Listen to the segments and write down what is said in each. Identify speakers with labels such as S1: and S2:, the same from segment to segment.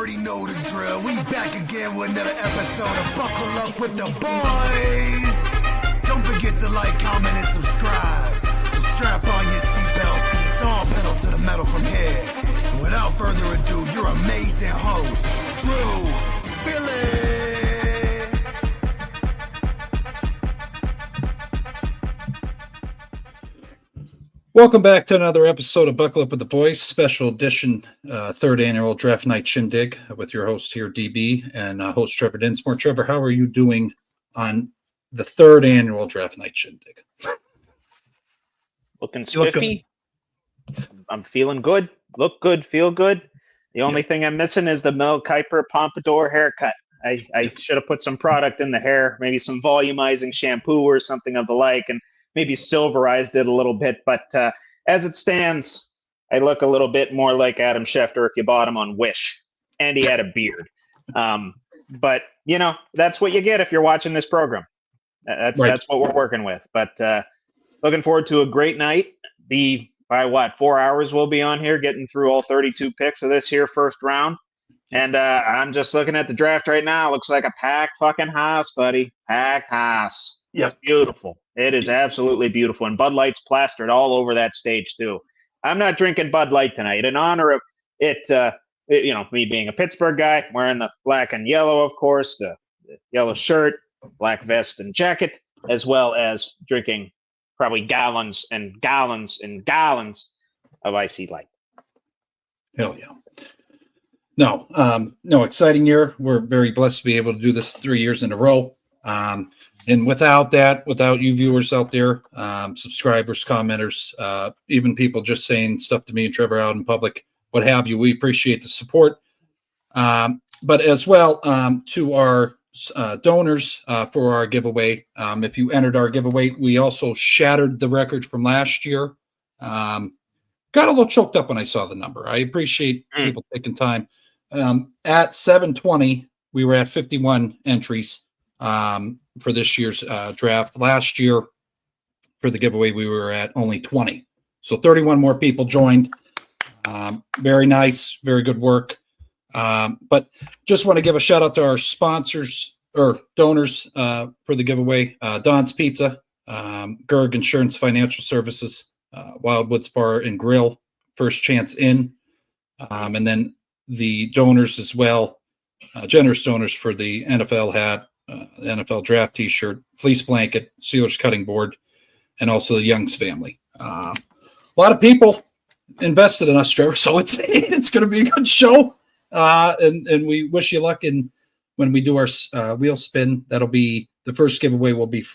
S1: already know the drill. We back again with another episode of Buckle Up with the Boys. Don't forget to like, comment, and subscribe. So strap on your seatbelts, cause it's all pedal to the metal from here. And without further ado, your amazing host, Drew, Billy.
S2: Welcome back to another episode of Buckle Up with the Boys, special edition, third annual draft night shindig with your host here, DB, and host Trevor Dinsmore. Trevor, how are you doing on the third annual draft night shindig?
S3: Looking spiffy. I'm feeling good. Look good, feel good. The only thing I'm missing is the Mel Kiper Pompadour haircut. I should have put some product in the hair, maybe some volumizing shampoo or something of the like, and maybe silverized it a little bit, but as it stands, I look a little bit more like Adam Schefter if you bought him on Wish, and he had a beard. But, you know, that's what you get if you're watching this program. That's what we're working with. But looking forward to a great night. By 4 hours we'll be on here getting through all 32 picks of this here first round. And I'm just looking at the draft right now. Looks like a packed fucking house, buddy. Packed house.
S2: Yeah.
S3: It's beautiful. It is absolutely beautiful. And Bud Light's plastered all over that stage, too. I'm not drinking Bud Light tonight. In honor of it, me being a Pittsburgh guy, wearing the black and yellow, of course, the yellow shirt, black vest and jacket, as well as drinking probably gallons and gallons and gallons of Icy Light.
S2: Hell yeah. No, exciting year. We're very blessed to be able to do this 3 years in a row. And without you viewers out there, subscribers, commenters, even people just saying stuff to me and Trevor out in public, what have you, we appreciate the support. But as well, to our donors for our giveaway, if you entered our giveaway, we also shattered the record from last year. Got a little choked up when I saw the number. I appreciate people taking time. At 720, we were at 51 entries. For this year's draft. Last year, for the giveaway, we were at only 20. So 31 more people joined. Very nice, very good work. But just want to give a shout out to our sponsors or donors for the giveaway. Don's Pizza, Gerg Insurance Financial Services, Wildwoods Bar and Grill, First Chance Inn, and then the donors as well, generous donors for the NFL hat, NFL draft t-shirt, fleece blanket, Steelers cutting board, and also the Young's family. A lot of people invested in us, Trevor, so it's going to be a good show. And we wish you luck when we do our wheel spin. That'll be the first giveaway will be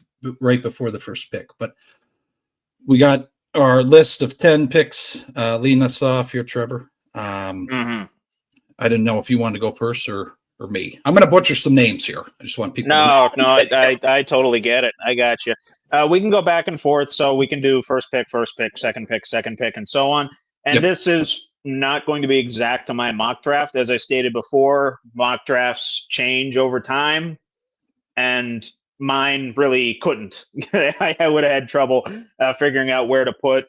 S2: right before the first pick. But we got our list of 10 picks leading us off here, Trevor. I didn't know if you wanted to go first or me. I'm going to butcher some names here. I just want people
S3: No, I totally get it. I got you. We can go back and forth, so we can do first pick, second pick, and so on. And This is not going to be exact to my mock draft. As I stated before, mock drafts change over time, and mine really couldn't. I would have had trouble figuring out where to put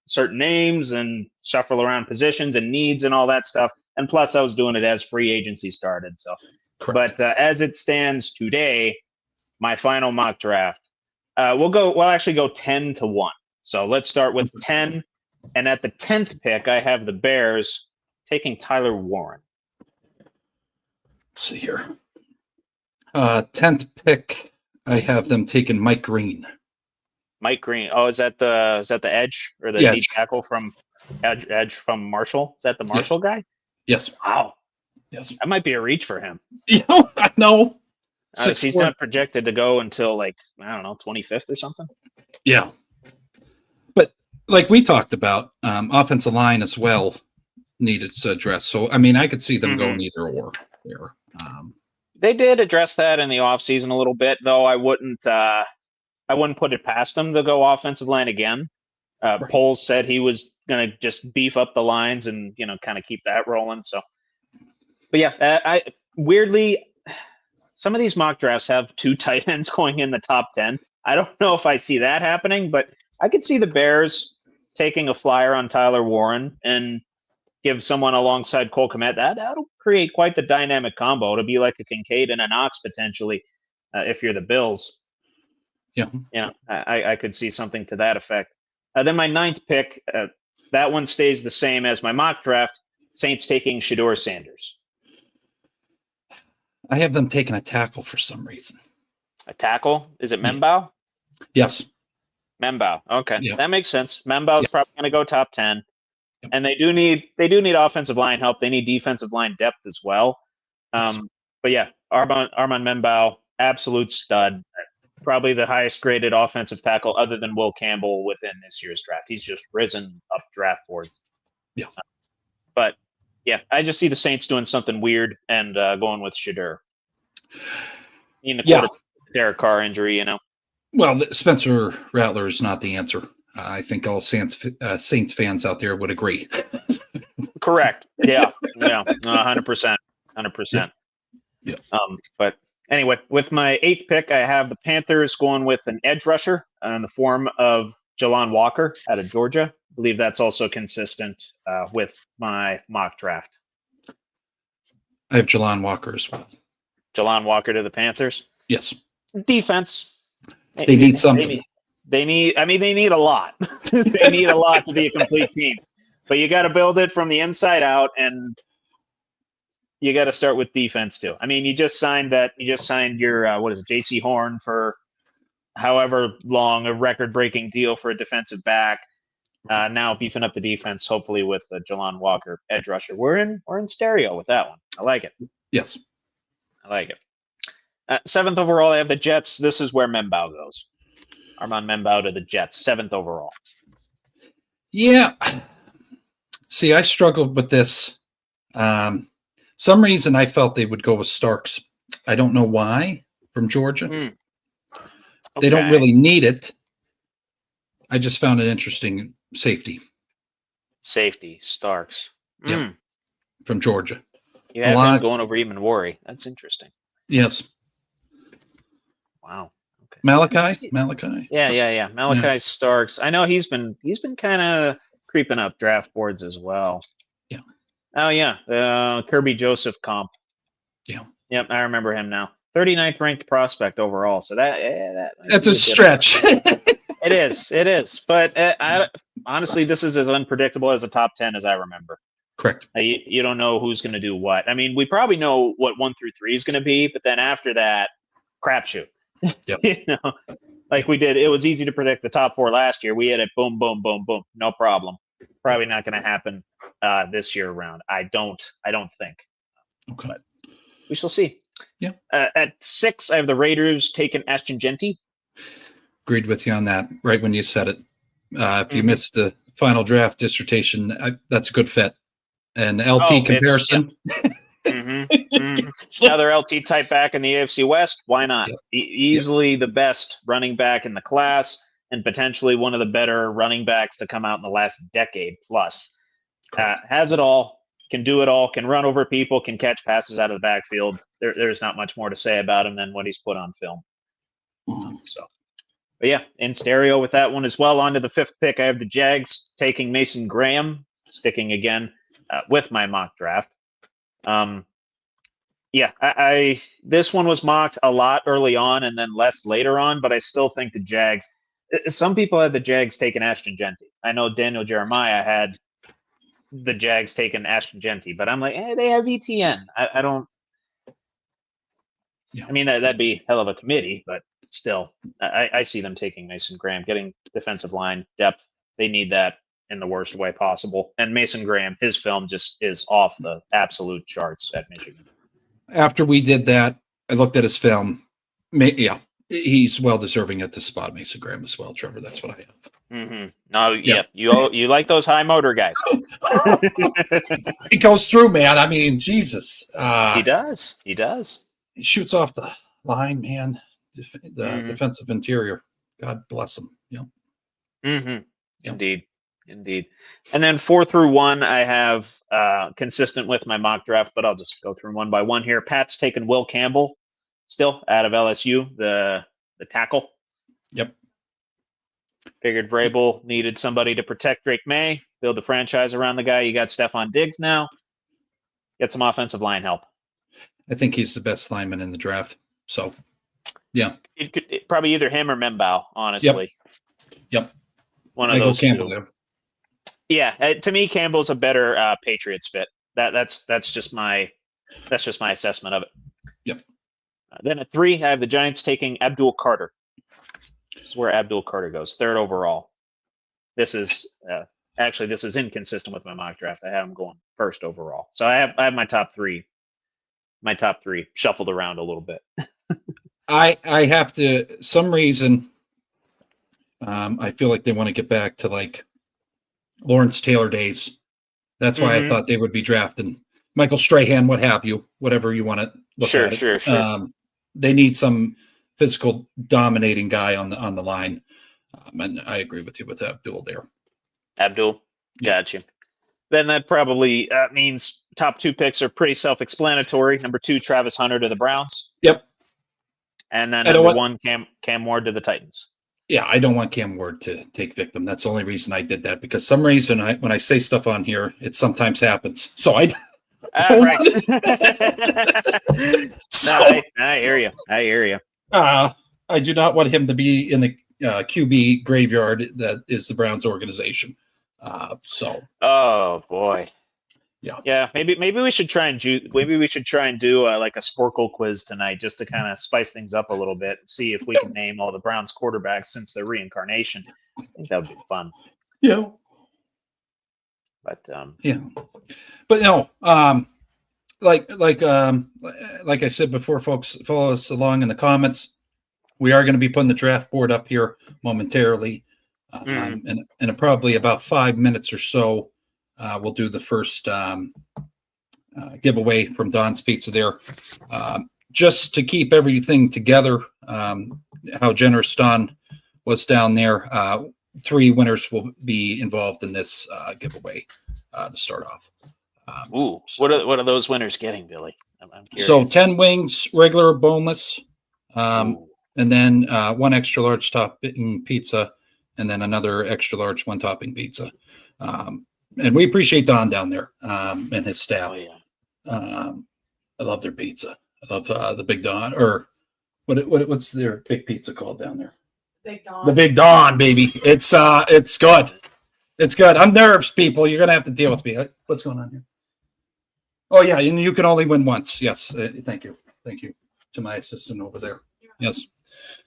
S3: certain names and shuffle around positions and needs and all that stuff. And plus, I was doing it as free agency started. So,
S2: correct.
S3: But as it stands today, my final mock draft, we'll actually go 10-1. So let's start with 10. And at the 10th pick, I have the Bears taking Tyler Warren.
S2: Let's see here. 10th pick, I have them taking Mike Green.
S3: Mike Green. Oh, is that the edge or the D tackle from edge from Marshall? Is that the Marshall guy?
S2: Yes.
S3: Wow.
S2: Yes.
S3: That might be a reach for him.
S2: I know.
S3: He's not projected to go until 25th or something.
S2: Yeah. But like we talked about, offensive line as well needed to address. So, I mean, I could see them going either or there.
S3: They did address that in the offseason a little bit, though. I wouldn't put it past them to go offensive line again. Poles said he was going to just beef up the lines and, kind of keep that rolling. So, but yeah, weirdly, some of these mock drafts have two tight ends going in the top 10. I don't know if I see that happening, but I could see the Bears taking a flyer on Tyler Warren and give someone alongside Cole Kmet, that'll create quite the dynamic combo. It'll be like a Kincaid and a Knox potentially, if you're the Bills.
S2: Yeah.
S3: I could see something to that effect. Then my 9th pick, that one stays the same as my mock draft. Saints taking Shedeur Sanders.
S2: I have them taking a tackle for some reason.
S3: A tackle? Is it Membao?
S2: Yes.
S3: Membao. Okay,
S2: Yeah.
S3: that makes sense. Membao's probably going to go top 10, and they do need offensive line help. They need defensive line depth as well. But yeah, Armand Membao, absolute stud. Probably the highest graded offensive tackle other than Will Campbell within this year's draft. He's just risen up draft boards.
S2: Yeah.
S3: But yeah, I just see the Saints doing something weird and going with Shedeur. Derek Carr injury,
S2: Well, Spencer Rattler is not the answer. I think all Saints fans out there would agree.
S3: Correct. Yeah. 100%. 100%.
S2: Yeah.
S3: But anyway, with my 8th pick, I have the Panthers going with an edge rusher in the form of Jalon Walker out of Georgia. I believe that's also consistent with my mock draft.
S2: I have Jalon Walker as well.
S3: Jalon Walker to the Panthers?
S2: Yes.
S3: Defense.
S2: They need something.
S3: They need a lot. They need a lot to be a complete team. But you got to build it from the inside out, and you got to start with defense too. I mean, you just signed your J.C. Horn for however long, a record-breaking deal for a defensive back. Now beefing up the defense, hopefully with Jalon Walker, edge rusher. We're in stereo with that one. I like it.
S2: Yes,
S3: I like it. 7th overall, I have the Jets. This is where Membao goes. Armand Membao to the Jets, 7th overall.
S2: Yeah. See, I struggled with this. Some reason I felt they would go with Starks. I don't know why, from Georgia. Okay. They don't really need it. I just found it interesting. Safety,
S3: Starks.
S2: Yeah, from Georgia.
S3: You have him going over even Worry. That's interesting.
S2: Yes.
S3: Wow. Okay.
S2: Malachi.
S3: Yeah. Malachi Starks. I know he's been kind of creeping up draft boards as well.
S2: Yeah.
S3: Oh yeah. Kirby Joseph comp.
S2: Yeah.
S3: Yep, I remember him now. 39th ranked prospect overall. So
S2: that's a stretch.
S3: It is. But honestly, this is as unpredictable as a top 10 as I remember.
S2: Correct.
S3: You don't know who's going to do what. I mean, we probably know what 1 through 3 is going to be, but then after that, crapshoot.
S2: Yep.
S3: Like we did. It was easy to predict the top 4 last year. We had it boom, boom, boom, boom. No problem. Probably not going to happen this year around. I don't think.
S2: Okay.
S3: But we shall see.
S2: Yeah.
S3: At 6, I have the Raiders taking Ashton Genty.
S2: Agreed with you on that. Right when you said it. If you missed the final draft dissertation, that's a good fit. And LT comparison.
S3: Another LT type back in the AFC West. Why not?
S2: Yep.
S3: Easily the best running back in the class, and potentially one of the better running backs to come out in the last decade plus. Has it all, can do it all, can run over people, can catch passes out of the backfield. There's not much more to say about him than what he's put on film. So, but yeah, in stereo with that one as well. On to the 5th pick, I have the Jags taking Mason Graham, sticking again with my mock draft. This one was mocked a lot early on and then less later on, but I still think the Jags. Some people had the Jags taking Ashton Genty. I know Daniel Jeremiah had the Jags taking Ashton Genty, but I'm like, they have ETN. I don't. Yeah. I mean, that'd be hell of a committee, but still, I see them taking Mason Graham, getting defensive line depth. They need that in the worst way possible. And Mason Graham, his film just is off the absolute charts at Michigan.
S2: After we did that, I looked at his film. Yeah, he's well deserving at this spot, Mason Graham as well, Trevor. That's what I have.
S3: Mm-hmm. No, yeah, you like those high motor guys.
S2: He goes through, man. I mean, Jesus.
S3: He does.
S2: He shoots off the line, man. The defensive interior. God bless him. Yeah.
S3: Mm-hmm. Yep. Indeed. And then 4 through 1, I have consistent with my mock draft, but I'll just go through one by one here. Pat's taken Will Campbell, still out of LSU, the tackle.
S2: Yep.
S3: Figured Vrabel needed somebody to protect Drake May, build the franchise around the guy. You got Stephon Diggs now. Get some offensive line help.
S2: I think he's the best lineman in the draft. So, yeah.
S3: It probably either him or Membao, honestly.
S2: Yep.
S3: One of those
S2: Campbell
S3: two.
S2: there.
S3: Yeah, to me, Campbell's a better Patriots fit. That's just my assessment of it.
S2: Yep.
S3: Then at 3, I have the Giants taking Abdul Carter. This is where Abdul Carter goes, 3rd overall. This is inconsistent with my mock draft. I have him going 1st overall. So I have my top 3. My top 3 shuffled around a little bit.
S2: I have to, some reason, I feel like they want to get back to like Lawrence Taylor days. That's why I thought they would be drafting Michael Strahan, what have you, whatever you want to look at it. Sure. They need some physical dominating guy on the line. And I agree with you with Abdul there.
S3: Abdul, gotcha. Then that probably means top 2 picks are pretty self-explanatory. Number 2, Travis Hunter to the Browns.
S2: Yep.
S3: And then number 1, Cam Ward to the Titans.
S2: Yeah, I don't want Cam Ward to take victim. That's the only reason I did that, because some reason when I say stuff on here, it sometimes happens. So I
S3: right. No, I hear you.
S2: I do not want him to be in the QB graveyard that is the Browns organization.
S3: Oh boy.
S2: Yeah.
S3: Maybe we should try and do like a Sporkle quiz tonight, just to kind of spice things up a little bit and see if we can name all the Browns quarterbacks since their reincarnation. I think that would be fun.
S2: Yeah.
S3: But
S2: but no, like I said before, folks, follow us along in the comments. We are going to be putting the draft board up here momentarily, and in probably about 5 minutes or so, we'll do the first giveaway from Don's Pizza there. Just to keep everything together, how generous Don was down there. 3 winners will be involved in this giveaway to start off.
S3: What are those winners getting, Billy? I'm curious.
S2: So 10 wings, regular, boneless, and then 1 extra large topping pizza, and then another extra large 1 topping pizza. And we appreciate Don down there and his staff. I love their pizza. I love the Big Don, or what's their big pizza called down there?
S4: Big Don.
S2: The Big Don, baby. It's good. It's good. I'm nervous, people. You're gonna have to deal with me. What's going on here? Oh yeah, and you can only win once. Yes, thank you to my assistant over there. Yes,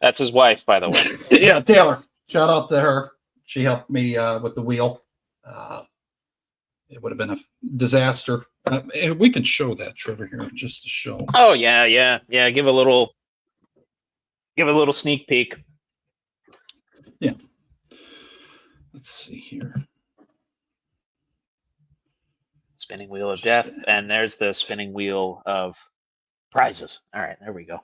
S3: that's his wife, by the way.
S2: Yeah, Taylor. Shout out to her. She helped me with the wheel. It would have been a disaster. We can show that, Trevor, here just to show.
S3: Oh yeah. Give a little sneak peek.
S2: Yeah. Let's see here.
S3: Spinning wheel of death, and there's the spinning wheel of prizes. All right, there we go.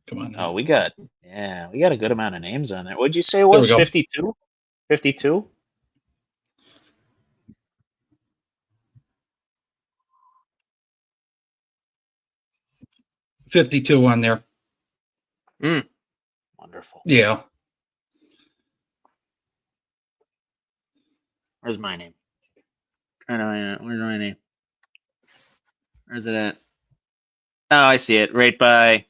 S2: Come on now.
S3: Oh, we got a good amount of names on there. What'd you say it was? 52? 52?
S2: $52 on there.
S3: Wonderful.
S2: Yeah.
S3: Where's my name? Where's my name? Where's it at? Oh, I see it. Right by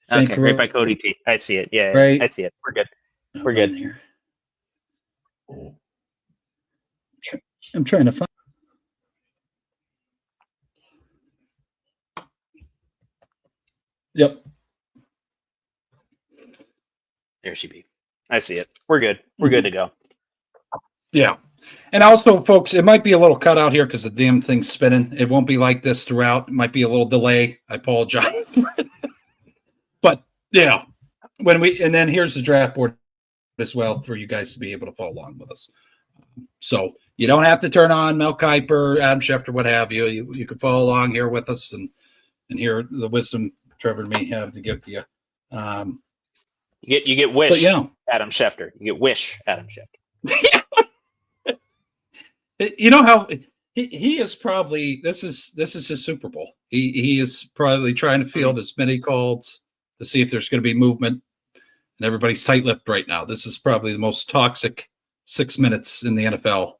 S3: Cody T. I see it. Yeah, right. I see it. We're good. We're good
S2: here. I'm trying to find. Yep.
S3: There she be. I see it. We're good. We're good to go.
S2: Yeah. And also, folks, it might be a little cut out here because the damn thing's spinning. It won't be like this throughout. It might be a little delay. I apologize. But yeah, and then here's the draft board as well for you guys to be able to follow along with us. So you don't have to turn on Mel Kiper, Adam Schefter, what have you. You can follow along here with us and hear the wisdom Trevor may have to give to you.
S3: You get wish, Adam Schefter. You get wish, Adam Schefter.
S2: You know how he is probably this is his Super Bowl. He is probably trying to field as many calls to see if there's going to be movement and everybody's tight-lipped right now. This is probably the most toxic 6 minutes in the NFL.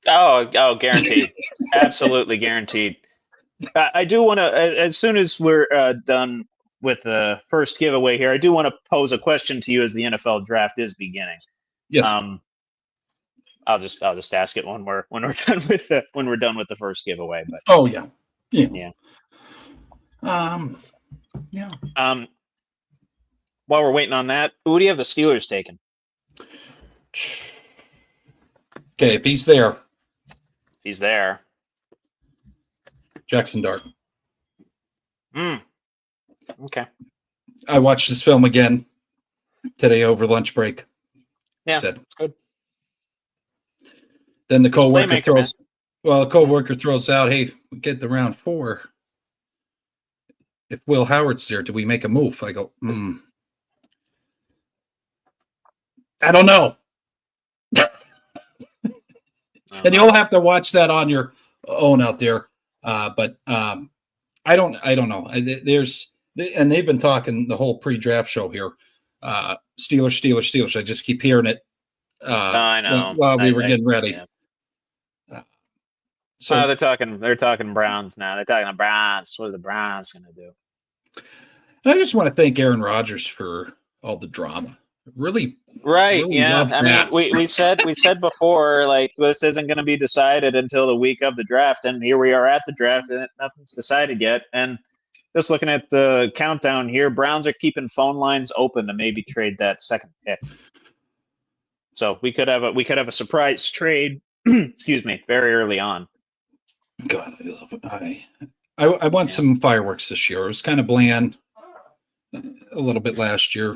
S3: Guaranteed. Absolutely guaranteed. I do want to, as soon as we're done with the first giveaway here, I do want to pose a question to you as the NFL draft is beginning.
S2: Yes.
S3: I'll just ask it when we're done with the first giveaway. But
S2: yeah.
S3: While we're waiting on that, who do you have the Steelers taking?
S2: Okay, if he's there.
S3: He's there.
S2: Jackson Dart.
S3: Okay.
S2: I watched this film again today over lunch break.
S3: Yeah, it's good.
S2: Then the coworker throws out, "Hey, we get to round 4. If Will Howard's there, do we make a move?" I go, I don't know. And you'll have to watch that on your own out there. But I don't know. And they've been talking the whole pre-draft show here. Steelers. I just keep hearing it.
S3: I know.
S2: While we were getting ready.
S3: Yeah. So they're talking Browns now. They're talking the Browns. What are the Browns going to do?
S2: I just want to thank Aaron Rodgers for all the drama. Really,
S3: right?
S2: Really
S3: yeah. I mean, we said before, like, this isn't going to be decided until the week of the draft, and here we are at the draft, and nothing's decided yet. And just looking at the countdown here, Browns are keeping phone lines open to maybe trade that second pick. So we could have a surprise trade. Excuse me, very early on.
S2: God, I love it. I want some fireworks this year. It was kind of bland a little bit last year,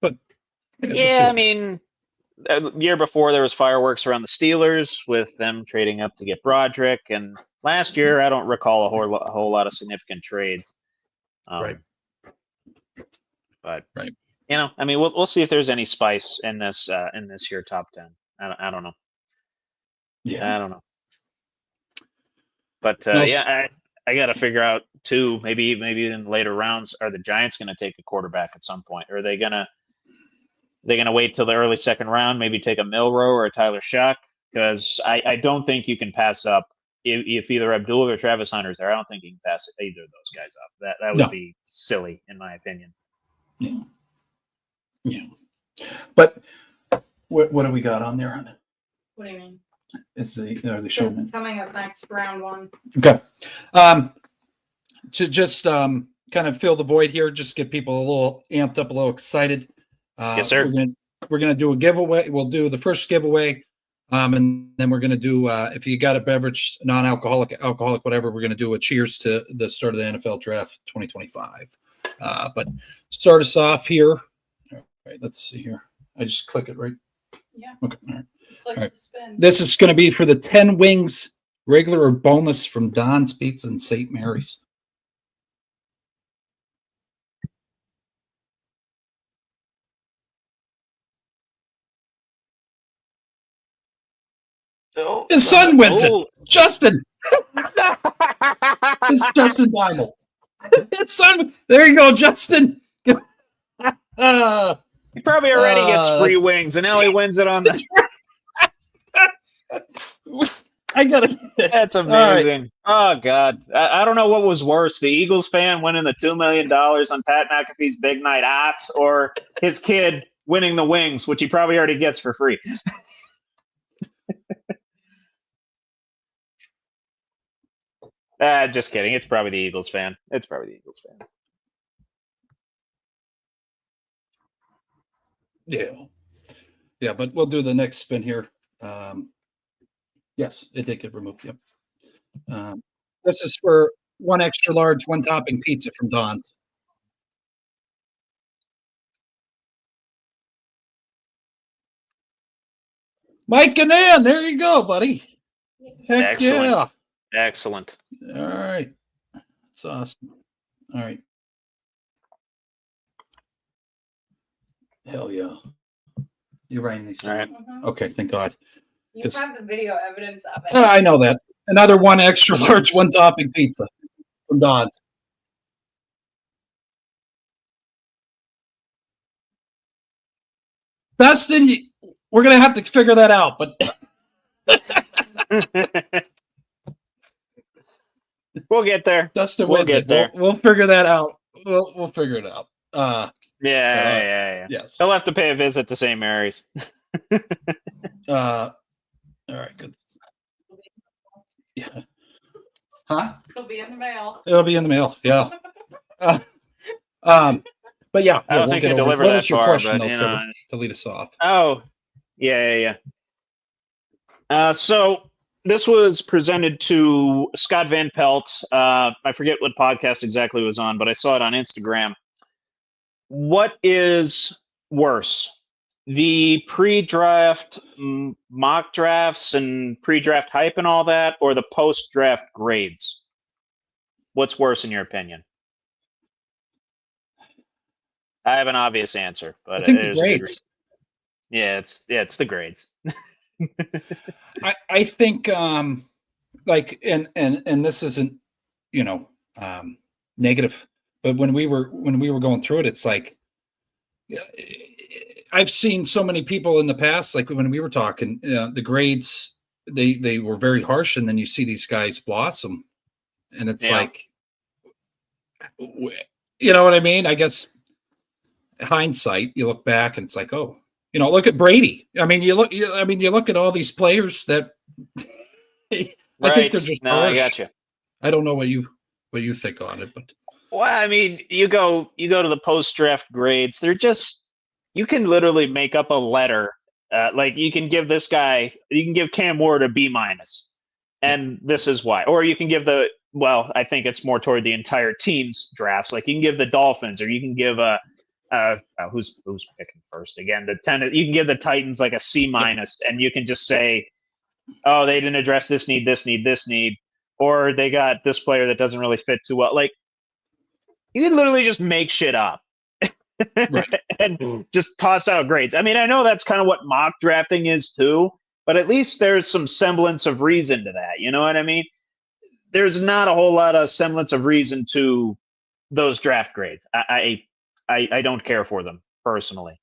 S2: but
S3: I mean, the year before there was fireworks around the Steelers with them trading up to get Broderick, and last year I don't recall a whole lot of significant trades.
S2: Right.
S3: But I mean, we'll see if there's any spice in this year top 10. I don't know.
S2: Yeah,
S3: I don't know. But I got to figure out too. Maybe in later rounds, are the Giants going to take a quarterback at some point? Or are they gonna wait till the early second round? Maybe take a Milroe or a Tyler Shuck? Because I don't think you can pass up if either Abdul or Travis Hunter's there. I don't think you can pass either of those guys up. That would be silly in my opinion.
S2: Yeah. But what do we got on there?
S4: What do you mean?
S2: Are they showing?
S4: Coming up next, round 1.
S2: Okay. To just kind of fill the void here, just get people a little amped up, a little excited.
S3: Yes, sir.
S2: We're gonna do a giveaway. We'll do the first giveaway, and then we're gonna do if you got a beverage, non-alcoholic, alcoholic, whatever. We're gonna do a cheers to the start of the NFL Draft 2025. But start us off here. All right, let's see here. I just click it right.
S4: Yeah.
S2: Okay. All right.
S4: Click
S2: All right.
S4: to spin.
S2: This is going to be for the 10 wings, regular or boneless, from Don's Pizza in St. Mary's. His son wins it. Justin. It's Justin Bible. His son. There you go, Justin.
S3: He probably already gets free wings, and now he wins it on the.
S2: I gotta.
S3: That's amazing. Right. Oh God, I don't know what was worse: the Eagles fan winning the $2 million on Pat McAfee's big night out, or his kid winning the wings, which he probably already gets for free. Just kidding. It's probably the Eagles fan.
S2: Yeah, but we'll do the next spin here. Yes, it did get removed. Yep. This is for 1 extra large, 1 topping pizza from Don's. Mike and Ann, there you go, buddy. Heck
S3: Excellent.
S2: Yeah.
S3: Excellent.
S2: All right. That's awesome. All right. Hell yeah. You're writing these.
S3: All right.
S2: Okay, thank God.
S4: You have the video evidence of it.
S2: I know that. Another 1 extra large, 1 topping pizza from Don's. Dustin, we're gonna have to figure that out, but
S3: We'll get there.
S2: Dustin
S3: We'll
S2: wins
S3: get
S2: it.
S3: there.
S2: We'll figure that out. We'll figure it out.
S3: Yeah.
S2: Yes.
S3: He'll have to pay a visit to St. Mary's.
S2: All right. Good. Yeah. Huh?
S4: It'll be in the mail.
S2: It'll be in the mail. Yeah. But yeah,
S3: I don't
S2: we'll
S3: think
S2: get
S3: they
S2: over.
S3: deliver
S2: What
S3: that
S2: was your
S3: far,
S2: question,
S3: but,
S2: though,
S3: you
S2: Trevor,
S3: know.
S2: to lead us off?
S3: Oh, yeah. So this was presented to Scott Van Pelt. I forget what podcast exactly it was on, but I saw it on Instagram. What is worse, the pre-draft mock drafts and pre-draft hype and all that, or the post-draft grades? What's worse in your opinion? I have an obvious answer, but
S2: I think the
S3: there's a good
S2: grades.
S3: it's the grades.
S2: I think like and this isn't negative, but when we were going through it, it's like I've seen so many people in the past, like when we were talking, the grades they were very harsh, and then you see these guys blossom, and it's like, you know what I mean? I guess hindsight, you look back and it's like, oh, look at Brady. I mean, you look at all these players that I think they're just harsh.
S3: I got you.
S2: I don't know what you think on it, but
S3: well, I mean, you go to the post draft grades. They're just, you can literally make up a letter. Like you can give Cam Ward a B-, and this is why. Or you can give I think it's more toward the entire team's drafts. Like you can give the Dolphins, or you can give who's picking first again? You can give the Titans like a C-, and you can just say, oh, they didn't address this need, or they got this player that doesn't really fit too well. Like you can literally just make shit up and just toss out grades. I mean, I know that's kind of what mock drafting is too, but at least there's some semblance of reason to that. You know what I mean? There's not a whole lot of semblance of reason to those draft grades. I don't care for them personally.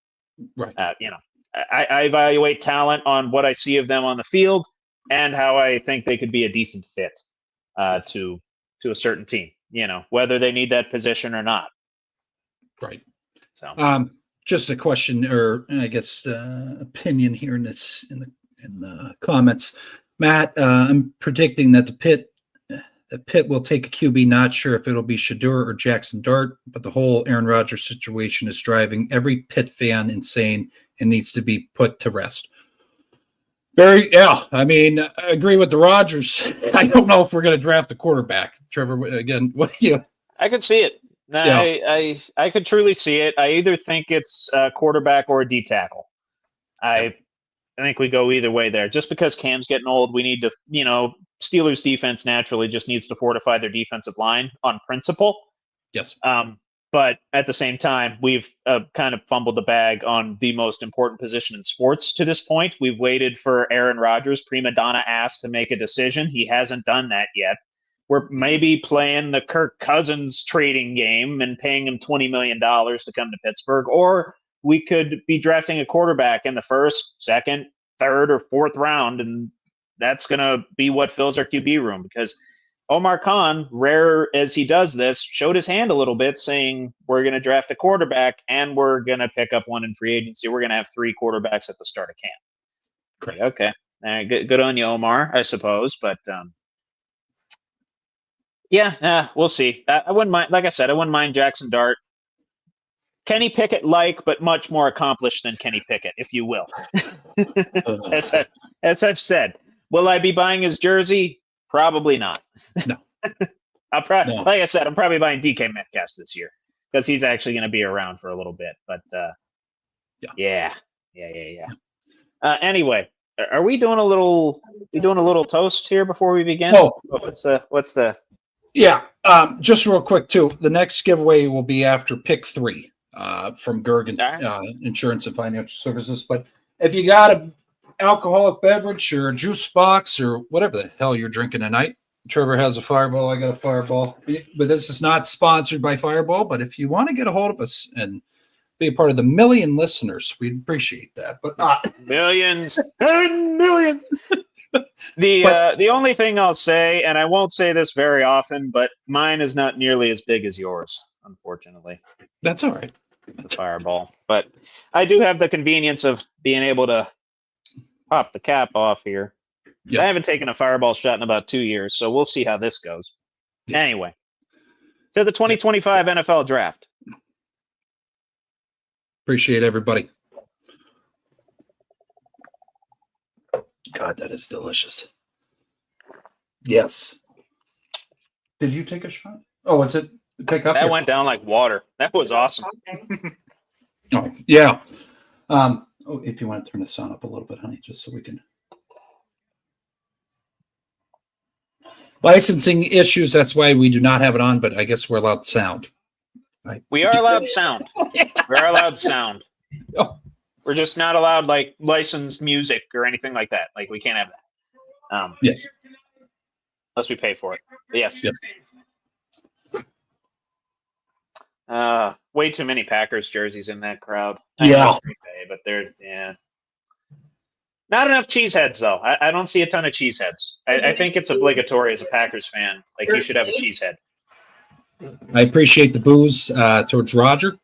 S2: Right.
S3: I evaluate talent on what I see of them on the field and how I think they could be a decent fit to a certain team, whether they need that position or not.
S2: Right.
S3: So,
S2: just a question, or I guess opinion here in the comments. Matt, I'm predicting that the Pitt will take a QB. Not sure if it'll be Shedeur or Jackson Dart, but the whole Aaron Rodgers situation is driving every Pitt fan insane and needs to be put to rest. I mean, I agree with the Rodgers. I don't know if we're going to draft a quarterback. Trevor, again, what do you?
S3: I could see it. No, yeah. I could truly see it. I either think it's a quarterback or a D tackle. I think we go either way there. Just because Cam's getting old, we need to, Steelers defense naturally just needs to fortify their defensive line on principle.
S2: Yes.
S3: But at the same time, we've kind of fumbled the bag on the most important position in sports to this point. We've waited for Aaron Rodgers, prima donna ass, to make a decision. He hasn't done that yet. We're maybe playing the Kirk Cousins trading game and paying him $20 million to come to Pittsburgh, or we could be drafting a quarterback in the first, second, third, or fourth round, and that's going to be what fills our QB room, because Omar Khan, rare as he does this, showed his hand a little bit, saying we're going to draft a quarterback and we're going to pick up one in free agency. We're going to have 3 quarterbacks at the start of camp.
S2: Correct.
S3: Okay. All right, good on you, Omar, I suppose. But we'll see. I wouldn't mind. Like I said, I wouldn't mind Jackson Dart. Kenny Pickett but much more accomplished than Kenny Pickett, if you will. As I've said. Will I be buying his jersey? Probably not.
S2: No.
S3: Like I said, I'm probably buying DK Metcalf this year because he's actually going to be around for a little bit. But yeah. Anyway, are we doing a little toast here before we begin?
S2: Oh,
S3: what's the?
S2: Yeah. Just real quick too. The next giveaway will be after pick 3 from Gergen Insurance and Financial Services. But if you got a alcoholic beverage or a juice box or whatever the hell you're drinking tonight, Trevor has a Fireball. I got a Fireball. But this is not sponsored by Fireball. But if you want to get a hold of us and be a part of the million listeners, we'd appreciate that. But not
S3: millions and millions. The only thing I'll say, and I won't say this very often, but mine is not nearly as big as yours, unfortunately.
S2: That's all right.
S3: The Fireball. But I do have the convenience of being able to pop the cap off here.
S2: Yep.
S3: I haven't taken a Fireball shot in about 2 years, so we'll see how this goes.
S2: Yeah.
S3: Anyway, to the 2025 NFL Draft.
S2: Appreciate everybody. God, that is delicious. Yes. Did you take a shot? Oh, is it pick up?
S3: That
S2: here?
S3: went down like water. That was awesome.
S2: Oh, yeah. If you want to turn the sound up a little bit, honey, just so we can. Licensing issues, that's why we do not have it on, but I guess we're allowed sound. Right?
S3: We are allowed sound. We are allowed sound.
S2: Oh.
S3: We're just not allowed like licensed music or anything like that. Like we can't have that.
S2: Yes.
S3: Unless we pay for it. But yes.
S2: Yes.
S3: Way too many Packers jerseys in that crowd.
S2: Yeah.
S3: But they're not enough cheeseheads though. I don't see a ton of cheeseheads. I think it's obligatory as a Packers fan. Like you should have a cheesehead.
S2: I appreciate the booze towards Roger.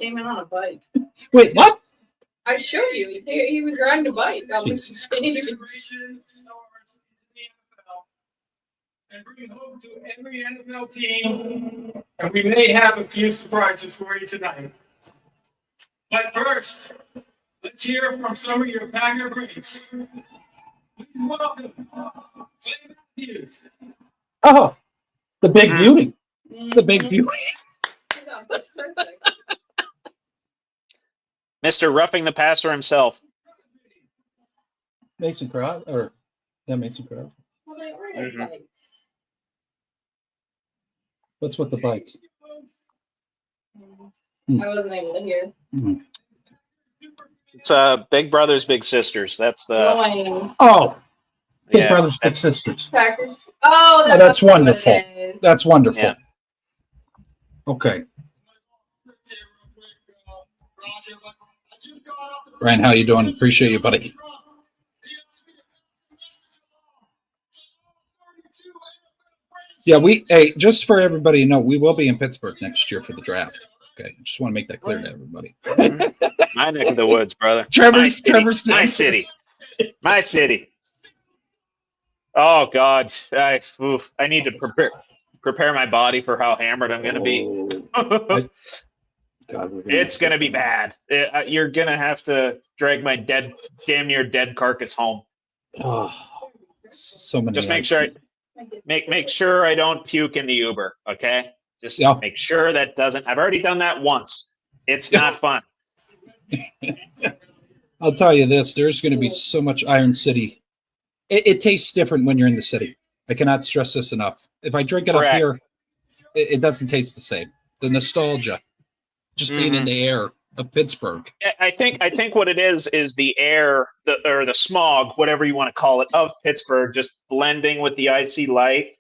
S4: Came in on a bike.
S2: Wait, what?
S4: I showed you. He was riding a bike.
S2: Jesus
S5: And bring hope to every NFL team. And we may have a few surprises for you tonight. But first, let's hear from some of your Packer greats. Please welcome Clay Matthews.
S2: Oh, the big beauty. The big beauty.
S3: Mr. Roughing the Passer himself.
S2: Mason Crowd, Mason Crowd.
S4: Well, they were bikes.
S2: What's with the bikes?
S4: I wasn't able to hear.
S2: Mm.
S3: It's Big Brothers, Big Sisters. That's the
S2: Oh, Big
S3: yeah,
S2: Brothers, Big Sisters.
S4: Packers. Oh,
S2: That's wonderful.
S4: what it is.
S2: That's wonderful.
S3: Yeah.
S2: Okay. Ryan, how you doing? Appreciate you, buddy. Yeah, just for everybody to know, we will be in Pittsburgh next year for the draft. Okay, I just want to make that clear to everybody.
S3: my neck of the woods, brother.
S2: Trevor's
S3: my city. My city. Oh God, I need to prepare my body for how hammered I'm going to be. It's going to be bad. You're going to have to drag my damn near dead carcass home.
S2: Oh, so many.
S3: Just make sure I don't puke in the Uber. Okay. Just make sure that doesn't. I've already done that once. It's not fun.
S2: I'll tell you this: there's going to be so much Iron City. It tastes different when you're in the city. I cannot stress this enough. If I drink it up here, it doesn't taste the same. The nostalgia, just being in the air of Pittsburgh.
S3: I think what it is the air, or the smog, whatever you want to call it, of Pittsburgh, just blending with the icy light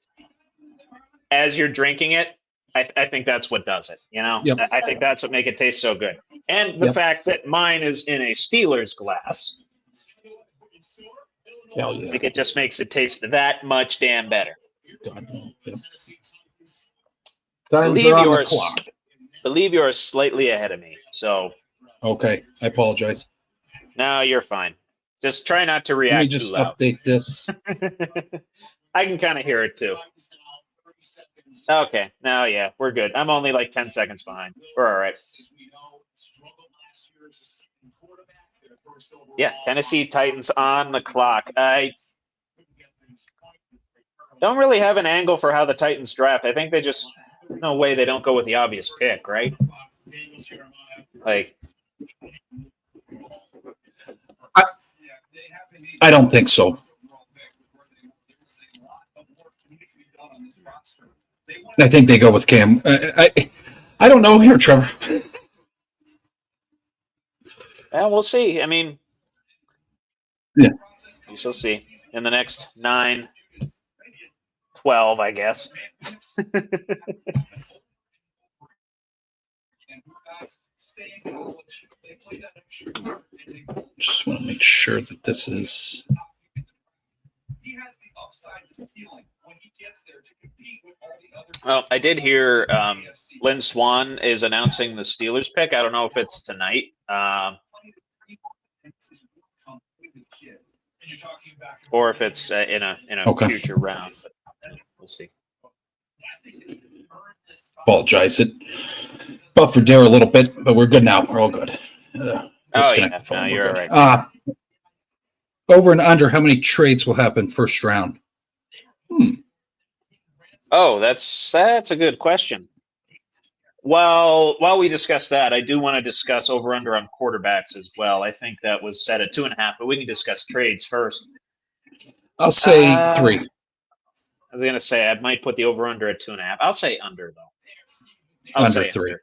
S3: as you're drinking it. I think that's what does it. You know,
S2: Yep.
S3: I think that's what makes it taste so good. And the fact that mine is in a Steelers glass,
S2: Hell yeah.
S3: I think it just makes it taste that much damn better.
S2: God, yeah. Times are on the clock.
S3: Believe you're slightly ahead of me. So
S2: Okay, I apologize.
S3: no, you're fine. Just try not to react
S2: Let me just
S3: too loud.
S2: update this.
S3: I can kind of hear it too. Okay, no, yeah, we're good. I'm only like 10 seconds behind. We're all right. Yeah, Tennessee Titans on the clock. I don't really have an angle for how the Titans draft. I think no way they don't go with the obvious pick, right? Like,
S2: I don't think so. I think they go with Cam. I don't know here, Trevor.
S3: well, we'll see. I mean,
S2: yeah,
S3: we shall see in the next 9, 12, I guess.
S2: Just want to make sure that this is.
S3: Well, I did hear Lynn Swan is announcing the Steelers pick. I don't know if it's tonight. Or if it's in a future round. But we'll see.
S2: Apologize. It buffered there a little bit, but we're good now. We're all good.
S3: Oh, yeah. No, you're all right.
S2: Over and under, how many trades will happen first round?
S3: Oh, that's a good question. Well, while we discuss that, I do want to discuss over under on quarterbacks as well. I think that was set at 2.5, but we can discuss trades first.
S2: I'll say 3.
S3: I was going to say I might put the over under at 2.5. I'll say under though.
S2: Under 3.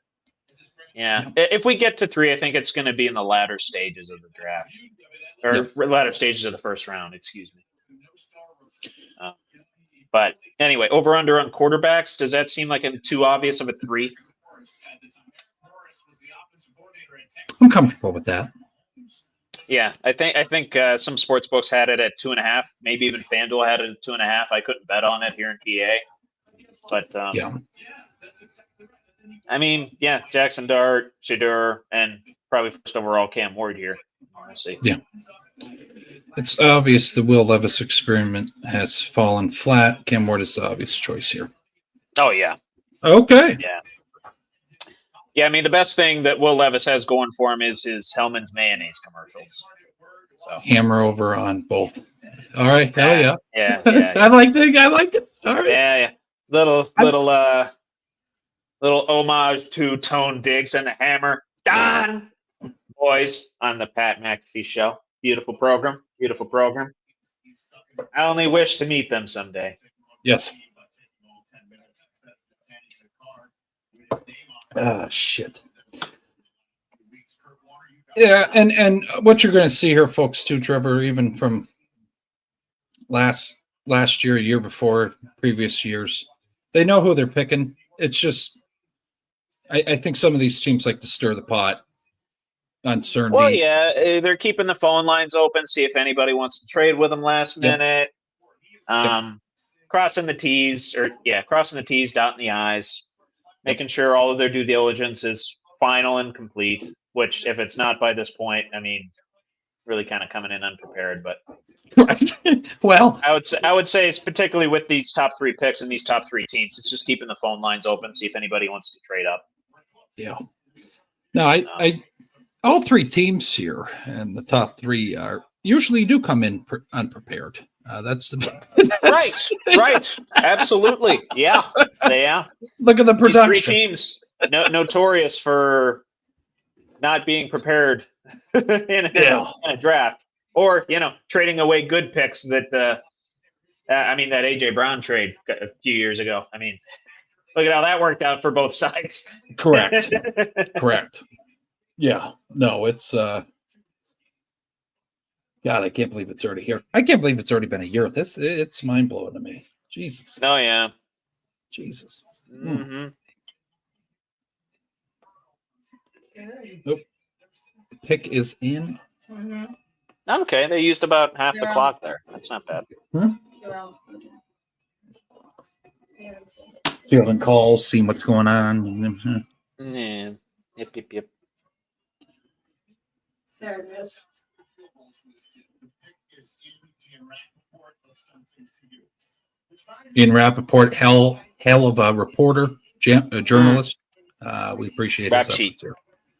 S3: Yeah, if we get to 3, I think it's going to be in the latter stages of the draft, or latter stages of the first round. Excuse me. But anyway, over under on quarterbacks. Does that seem like too obvious of a 3?
S2: I'm comfortable with that.
S3: Yeah, I think some sports books had it at 2.5. Maybe even FanDuel had it at 2.5. I couldn't bet on it here in PA, but
S2: yeah.
S3: I mean, yeah, Jackson Dart, Shadur, and probably first overall Cam Ward here. We'll see.
S2: Yeah. It's obvious the Will Levis experiment has fallen flat. Cam Ward is the obvious choice here.
S3: Oh, yeah.
S2: Okay.
S3: Yeah. Yeah, I mean, the best thing that Will Levis has going for him is his Hellman's mayonnaise commercials. So
S2: hammer over on both. All right. Hell yeah.
S3: Yeah.
S2: I liked it. All right.
S3: Yeah. Little homage to Tone Diggs and the Hammer. Don boys on the Pat McAfee show. Beautiful program. I only wish to meet them someday.
S2: Yes. Ah, shit. Yeah, and what you're going to see here, folks, too, Trevor, even from last year, year before, previous years, they know who they're picking. It's just, I think some of these teams like to stir the pot. Uncertainty.
S3: Well, yeah, they're keeping the phone lines open, see if anybody wants to trade with them last minute. Crossing the T's, dotting the I's, making sure all of their due diligence is final and complete, which if it's not by this point, I mean, really kind of coming in unprepared. But
S2: well,
S3: I would say it's particularly with these top 3 picks and these top 3 teams, it's just keeping the phone lines open, see if anybody wants to trade up.
S2: Yeah. No, I all 3 teams here and the top 3 are usually do come in unprepared. That's
S3: right. Absolutely. Yeah.
S2: Look at the production.
S3: These 3 teams notorious for not being prepared in a draft, or trading away good picks that that AJ Brown trade a few years ago. I mean, look at how that worked out for both sides.
S2: Correct. Yeah. No, it's God, I can't believe it's already here. I can't believe it's already been a year. It's mind blowing to me. Jesus.
S3: Oh yeah.
S2: Jesus.
S3: Mm-hmm.
S2: Nope. The pick is in.
S4: Mm-hmm.
S3: Okay, they used about half the clock there. That's not bad.
S2: Fielding calls, seeing what's going on.
S3: Yeah. Yep.
S2: Ian Rappaport, hell of a reporter, a journalist. We appreciate his efforts here.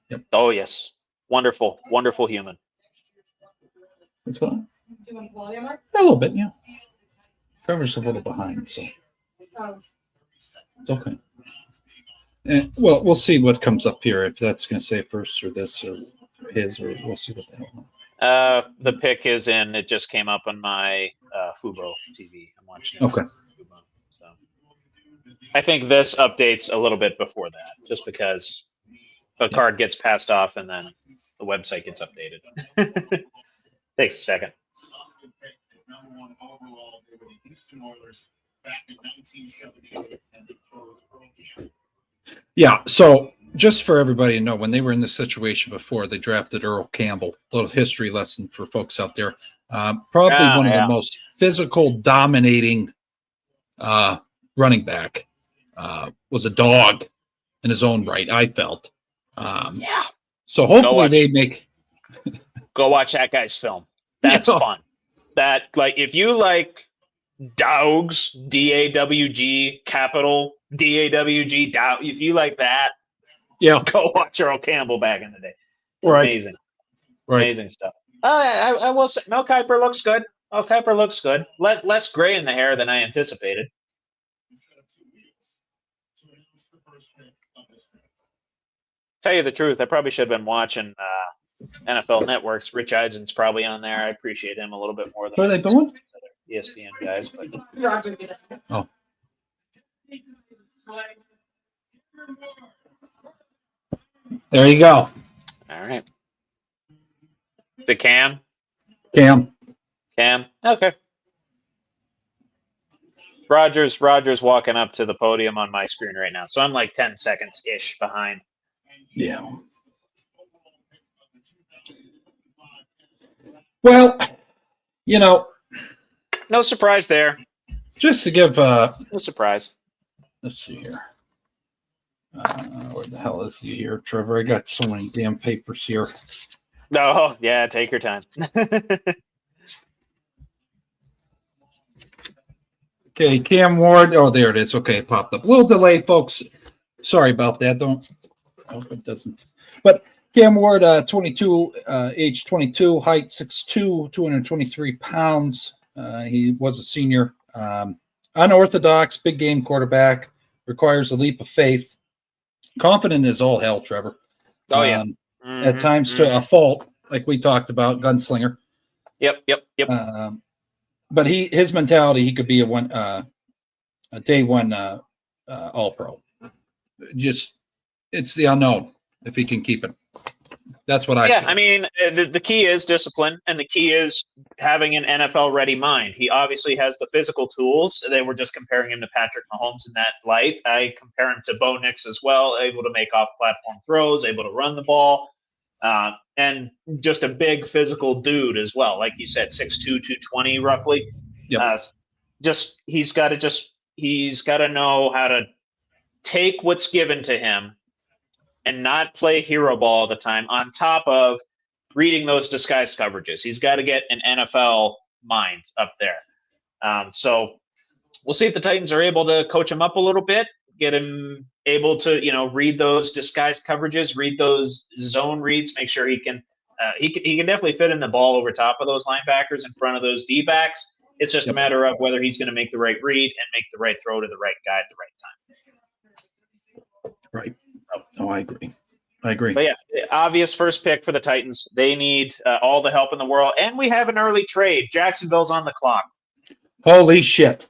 S2: Yep.
S3: Oh yes, wonderful human.
S2: That's fine.
S4: Do you want volume mark?
S2: A little bit, yeah. Trevor's a little behind, so it's okay. And, well, we'll see what comes up here. If that's going to say first or this or his, or we'll see what the hell.
S3: The pick is in. It just came up on my Fubo TV. I'm watching.
S2: Okay.
S3: Fubo, so I think this updates a little bit before that, just because the card gets passed off and then the website gets updated. Takes a second.
S2: Yeah. So just for everybody to know, when they were in this situation before, they drafted Earl Campbell. A little history lesson for folks out there. Probably one of the most physical, dominating running back. Was a dog in his own right, I felt. So hopefully they make...
S3: Go watch that guy's film. That's fun. That, like, if you like dogs, D-A-W-G, capital D-A-W-G, if you like that, go watch Earl Campbell back in the day. Amazing. Amazing stuff. I will say, Mel Kiper looks good. Less gray in the hair than I anticipated. Tell you the truth, I probably should have been watching NFL Network's. Rich Eisen's probably on there. I appreciate him a little bit more than
S2: what are they doing?
S3: ESPN guys. But...
S2: Oh. There you go.
S3: All right. Is it Cam?
S2: Cam.
S3: Okay. Roger's walking up to the podium on my screen right now. So I'm like 10 seconds-ish behind.
S2: Yeah. Well,
S3: no surprise there.
S2: Just to give
S3: no surprise.
S2: Let's see here. Where the hell is he here, Trevor? I got so many damn papers here.
S3: No, yeah, take your time.
S2: Okay, Cam Ward. Oh, there it is. Okay, it popped up. A little delayed, folks. Sorry about that. I hope it doesn't. But Cam Ward, 22, age 22, height 6'2", 223 pounds. He was a senior. Unorthodox, big game quarterback. Requires a leap of faith. Confident as all hell, Trevor.
S3: Oh, yeah.
S2: At times to a fault, like we talked about, gunslinger.
S3: Yep.
S2: But his mentality, he could be a day one All-Pro. Just, it's the unknown if he can keep it. That's what I feel.
S3: I mean, the key is discipline, and the key is having an NFL-ready mind. He obviously has the physical tools. They were just comparing him to Patrick Mahomes in that light. I compare him to Bo Nix as well, able to make off-platform throws, able to run the ball, and just a big physical dude as well. Like you said, 6'2", 220 roughly.
S2: Yep.
S3: He's got to know how to take what's given to him and not play hero ball all the time, on top of reading those disguised coverages. He's got to get an NFL mind up there. So we'll see if the Titans are able to coach him up a little bit, get him able to, read those disguised coverages, read those zone reads, make sure he can definitely fit in the ball over top of those linebackers in front of those D-backs. It's just a matter of whether he's going to make the right read and make the right throw to the right guy at the right time.
S2: Right. Oh, I agree.
S3: But yeah, obvious first pick for the Titans. They need all the help in the world. And we have an early trade. Jacksonville's on the clock.
S2: Holy shit.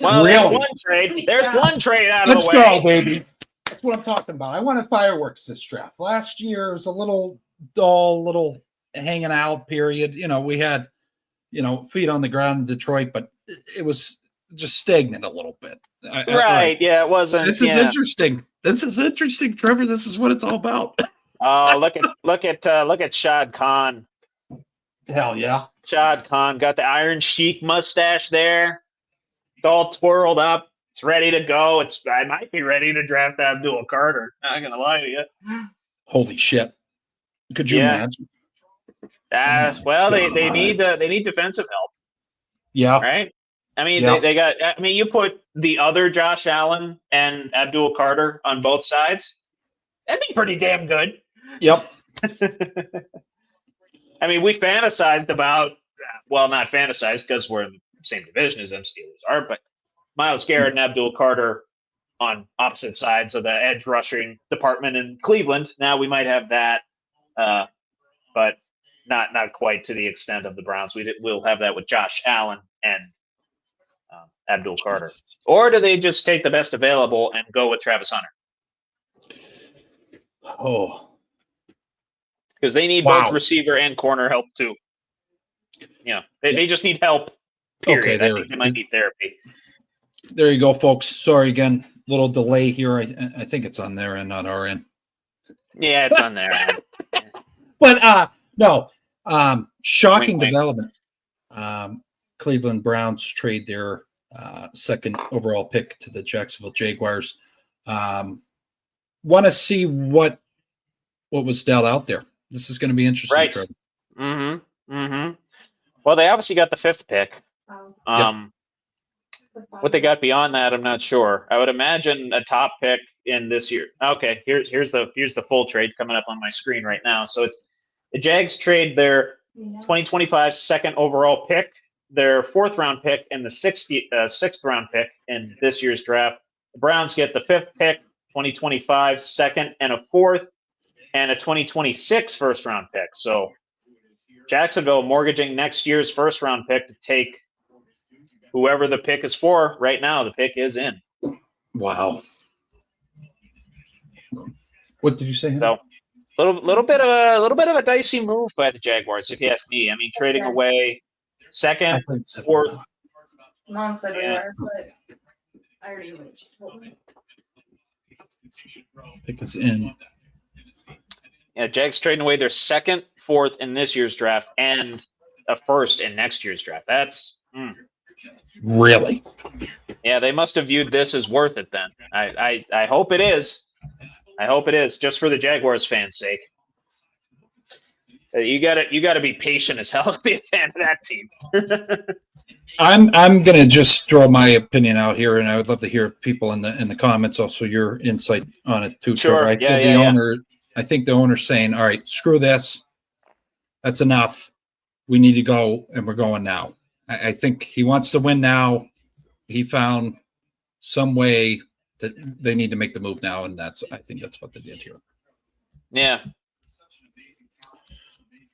S3: Well,
S2: really?
S3: There's one trade out of the way.
S2: Let's go, baby. That's what I'm talking about. I wanted fireworks this draft. Last year was a little dull, little hanging out period. We had, feet on the ground in Detroit, but it was just stagnant a little bit.
S3: Right. Yeah, it wasn't.
S2: This is interesting. This is interesting, Trevor. This is what it's all about.
S3: Oh, look at Shad Khan.
S2: Hell yeah.
S3: Shad Khan got the Iron Sheik mustache there. It's all twirled up. It's ready to go. I might be ready to draft Abdul Carter. Not gonna lie to you.
S2: Holy shit. Could you imagine?
S3: Well, they need defensive help.
S2: Yeah.
S3: Right? I mean, they got. I mean, you put the other Josh Allen and Abdul Carter on both sides. That'd be pretty damn good.
S2: Yep.
S3: I mean, we fantasized about. Well, not fantasized because we're in the same division as them Steelers are, but Myles Garrett and Abdul Carter on opposite sides of the edge rushing department in Cleveland. Now we might have that, but not quite to the extent of the Browns. We'll have that with Josh Allen and Abdul Carter. Or do they just take the best available and go with Travis Hunter?
S2: Oh.
S3: Because they need both receiver and corner help too. They just need help, period.
S2: Okay,
S3: I think they might need therapy.
S2: There you go, folks. Sorry again. little delay here. I think it's on their end, not our end.
S3: Yeah, it's on there.
S2: But no, shocking
S3: Wink, wink.
S2: development. Cleveland Browns trade their second overall pick to the Jacksonville Jaguars. Want to see what was dealt out there. This is going to be interesting.
S3: Right.
S2: Trevor.
S3: Well, they obviously got the 5th pick.
S4: Oh.
S3: What they got beyond that, I'm not sure. I would imagine a top pick in this year. Okay, here's the full trade coming up on my screen right now. So it's the Jags trade their 2025 second overall pick, their 4th round pick, and the 6th round pick in this year's draft. The Browns get the 5th pick, 2025 second, and a 4th, and a 2026 first round pick. So Jacksonville mortgaging next year's first round pick to take whoever the pick is for. Right now, the pick is in.
S2: Wow. What did you say?
S3: So, little bit of a dicey move by the Jaguars, if you ask me. I mean, trading away second, 4th.
S4: Mom said we were, but I already knew what she told me.
S2: Pick is in.
S3: Yeah, Jags trading away their 2nd, 4th in this year's draft and a 1st in next year's draft. That's
S2: Really?
S3: Yeah, they must have viewed this as worth it then. I hope it is. I hope it is, just for the Jaguars fans' sake. You gotta be patient as hell to be a fan of that team.
S2: I'm gonna just throw my opinion out here, and I would love to hear people in the comments also your insight on it too.
S3: Sure.
S2: Trevor. I think the owner's saying, all right, screw this. That's enough. We need to go, and we're going now. I think he wants to win now. He found some way that they need to make the move now, and I think that's what they did here.
S3: Yeah.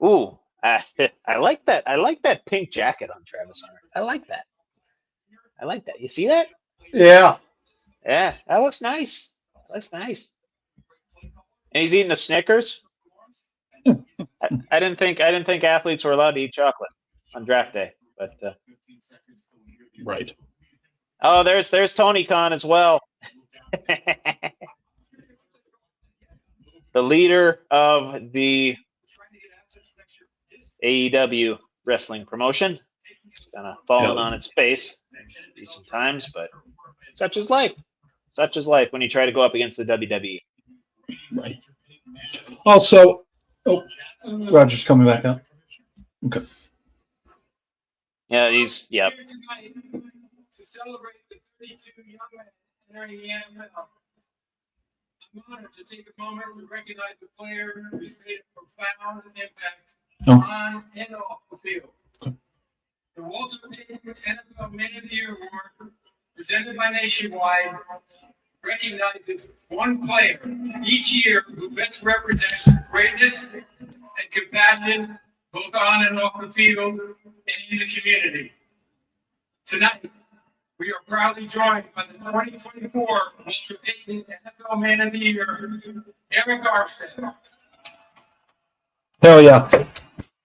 S3: Ooh, I like that. I like that pink jacket on Travis Hunter. I like that. You see that?
S2: Yeah.
S3: Yeah, that looks nice. And he's eating a Snickers. I didn't think athletes were allowed to eat chocolate on draft day, but
S2: Right.
S3: oh, there's Tony Khan as well. The leader of the AEW wrestling promotion. It's kind of fallen on its face recent times, but such is life. Such is life when you try to go up against the WWE.
S2: Right. Also, Roger's coming back up. Okay.
S3: Yeah, he's
S5: Here tonight to celebrate the 32 young men entering the NFL. I'm honored to take a moment to recognize the player who's made a profound impact on and off the field. The Walter Payton NFL Man of the Year Award, presented by Nationwide, recognizes one player each year who best represents greatness and compassion both on and off the field and in the community. Tonight, we are proudly joined by the 2024 Walter Payton NFL Man of the Year, Eric Armstead.
S2: Hell yeah.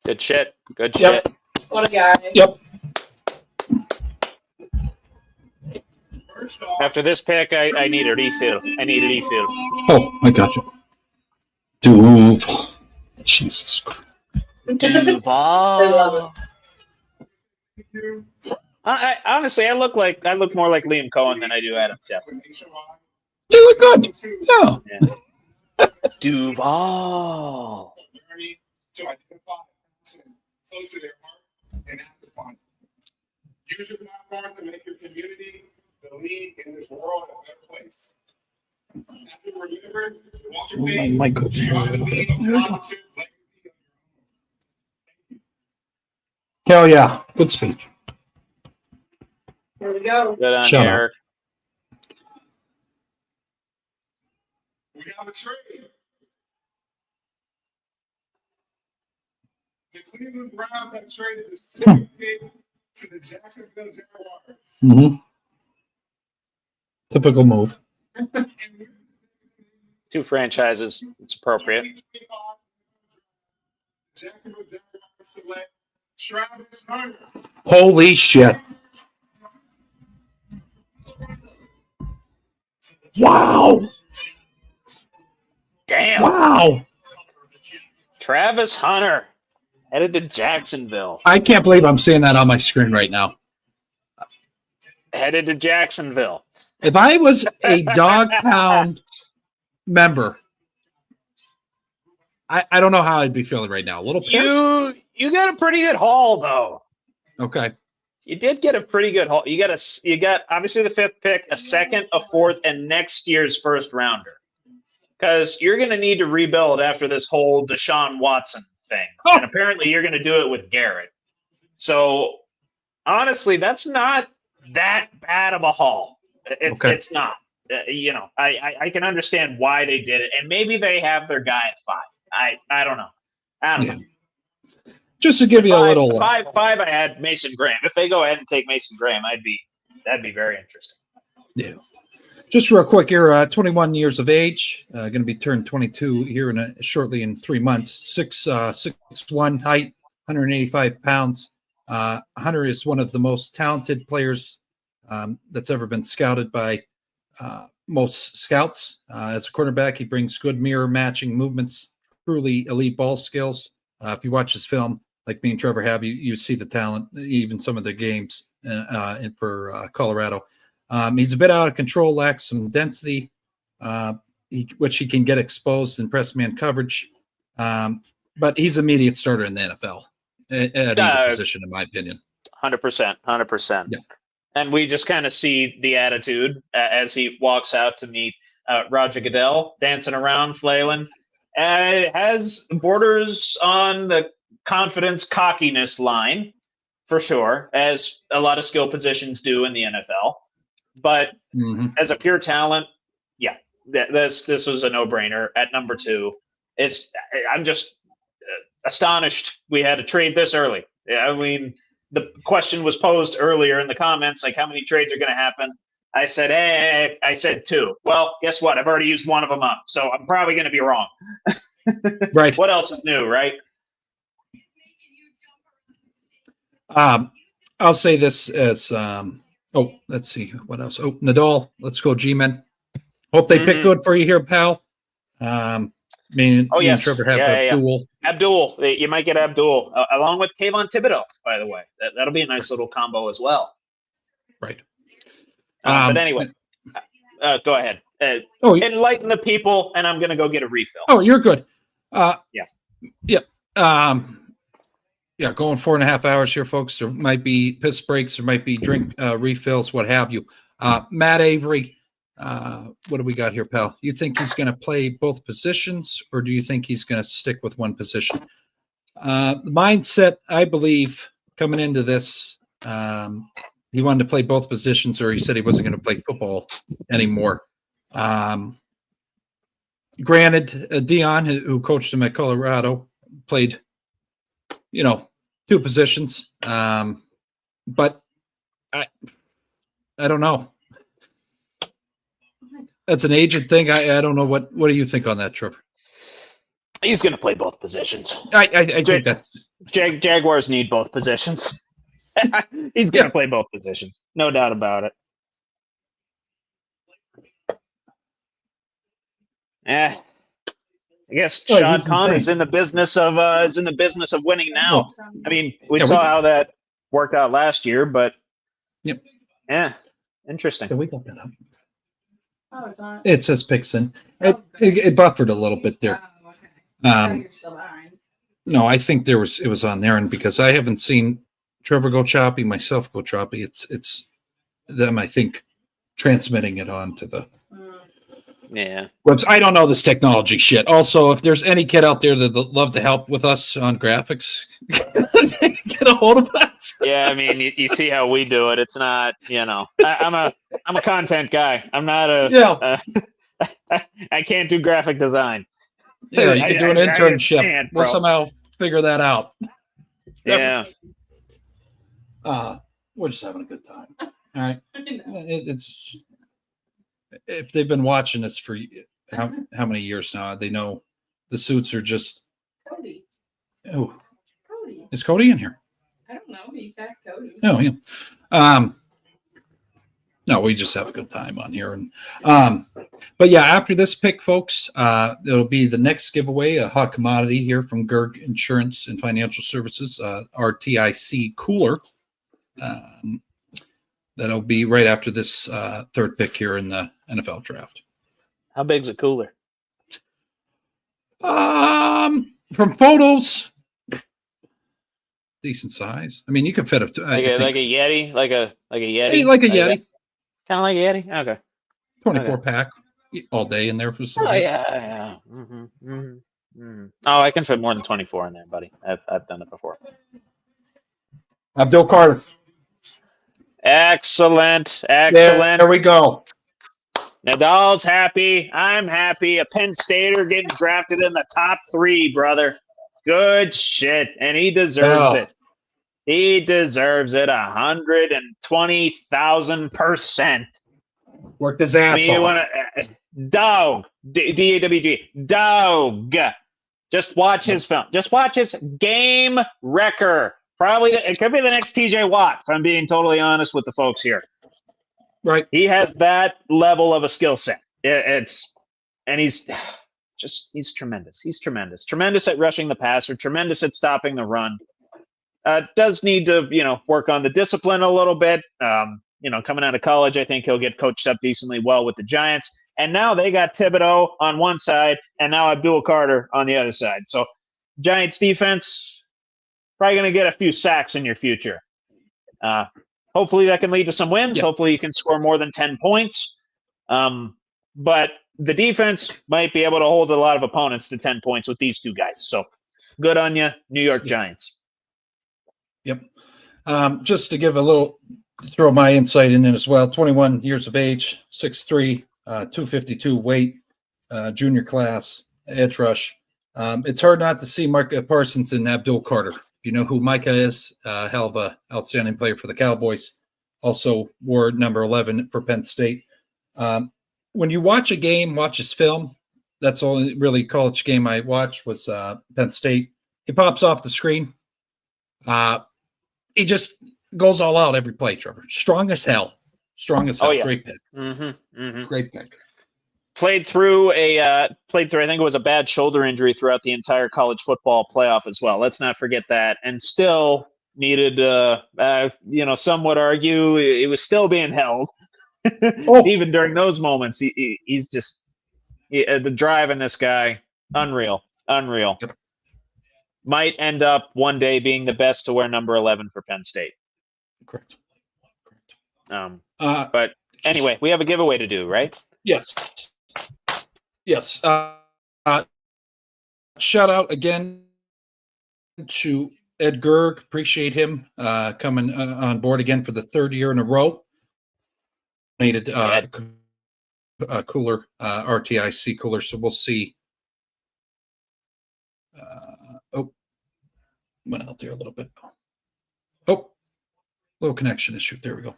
S3: good shit. Good
S2: Yep.
S3: shit.
S4: What a guy.
S2: Yep.
S5: First off,
S3: After this pick, I need a refill.
S2: Oh, I got you. Duval. Jesus Christ.
S3: Duval. I honestly, I look more like Liam Cohen than I do Adam Shepard.
S2: You look good. Yeah.
S3: Duval.
S5: journey to identify close to their heart and act upon it. Use your platform to make your community, the league, and this world a better place. As we remember, Walter
S2: Oh,
S5: Payton,
S2: my goodness.
S5: you are the lead of positive legacy of your own.
S2: Hell yeah. Good speech.
S4: Here we go.
S3: Good on
S2: Shut up.
S3: Eric.
S5: We have a trade. The Cleveland Browns have traded the second pick to the Jacksonville Jaguars.
S2: Mm-hmm. Typical move.
S5: And
S3: Two franchises. It's appropriate.
S5: Jacksonville Jaguars select Travis Hunter.
S2: Holy shit. Wow.
S3: Damn.
S2: Wow.
S3: Travis Hunter headed to Jacksonville.
S2: I can't believe I'm seeing that on my screen right now.
S3: Headed to Jacksonville.
S2: If I was a Dog Pound member, I don't know how I'd be feeling right now. A little pissed.
S3: You got a pretty good haul though.
S2: Okay.
S3: You did get a pretty good haul. You got obviously the 5th pick, a 2nd, a 4th, and next year's 1st rounder. Because you're going to need to rebuild after this whole Deshaun Watson thing, and apparently you're going to do it with Garrett. So honestly, that's not that bad of a haul. It's not. I can understand why they did it, and maybe they have their guy at 5. I don't know. I don't know.
S2: Just to give you a little
S3: five. I had Mason Graham. If they go ahead and take Mason Graham, that'd be very interesting.
S2: Yeah. Just real quick here, 21 years of age, going to be turned 22 here shortly in 3 months. 6'1" height, 185 pounds. Hunter is one of the most talented players that's ever been scouted by most scouts. As a quarterback, he brings good mirror matching movements, truly elite ball skills. If you watch his film, like me and Trevor have, you see the talent, even some of the games for Colorado. He's a bit out of control, lacks some density, which he can get exposed in press man coverage. But he's an immediate starter in the NFL at either position, in my opinion.
S3: 100%. Yeah. And we just kind of see the attitude as he walks out to meet Roger Goodell, dancing around, flailing. Has borders on the confidence, cockiness line, for sure, as a lot of skill positions do in the NFL. But as a pure talent, yeah, this was a no-brainer at number 2. I'm just astonished we had to trade this early. I mean, the question was posed earlier in the comments, like how many trades are going to happen. I said, I said 2. Well, guess what? I've already used one of them up, so I'm probably going to be wrong.
S2: Right.
S3: What else is new, right?
S2: I'll say this as let's see what else. Nadal, let's go G-Men. Hope they pick good for you here, pal. Me and Trevor have Abdul.
S3: Abdul, you might get Abdul along with Kayvon Thibodeau, by the way. That'll be a nice little combo as well.
S2: Right.
S3: But anyway, go ahead. Enlighten the people, and I'm going to go get a refill.
S2: Oh, you're good.
S3: Yes.
S2: Yeah. Yeah, going 4.5 hours here, folks. There might be piss breaks. There might be drink refills, what have you. Matt Avery, what do we got here, pal? You think he's going to play both positions, or do you think he's going to stick with one position? The mindset, I believe, coming into this, he wanted to play both positions, or he said he wasn't going to play football anymore. Granted, Dion, who coached him at Colorado, played, 2 positions. But I don't know. That's an agent thing. I don't know. What do you think on that, Trevor?
S3: He's going to play both positions.
S2: I think that's
S3: Jaguars need both positions. He's going to play both positions. No doubt about it. I guess Sean Connor's in the business of winning now. I mean, we saw how that worked out last year, but interesting.
S2: Yeah, we got that up.
S4: Oh, it's on.
S2: It says Pixon. It buffered a little bit there.
S4: Oh, okay. You're still behind.
S2: No, I think it was on there, and because I haven't seen Trevor go choppy, myself go choppy, it's them, I think, transmitting it on to the website. I don't know this technology shit. Also, if there's any kid out there that'd love to help with us on graphics, get a hold of us.
S3: Yeah, I mean, you see how we do it. It's not, I'm a content guy. I'm not I can't do graphic design.
S2: Yeah, you can do an internship. We'll somehow figure that out.
S3: Yeah.
S2: We're just having a good time. All right. It's if they've been watching us for how many years now, they know the suits are just.
S4: Cody.
S2: Oh,
S4: Cody.
S2: Is Cody in here?
S4: I don't know. You guys, Cody.
S2: Oh yeah. No, we just have a good time on here. And but yeah, after this pick, folks, it'll be the next giveaway, a hot commodity here from Gerg Insurance and Financial Services, RTIC cooler. That'll be right after this third pick here in the NFL draft.
S3: How big's a cooler?
S2: From photos, decent size. I mean, you can fit a
S3: Like a Yeti, like a Yeti,
S2: like a Yeti,
S3: kind of like a Yeti. Okay,
S2: 24 pack all day in there for some.
S3: Oh yeah. Oh, I can fit more than 24 in there, buddy. I've done it before.
S2: Bill Carter.
S3: Excellent.
S2: There we go.
S3: Nadal's happy. I'm happy. A Penn Stater getting drafted in the top 3, brother. Good shit. And he deserves it. He deserves it 120,000%.
S2: Worked his ass off.
S3: Dog. D-A-W-G. Dog. Just watch his film. Just watch his game wrecker. Probably, it could be the next TJ Watt, if I'm being totally honest with the folks here.
S2: Right.
S3: He has that level of a skill set. He's tremendous. He's tremendous. Tremendous at rushing the passer, tremendous at stopping the run. Does need to, work on the discipline a little bit. Coming out of college, I think he'll get coached up decently well with the Giants. And now they got Thibodeau on one side and now Abdul Carter on the other side. So Giants defense, probably going to get a few sacks in your future. Hopefully that can lead to some wins.
S2: Yeah.
S3: Hopefully you can score more than 10 points. But the defense might be able to hold a lot of opponents to 10 points with these two guys. So good on you, New York Giants.
S2: Yep. Just to give throw my insight in it as well. 21 years of age, 6'3", 252 weight, junior class, edge rush. It's hard not to see Micah Parsons and Abdul Carter. You know who Micah is, hell of a outstanding player for the Cowboys. Also wore number 11 for Penn State. When you watch a game, watch his film. That's the only really college game I watched was Penn State. He pops off the screen. He just goes all out every play, Trevor. Strong as hell.
S3: Oh, yeah.
S2: Great pick. Great pick.
S3: Played through, I think it was a bad shoulder injury throughout the entire college football playoff as well. Let's not forget that. And still needed, some would argue it was still being held. Even during those moments, he's just the drive in this guy, unreal. Yep. Might end up one day being the best to wear number 11 for Penn State.
S2: Correct.
S3: But anyway, we have a giveaway to do, right?
S2: Yes. Shout out again to Ed Gerg. Appreciate him coming on board again for the third year in a row. Made a cooler, RTIC cooler, so we'll see. Went out there a little bit. Little connection issue. There we go.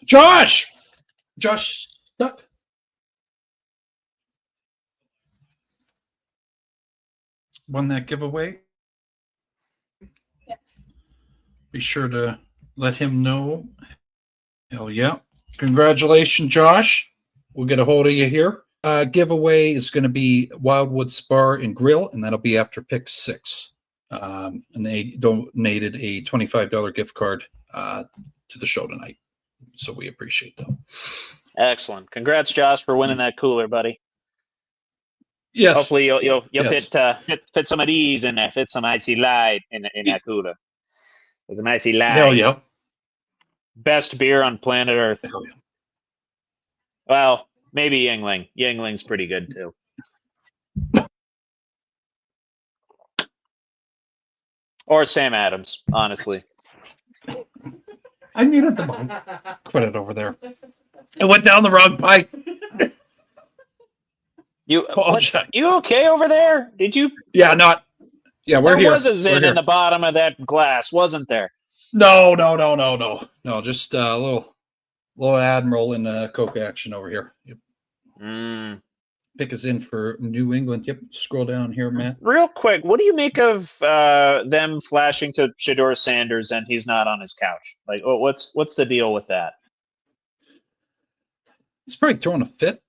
S2: Josh stuck. Won that giveaway.
S4: Yes.
S2: Be sure to let him know. Hell yeah. Congratulations, Josh. We'll get a hold of you here. Giveaway is going to be Wildwood Bar and Grill, and that'll be after pick 6. And they donated a $25 gift card to the show tonight. So we appreciate them.
S3: Excellent. Congrats, Josh, for winning that cooler, buddy.
S2: Yes.
S3: Hopefully you'll fit some of these in there. Fit some icy light in that cooler. There's some icy light.
S2: Hell yeah.
S3: Best beer on planet Earth.
S2: Hell yeah.
S3: Well, maybe Yingling. Yingling's pretty good too. Or Sam Adams, honestly.
S2: I needed the mic. Put it over there. It went down the wrong pipe.
S3: You okay over there? Did you?
S2: Yeah, we're here.
S3: There was a zin in the bottom of that glass, wasn't there?
S2: No. Just a little Admiral and Coke action over here. Yep. pick is in for New England. Yep. Scroll down here, Matt.
S3: Real quick, what do you make of them flashing to Shedeur Sanders and he's not on his couch? Like, what's the deal with that?
S2: He's probably throwing a fit.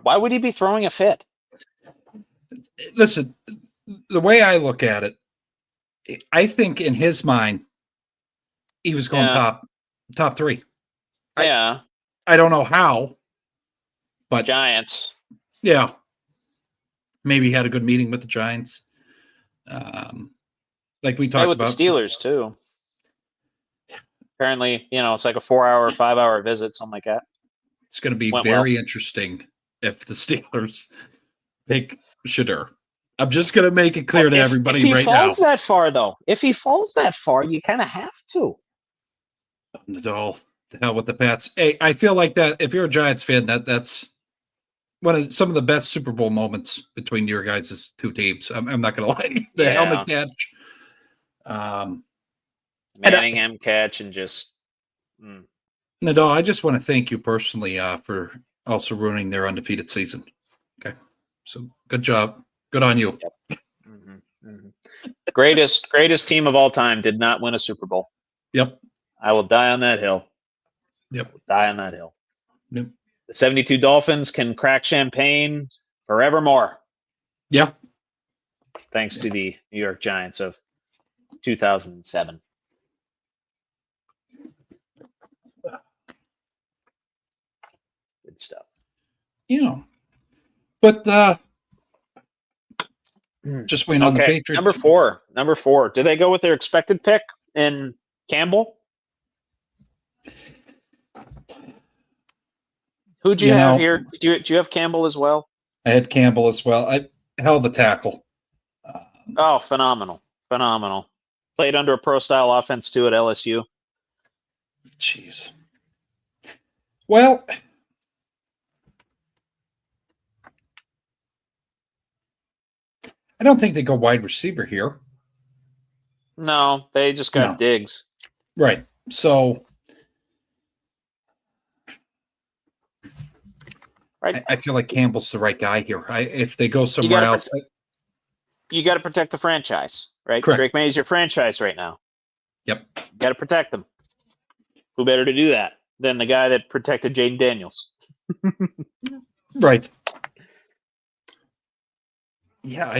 S3: Why would he be throwing a fit?
S2: Listen, the way I look at it, I think in his mind, he was going top three.
S3: Yeah.
S2: I don't know how, but
S3: Giants.
S2: Yeah. Maybe he had a good meeting with the Giants. Like we talked
S3: with
S2: about.
S3: The Steelers, too. Apparently, it's like a 4-hour, 5-hour visit, something like that.
S2: It's going to be very interesting if the Steelers pick Shedeur. I'm just going to make it clear to everybody right now.
S3: If he falls that far, though, you kind of have to.
S2: Nadal, to hell with the Pats. Hey, I feel like that if you're a Giants fan, that's one of some of the best Super Bowl moments between your guys' two teams. I'm not going to lie. The helmet catch.
S3: Manningham catch and just.
S2: Nadal, I just want to thank you personally for also ruining their undefeated season. Okay. So good job. Good on you.
S3: Yep. Greatest team of all time did not win a Super Bowl.
S2: Yep.
S3: I will die on that hill.
S2: Yep.
S3: Die on that hill.
S2: Yep.
S3: The 72 Dolphins can crack champagne forevermore.
S2: Yeah.
S3: Thanks to the New York Giants of 2007. Good stuff.
S2: But just waiting on the Patriots.
S3: Number four. Do they go with their expected pick in Campbell? Who'd you have here? Do you have Campbell as well?
S2: I had Campbell as well. Hell of a tackle.
S3: Phenomenal. Played under a pro-style offense, too, at LSU.
S2: Jeez. Well, I don't think they go wide receiver here.
S3: No, they just got Diggs.
S2: Right. So I feel like Campbell's the right guy here. If they go somewhere else.
S3: You got to protect the franchise, right?
S2: Correct.
S3: Drake May is your franchise right now.
S2: Yep.
S3: You got to protect them. Who better to do that than the guy that protected Jaden Daniels?
S2: Right. Yeah,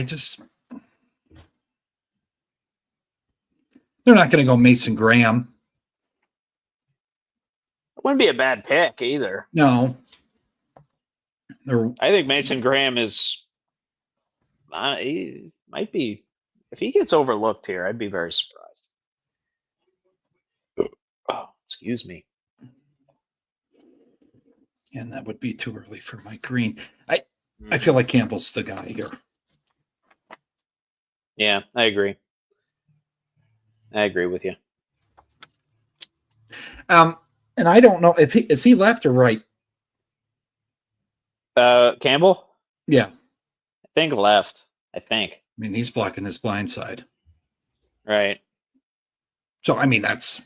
S2: they're not going to go Mason Graham.
S3: It wouldn't be a bad pick either.
S2: No.
S3: I think Mason Graham is. He might be. If he gets overlooked here, I'd be very surprised. Oh, excuse me.
S2: And that would be too early for Mike Green. I feel like Campbell's the guy here.
S3: Yeah, I agree. I agree with you.
S2: And I don't know if is he left or right?
S3: Campbell?
S2: Yeah.
S3: I think left. I
S2: mean, he's blocking his blind side.
S3: Right.
S2: So, I mean, it's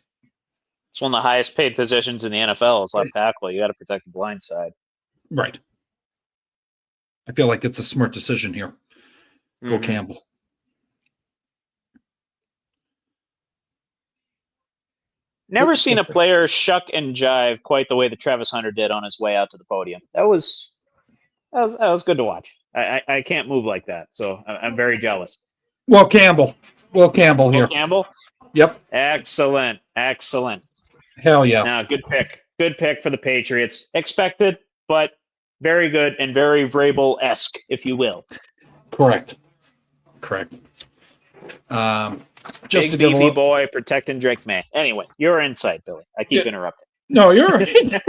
S3: one of the highest paid positions in the NFL is left tackle. You got to protect the blind side.
S2: Right. I feel like it's a smart decision here. Go Campbell.
S3: Never seen a player shuck and jive quite the way that Travis Hunter did on his way out to the podium. That was good to watch. I can't move like that, so I'm very jealous.
S2: Will Campbell here.
S3: Campbell?
S2: Yep.
S3: Excellent.
S2: Hell yeah.
S3: Now, good pick for the Patriots. Expected, but very good and very Vrabel-esque, if you will.
S2: Correct. Just
S3: Big beefy boy protecting Drake May. Anyway, your insight, Billy. I keep interrupting.
S2: No, you're right.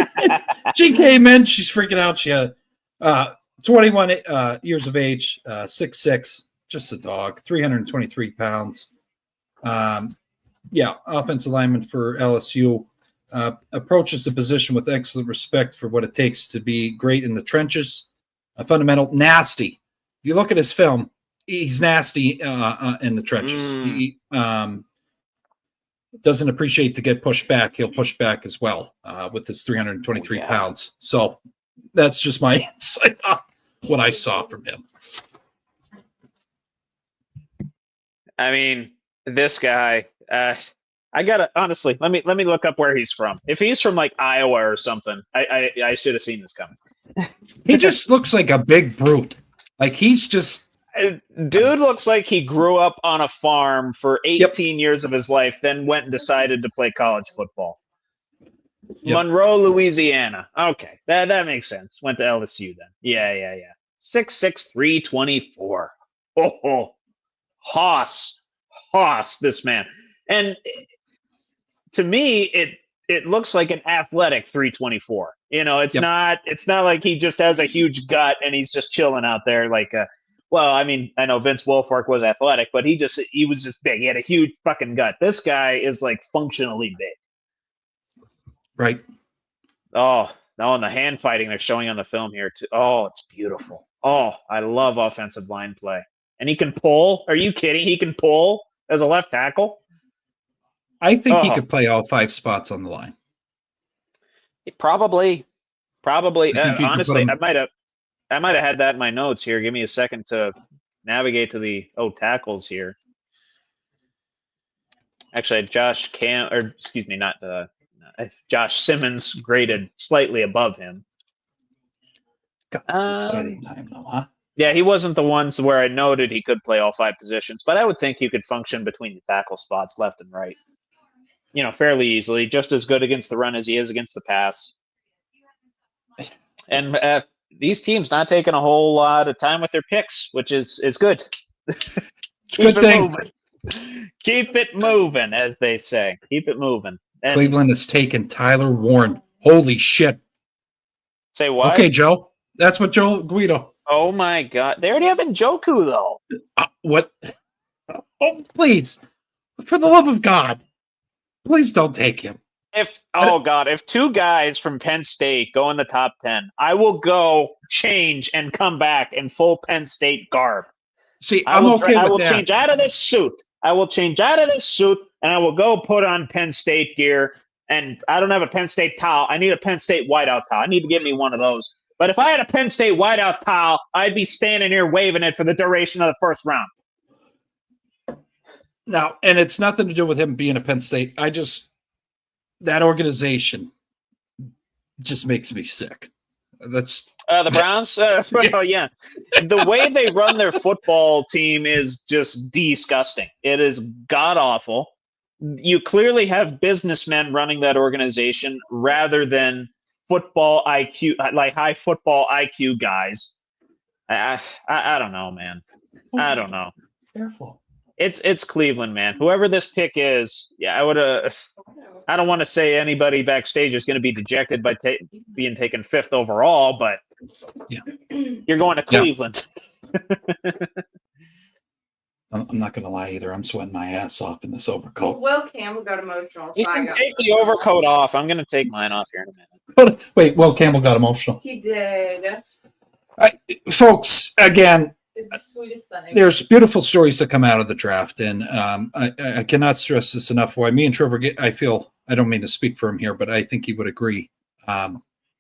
S2: She came in. She's freaking out. She had 21 years of age, 6'6", just a dog, 323 pounds. Offensive lineman for LSU. Approaches the position with excellent respect for what it takes to be great in the trenches. Fundamental, nasty. If you look at his film, he's nasty in the trenches. doesn't appreciate to get pushed back, he'll push back as well with his 323 pounds. So that's just my insight on what I saw from him.
S3: I mean, this guy. I gotta honestly let me look up where he's from. If he's from like Iowa or something, I should have seen this coming.
S2: He just looks like a big brute. Like he's just.
S3: Dude looks like he grew up on a farm for 18 years of his life, then went and decided to play college football. Yep. Monroe, Louisiana. Okay, that makes sense. Went to LSU then. Yeah. 6'6", 324. Oh, Hoss, this man. And to me, it looks like an athletic 324. You know, it's not like he just has a huge gut and he's just chilling out there like a. Well, I mean, I know Vince Wilfork was athletic, but he was just big. He had a huge fucking gut. This guy is like functionally big.
S2: Right.
S3: Oh, and the hand fighting they're showing on the film here too. Oh, it's beautiful. Oh, I love offensive line play. And he can pull. Are you kidding? He can pull as a left tackle?
S2: I think he could play all 5 spots on the line.
S3: Probably. Honestly, I might have had that in my notes here. Give me a second to navigate to the tackles here. Actually, Josh Simmons graded slightly above him.
S2: God, that's exciting time though, huh?
S3: Yeah, he wasn't the ones where I noted he could play all 5 positions, but I would think he could function between the tackle spots left and right. You know, fairly easily. Just as good against the run as he is against the pass. And these teams not taking a whole lot of time with their picks, which is good.
S2: It's a good thing.
S3: Keep it moving, as they say. Keep it moving. And
S2: Cleveland has taken Tyler Warren. Holy shit.
S3: Say what?
S2: Okay, Joe. That's what Joe Guido.
S3: Oh, my God. They already have Njoku, though.
S2: What? Oh, please. For the love of God. Please don't take him.
S3: If 2 guys from Penn State go in the top 10, I will go change and come back in full Penn State garb.
S2: See, I will
S3: change out of this suit. I will change out of this suit, and I will go put on Penn State gear. And I don't have a Penn State towel. I need a Penn State whiteout towel. I need to get me one of those. But if I had a Penn State whiteout towel, I'd be standing here waving it for the duration of the first round.
S2: Now, and it's nothing to do with him being a Penn State. That organization just makes me sick. That's
S3: the Browns.
S2: Yes.
S3: Oh, yeah, the way they run their football team is just disgusting. It is god awful. You clearly have businessmen running that organization rather than football IQ, like high football IQ guys. I don't know, man. I don't know.
S2: Careful.
S3: It's Cleveland, man. Whoever this pick is, I would have. I don't want to say anybody backstage is going to be dejected by being taken 5th overall, but you're going to Cleveland.
S2: Yeah. I'm not going to lie either. I'm sweating my ass off in this overcoat.
S4: Will Campbell got emotional. So
S3: You can take the overcoat off. I'm going to take mine off here in a minute.
S2: Wait, Will Campbell got emotional.
S4: He did.
S2: Folks, again,
S4: It's the sweetest thing.
S2: there's beautiful stories that come out of the draft, and I cannot stress this enough. Why me and Trevor I don't mean to speak for him here, but I think he would agree.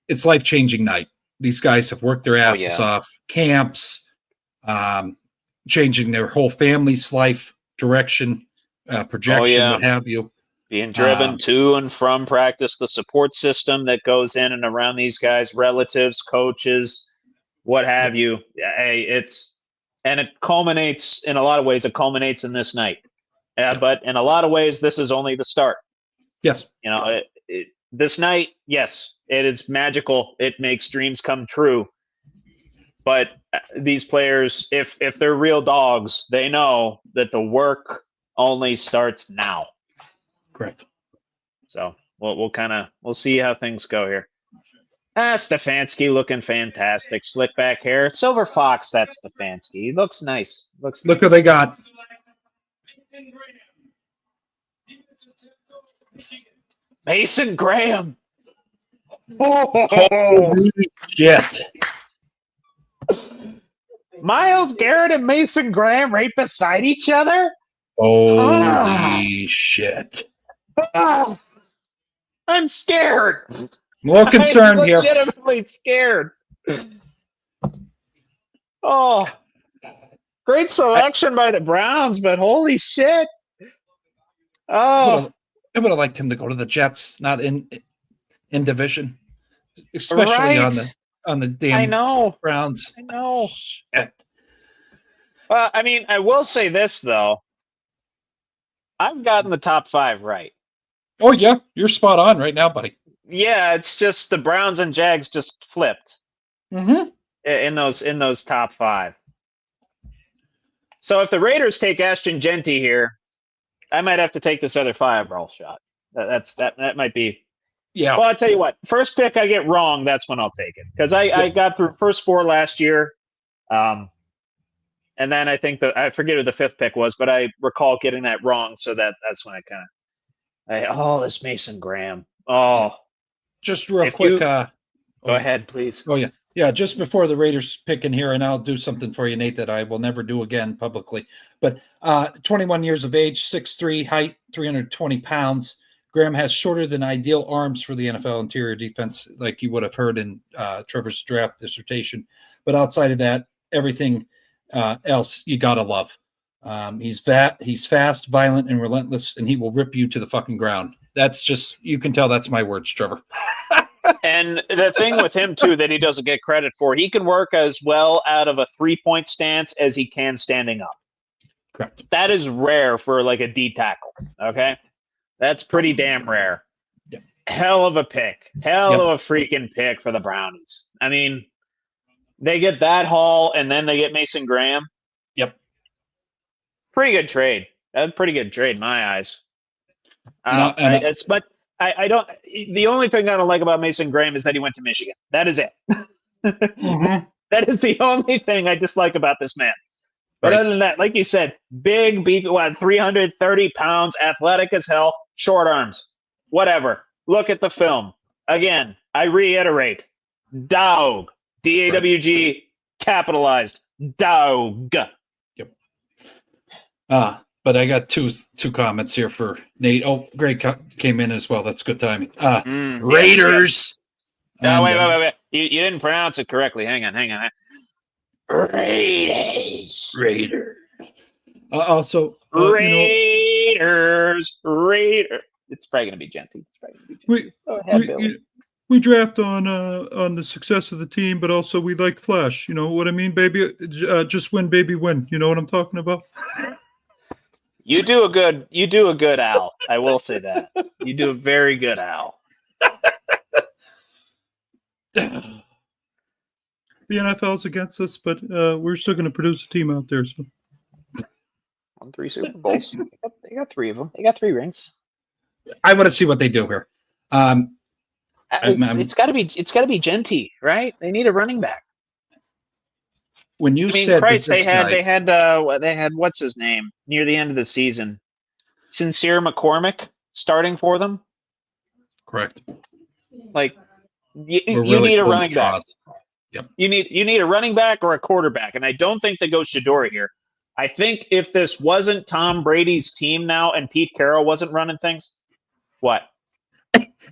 S2: It's life-changing night. These guys have worked their asses off, camps, changing their whole family's life direction, projection, what have you.
S3: Being driven to and from practice, the support system that goes in and around these guys, relatives, coaches, what have you. And it culminates in a lot of ways. It culminates in this night, but in a lot of ways, this is only the start.
S2: Yes,
S3: you know, this night, yes, it is magical. It makes dreams come true. But these players, if they're real dogs, they know that the work only starts now.
S2: Correct.
S3: So we'll see how things go here. Stefanski looking fantastic. Slick back hair. Silver Fox, that's Stefanski. He looks nice.
S2: Look who they got.
S3: Mason Graham.
S2: Holy shit.
S3: Myles Garrett and Mason Graham right beside each other?
S2: Holy shit.
S3: Ah, I'm scared.
S2: I'm a little concerned
S3: I'm
S2: here.
S3: legitimately scared. Oh, great selection by the Browns, but holy shit. Oh,
S2: I would have liked him to go to the Jets, not in division, especially
S3: right.
S2: on the
S3: I
S2: damn
S3: know.
S2: Browns.
S3: I know.
S2: Shit.
S3: Well, I mean, I will say this, though. I've gotten the top 5 right.
S2: Oh yeah, you're spot on right now, buddy.
S3: Yeah, it's just the Browns and Jags just flipped
S2: Mm-hmm.
S3: in those top 5. So if the Raiders take Ashton Genty here, I might have to take this other fireball shot. That might be.
S2: Yeah.
S3: Well, I'll tell you what. First pick I get wrong, that's when I'll take it because I got through first 4 last year, and then I think I forget who the 5th pick was, but I recall getting that wrong. So that's when I kind of this Mason Graham. Oh,
S2: Just real
S3: if
S2: quick.
S3: you- go ahead, please.
S2: Oh yeah. Yeah, just before the Raiders pick in here, and I'll do something for you, Nate, that I will never do again publicly. But 21 years of age, 6'3", height, 320 pounds. Graham has shorter than ideal arms for the NFL interior defense, like you would have heard in Trevor's draft dissertation. But outside of that, everything else you gotta love. He's fast, violent, and relentless, and he will rip you to the fucking ground. That's just, you can tell that's my words, Trevor.
S3: And the thing with him, too, that he doesn't get credit for, he can work as well out of a 3-point stance as he can standing up.
S2: Correct.
S3: That is rare for like a D tackle, okay? That's pretty damn rare.
S2: Yep.
S3: Hell of a pick. Hell of a freaking pick for the Brownies. I mean, they get that haul, and then they get Mason Graham.
S2: Yep.
S3: Pretty good trade. That's a pretty good trade in my eyes. But I don't. The only thing I don't like about Mason Graham is that he went to Michigan. That is it.
S2: Mm-hmm.
S3: That is the only thing I dislike about this man. But other than that, like you said, big, beefy, 330 pounds, athletic as hell, short arms, whatever. Look at the film. Again, I reiterate, dog, D-A-W-G, capitalized, dog.
S2: Yep. But I got two comments here for Nate. Oh, Greg came in as well. That's good timing. Raiders.
S3: Yes. No, wait. You didn't pronounce it correctly. Hang on. Raiders.
S2: Also,
S3: Raiders. It's probably going to be Genty.
S2: We draft on the success of the team, but also we like flash. You know what I mean, baby? Just win, baby, win. You know what I'm talking about?
S3: You do a good Al. I will say that. You do a very good Al.
S2: The NFL's against us, but we're still going to produce a team out there. So,
S3: won 3 Super Bowls. They got 3 of them. They got 3 rings.
S2: I want to see what they do here.
S3: It's got to be Genty, right? They need a running back.
S2: When you said
S3: Christ, they had what's his name near the end of the season, Sincere McCormick starting for them.
S2: Correct.
S3: Like you need a running back.
S2: Yep.
S3: You need a running back or a quarterback, and I don't think they go Shador here. I think if this wasn't Tom Brady's team now and Pete Carroll wasn't running things, what?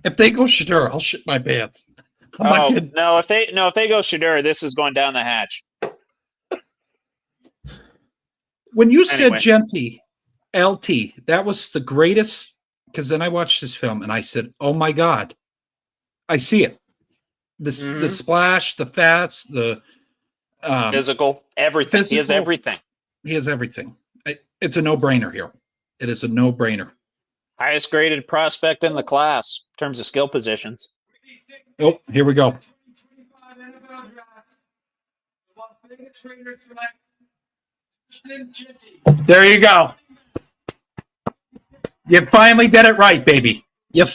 S2: If they go Shador, I'll shit my pants.
S3: No, if they go Shador, this is going down the hatch.
S2: When you said Genty, LT, that was the greatest, because then I watched this film and I said, oh my God, I see it. The splash, the fast, the
S3: physical, everything. He has everything.
S2: He has everything. It's a no-brainer here. It is a no-brainer.
S3: Highest graded prospect in the class in terms of skill positions.
S2: Oh, here we go. There you go. You finally did it right, baby. You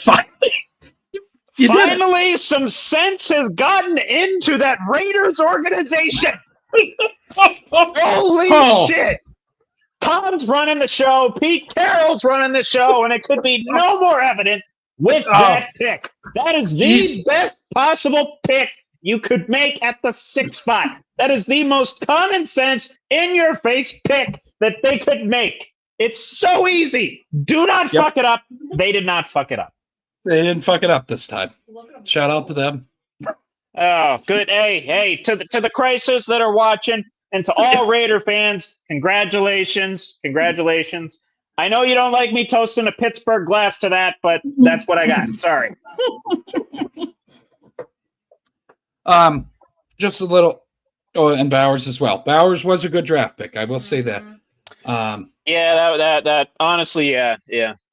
S2: finally
S3: some sense has gotten into that Raiders organization. Holy shit. Tom's running the show. Pete Carroll's running the show, and it could be no more evident with that pick. That is the best possible pick you could make at the 6 spot. That is the most common sense, in-your-face pick that they could make. It's so easy. Do not fuck it up. They did not fuck it up.
S2: They didn't fuck it up this time. Shout out to them.
S3: Oh, good. Hey, to the Chrysers that are watching and to all Raider fans, congratulations. I know you don't like me toasting a Pittsburgh glass to that, but that's what I got. Sorry.
S2: Just a little. Oh, and Bowers as well. Bowers was a good draft pick. I will say that.
S3: Yeah, that honestly, yeah.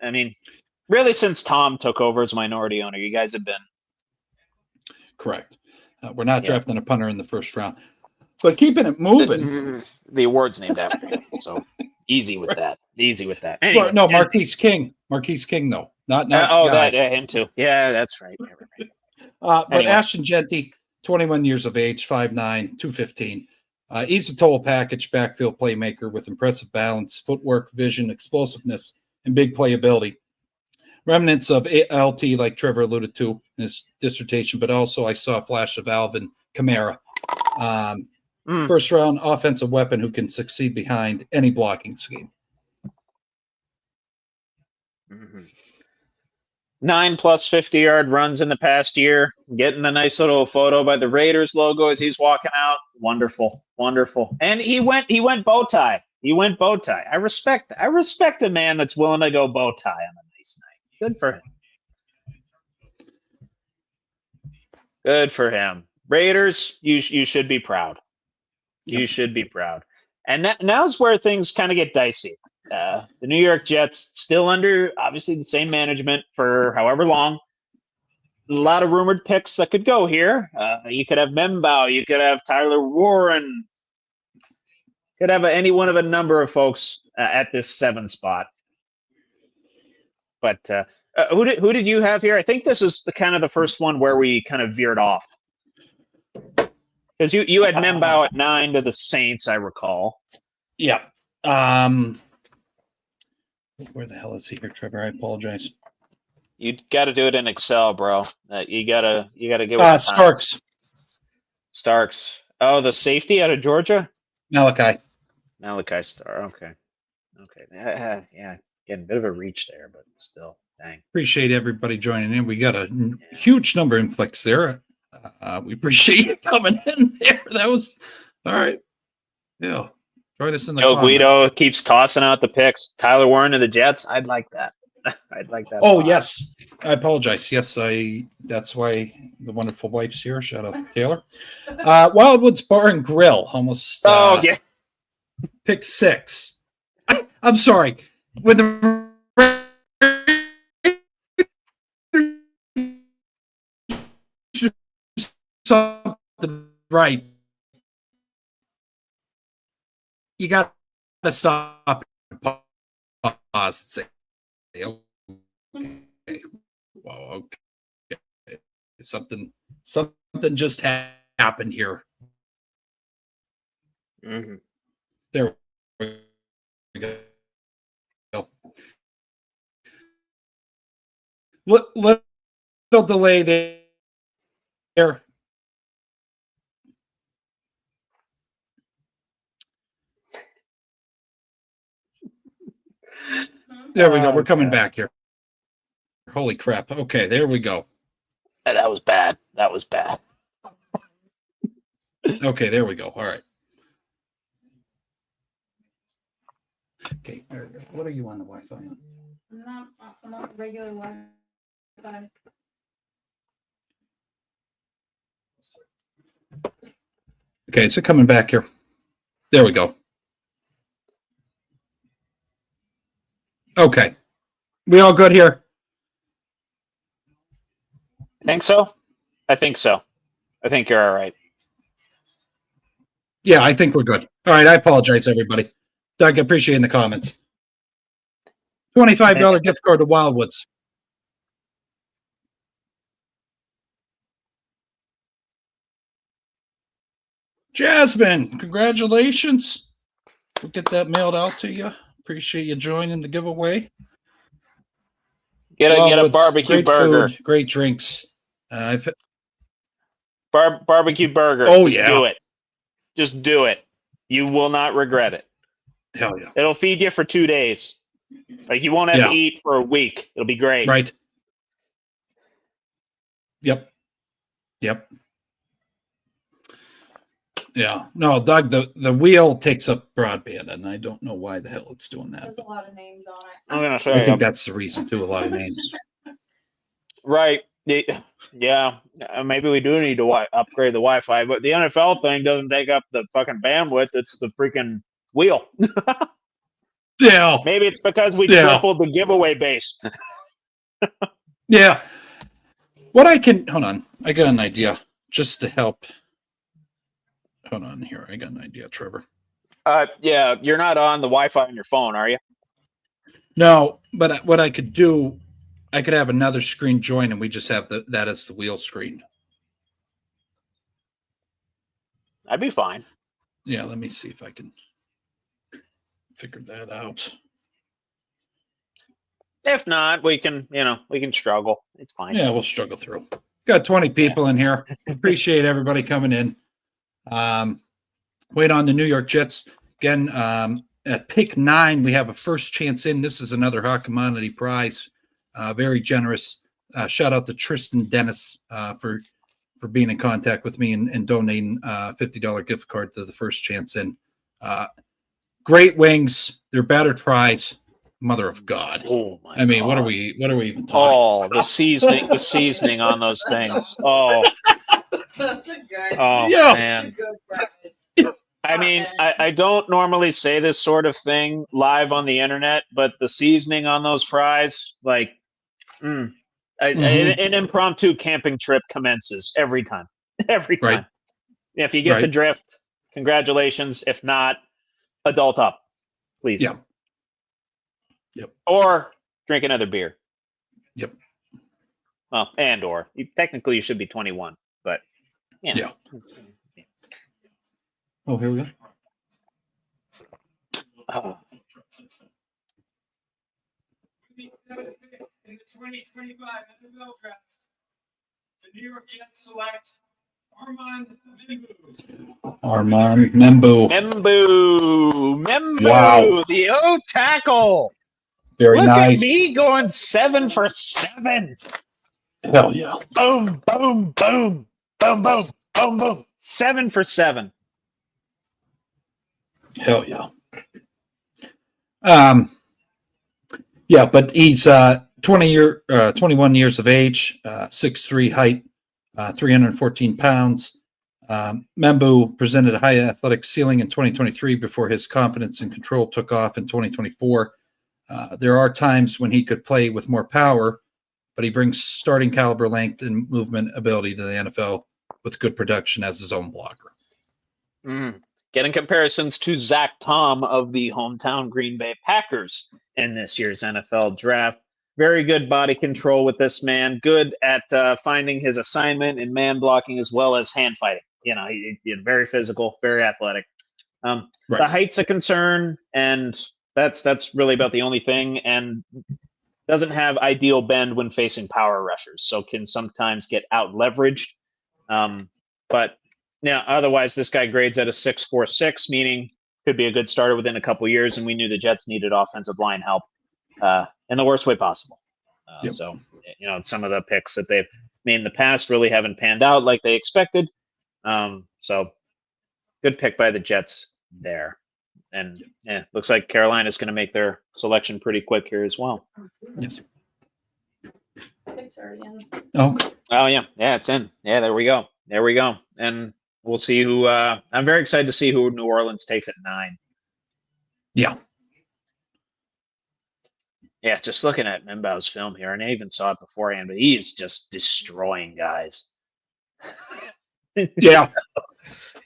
S3: I mean, really, since Tom took over as minority owner, you guys have been
S2: correct. We're not drafting a punter in the first round, but keeping it moving.
S3: The award's named after him, so easy with that. Anyway,
S2: no, Marquise King. Marquise King, though. Not
S3: him too. Yeah, that's right.
S2: But
S3: Anyway.
S2: Ashton Genty, 21 years of age, 5'9", 215. He's a total package backfield playmaker with impressive balance, footwork, vision, explosiveness, and big playability. Remnants of ALT, like Trevor alluded to in his dissertation, but also I saw a flash of Alvin Kamara. First round offensive weapon who can succeed behind any blocking scheme.
S3: 9+ 50-yard runs in the past year. Getting a nice little photo by the Raiders logo as he's walking out. Wonderful. And he went bow tie. I respect a man that's willing to go bow tie on a nice night. Good for him. Raiders, you should be proud. You should be proud. And now's where things kind of get dicey. The New York Jets still under, obviously, the same management for however long. A lot of rumored picks that could go here. You could have Membao. You could have Tyler Warren. Could have any one of a number of folks at this 7 spot. But who did you have here? I think this is the first one where we kind of veered off. Because you had Membao at 9 to the Saints, I recall.
S2: Yeah. Where the hell is he here, Trevor? I apologize.
S3: You got to do it in Excel, bro. You gotta get
S2: Starks.
S3: Oh, the safety out of Georgia.
S2: Malachi
S3: Star. Okay. Yeah, getting a bit of a reach there, but still, dang.
S2: Appreciate everybody joining in. We got a huge number in flicks there. We appreciate you coming in there. That was all right. Yeah. Join us in the
S3: Joe
S2: comments.
S3: Guido keeps tossing out the picks. Tyler Warren and the Jets. I'd like that.
S2: Oh, yes. I apologize. Yes, that's why the wonderful wife's here. Shout out to Taylor. Wildwood's Bar and Grill. Almost pick 6. I'm sorry. With the something right. You got to stop and pause and say, okay. Well, okay. Something just happened here.
S3: Mm-hmm.
S2: There we go. Little delay there. There we go. We're coming back here. Holy crap. Okay, there we go.
S3: That was bad.
S2: Okay, there we go. All right. Okay, what are you on the Wi-Fi on?
S4: I'm not regular Wi-Fi.
S2: Okay, so coming back here. There we go. Okay. We all good here?
S3: Think so? I think so. I think you're all right.
S2: Yeah, I think we're good. All right, I apologize, everybody. Doug, I appreciate in the comments. $25 gift card to Wildwoods. Jasmine, congratulations. We'll get that mailed out to you. Appreciate you joining the giveaway.
S3: Get a barbecue
S2: great
S3: burger.
S2: Food, great drinks.
S3: Barbecue burger.
S2: Oh,
S3: Just do it. You will not regret it.
S2: Hell yeah.
S3: It'll feed you for 2 days. Like, you won't have
S2: Yeah.
S3: to eat for a week. It'll be great.
S2: Right. Yep. Yeah. No, Doug, the wheel takes up broadband, and I don't know why the hell it's doing that.
S4: There's a lot of names on it.
S3: I'm gonna
S2: I
S3: say,
S2: think that's the reason too. A lot of names.
S3: right. Yeah. Maybe we do need to upgrade the Wi-Fi, but the NFL thing doesn't take up the fucking bandwidth. It's the freaking wheel.
S2: Yeah.
S3: Maybe it's because we
S2: Yeah.
S3: tripled the giveaway base.
S2: Yeah. Hold on. I got an idea just to help. Hold on here. I got an idea, Trevor.
S3: Yeah, you're not on the Wi-Fi on your phone, are you?
S2: No, but what I could do, I could have another screen join, and we just have that as the wheel screen.
S3: That'd be fine.
S2: Yeah, let me see if I can figure that out.
S3: If not, we can struggle. It's fine.
S2: Yeah, we'll struggle through. Got 20 people in here. Appreciate everybody coming in. Wait on the New York Jets. Again, at pick 9, we have a first chance in. This is another hot commodity prize. Very generous. Shout out to Tristan Dennis for being in contact with me and donating a $50 gift card to the first chance in. Great wings. They're battered fries. Mother of God.
S3: Oh my
S2: I mean,
S3: God.
S2: what are we even talking
S3: Oh,
S2: about?
S3: the seasoning on those things. Oh,
S4: That's a good.
S3: oh
S2: Yeah.
S4: That's a
S3: man.
S4: good prize.
S3: I mean, I don't normally say this sort of thing live on the internet, but the seasoning on those fries, like, an impromptu camping trip commences every time. Every time.
S2: Right.
S3: If you get the
S2: Right.
S3: drift, congratulations. If not, adult up, please.
S2: Yeah. Yep.
S3: Or drink another beer.
S2: Yep.
S3: Well, technically you should be 21, but
S2: Yeah. Oh, here we go.
S3: Oh,
S5: In the 2025 NFL draft, the New York Jets select Armand
S2: Membu.
S3: Membu,
S2: Wow.
S3: the O tackle.
S2: Very
S3: Look
S2: nice.
S3: at me going 7 for 7.
S2: Hell yeah.
S3: Boom, boom, boom, boom, boom, boom, boom. 7 for 7.
S2: Hell yeah. Yeah, but he's 21 years of age, 6'3" height, 314 pounds. Membu presented a high athletic ceiling in 2023 before his confidence and control took off in 2024. There are times when he could play with more power, but he brings starting caliber length and movement ability to the NFL with good production as his own blocker.
S3: Getting comparisons to Zach Tom of the hometown Green Bay Packers in this year's NFL draft. Very good body control with this man. Good at finding his assignment in man blocking as well as hand fighting. He's very physical, very athletic.
S2: Right.
S3: The height's a concern, and that's really about the only thing. And doesn't have ideal bend when facing power rushers, so can sometimes get out leveraged. But now, otherwise, this guy grades at a 6.46, meaning could be a good starter within a couple years. And we knew the Jets needed offensive line help in the worst way possible.
S2: Yep.
S3: So, some of the picks that they've made in the past really haven't panned out like they expected. So, good pick by the Jets there. And looks like Carolina's going to make their selection pretty quick here as well.
S2: Yes.
S4: Picks already in.
S2: Okay.
S3: Oh yeah, it's in. Yeah, there we go. And we'll see who. I'm very excited to see who New Orleans takes at 9.
S2: Yeah.
S3: Yeah, just looking at Mbau's film here, and I even saw it beforehand, but he's just destroying guys.
S2: Yeah.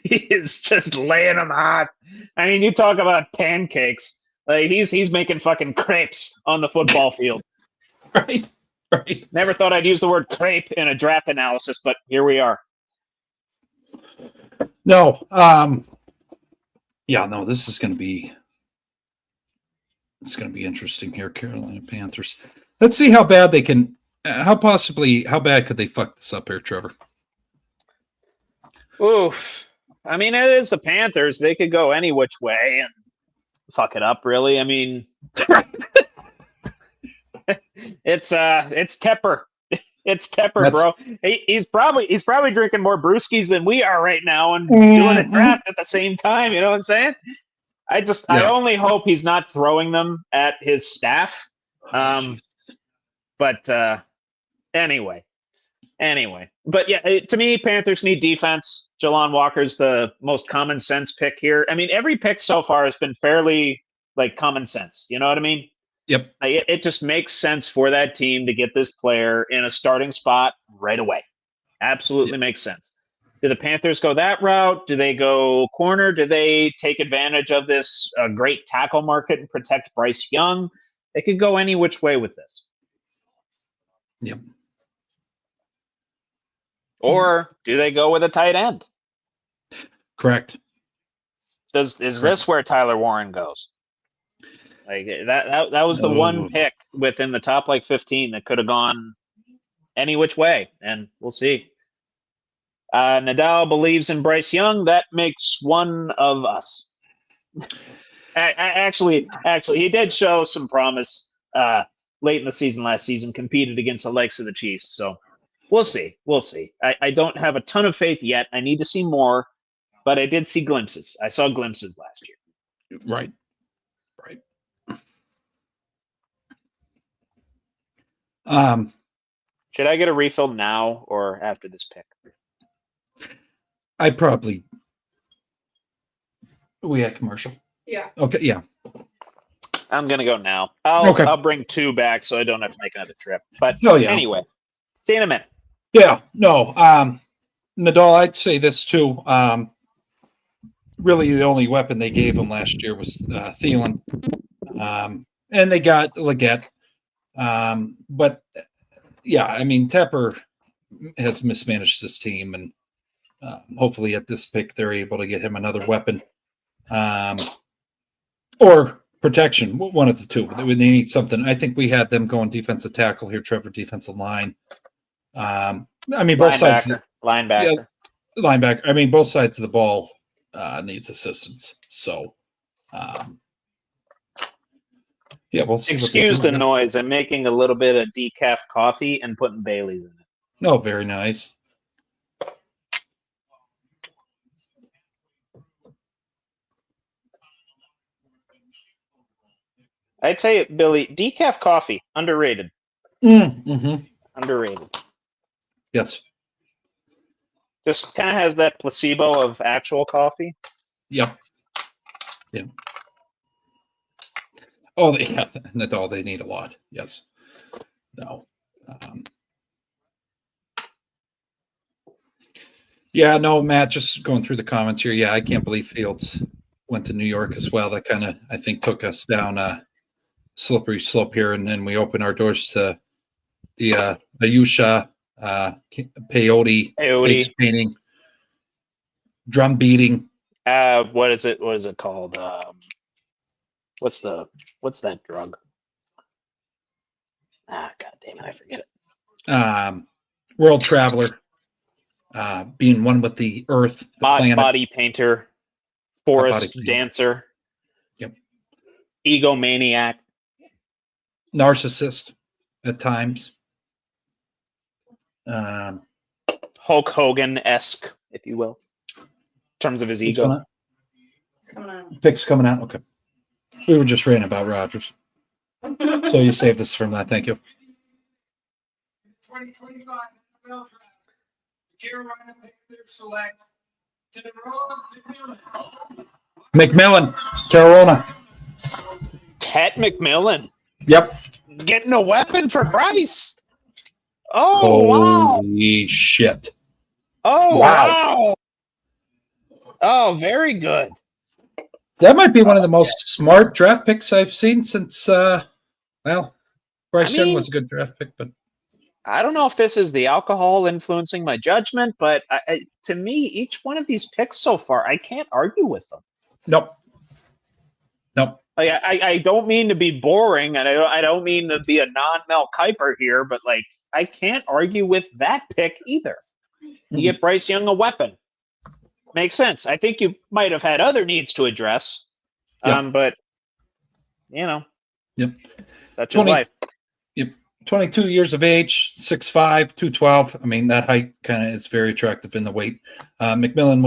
S3: He is just laying them hot. I mean, you talk about pancakes. Like he's making fucking crepes on the football field.
S2: Right.
S3: Never thought I'd use the word crepe in a draft analysis, but here we are.
S2: No. Yeah. No. This is going to be. It's going to be interesting here, Carolina Panthers. Let's see how bad they can. How bad could they fuck this up here, Trevor?
S3: Oof. I mean, it is the Panthers. They could go any which way, and fuck it up, really. I mean, it's Tepper. It's Tepper, bro. He's probably drinking more brewskis than we are right now and doing a draft at the same time. You know what I'm saying? I only hope he's not throwing them at his staff. But anyway. But yeah, to me, Panthers need defense. Jalon Walker's the most common sense pick here. I mean, every pick so far has been fairly like common sense. You know what I mean?
S2: Yep.
S3: It just makes sense for that team to get this player in a starting spot right away. Absolutely makes sense. Do the Panthers go that route? Do they go corner? Do they take advantage of this great tackle market and protect Bryce Young? They could go any which way with this.
S2: Yep.
S3: Or do they go with a tight end?
S2: Correct.
S3: Is this where Tyler Warren goes? Like that was the one pick within the top 15 that could have gone any which way, and we'll see. Nadal believes in Bryce Young. That makes one of us. Actually, he did show some promise late in the season last season. Competed against the likes of the Chiefs, so we'll see. I don't have a ton of faith yet. I need to see more, but I did see glimpses. I saw glimpses last year.
S2: Right.
S3: Should I get a refill now or after this pick?
S2: We had commercial.
S4: Yeah.
S2: Okay. Yeah.
S3: I'm gonna go now. I'll bring 2 back so I don't have to make another trip. But anyway, see you in a minute.
S2: Yeah. No. Nadal, I'd say this too. Really, the only weapon they gave him last year was Thielen, and they got Leggett. But yeah, I mean, Tepper has mismanaged this team, and hopefully at this pick they're able to get him another weapon, or protection. One of the two. They need something. I think we had them going defensive tackle here. Trevor defensive line. I mean, both sides.
S3: Linebacker.
S2: Yeah, linebacker. I mean, both sides of the ball needs assistance. So. Yeah, we'll see.
S3: Excuse the noise. I'm making a little bit of decaf coffee and putting Bailey's in it.
S2: No, very nice.
S3: I'd say, Billy, decaf coffee, underrated. Underrated.
S2: Yes.
S3: Just kind of has that placebo of actual coffee.
S2: Yep. Yeah. Oh, that's all they need a lot. Yes. No. Yeah, no, Matt, just going through the comments here. Yeah, I can't believe Fields went to New York as well. That kind of, I think, took us down a slippery slope here. And then we opened our doors to the Ayusha, peyote, face painting, drum beating.
S3: What is it? What is it called? What's that drug? God damn it, I forget it.
S2: World Traveler, being one with the earth, the planet.
S3: Body painter, forest dancer.
S2: Yep.
S3: Egomaniac.
S2: Narcissist at times.
S3: Hulk Hogan-esque, if you will, in terms of his ego.
S2: Pick's coming out. Okay. We were just ranting about Rodgers. So you saved us from that. Thank you.
S5: 2025 NFL Draft. The Carolina Panthers select
S2: McMillan, Carolina.
S3: Ted McMillan.
S2: Yep.
S3: Getting a weapon for Bryce. Oh, wow.
S2: Holy shit.
S3: Oh, wow. Oh, very good.
S2: That might be one of the most smart draft picks I've seen since, Bryce Young was a good draft pick, but
S3: I don't know if this is the alcohol influencing my judgment, but to me, each one of these picks so far, I can't argue with them.
S2: Nope.
S3: I don't mean to be boring, and I don't mean to be a non-Mel Kiper here, but I can't argue with that pick either. You get Bryce Young a weapon. Makes sense. I think you might have had other needs to address, but
S2: Yep.
S3: Such is life.
S2: Yep. 22 years of age, 6'5", 212. I mean, that height kind of is very attractive in the weight. McMillan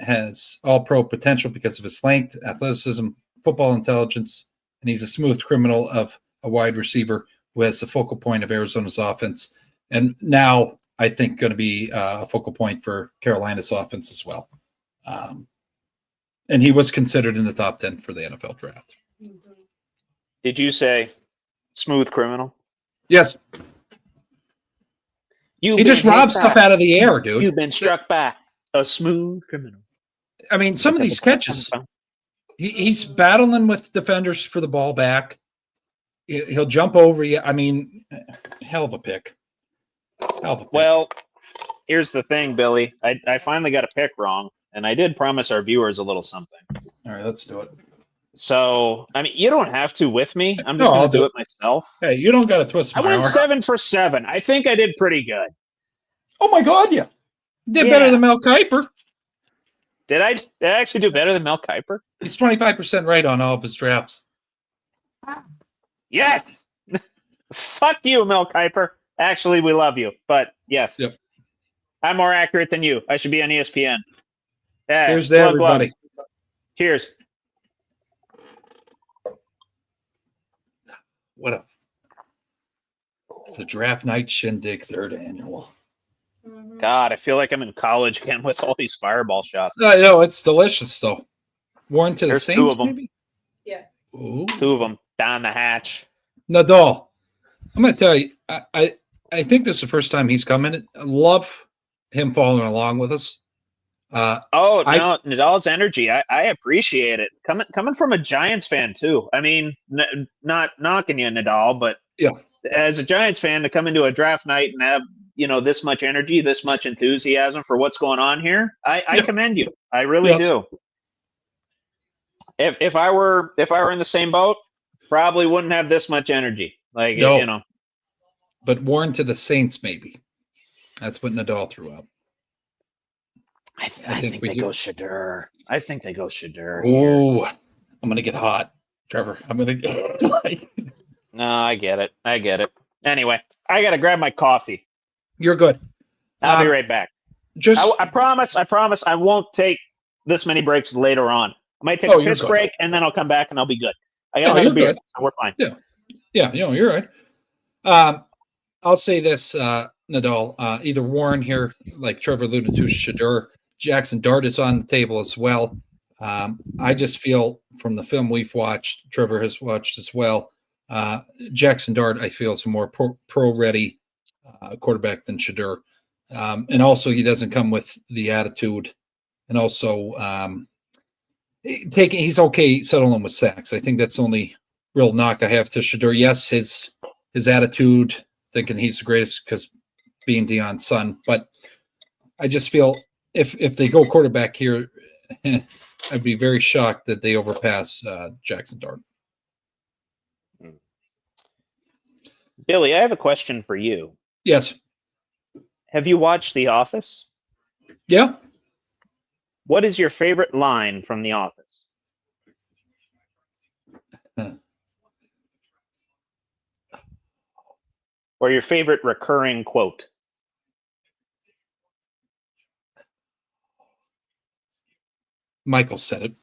S2: has all-pro potential because of his length, athleticism, football intelligence, and he's a smooth criminal of a wide receiver who has the focal point of Arizona's offense. And now I think going to be a focal point for Carolina's offense as well. And he was considered in the top 10 for the NFL draft.
S3: Did you say smooth criminal?
S2: Yes. He just robs stuff out of the air, dude.
S3: You've been struck by a smooth criminal.
S2: I mean, some of these catches, he's battling with defenders for the ball back. He'll jump over you. I mean, hell of a pick.
S3: Well, here's the thing, Billy. I finally got a pick wrong, and I did promise our viewers a little something.
S2: All right, let's do it.
S3: So, I mean, you don't have to with me. I'm just going to do it myself.
S2: Hey, you don't got to twist my arm.
S3: I went 7 for 7. I think I did pretty good.
S2: Oh, my God, yeah. Did better than Mel Kiper.
S3: Did I actually do better than Mel Kiper?
S2: He's 25% right on all of his drafts.
S3: Yes! Fuck you, Mel Kiper. Actually, we love you. But, yes.
S2: Yep.
S3: I'm more accurate than you. I should be on ESPN. Yeah,
S2: cheers to everybody.
S3: Cheers.
S2: It's a draft night shindig, 3rd annual.
S3: God, I feel like I'm in college again with all these fireball shots.
S2: I know, it's delicious, though. Worn to
S3: There's
S2: the Saints,
S3: 2 of them.
S4: Yeah.
S2: Ooh.
S3: 2 of them down the hatch.
S2: Nadal. I'm going to tell you, I think this is the first time he's come in. I love him following along with us.
S3: Nadal's energy. I appreciate it. Coming from a Giants fan, too. I mean, not knocking you, Nadal, but as a Giants fan, to come into a draft night and have this much energy, this much enthusiasm for what's going on here, I commend you. I really do. If I were in the same boat, probably wouldn't have this much energy.
S2: But worn to the Saints, maybe. That's what Nadal threw out.
S3: I think they go Shadur. I think they go Shadur.
S2: Oh, I'm going to get hot, Trevor. I'm going to get
S3: No, I get it. Anyway, I got to grab my coffee.
S2: You're good.
S3: I'll be right back. I promise I won't take this many breaks later on. I might take a piss break, and then I'll come back, and I'll be good. I got another beer. So we're fine.
S2: Yeah, you're right. I'll say this, Nadal. Either Warren here, like Trevor alluded to, Shadur, Jackson Dart is on the table as well. I just feel from the film we've watched, Trevor has watched as well, Jackson Dart, I feel, is a more pro-ready quarterback than Shadur. And also he doesn't come with the attitude. And also he's okay settling with sacks. I think that's the only real knock I have to Shadur. Yes, his attitude, thinking he's the greatest because being Deion's son. But I just feel if they go quarterback here, I'd be very shocked that they overpass Jackson Dart.
S3: Billy, I have a question for you.
S2: Yes.
S3: Have you watched The Office?
S2: Yeah.
S3: What is your favorite line from The Office? Or your favorite recurring quote?
S2: Michael said it.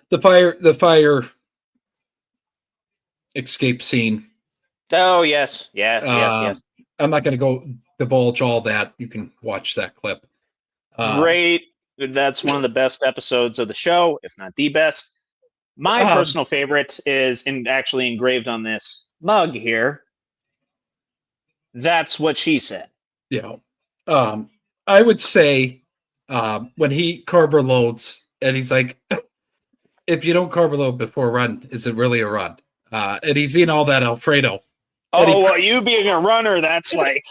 S2: The fire escape scene.
S3: Oh, yes.
S2: I'm not going to go divulge all that. You can watch that clip.
S3: Great. That's one of the best episodes of the show, if not the best. My personal favorite is actually engraved on this mug here. That's what she said.
S2: Yeah. I would say when he carb loads and he's like, if you don't carb load before a run, is it really a run? And he's eating all that Alfredo.
S3: Oh, well, you being a runner, that's like...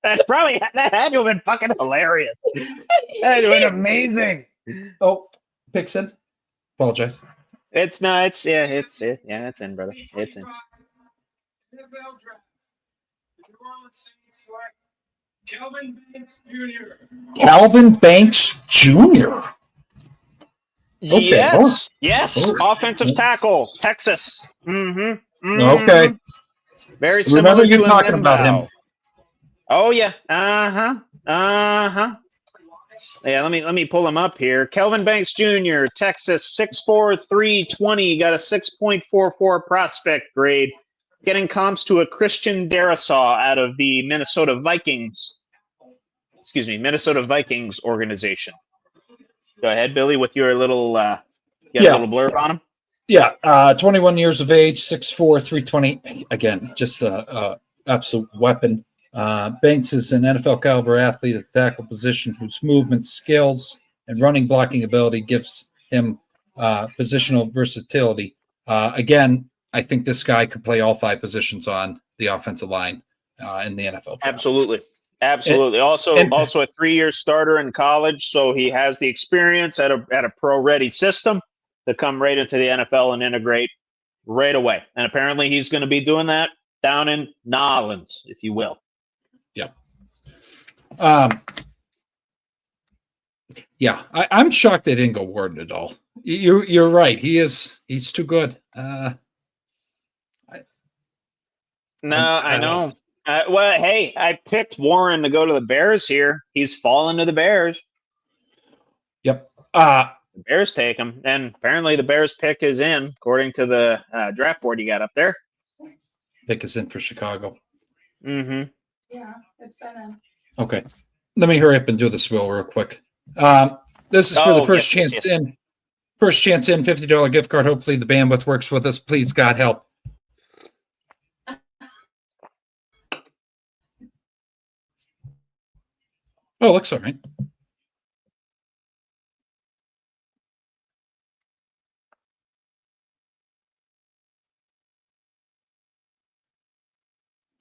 S3: that had to have been fucking hilarious. That had to have been amazing.
S2: Oh, Pixon. Apologize.
S3: It's not. It's in, brother. It's in.
S5: NFL draft. New Orleans Saints select Calvin Banks Jr.
S2: Calvin Banks Jr.
S3: Yes, yes.
S2: Oh.
S3: Offensive tackle, Texas.
S2: Okay.
S3: Very similar.
S2: Remember you
S3: to
S2: talking about him.
S3: Oh yeah. Yeah, let me pull him up here. Kelvin Banks Jr., Texas, 6'4", 320, got a 6.44 prospect grade. Getting comps to a Christian Darrisaw out of the Minnesota Vikings organization. Go ahead, Billy, with your little a little blurb on him.
S2: Yeah, 21 years of age, 6'4", 320. Again, just a absolute weapon. Banks is an NFL caliber athlete at the tackle position whose movement skills and running blocking ability gives him positional versatility. Again, I think this guy could play all 5 positions on the offensive line in the NFL.
S3: Absolutely. Also a 3-year starter in college, so he has the experience at a pro-ready system to come right into the NFL and integrate right away. And apparently he's going to be doing that down in Nolens, if you will.
S2: Yeah. I'm shocked they didn't go Warden at all. You're right. He's too good.
S3: I know. Well, hey, I picked Warren to go to the Bears here. He's fallen to the Bears.
S2: Yep.
S3: The Bears take him, and apparently the Bears pick is in, according to the draft board you got up there.
S2: Pick is in for Chicago.
S3: Mm-hmm.
S4: Yeah, it's been a...
S2: Okay. Let me hurry up and do this real quick. This is for the first chance in. First chance in, $50 gift card. Hopefully the bandwidth works with us. Please, God help. Oh, looks all right.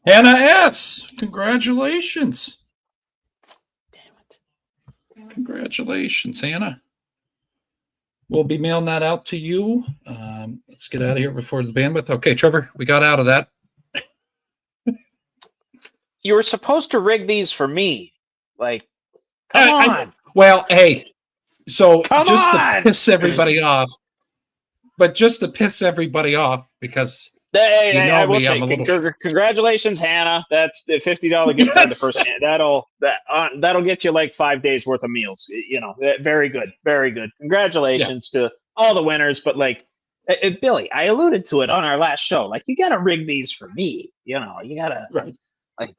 S2: Hannah S. Congratulations.
S3: Damn it.
S2: Congratulations, Hannah. We'll be mailing that out to you. Let's get out of here before the bandwidth. Okay, Trevor, we got out of that.
S3: You were supposed to rig these for me. Like, come on.
S2: Well, hey, so
S3: Come
S2: just
S3: on!
S2: to piss everybody off, because
S3: Hey,
S2: you know
S3: I will
S2: me,
S3: say,
S2: I'm a little...
S3: congratulations, Hannah. That's the $50 gift card. The first that'll get you like 5 days worth of meals. You know, very good, very good. Congratulations to all the winners. But like, Billy, I alluded to it on our last show. Like, you got to rig these for me. You know, you got to like,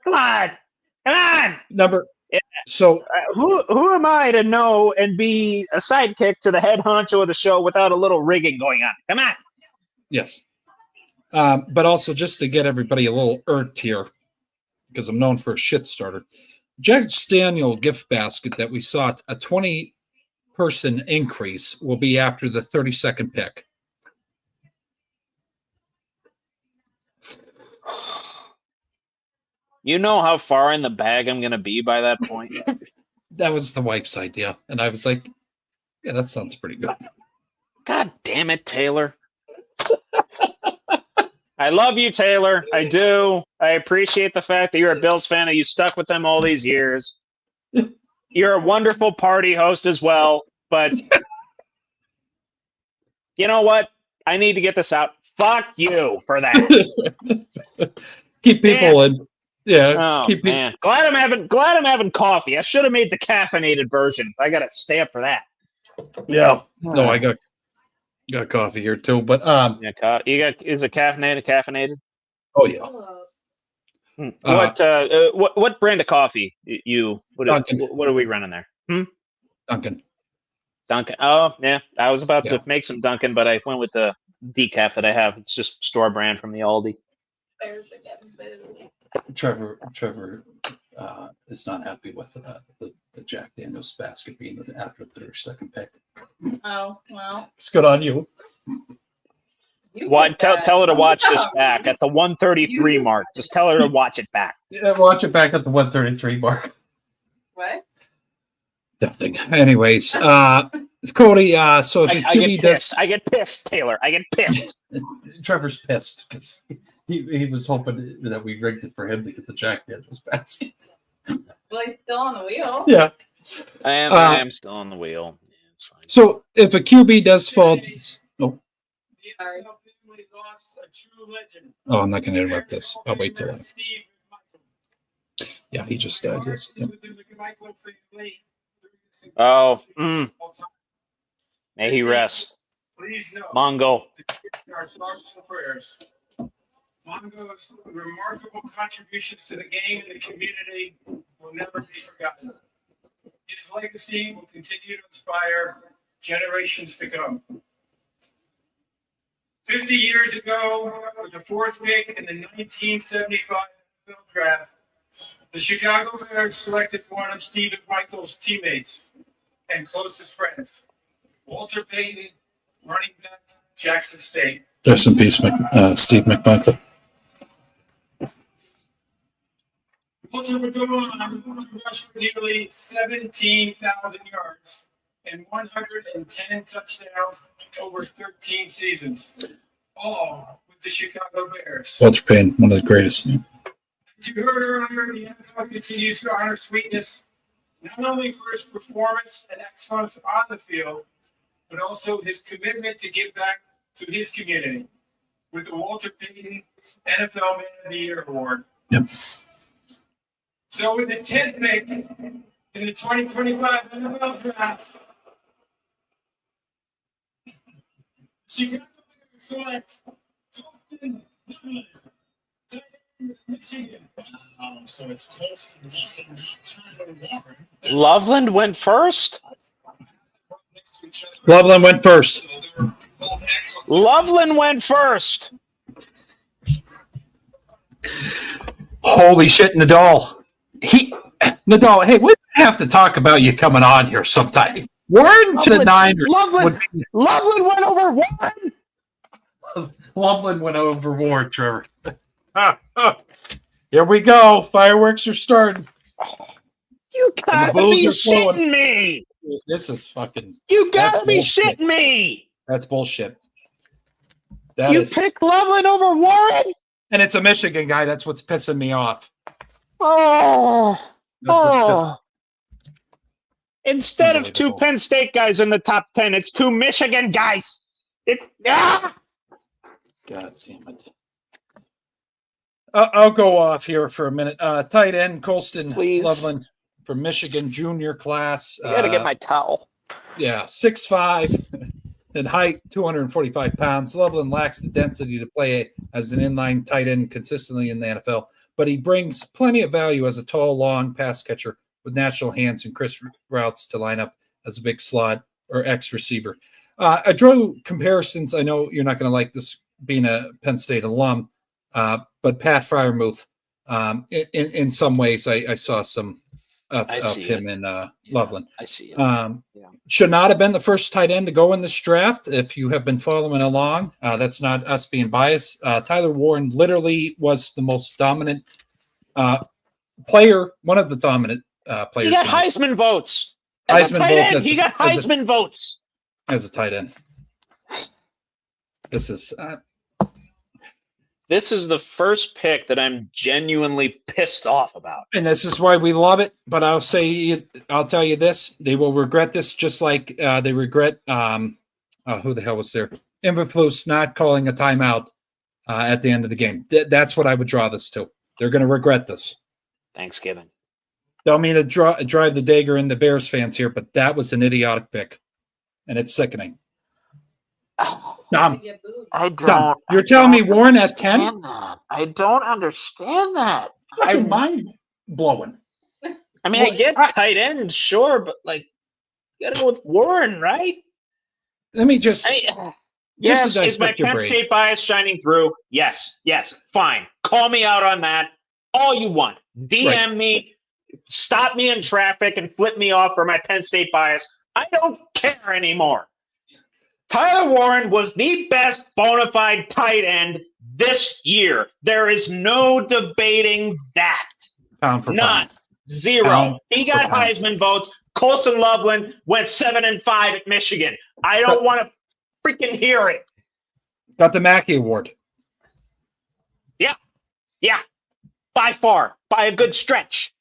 S3: come on.
S2: Number.
S3: Yeah.
S2: So
S3: who am I to know and be a sidekick to the head honcho of the show without a little rigging going on? Come on.
S2: Yes. But also just to get everybody a little irked here, because I'm known for a shit starter. Jack Daniel gift basket that we saw, a 20-person increase, will be after the 32nd pick.
S3: You know how far in the bag I'm going to be by that point?
S2: That was the wife's idea. And I was like, yeah, that sounds pretty good.
S3: God damn it, Taylor. I love you, Taylor. I do. I appreciate the fact that you're a Bills fan and you stuck with them all these years. You're a wonderful party host as well. But you know what? I need to get this out. Fuck you for that.
S2: Keep people in. Yeah.
S3: Oh, man. Glad I'm having coffee. I should have made the caffeinated version. I got to stay up for that.
S2: Yeah. No, I got coffee here too, but
S3: is it caffeinated?
S2: Oh yeah.
S3: What brand of coffee what are we running there?
S2: Dunkin'.
S3: Oh yeah, I was about to make some Dunkin', but I went with the decaf that I have. It's just store brand from the Aldi.
S2: Trevor is not happy with the Jack Daniels basket being after their second pick.
S4: Oh, well.
S2: It's good on you.
S3: Tell her to watch this back at the 133 mark. Just tell her to watch it back.
S2: Yeah, watch it back at the 133 mark.
S4: What?
S2: Nothing. Anyways, Cody, so if
S3: I get pissed, Taylor. I get pissed.
S2: Trevor's pissed because he was hoping that we rigged it for him to get the Jack Daniels basket.
S4: Well, he's still on the wheel.
S2: Yeah.
S3: I am still on the wheel. Yeah, it's fine.
S2: So if a QB does fall, oh,
S5: The NFL family lost a true legend.
S2: oh, I'm not going to interrupt this. I'll wait till then.
S5: Steve McMichael.
S2: Yeah, he just died. Yes. Yep.
S5: Within the McMichael family.
S3: Oh, may he rest.
S5: Please know.
S3: Mongo.
S5: Our thoughts and prayers. Mongo's remarkable contributions to the game and the community will never be forgotten. His legacy will continue to inspire generations to come. 50 years ago, with the fourth pick in the 1975 NFL draft, the Chicago Bears selected one of Steve McMichael's teammates and closest friends, Walter Payton, running back, Jackson State.
S2: Rest in peace, Steve McMichael.
S5: Walter would go on to rush for nearly 17,000 yards and 110 touchdowns over 13 seasons, all with the Chicago Bears.
S2: Walter Payton, one of the greatest.
S5: As you heard earlier, the NFL continues to honor Sweetness, not only for his performance and excellence on the field, but also his commitment to give back to his community with the Walter Payton NFL Man of the Year Award.
S2: Yep.
S5: So with the 10th pick in the 2025 NFL Draft, Chicago Bears select Colston Loveland, tight end, Michigan. So it's Colston Loveland, not Tyler Warren.
S3: Loveland went first?
S2: Loveland went first.
S3: Loveland went first.
S2: Holy shit, Nadal. Nadal, hey, we have to talk about you coming on here sometime. Warren to the Niners.
S3: Loveland went over Warren.
S2: Loveland went over Warren, Trevor. Here we go. Fireworks are starting.
S3: You gotta be shitting me.
S2: This is fucking.
S3: You gotta be shitting me.
S2: That's bullshit.
S3: You pick Loveland over Warren?
S2: And it's a Michigan guy. That's what's pissing me off.
S3: Instead of two Penn State guys in the top 10, it's two Michigan guys. God
S2: damn it. I'll go off here for a minute. Tight end, Colston Loveland from Michigan, junior class.
S3: I gotta get my towel.
S2: Yeah, 6'5", in height, 245 pounds. Loveland lacks the density to play as an inline tight end consistently in the NFL, but he brings plenty of value as a tall, long pass catcher with natural hands and crisp routes to line up as a big slot or X receiver. I drew comparisons. I know you're not going to like this being a Penn State alum, but Pat Freiermuth, in some ways, I saw some of him in Loveland.
S3: I see it.
S2: Should not have been the first tight end to go in this draft. If you have been following along, that's not us being biased. Tyler Warren literally was the most dominant player, one of the dominant players.
S3: He got Heisman votes. He got Heisman votes
S2: as a tight end. This
S3: is the first pick that I'm genuinely pissed off about.
S2: And this is why we love it. But I'll tell you this. They will regret this just like they regret who the hell was there? Inverplus not calling a timeout at the end of the game. That's what I would draw this to. They're going to regret this.
S3: Thanksgiving.
S2: Don't mean to drive the dagger into Bears fans here, but that was an idiotic pick. And it's sickening. Tom, you're telling me Warren at 10?
S3: I don't understand that.
S2: I'm mind blowing.
S3: I mean, I get tight end, sure, but you got to go with Warren, right?
S2: Let me just.
S3: Yes, is my Penn State bias shining through? Yes, fine. Call me out on that all you want. DM me, stop me in traffic, and flip me off for my Penn State bias. I don't care anymore. Tyler Warren was the best bona fide tight end this year. There is no debating that.
S2: Pound for
S3: None.
S2: Pound.
S3: Zero. He got Heisman votes. Colston Loveland went 7-5 at Michigan. I don't want to freaking hear it.
S2: Got the Mackey Award.
S3: Yeah. By far. By a good stretch.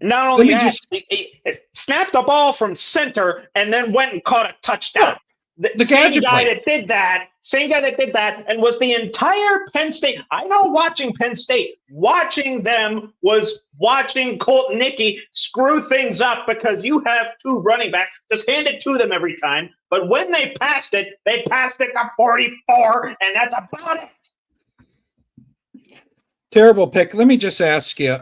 S3: Not only that, he snapped the ball from center and then went and caught a touchdown. The same guy that did that, and was the entire Penn State. I know watching Penn State, watching them was watching Colt Nicky screw things up because you have two running backs. Just hand it to them every time. But when they passed it to 44, and that's about it.
S2: Terrible pick. Let me just ask you,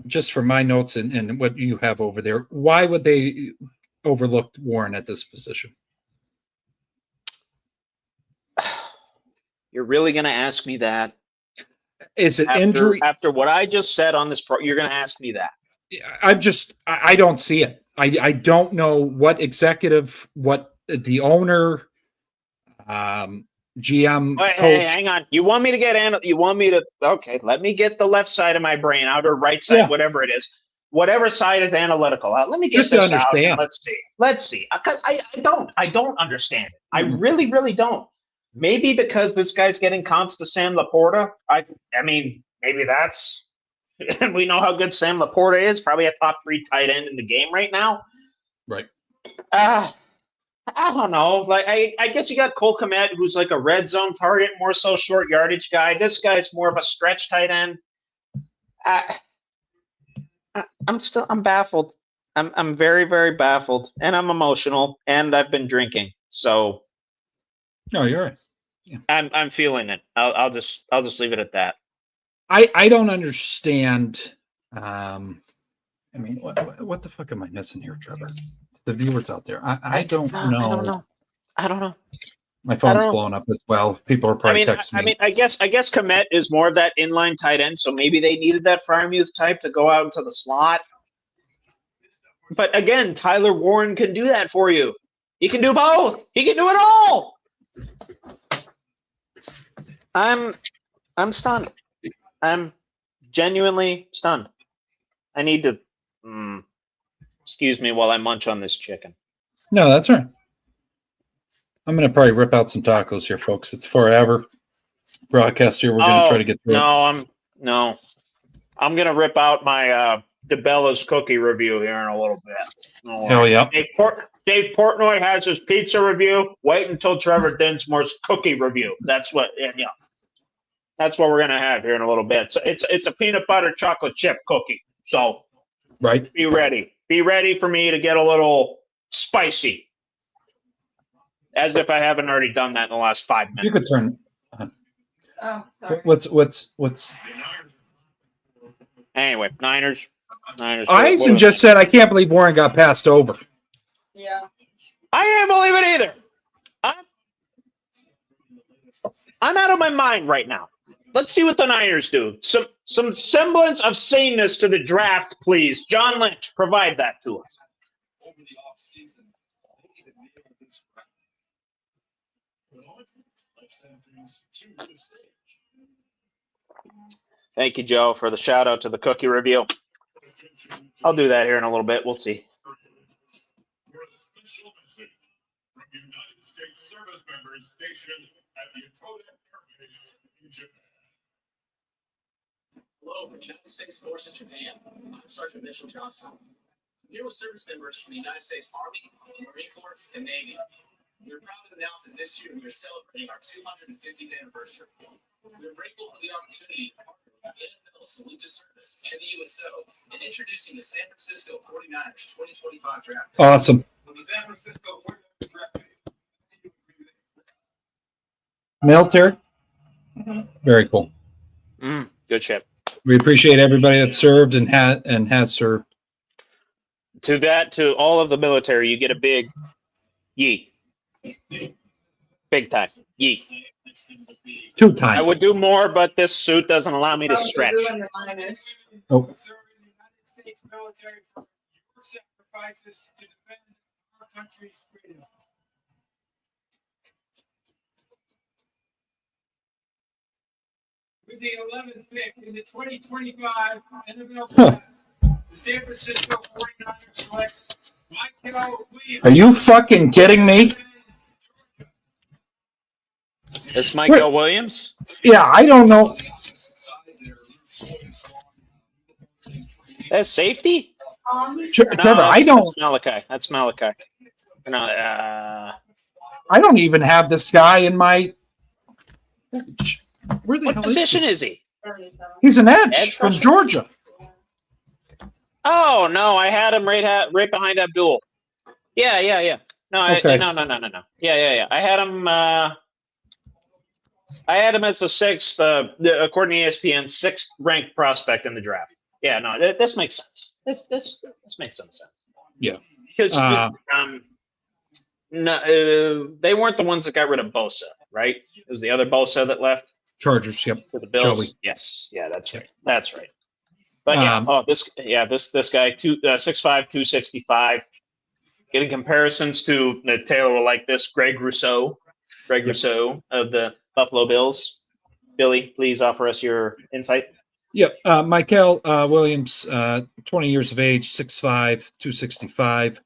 S2: just for my notes and what you have over there, why would they overlook Warren at this position?
S3: You're really going to ask me that?
S2: Is it injury?
S3: After what I just said on this you're going to ask me that?
S2: I don't see it. I don't know what executive, what the owner, GM, coach.
S3: Hey, hang on. You want me to okay, let me get the left side of my brain out, or right side, whatever it is. Whatever side is analytical. Let me get
S2: just
S3: this
S2: understand.
S3: out. Let's see. Because I don't understand it. I really, really don't. Maybe because this guy's getting comps to Sam Laporta. I mean, maybe that's, and we know how good Sam Laporta is. Probably a top 3 tight end in the game right now.
S2: Right.
S3: I don't know. Like I guess you got Cole Kmet, who's like a red zone target, more so short yardage guy. This guy's more of a stretch tight end. I'm baffled. I'm very, very baffled, and I'm emotional, and I've been drinking. So.
S2: No, you're right. Yeah.
S3: I'm feeling it. I'll just leave it at that.
S2: I don't understand. I mean, what the fuck am I missing here, Trevor? The viewers out there. I don't know.
S3: I don't know.
S2: My phone's blowing up as well. People are probably texting me.
S3: I mean, I guess Kmet is more of that inline tight end, so maybe they needed that Freiermuth type to go out into the slot. But again, Tyler Warren can do that for you. He can do both. He can do it all. I'm stunned. I'm genuinely stunned. I need to excuse me while I munch on this chicken.
S2: No, that's all right. I'm going to probably rip out some tacos here, folks. It's forever broadcast here. We're going to try to get through
S3: it. I'm going to rip out my DeBella's cookie review here in a little bit.
S2: Hell yeah.
S3: Dave Portnoy has his pizza review. Wait until Trevor Dinsmore's cookie review. That's what we're gonna have here in a little bit. So it's a peanut butter chocolate chip cookie. So
S2: right,
S3: be ready. Be ready for me to get a little spicy. As if I haven't already done that in the last 5 minutes.
S2: You could turn.
S4: Oh, sorry.
S2: What's?
S3: Anyway, Niners.
S2: Eisen just said, "I can't believe Warren got passed over."
S4: Yeah.
S3: I can't believe it either. I'm out of my mind right now. Let's see what the Niners do. Some semblance of saneness to the draft, please. John Lynch, provide that to us. Thank you, Joe, for the shout out to the cookie review. I'll do that here in a little bit. We'll see.
S6: United States service members stationed at the Yokota Air Base in Japan.
S7: Hello, from United States Forces Japan. I'm Sergeant Mitchell Johnson. I'm here with service members from the United States Army, Marine Corps, and Navy. We're proud to announce that this year we are celebrating our 250th anniversary. We're grateful for the opportunity to partner with the NFL Salute to Service and the USO in introducing the San Francisco 49ers 2025 draft.
S2: Awesome.
S6: With the San Francisco 49ers draft.
S2: Military. Very cool.
S3: Good shit.
S2: We appreciate everybody that served and has served.
S3: To all of the military, you get a big yeet. Big time. Yeet.
S2: 2 times.
S3: I would do more, but this suit doesn't allow me to stretch.
S2: Oh.
S5: Serving the United States military for your sacrifices to defend our country's freedom. With the 11th pick in the 2025 NFL Draft, the San Francisco 49ers select Michael Williams.
S2: Are you fucking kidding me?
S3: This Michael Williams?
S2: Yeah, I don't know.
S3: That's safety?
S2: Trevor, I don't.
S3: That's Malachi. That's Malachi. No,
S2: I don't even have this guy in my. Where the
S3: what
S2: hell
S3: position
S2: is
S3: is he?
S2: He's an edge
S3: Edge
S2: from
S3: rusher?
S2: Georgia.
S3: Oh no, I had him right behind Abdul. Yeah. No,
S2: Okay.
S3: no. Yeah. I had him as the sixth, according to ESPN, sixth ranked prospect in the draft. Yeah, no, this makes sense. This makes some sense.
S2: Yeah.
S3: Because they weren't the ones that got rid of Bosa, right? It was the other Bosa that left
S2: Chargers. Yep.
S3: for the Bills.
S2: Joey.
S3: Yes, yeah, that's right. That's right. But this guy, 6'5", 265. Getting comparisons to Taylor will like this. Greg Rousseau of the Buffalo Bills. Billy, please offer us your insight.
S2: Yep. Michael Williams, 20 years of age, 6'5", 265.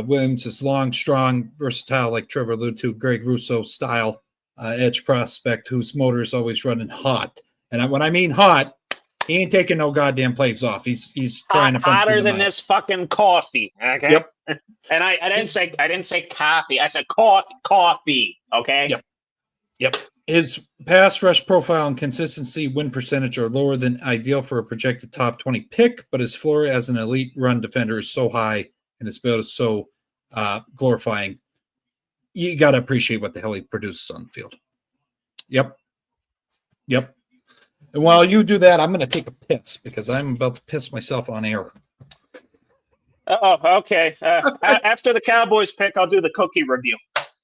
S2: Williams is long, strong, versatile, like Trevor alluded to. Greg Rousseau style edge prospect whose motor is always running hot. And when I mean hot, he ain't taking no goddamn plays off. He's trying to punch
S3: hotter than this fucking coffee. Okay.
S2: Yep.
S3: And I didn't say coffee. I said coffee. Okay.
S2: Yep. His pass rush profile and consistency win percentage are lower than ideal for a projected top 20 pick, but his floor as an elite run defender is so high and his build is so glorifying. You got to appreciate what the hell he produces on the field. Yep. And while you do that, I'm going to take a piss because I'm about to piss myself on air.
S3: Oh, okay. After the Cowboys pick, I'll do the cookie review.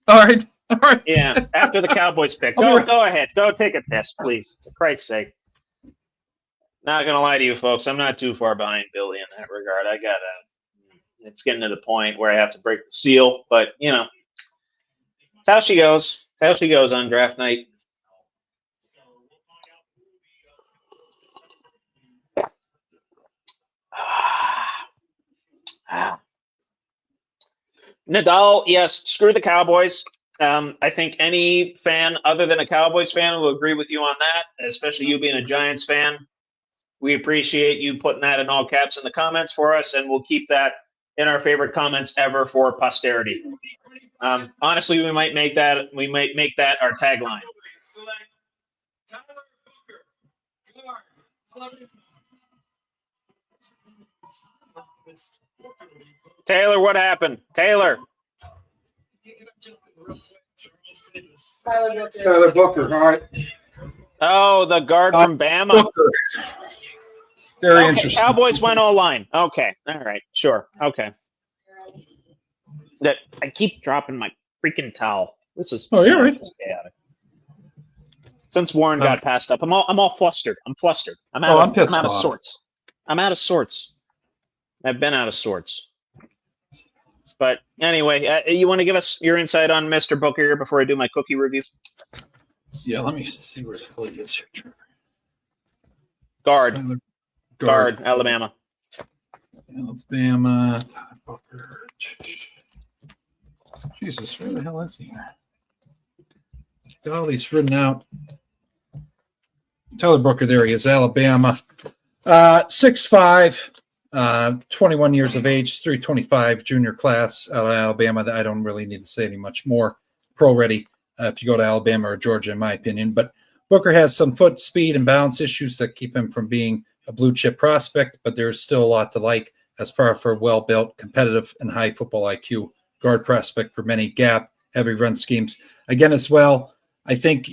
S2: All right.
S3: Yeah, after the Cowboys pick. Go ahead. Go take a piss, please. For Christ's sake. Not going to lie to you, folks. I'm not too far behind Billy in that regard. It's getting to the point where I have to break the seal, but, it's how she goes. It's how she goes on draft night. Nadal, yes, screw the Cowboys. I think any fan other than a Cowboys fan will agree with you on that, especially you being a Giants fan. We appreciate you putting that in all caps in the comments for us, and we'll keep that in our favorite comments ever for posterity. Honestly, we might make that our tagline. Taylor, what happened? Taylor.
S2: Tyler Booker. All right.
S3: Oh, the guard from Bama.
S2: Booker. Very interesting.
S3: Cowboys went all line. Okay. All right. Sure. Okay. I keep dropping my freaking towel. This is
S2: you're right.
S3: chaotic. Since Warren got passed up, I'm all flustered. I'm flustered. I'm out of sorts. I'm out of sorts. I've been out of sorts. But anyway, you want to give us your insight on Mr. Booker here before I do my cookie review?
S2: Yeah, let me see where the hell he is here, Trevor.
S3: Guard, Alabama.
S2: Alabama. Booker. Jesus, where the hell is he? Got all these written out. Tyler Booker, there he is, Alabama. 6'5", 21 years of age, 325, junior class out of Alabama. That I don't really need to say any much more. Pro ready if you go to Alabama or Georgia, in my opinion. But Booker has some foot speed and balance issues that keep him from being a blue chip prospect, but there's still a lot to like as part of a well-built, competitive, and high football IQ guard prospect for many gap, heavy run schemes. Again, as well, I think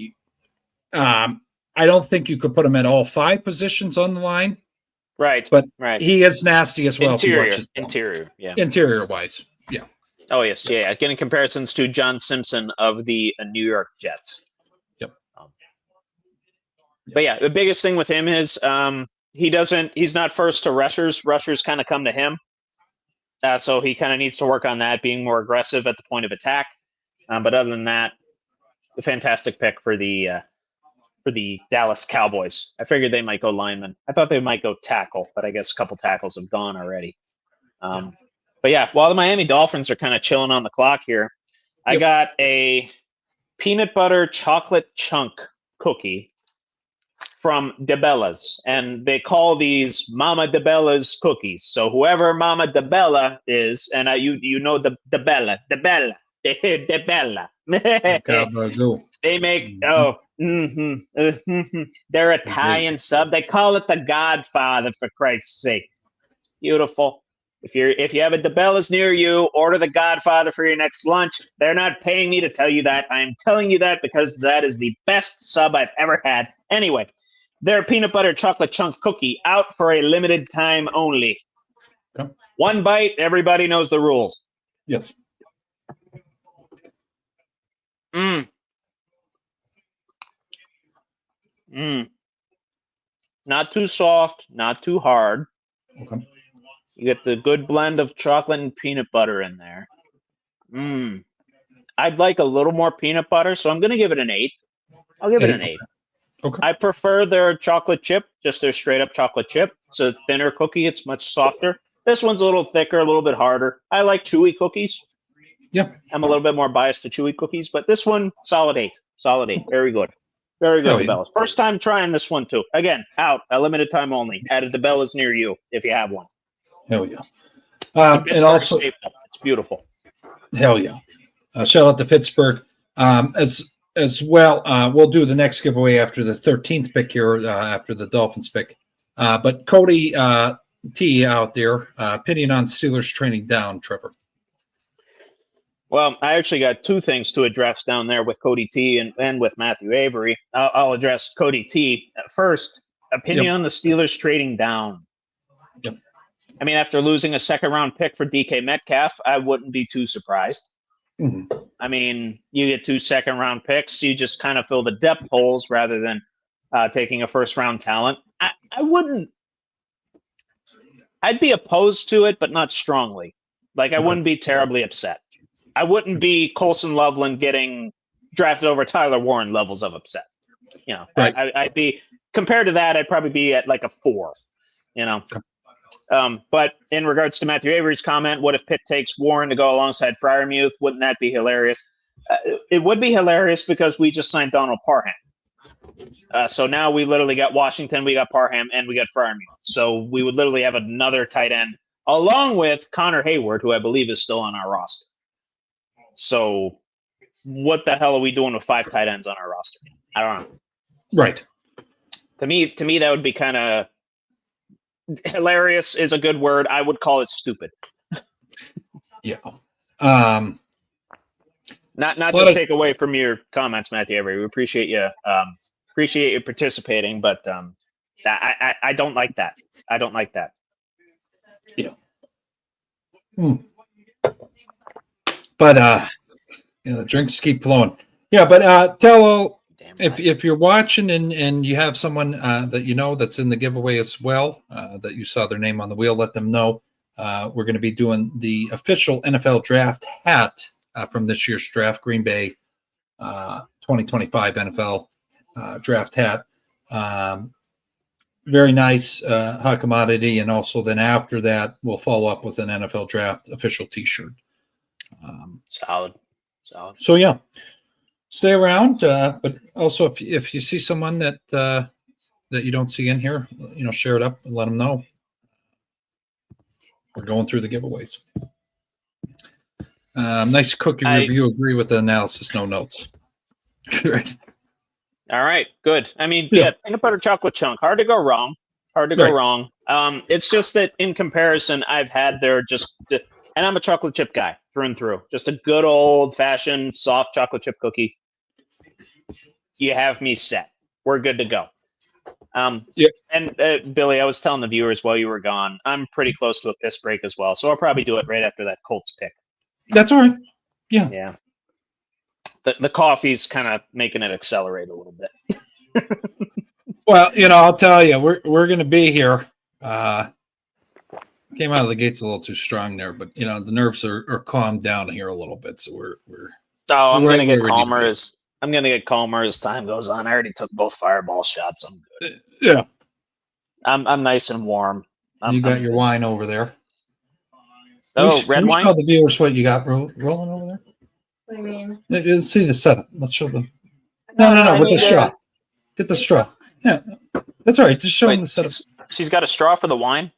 S2: I don't think you could put him at all 5 positions on the line.
S3: Right.
S2: But
S3: right.
S2: He is nasty as well.
S3: Interior, yeah.
S2: Interior-wise, yeah.
S3: Oh, yes, yeah. Getting comparisons to John Simpson of the New York Jets.
S2: Yep.
S3: But yeah, the biggest thing with him is he's not first to rushers. Rushers kind of come to him. So he kind of needs to work on that, being more aggressive at the point of attack. But other than that, a fantastic pick for the Dallas Cowboys. I figured they might go lineman. I thought they might go tackle, but I guess a couple tackles have gone already. But yeah, while the Miami Dolphins are kind of chilling on the clock here, I got a peanut butter chocolate chunk cookie from DeBella's, and they call these Mama DeBella's cookies. So whoever Mama DeBella is, and you know DeBella.
S2: Go.
S3: They make they're Italian sub. They call it the Godfather, for Christ's sake. It's beautiful. If you have a DeBella's near you, order the Godfather for your next lunch. They're not paying me to tell you that. I'm telling you that because that is the best sub I've ever had. Anyway, their peanut butter chocolate chunk cookie out for a limited time only.
S2: Okay.
S3: One bite, everybody knows the rules.
S2: Yes.
S3: Not too soft, not too hard.
S2: Okay.
S3: You get the good blend of chocolate and peanut butter in there. I'd like a little more peanut butter, so I'm going to give it an 8. I'll give it an 8.
S2: Okay.
S3: I prefer their chocolate chip, just their straight up chocolate chip. It's a thinner cookie. It's much softer. This one's a little thicker, a little bit harder. I like chewy cookies.
S2: Yeah.
S3: I'm a little bit more biased to chewy cookies, but this one, solid 8. Solid 8. Very good. Very good, DeBella's. First time trying this one, too. Again, out. A limited time only. At a DeBella's near you, if you have one.
S2: Hell yeah.
S3: And also, it's beautiful.
S2: Hell yeah. Shout out to Pittsburgh. As well, we'll do the next giveaway after the 13th pick here, after the Dolphins pick. But Cody T out there, opinion on Steelers trading down, Trevor.
S3: Well, I actually got 2 things to address down there with Cody T and with Matthew Avery. I'll address Cody T first. Opinion on the Steelers trading down.
S2: Yep.
S3: I mean, after losing a second-round pick for DK Metcalf, I wouldn't be too surprised.
S2: Mm-hmm.
S3: I mean, you get 2 second-round picks. You just kind of fill the depth holes rather than taking a first-round talent. I wouldn't. I'd be opposed to it, but not strongly. Like, I wouldn't be terribly upset. I wouldn't be Colson Loveland getting drafted over Tyler Warren levels of upset. You know,
S2: right.
S3: I'd be, compared to that, I'd probably be at like a 4, you know. But in regards to Matthew Avery's comment, what if Pitt takes Warren to go alongside Freiermuth? Wouldn't that be hilarious? It would be hilarious because we just signed Donald Parham. So now we literally got Washington, we got Parham, and we got Freiermuth. So we would literally have another tight end along with Connor Hayward, who I believe is still on our roster. So what the hell are we doing with 5 tight ends on our roster? I don't know.
S2: Right.
S3: To me, that would be kind of hilarious is a good word. I would call it stupid.
S2: Yeah.
S3: Not to take away from your comments, Matthew Avery. We appreciate you participating, but I don't like that. I don't like that.
S2: Yeah. But the drinks keep flowing. Yeah, but tell if you're watching and you have someone that you know that's in the giveaway as well, that you saw their name on the wheel, let them know. We're going to be doing the official NFL draft hat from this year's draft, Green Bay 2025 NFL draft hat. Very nice hot commodity, and also then after that, we'll follow up with an NFL draft official T-shirt.
S3: Solid.
S2: So yeah, stay around. But also, if you see someone that you don't see in here, share it up and let them know. We're going through the giveaways. Nice cookie review. Agree with the analysis. No notes. Right.
S3: All right. Good. I mean, yeah, peanut butter chocolate chunk. Hard to go wrong. Go wrong. It's just that in comparison, I've had and I'm a chocolate chip guy through and through. Just a good old fashioned soft chocolate chip cookie. You have me set. We're good to go. And Billy, I was telling the viewers while you were gone, I'm pretty close to a piss break as well. So I'll probably do it right after that Colts pick.
S2: That's all right. Yeah.
S3: Yeah. The coffee's kind of making it accelerate a little bit.
S2: Well, I'll tell you, we're going to be here. Came out of the gates a little too strong there, but the nerves are calmed down here a little bit, so we're.
S3: I'm going to get calmer as time goes on. I already took both fireball shots. I'm good.
S2: Yeah.
S3: I'm nice and warm.
S2: You got your wine over there.
S3: Oh, red wine.
S2: Tell the viewers what you got rolling over there.
S4: What do you mean?
S2: Let's see the setup. Let's show them. No, with the straw. Get the straw. Yeah. That's all right. Just showing
S3: Wait,
S2: the setup.
S3: she's got a straw for the wine?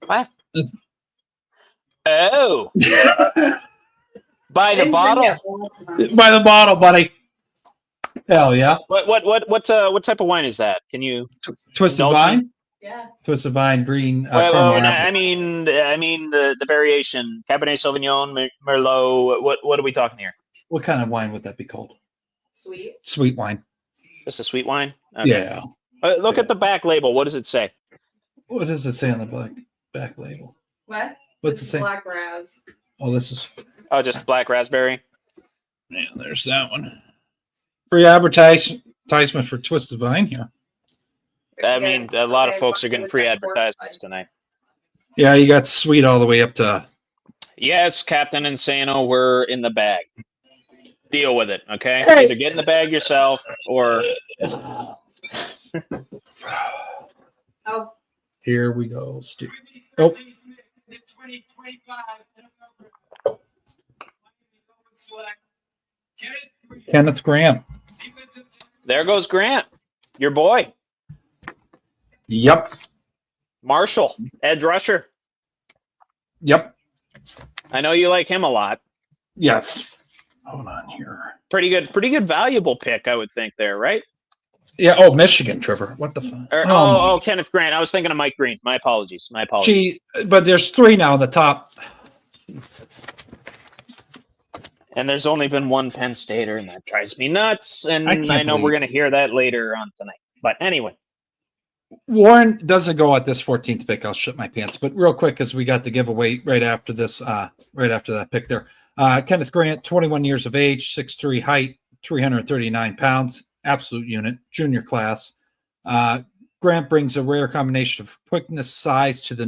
S3: What? Oh. By the bottle?
S2: By the bottle, buddy. Hell yeah.
S3: What type of wine is that? Can you
S2: Twisted
S3: indulge me?
S2: Vine?
S4: Yeah.
S2: Twisted Vine, green,
S3: Wait,
S2: caramel
S3: no,
S2: apple.
S3: I mean the variation. Cabernet Sauvignon, Merlot. What are we talking here?
S2: What kind of wine would that be called?
S4: Sweet.
S2: Sweet wine.
S3: Just a sweet wine? Okay.
S2: Yeah.
S3: Look at the back label. What does it say?
S2: What does it say on the back label?
S4: What?
S2: What's
S4: This
S2: it say?
S4: is Black Raz.
S2: Oh, this is.
S3: Oh, just black raspberry.
S2: Yeah, there's that one. Free advertisement for Twisted Vine here.
S3: I mean, a lot of folks are getting free advertisements tonight.
S2: Yeah, you got sweet all the way up to.
S3: Yes, Captain Insano, we're in the bag. Deal with it, okay?
S2: Hey.
S3: Either get in the bag yourself or.
S4: Oh,
S2: Here we go, Steve. Oh.
S5: 2025 select
S2: Kenneth Grant.
S3: There goes Grant, your boy.
S2: Yep.
S3: Marshall, edge rusher.
S2: Yep.
S3: I know you like him a lot.
S2: Yes. Hold on here.
S3: Pretty good, valuable pick, I would think there, right?
S2: Yeah. Oh, Michigan, Trevor. What the fuck?
S3: Oh, Kenneth Grant. I was thinking of Mike Green. My apologies.
S2: Gee, but there's three now in the top.
S3: And there's only been one Penn Stater, and that drives me nuts. And
S2: I can't
S3: I know
S2: believe-
S3: we're going to hear that later on tonight. But anyway,
S2: Warren doesn't go at this 14th pick. I'll shut my pants. But real quick, because we got the giveaway right after this, right after that pick there. Kenneth Grant, 21 years of age, 6'3" height, 339 pounds, absolute unit, junior class. Grant brings a rare combination of quickness, size to the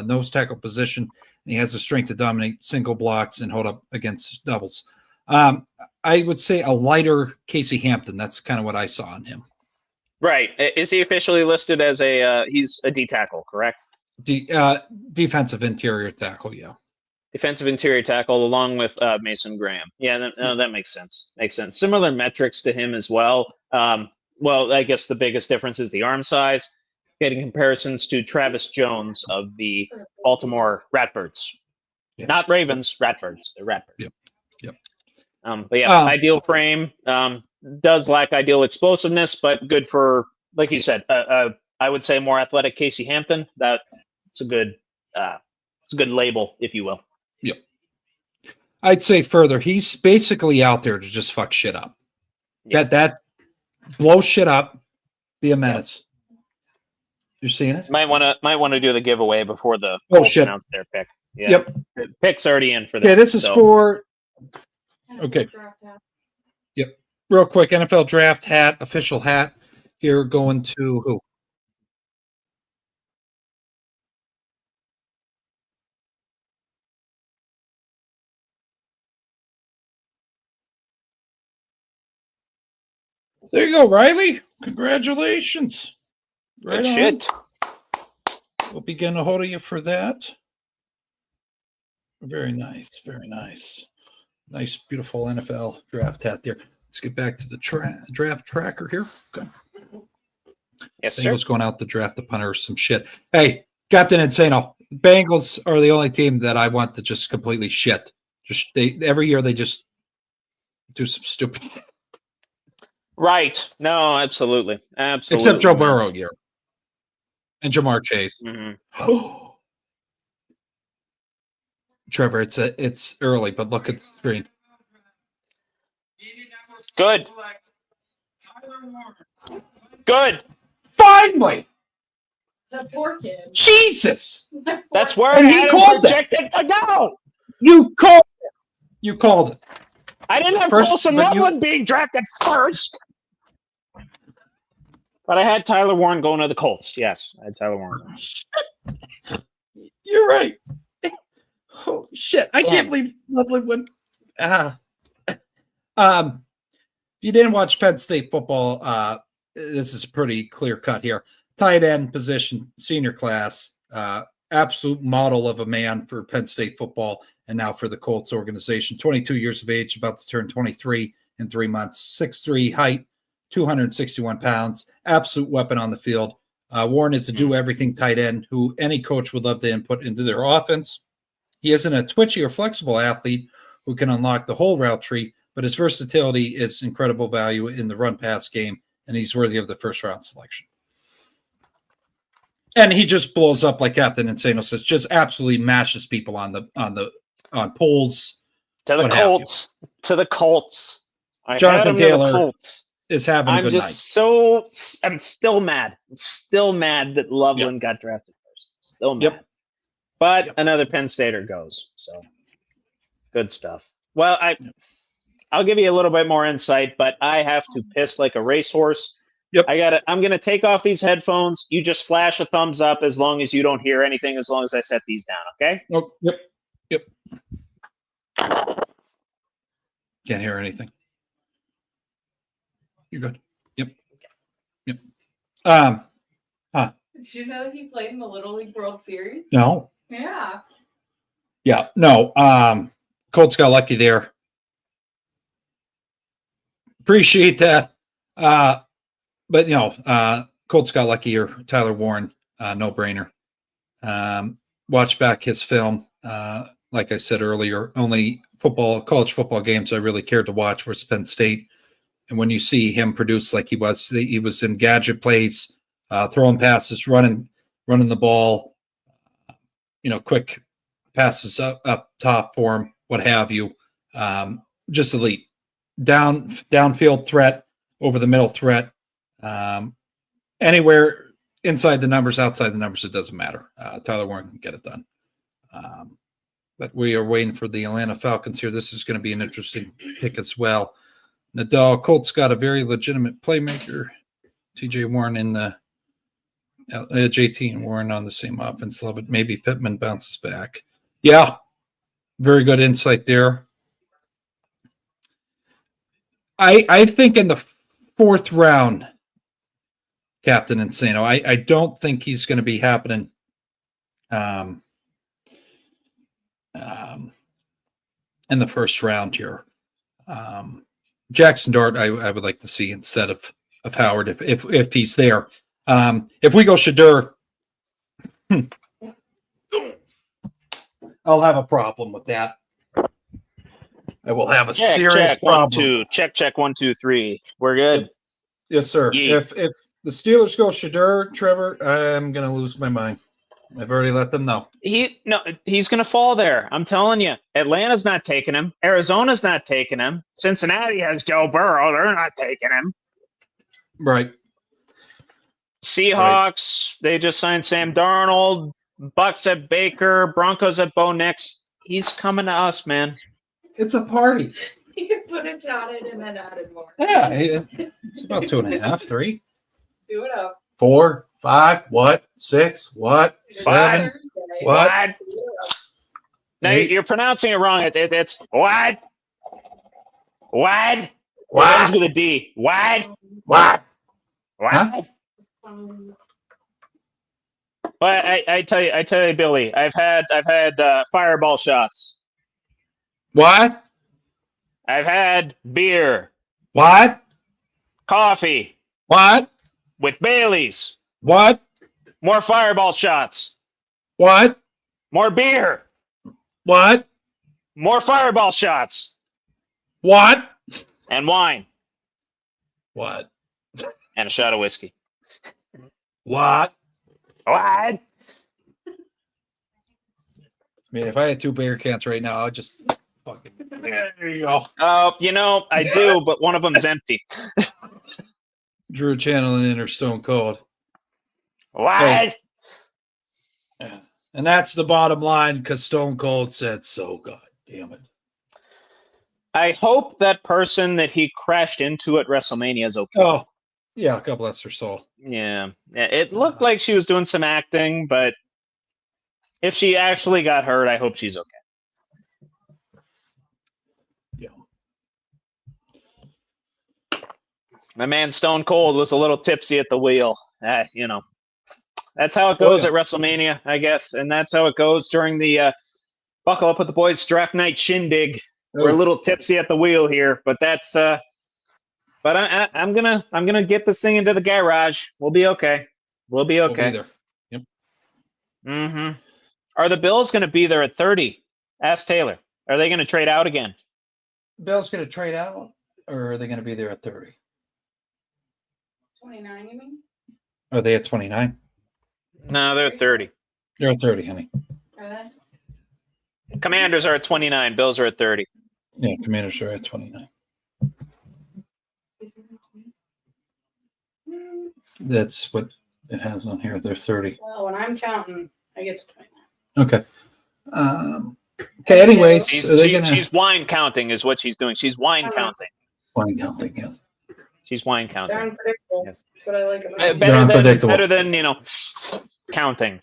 S2: nose tackle position. He has the strength to dominate single blocks and hold up against doubles. I would say a lighter Casey Hampton. That's kind of what I saw in him.
S3: right. Is he officially listed as he's a D tackle, correct?
S2: Defensive interior tackle, yeah.
S3: Defensive interior tackle along with Mason Graham. Yeah, that makes sense. Makes sense. Similar metrics to him as well. Well, I guess the biggest difference is the arm size. Getting comparisons to Travis Jones of the Baltimore Ratbirds.
S2: Yeah.
S3: Not Ravens, Ratbirds. They're Ratbirds.
S2: Yep.
S3: But yeah, ideal frame. Does lack ideal explosiveness, but good for, like you said, I would say more athletic Casey Hampton. It's a good label, if you will.
S2: Yep. I'd say further, he's basically out there to just fuck shit up.
S3: Yeah.
S2: That blow shit up, be a menace. You're seeing it?
S3: Might want to do the giveaway before the
S2: Oh,
S3: Colts
S2: shit.
S3: announce their pick. Yeah.
S2: Yep.
S3: The pick's already in for that.
S2: Okay, this is
S3: so-
S2: for Okay.
S4: Draft out.
S2: real quick NFL draft hat, official hat. Here going to who? There you go, Riley. Congratulations.
S3: Good
S2: Right on.
S3: shit.
S2: We'll be getting a hold of you for that. Very nice. Very nice. Nice, beautiful NFL draft hat there. Let's get back to the draft tracker here. Okay.
S3: Yes, sir.
S2: Bengals going out to draft the punter or some shit. Hey, Captain Insano, Bengals are the only team that I want to just completely shit. Every year they just do some stupid stuff.
S3: Right. No, absolutely. Absolutely.
S2: Except Joe Burrow year. And Jamar Chase.
S3: Mhm.
S2: Trevor, it's early, but look at the screen.
S3: Good.
S5: select Tyler Warner.
S3: Good.
S2: Finally!
S4: The poor kid.
S2: Jesus!
S3: That's where
S2: And
S3: I
S2: he
S3: had
S2: called
S3: him projected to go.
S2: You called it. You called it.
S3: I didn't have
S2: First,
S3: Colson
S2: but you-
S3: Loveland being drafted first. But I had Tyler Warren going to the Colts. Yes, I had Tyler Warren.
S2: You're right. Holy shit. I
S3: Damn.
S2: can't believe Loveland went. If you didn't watch Penn State football, this is pretty clear cut here. Tight end position, senior class, absolute model of a man for Penn State football and now for the Colts organization. 22 years of age, about to turn 23 in 3 months. 6'3" height, 261 pounds, absolute weapon on the field. Warren is a do-everything tight end who any coach would love to input into their offense. He isn't a twitchy or flexible athlete who can unlock the whole route tree, but his versatility is incredible value in the run-pass game, and he's worthy of the first-round selection. And he just blows up, like Captain Insano says, just absolutely mashes people on polls.
S3: To the Colts. To the Colts.
S2: Jonathan Taylor is having a good night.
S3: I'm still mad. I'm still mad that Loveland got drafted first. Still mad.
S2: Yep.
S3: But another Penn Stater goes. So good stuff. Well, I'll give you a little bit more insight, but I have to piss like a racehorse.
S2: Yep.
S3: I'm gonna take off these headphones. You just flash a thumbs up as long as you don't hear anything, as long as I set these down, okay?
S2: Oh, yep. Can't hear anything. You're good. Yep.
S4: Did you know he played in the Little League World Series?
S2: No.
S4: Yeah.
S2: Yeah, no. Colts got lucky there. Appreciate that. But Colts got lucky here. Tyler Warren, no brainer. Watch back his film. Like I said earlier, only college football games I really cared to watch were Penn State. And when you see him produce like he was in gadget plays, throwing passes, running the ball, quick passes up top for him, what have you. Just elite. Downfield threat, over the middle threat. Anywhere inside the numbers, outside the numbers, it doesn't matter. Tyler Warren can get it done. But we are waiting for the Atlanta Falcons here. This is going to be an interesting pick as well. Nadal, Colts got a very legitimate playmaker. TJ Warren in the JT and Warren on the same offense. Love it. Maybe Pittman bounces back. Yeah, very good insight there. I think in the fourth round, Captain Insano, I don't think he's going to be happening in the first round here. Jackson Dart, I would like to see instead of Howard if he's there. If we go Shadur, I'll have a problem with that. I will have a serious problem.
S3: Check 1, 2, 3. We're good.
S2: Yes, sir.
S3: Yeet.
S2: If the Steelers go Shadur, Trevor, I'm gonna lose my mind. I've already let them know.
S3: He's gonna fall there. I'm telling you. Atlanta's not taking him. Arizona's not taking him. Cincinnati has Joe Burrow. They're not taking him.
S2: Right.
S3: Seahawks, They just signed Sam Darnold. Bucks at Baker. Broncos at Bo Nix. He's coming to us, man.
S2: It's a party.
S4: You put a shot in and then added more.
S2: Yeah, it's about 2.5, 3.
S4: Do it up.
S2: 4, 5, what? 6, what? 7, what?
S3: Now you're pronouncing it wrong. It's what? What?
S2: What?
S3: With a D. What?
S2: What?
S3: What? But I tell you, Billy, I've had fireball shots.
S2: What?
S3: I've had beer.
S2: What?
S3: Coffee.
S2: What?
S3: With Baileys.
S2: What?
S3: More fireball shots.
S2: What?
S3: More beer.
S2: What?
S3: More fireball shots.
S2: What?
S3: And wine.
S2: What?
S3: And a shot of whiskey.
S2: What?
S3: What?
S2: I mean, if I had 2 beer cans right now, I'd just fucking. There you go.
S3: I do, but one of them's empty.
S2: Drew channeling in her Stone Cold.
S3: What?
S2: Hey. Yeah. And that's the bottom line because Stone Cold said so. God damn it.
S3: I hope that person that he crashed into at WrestleMania is okay.
S2: Oh, yeah. God bless her soul.
S3: Yeah. It looked like she was doing some acting, but if she actually got hurt, I hope she's okay.
S2: Yeah.
S3: My man Stone Cold was a little tipsy at the wheel. That's how it goes at WrestleMania, I guess. And that's how it goes during the Buckle Up with the Boys draft night shindig. We're a little tipsy at the wheel here, but that's But I'm gonna get this thing into the garage. We'll be okay. We'll be
S2: We'll be
S3: okay.
S2: there. Yep.
S3: Mm-hmm. Are the Bills going to be there at 30? Ask Taylor. Are they going to trade out again?
S2: Bill's going to trade out, or are they going to be there at 30?
S4: 29, you mean?
S2: Are they at 29?
S3: No, they're at 30.
S2: They're at 30, honey.
S4: Are they?
S3: Commanders are at 29. Bills are at 30.
S2: Yeah, Commanders are at 29. That's what it has on here. They're 30.
S4: Well, when I'm counting, I get to 29.
S2: Okay. Okay, anyways.
S3: She's wine counting is what she's doing. She's wine counting.
S2: Wine counting, yes.
S3: She's wine counting.
S4: They're unpredictable.
S3: Yes.
S4: That's what I like about them.
S3: Better than counting.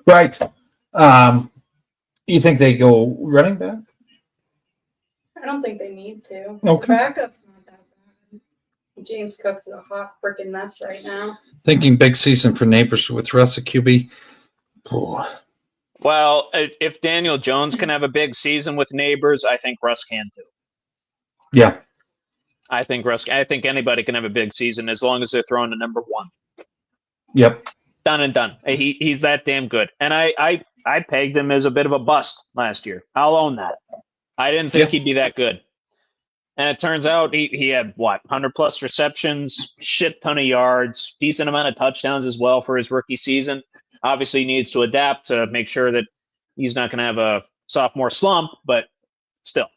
S2: Right. You think they go running back?
S4: I don't think they need to.
S2: Okay.
S4: The backup's not that bad. James Cook's a hot freaking mess right now.
S2: Thinking big season for Neighbors with Russ at QB. Oh.
S3: Well, if Daniel Jones can have a big season with Neighbors, I think Russ can too.
S2: Yeah.
S3: I think anybody can have a big season as long as they're throwing to number one.
S2: Yep.
S3: Done and done. He's that damn good. And I pegged him as a bit of a bust last year. I'll own that. I didn't think he'd be that good. And it turns out he had, 100 plus receptions, shit ton of yards, decent amount of touchdowns as well for his rookie season. Obviously, he needs to adapt to make sure that he's not going to have a sophomore slump, but still.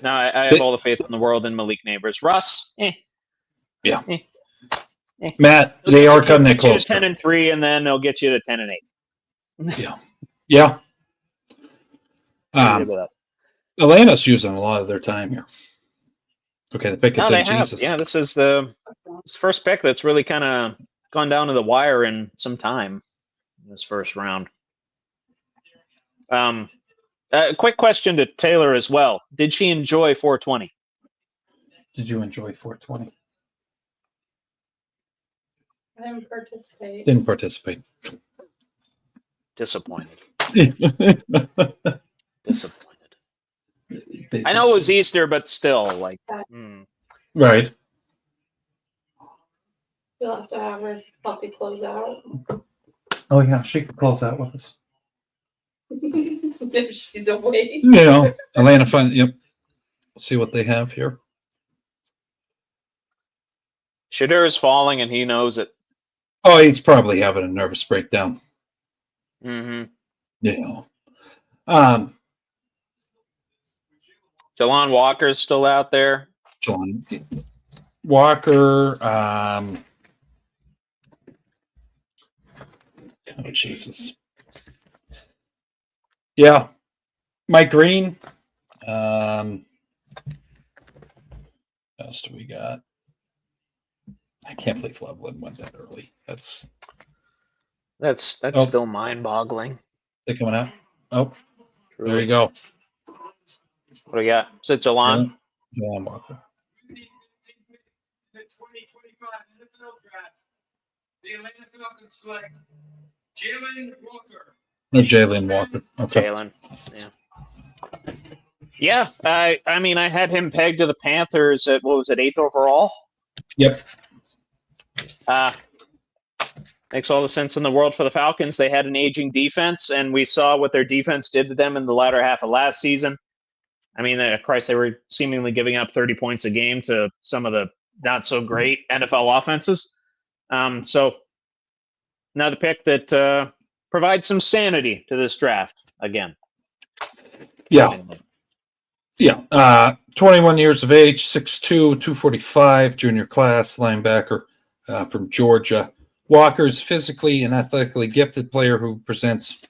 S3: Now, I have all the faith in the world in Malik Neighbors. Russ,
S2: Yeah. Matt, they are coming that close.
S3: 10-3, and then they'll get you to 10-8.
S2: Yeah. Yeah. Atlanta's using a lot of their time here. Okay, the pick is in Jesus.
S3: Yeah, this is the first pick that's really kind of gone down to the wire in some time in this first round. Quick question to Taylor as well. Did she enjoy 420?
S2: Did you enjoy 420?
S4: I didn't participate.
S2: Didn't participate.
S3: Disappointed. Disappointed. I know it was Easter, but still,
S2: Right.
S4: You'll have to have her puppy close out.
S2: Oh, yeah, she could close out with us.
S4: If she's awake.
S2: Atlanta fun. Yep. See what they have here.
S3: Shadur's falling, and he knows it.
S2: Oh, he's probably having a nervous breakdown.
S3: Mm-hmm.
S2: Yeah.
S3: Jalon Walker's still out there.
S2: John Walker. Oh, Jesus. Yeah. Mike Green. What else do we got? I can't believe Loveland went that early. That's
S3: still mind-boggling.
S2: They're coming out. Oh, there you go.
S3: What do we got? Is it Jalon?
S2: Jalon Walker.
S5: The 2025 NFL Draft, the Atlanta Falcons select Jalen Walker.
S2: No, Jalen Walker. Okay.
S3: Jalen. Yeah. I mean, I had him pegged to the Panthers at, 8th overall?
S2: Yep.
S3: Makes all the sense in the world for the Falcons. They had an aging defense, and we saw what their defense did to them in the latter half of last season. I mean, they were seemingly giving up 30 points a game to some of the not so great NFL offenses. So another pick that provides some sanity to this draft again.
S2: Yeah. Yeah. 21 years of age, 6'2", 245, junior class, linebacker from Georgia. Walker's physically and athletically gifted player who presents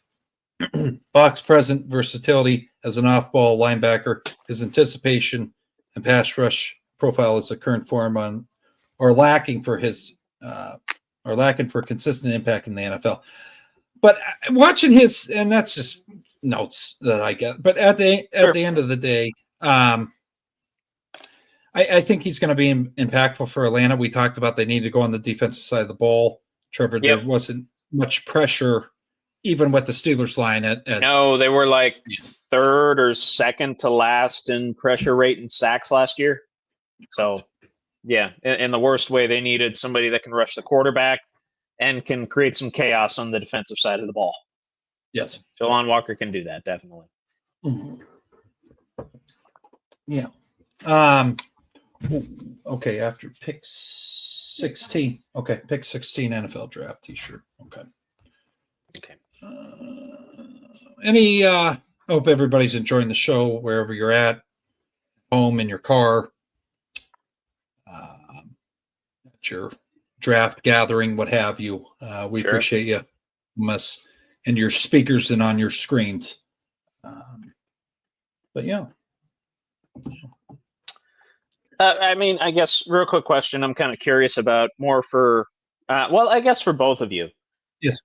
S2: box present versatility as an off-ball linebacker. His anticipation and pass rush profile is a current form on, or lacking for consistent impact in the NFL. But watching his, and that's just notes that I get. But at the end of the day, I think he's going to be impactful for Atlanta. We talked about they need to go on the defensive side of the ball. Trevor, there wasn't much pressure even with the Steelers line at
S3: No, they were like third or second to last in pressure rate and sacks last year. So, yeah, in the worst way, they needed somebody that can rush the quarterback and can create some chaos on the defensive side of the ball.
S2: yes.
S3: Jalon Walker can do that, definitely.
S2: Mhm. Yeah. Okay, after pick 16. Okay, pick 16 NFL draft t-shirt. Okay.
S3: Okay.
S2: Hope everybody's enjoying the show wherever you're at, home, in your car, at your draft gathering, what have you. We
S3: Sure.
S2: appreciate you from us and your speakers and on your screens. But yeah.
S3: I mean, I guess real quick question. I'm kind of curious about more for, well, I guess for both of you.
S2: Yes.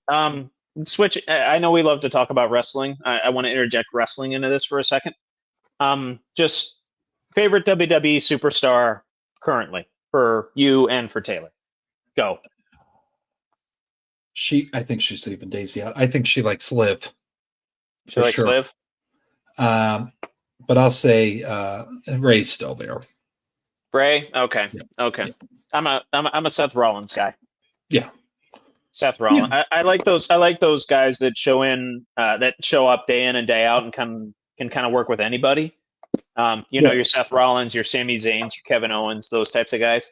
S3: Switch. I know we love to talk about wrestling. I want to interject wrestling into this for a second. Just favorite WWE superstar currently for you and for Taylor. Go.
S2: I think she's leaving Daisy out. I think she likes Liv.
S3: She likes
S2: sure.
S3: Liv.
S2: But I'll say Ray's still there.
S3: Bray. Okay.
S2: Yeah.
S3: Okay.
S2: Yeah.
S3: I'm a Seth Rollins guy.
S2: Yeah.
S3: Seth Rollins.
S2: Yeah.
S3: I like those. I like those guys that show up day in and day out and can kind of work with anybody. You know, your Seth Rollins, your Sami Zayns, your Kevin Owens, those types of guys.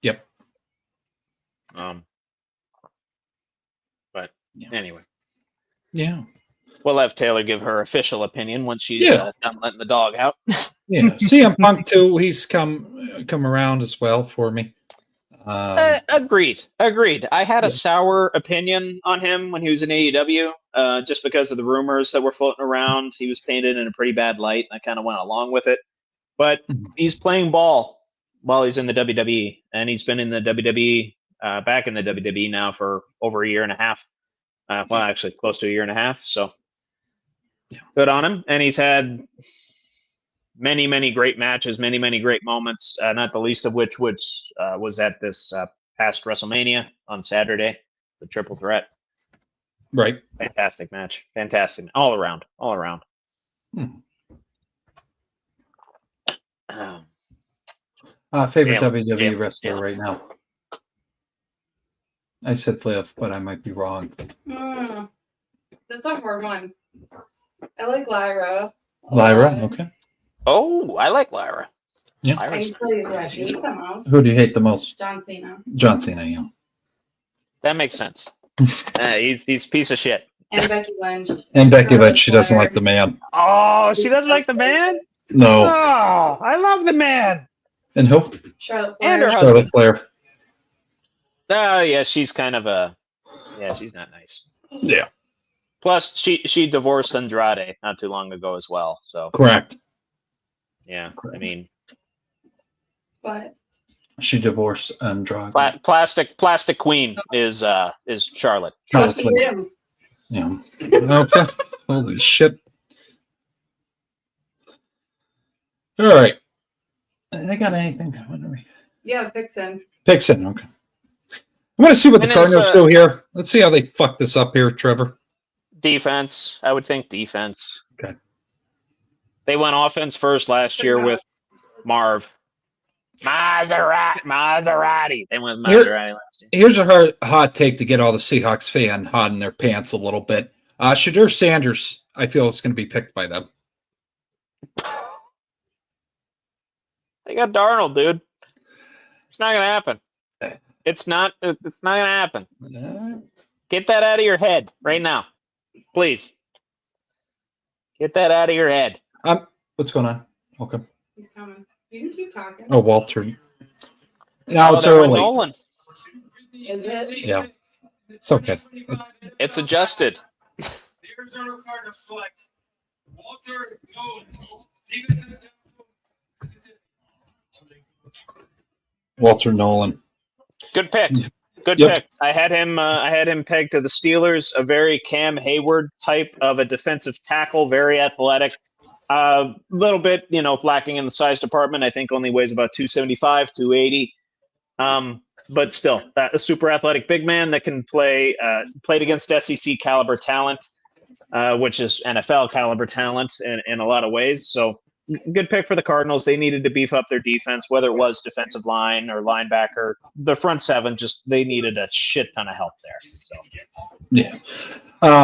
S2: Yep.
S3: But anyway.
S2: Yeah.
S3: We'll have Taylor give her official opinion once she's done letting the dog out.
S2: Yeah. CM Punk too. He's come around as well for me.
S3: Agreed. I had a sour opinion on him when he was in AEW, just because of the rumors that were floating around. He was painted in a pretty bad light, and I kind of went along with it. But he's playing ball while he's in the WWE, and he's been in the WWE, back in the WWE now for over a year and a half. Well, actually, close to a year and a half. So good on him. And he's had many, many great matches, many, many great moments, not the least of which was at this past WrestleMania on Saturday, the Triple Threat.
S2: Right.
S3: Fantastic match. Fantastic. All around.
S2: Favorite WWE wrestler right now? I said Liv, but I might be wrong.
S4: That's a hard one. I like Lyra.
S2: Lyra? Okay.
S3: Oh, I like Lyra.
S2: Yeah.
S4: I can tell you who I hate the most.
S2: Who do you hate the most?
S4: John Cena.
S2: John Cena, yeah.
S3: That makes sense. He's a piece of shit.
S4: And Becky Lynch.
S2: And Becky Lynch, she doesn't like the man.
S3: Oh, she doesn't like the man?
S2: No.
S3: Oh, I love the man.
S2: And who?
S4: Charlotte Flair.
S3: And her
S2: Charlotte
S3: husband.
S2: Flair.
S3: Oh, yeah, she's kind of she's not nice.
S2: Yeah.
S3: Plus, she divorced Andrade not too long ago as well. So
S2: Correct.
S3: yeah, I mean,
S4: What?
S2: She divorced Andrade.
S3: plastic queen is Charlotte.
S2: Charlotte
S4: Lucky
S2: Flair.
S4: him.
S2: Yeah. Okay. Holy shit. All right. I got anything?
S4: Yeah, Vixen.
S2: Vixen. Okay. I'm going to see what the
S3: And
S2: Cardinals do here. Let's see how they fuck this up here, Trevor.
S3: Defense. I would think defense.
S2: Okay.
S3: They went offense first last year with Marv. Maserati. They went with Maserati last year.
S2: Here's a hot take to get all the Seahawks fan hot in their pants a little bit. Shadur Sanders, I feel, is going to be picked by them.
S3: They got Darnold, dude. It's not going to happen. It's not going to happen. Get that out of your head right now. Please. Get that out of your head.
S2: What's going on? Okay.
S4: He's coming. You can keep talking.
S2: Oh, Walter. Now it's
S3: that was
S2: early.
S3: Nolan.
S4: Is it?
S2: Yeah. It's okay.
S3: It's adjusted.
S5: The Arizona Cardinals select Walter Nolan.
S2: Walter Nolan.
S3: Good pick. Good
S2: Yep.
S3: pick. I had him pegged to the Steelers, a very Cam Hayward type of a defensive tackle, very athletic. A little bit, lacking in the size department. I think only weighs about 275, 280. but still, a super athletic big man that can play. Played against SEC caliber talent, which is NFL caliber talent in a lot of ways. So good pick for the Cardinals. They needed to beef up their defense, whether it was defensive line or linebacker. The front seven, just they needed a shit ton of help there. So
S2: Yeah.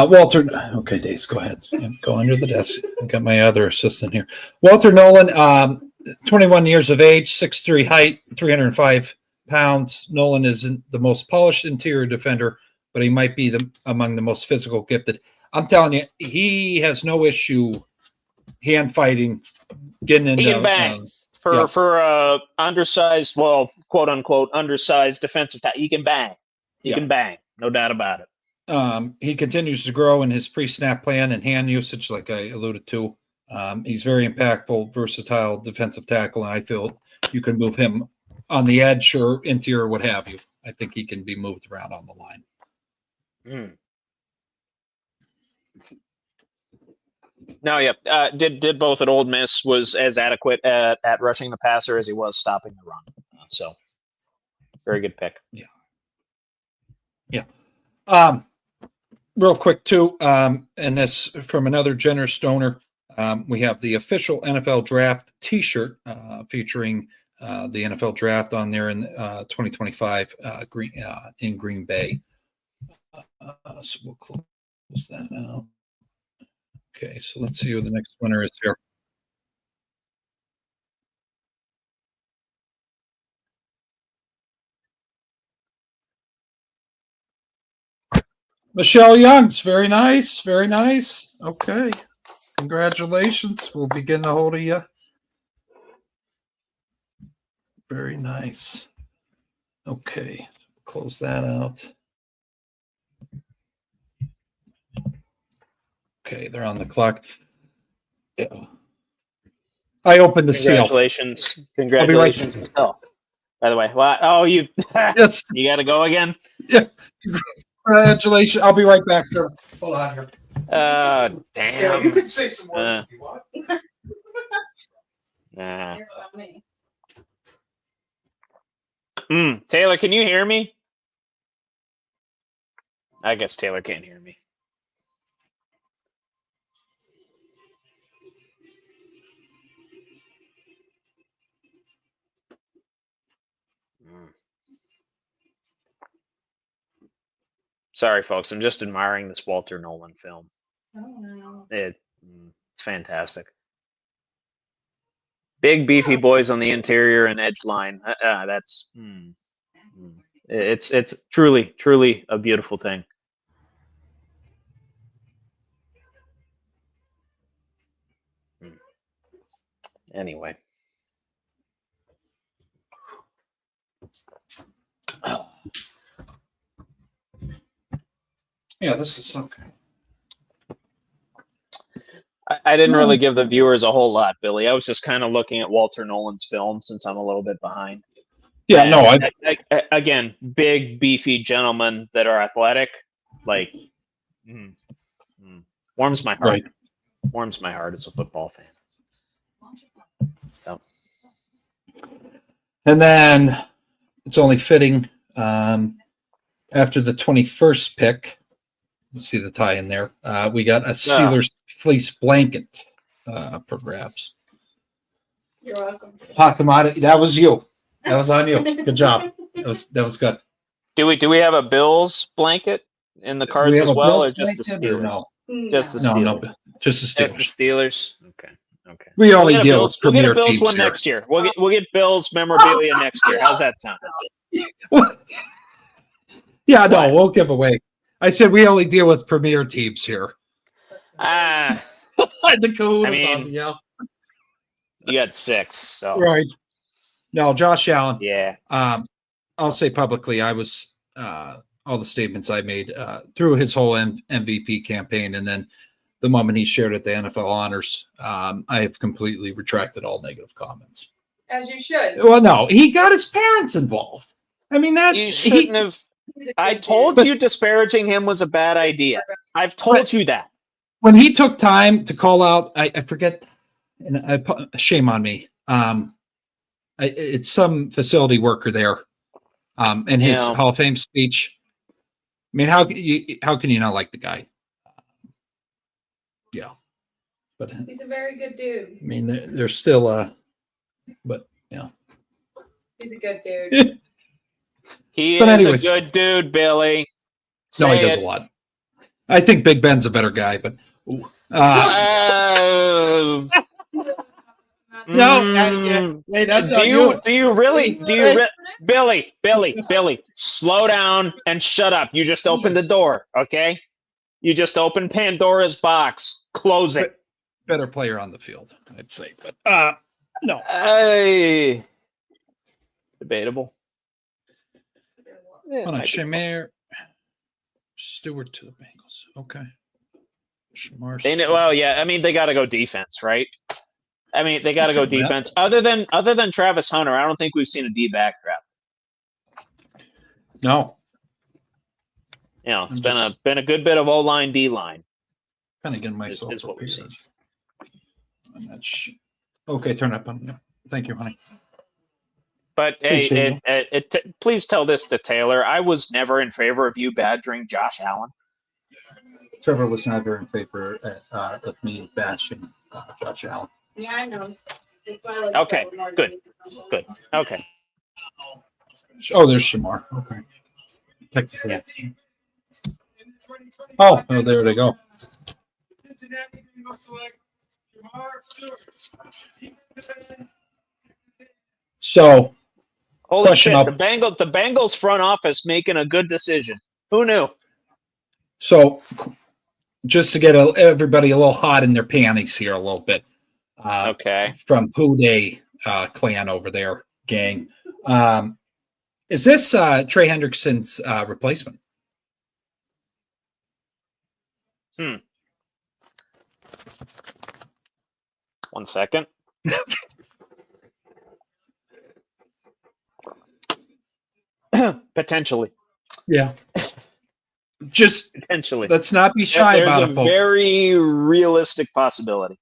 S2: Walter, okay, Dace, go ahead. Yeah, go under the desk. I've got my other assistant here. Walter Nolan, 21 years of age, 6'3" height, 305 pounds. Nolan isn't the most polished interior defender, but he might be among the most physical gifted. I'm telling you, he has no issue hand fighting, getting into.
S3: He can bang for undersized, well, quote unquote undersized defensive tackle. He can bang. He can bang, no doubt about it.
S2: He continues to grow in his pre-snap plan and hand usage, like I alluded to. He's very impactful, versatile defensive tackle, and I feel you can move him on the edge or interior, what have you. I think he can be moved around on the line.
S3: No, yeah. Did both at Ole Miss, was as adequate at rushing the passer as he was stopping the run. So very good pick.
S2: Yeah. Real quick too, and this from another generous donor. We have the official NFL draft T-shirt featuring the NFL draft on there in 2025 in Green Bay. So we'll close that out. Okay, so let's see who the next winner is here. Michelle Youngs, very nice, very nice. Okay, congratulations. We'll be getting a hold of you. Very nice. Okay, close that out. Okay, they're on the clock. Yeah. I opened the seal.
S3: Congratulations, Michelle. By the way, what? Oh, you
S2: Yes.
S3: You got to go again.
S2: Yeah. Congratulations. I'll be right back there. Hold on here.
S3: Damn.
S5: Yeah, you can say some words if you want.
S3: Nah.
S4: You're funny.
S3: Taylor, can you hear me? I guess Taylor can't hear me. Sorry, folks. I'm just admiring this Walter Nolan film.
S4: Oh, no.
S3: It's fantastic. Big beefy boys on the interior and edge line. That's it's truly a beautiful thing. Anyway.
S2: Yeah, this is okay.
S3: I didn't really give the viewers a whole lot, Billy. I was just kind of looking at Walter Nolan's film since I'm a little bit behind.
S2: Yeah,
S3: And
S2: no,
S3: again, big, beefy gentlemen that are athletic, like, warms my heart.
S2: Right.
S3: Warms my heart as a football fan. So,
S2: and then it's only fitting after the 21st pick. You see the tie in there. We got a Steelers fleece blanket for grabs.
S4: You're welcome.
S2: Hakamada, that was you. That was on you. Good job. That was good.
S3: do we have a Bills blanket in the cards as well, or just the Steelers?
S2: No,
S3: Just the
S2: no,
S3: Steelers.
S2: no, just the
S3: Just the
S2: Steelers.
S3: Steelers. Okay.
S2: We only
S3: We'll get a
S2: deal
S3: Bills,
S2: with premier
S3: we'll get a Bills
S2: teams
S3: one
S2: here.
S3: next year. We'll get Bills memorabilia next year. How's that sound?
S2: Yeah, no, we'll give away. I said we only deal with premier teams here.
S3: The
S2: Cahunas
S3: I mean,
S2: on, yeah.
S3: You got 6. So.
S2: Right. No, Josh Allen.
S3: Yeah.
S2: I'll say publicly, I was all the statements I made through his whole MVP campaign, and then the moment he shared at the NFL honors, I have completely retracted all negative comments.
S4: As you should.
S2: Well, no, he got his parents involved. I mean, that
S3: You shouldn't have. I told you disparaging him was a bad idea. I've told you that.
S2: When he took time to call out, I forget, and shame on me. It's some facility worker there In his
S3: Yeah.
S2: Hall of Fame speech. I mean, how can you not like the guy? Yeah, but
S4: He's a very good dude.
S2: I mean, there's still but yeah.
S4: He's a good dude.
S3: He
S2: But
S3: is
S2: anyways.
S3: a good dude, Billy.
S2: No, he
S3: Say
S2: does
S3: it.
S2: a lot. I think Big Ben's a better guy, but
S3: Uh,
S2: hey, that's
S3: do you really Billy, slow down and shut up. You just opened the door, okay? You just opened Pandora's box. Close it.
S2: better player on the field, I'd say. But no.
S3: Debatable.
S2: Hold on, Shamar Stewart to the Bengals. Okay. Shamar Stewart.
S3: Well, yeah, I mean they got to go defense, right? I mean they got to go defense. Other than Travis Hunter, I don't think we've seen a D-back draft.
S2: No.
S3: You know, it's been a good bit of O-line, D-line.
S2: Kind of getting myself
S3: is what we've seen.
S2: And that's okay. Turn up on. Yeah. Thank you, honey.
S3: But hey, please tell this to Taylor. I was never in favor of you badgering Josh Allen.
S2: Trevor was never in favor of me bashing Josh Allen.
S4: Yeah, I know. That's why I like
S3: Okay,
S4: Trevor more than
S3: good.
S4: anything.
S3: Good. Okay.
S2: Oh, there's Shamar. Okay. Texas. Yeah. Oh, there they go. So,
S3: Holy
S2: question
S3: shit!
S2: up.
S3: The Bengals front office making a good decision. Who knew?
S2: So, just to get everybody a little hot in their panties here a little bit.
S3: Okay.
S2: From Who Dey clan over there, gang. Is this Trey Hendrickson's replacement?
S3: One second. Potentially.
S2: Yeah. Just
S3: potentially.
S2: Let's not be shy about it,
S3: folks.
S2: folks.
S3: Very realistic possibility.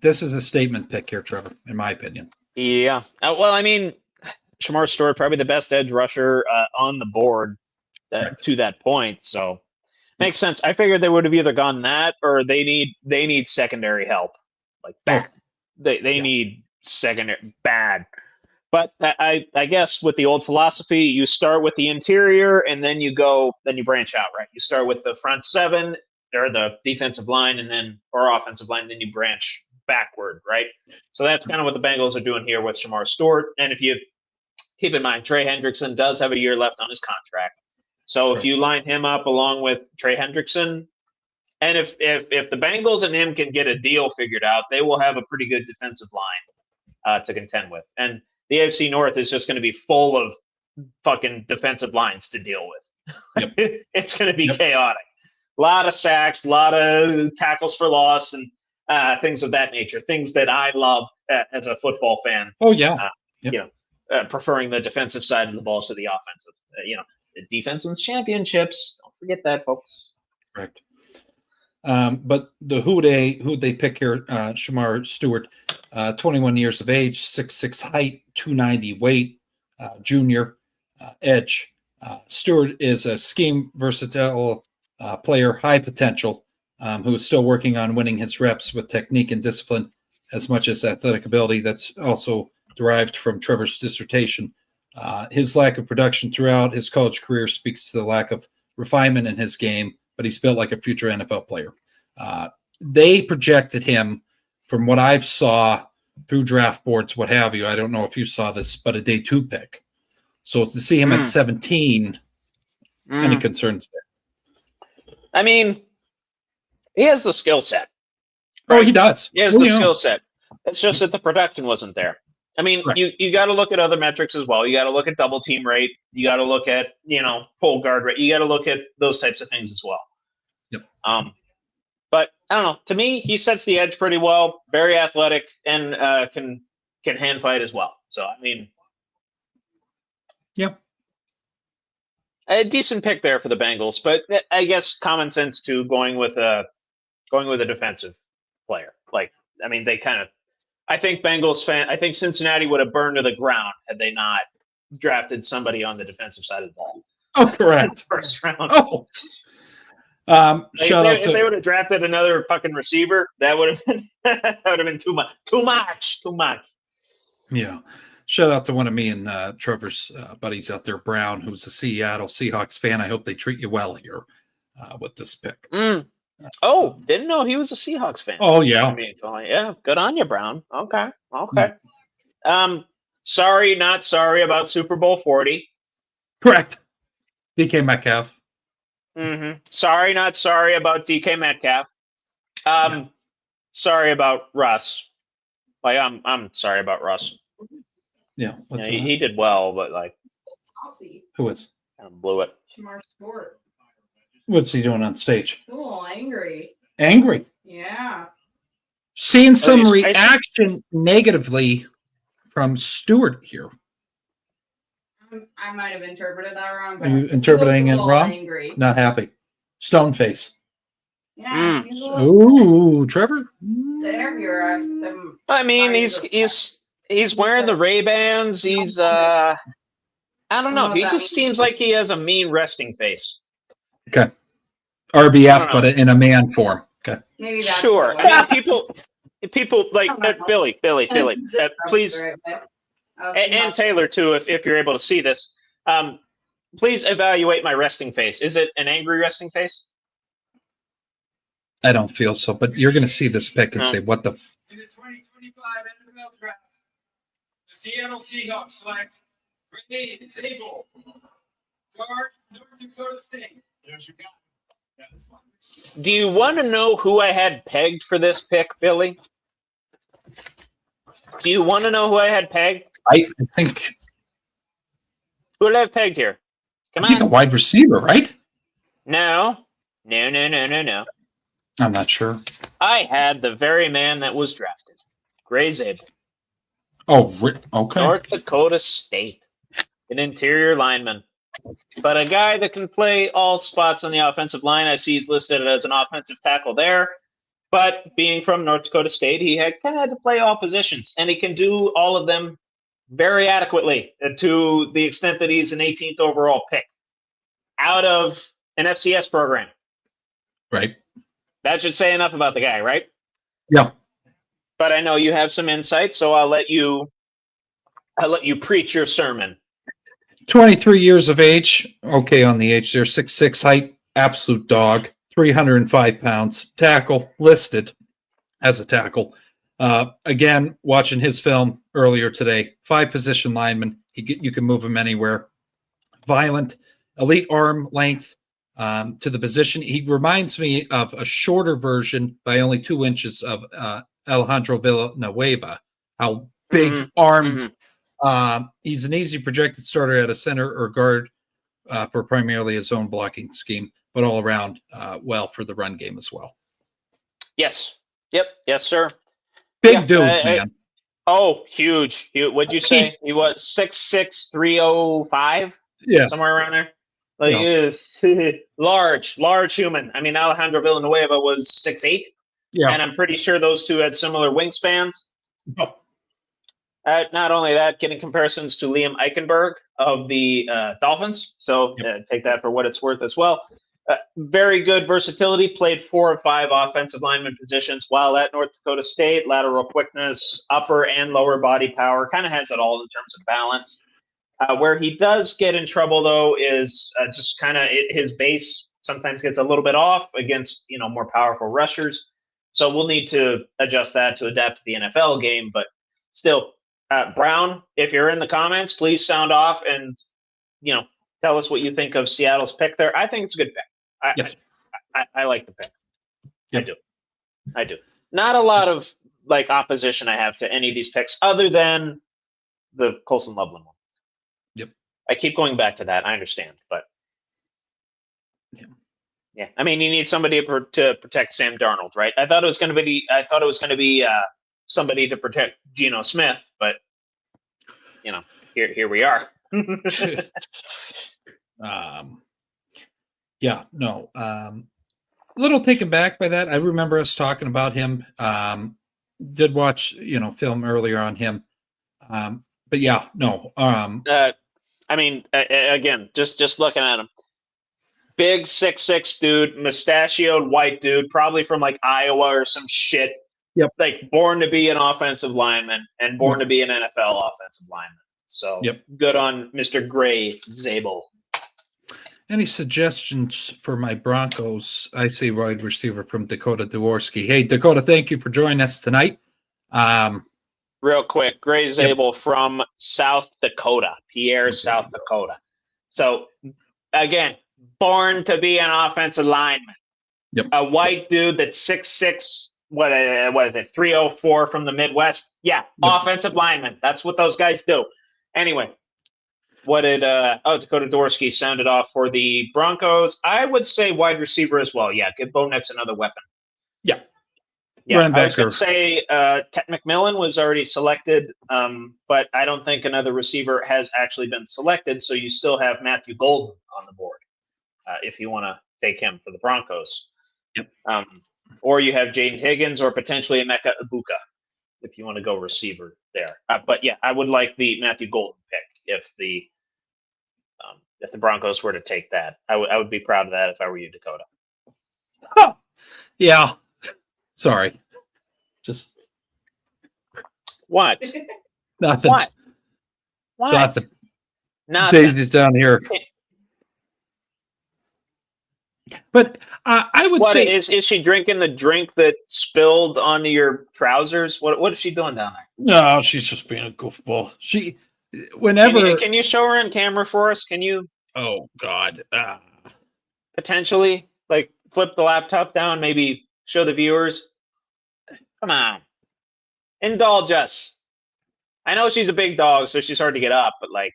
S2: This is a statement pick here, Trevor, in my opinion.
S3: Yeah. Well, I mean, Shamar Stewart, probably the best edge rusher on the board to that point. So makes sense. I figured they would have either gone that or they need secondary help. Like bad. They need secondary bad. But I guess with the old philosophy, you start with the interior and then you branch out, right? You start with the front seven or the defensive line or offensive line, then you branch backward, right? So that's kind of what the Bengals are doing here with Shamar Stewart. And if you keep in mind, Trey Hendrickson does have a year left on his contract. So if you line him up along with Trey Hendrickson, and if the Bengals and him can get a deal figured out, they will have a pretty good defensive line to contend with. And the AFC North is just going to be full of fucking defensive lines to deal with. Yep. It's going to be chaotic. A lot of sacks, a lot of tackles for loss, and things of that nature. Things that I love as a football fan.
S2: Oh yeah.
S3: You know, preferring the defensive side of the ball to the offensive. The defense wins championships. Don't forget that, folks.
S2: Correct. But the who they pick here, Shamar Stewart, 21 years of age, 6'6" height, 290 weight, junior, edge. Stewart is a scheme versatile player, high potential, who is still working on winning his reps with technique and discipline as much as athletic ability. That's also derived from Trevor's dissertation. His lack of production throughout his college career speaks to the lack of refinement in his game, but he's built like a future NFL player. They projected him, from what I've saw through draft boards, what have you. I don't know if you saw this, but a day 2 pick. So to see him at 17, any concerns there?
S3: I mean, he has the skill set.
S2: Right? Oh, he does.
S3: He has the skill set. It's just that the production wasn't there. I mean, you got to look at other metrics as well. You got to look at double team rate. You got to look at, pull guard rate. You got to look at those types of things as well.
S2: Yep.
S3: But I don't know. To me, he sets the edge pretty well. Very athletic and can hand fight as well. So I mean,
S2: yeah,
S3: a decent pick there for the Bengals. But I guess common sense to going with a defensive player. Like, I mean, they kind of. I think Cincinnati would have burned to the ground had they not drafted somebody on the defensive side of the ball.
S2: Oh, correct.
S3: First round.
S2: Oh.
S3: Like,
S2: Shout out
S3: if they
S2: to
S3: would have drafted another fucking receiver, that would have been that would have been too much. Too much.
S2: yeah. Shout out to one of me and Trevor's buddies out there, Brown, who's a Seattle Seahawks fan. I hope they treat you well here with this pick.
S3: Oh, didn't know he was a Seahawks fan.
S2: Oh yeah.
S3: I mean, yeah, good on you, Brown. Okay. Sorry, not sorry about Super Bowl 40.
S2: Correct. DK Metcalf.
S3: Sorry, not sorry about DK Metcalf. Sorry about Russ. Like, I'm sorry about Russ.
S2: Yeah.
S3: Yeah, he did well, but like,
S2: Who is?
S3: kind of blew it.
S4: Shamar Stewart.
S2: What's he doing on stage?
S4: A little angry.
S2: Angry.
S4: Yeah.
S2: Seeing some
S3: he's-
S2: reaction negatively from Stewart here.
S4: I might have interpreted that wrong.
S2: Are you
S4: he
S2: interpreting
S4: looked
S2: it
S4: a little
S2: wrong?
S4: Angry.
S2: Not happy. Stone face.
S4: Yeah. He's a little
S2: Ooh, Trevor.
S4: The interviewer asked him.
S3: I mean,
S4: why
S3: he's wearing the Ray-Bans. He's I don't know.
S4: what
S3: He
S4: that
S3: just
S4: means.
S3: seems like he has a mean resting face.
S2: Okay.
S3: I
S2: RBF,
S3: don't
S2: but in a man form. Okay.
S4: Maybe that's
S3: Sure.
S4: the way.
S3: I mean, people like Billy, please,
S4: Right, but I was
S3: and
S4: not-
S3: Taylor too, if you're able to see this. Please evaluate my resting face. Is it an angry resting face?
S2: I don't feel so, but you're going to see this pick and
S3: No.
S2: say, what the?
S5: In the 2025 NFL Draft, the Seattle Seahawks select Ray Zabel, guard, North Dakota State.
S6: There's your guy.
S5: That's fine.
S3: Do you want to know who I had pegged for this pick, Billy? Do you want to know who I had pegged?
S2: I think
S3: Who did I have pegged here? Come
S2: I think a
S3: on.
S2: wide receiver, right?
S3: No.
S2: I'm not sure.
S3: I had the very man that was drafted. Gray Zabel.
S2: Oh, okay.
S3: North Dakota State. An interior lineman. But a guy that can play all spots on the offensive line. I see he's listed as an offensive tackle there. But being from North Dakota State, he had to play all positions. And he can do all of them very adequately to the extent that he's an 18th overall pick out of an FCS program.
S2: Right.
S3: That should say enough about the guy, right?
S2: Yeah.
S3: But I know you have some insight, so I'll let you preach your sermon.
S2: 23 years of age. Okay, on the age there. 6'6" height. Absolute dog. 305 pounds. Tackle. Listed as a tackle. Again, watching his film earlier today. 5-position lineman. You can move him anywhere. Violent. Elite arm length to the position. He reminds me of a shorter version by only 2 inches of Alejandro Villanueva. How big armed. He's an easy projected starter at a center or guard for primarily his own blocking scheme, but all around well for the run game as well.
S3: Yes. Yep. Yes, sir.
S2: Big
S3: Yeah,
S2: dude, man.
S3: Oh, huge. What'd you say? He was 6'6", 305?
S2: Yeah.
S3: Somewhere around there? Like, large human. I mean, Alejandro Villanueva was 6'8",
S2: Yeah.
S3: and I'm pretty sure those two had similar wingspans.
S2: Oh.
S3: Not only that, getting comparisons to Liam Eichenberg of the Dolphins. So take that for what it's worth as well. Very good versatility. Played 4 or 5 offensive lineman positions while at North Dakota State. Lateral quickness, upper and lower body power. Kind of has it all in terms of balance. Where he does get in trouble, though, is just kind of his base sometimes gets a little bit off against more powerful rushers. So we'll need to adjust that to adapt to the NFL game. But still, Brown, if you're in the comments, please sound off and tell us what you think of Seattle's pick there. I think it's a good pick.
S2: Yes.
S3: I like the pick.
S2: Yep.
S3: I do. Not a lot of opposition I have to any of these picks other than the Colson Loveland one.
S2: Yep.
S3: I keep going back to that. I understand, but yeah. I mean, you need somebody to protect Sam Darnold, right? I thought it was going to be somebody to protect Geno Smith, but here we are.
S2: Yeah, no. A little taken back by that. I remember us talking about him. Did watch, film earlier on him. But yeah, no.
S3: I mean, again, just looking at him, big 6'6" dude, mustachioed white dude, probably from like Iowa or some shit.
S2: Yep.
S3: Like born to be an offensive lineman and born to be an NFL offensive lineman. So good on Mr. Gray Zabel.
S2: Any suggestions for my Broncos? I see wide receiver from Dakota Dworski. Hey, Dakota, thank you for joining us tonight.
S3: Real quick, Gray Zabel from South Dakota, Pierre, South Dakota. So, again, born to be an offensive lineman.
S2: Yep.
S3: A white dude that's 6'6", what is it, 304 from the Midwest? Yeah, offensive lineman. That's what those guys do. Anyway, what did Dakota Dworski sounded off for the Broncos? I would say wide receiver as well. Yeah, give Bo Nix another weapon.
S2: Yeah.
S3: Yeah,
S2: Running back
S3: I was going to say Ted McMillan was already selected, but I don't think another receiver has actually been selected, so you still have Matthew Golden on the board if you want to take him for the Broncos.
S2: Yep.
S3: Or you have Jaden Higgins or potentially Emeka Ibuka if you want to go receiver there. But yeah, I would like the Matthew Golden pick if the Broncos were to take that. I would be proud of that if I were you, Dakota.
S2: Oh, yeah. Sorry. Just
S3: what?
S2: Nothing.
S3: What?
S2: Nothing.
S3: Nothing.
S2: Daisy's down here. But I would say,
S3: is she drinking the drink that spilled onto your trousers? What is she doing down there?
S2: no, she's just being a goofball. Whenever.
S3: Can you show her in camera for us? Can you
S2: Oh God.
S3: potentially like flip the laptop down? Maybe show the viewers. Come on, indulge us. I know she's a big dog, so she's hard to get up. But like,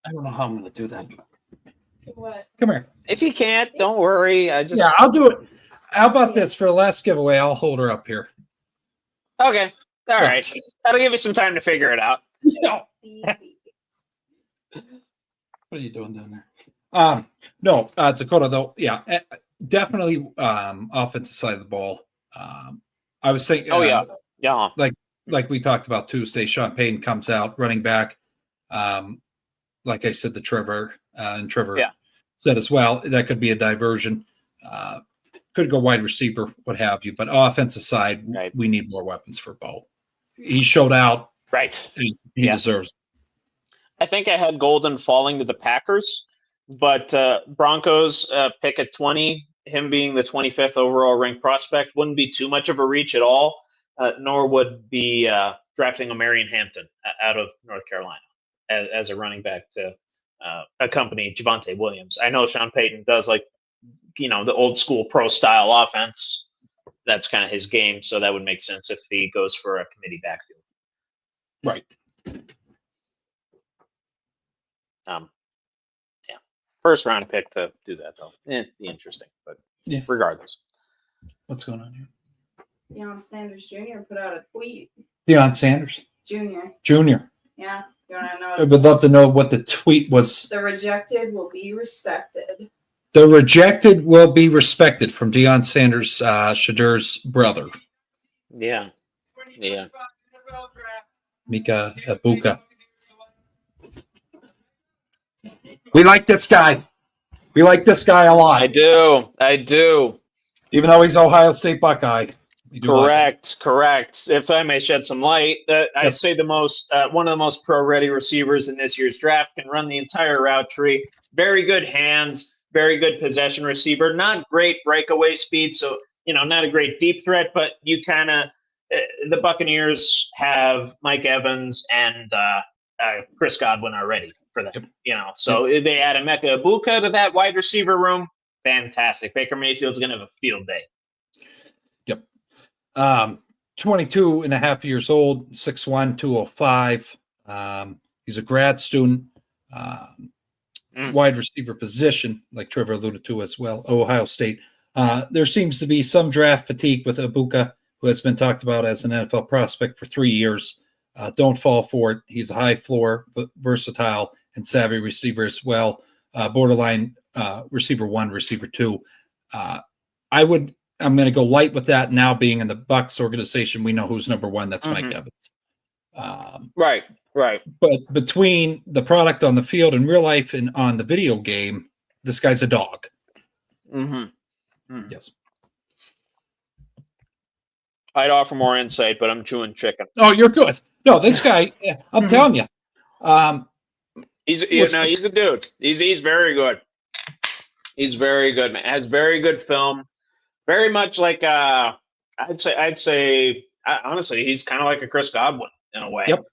S2: I don't know how I'm going to do that.
S4: What?
S2: Come here.
S3: if you can't, don't worry.
S2: Yeah, I'll do it. How about this for the last giveaway? I'll hold her up here.
S3: Okay. All right. That'll give you some time to figure it out.
S2: No. What are you doing down there? No, Dakota though. Yeah, definitely offensive side of the ball. I was thinking.
S3: Oh yeah. Yeah.
S2: Like we talked about Tuesday, Sean Payton comes out running back. Like I said, Trevor said as well, that could be a diversion. Could go wide receiver, what have you. But offensive side, we need more weapons for Bo. He showed out.
S3: Right.
S2: He deserves it.
S3: I think I had Golden falling to the Packers, but Broncos pick at 20, him being the 25th overall ranked prospect, wouldn't be too much of a reach at all, nor would be drafting a Marion Hampton out of North Carolina as a running back to accompany Javonte Williams. I know Sean Payton does like, the old school pro style offense. That's kind of his game, so that would make sense if he goes for a committee backfield.
S2: Right.
S3: Yeah. First round pick to do that though. Be interesting, but regardless.
S2: What's going on here?
S4: Deion Sanders Jr. put out a tweet.
S2: Deion Sanders
S4: Jr. Yeah. You want to know?
S2: I would love to know what the tweet was.
S4: The rejected will be respected.
S2: The rejected will be respected from Deion Sanders, Shadur's brother.
S3: Yeah. Yeah.
S2: Mika Ibuka. We like this guy. We like this guy a lot.
S3: I do.
S2: Even though he's Ohio State Buckeye.
S3: Correct. If I may shed some light, I'd say one of the most pro-ready receivers in this year's draft, can run the entire route tree. Very good hands, very good possession receiver. Not great breakaway speed, so not a great deep threat. But you kind of the Buccaneers have Mike Evans and Chris Godwin already for them. So they add Emeka Ibuka to that wide receiver room. Fantastic. Baker Mayfield's going to have a field day.
S2: 22 and a half years old, 6'1", 205. He's a grad student, wide receiver position, like Trevor alluded to as well, Ohio State. There seems to be some draft fatigue with Ibuka, who has been talked about as an NFL prospect for 3 years. Don't fall for it. He's a high floor, but versatile and savvy receiver as well. Borderline receiver 1, receiver 2. I'm going to go light with that now. Being in the Bucs organization, we know who's number 1. That's Mike Evans.
S3: Right. Right.
S2: But between the product on the field in real life and on the video game, this guy's a dog.
S3: Mm-hmm.
S2: Yes.
S3: I'd offer more insight, but I'm chewing chicken.
S2: Oh, you're good. No, this guy, I'm telling you.
S3: He's a dude. He's very good. He's very good, man. Has very good film. Very much like I'd say honestly, he's kind of like a Chris Godwin in a way.
S2: Yep.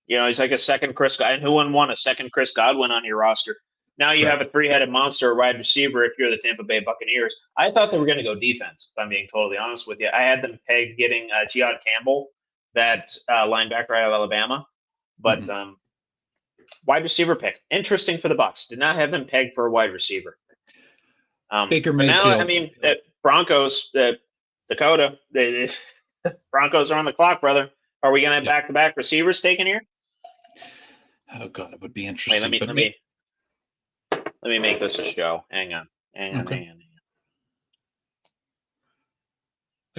S3: You know, he's like a second Chris Godwin. Who wouldn't want a second Chris Godwin on your roster? Now you have a three-headed monster, a wide receiver. If you're the Tampa Bay Buccaneers, I thought they were going to go defense. If I'm being totally honest with you, I had them pegged getting Giad Campbell, that linebacker out of Alabama, but wide receiver pick, interesting for the Bucs. Did not have them pegged for a wide receiver.
S2: Baker
S3: but now,
S2: Mayfield.
S3: I mean, Broncos, Dakota, the Broncos are on the clock, brother. Are we going to have back-to-back receivers taken here?
S2: Oh God, it would be interesting.
S3: Wait, let me make this a show. Hang on.
S2: I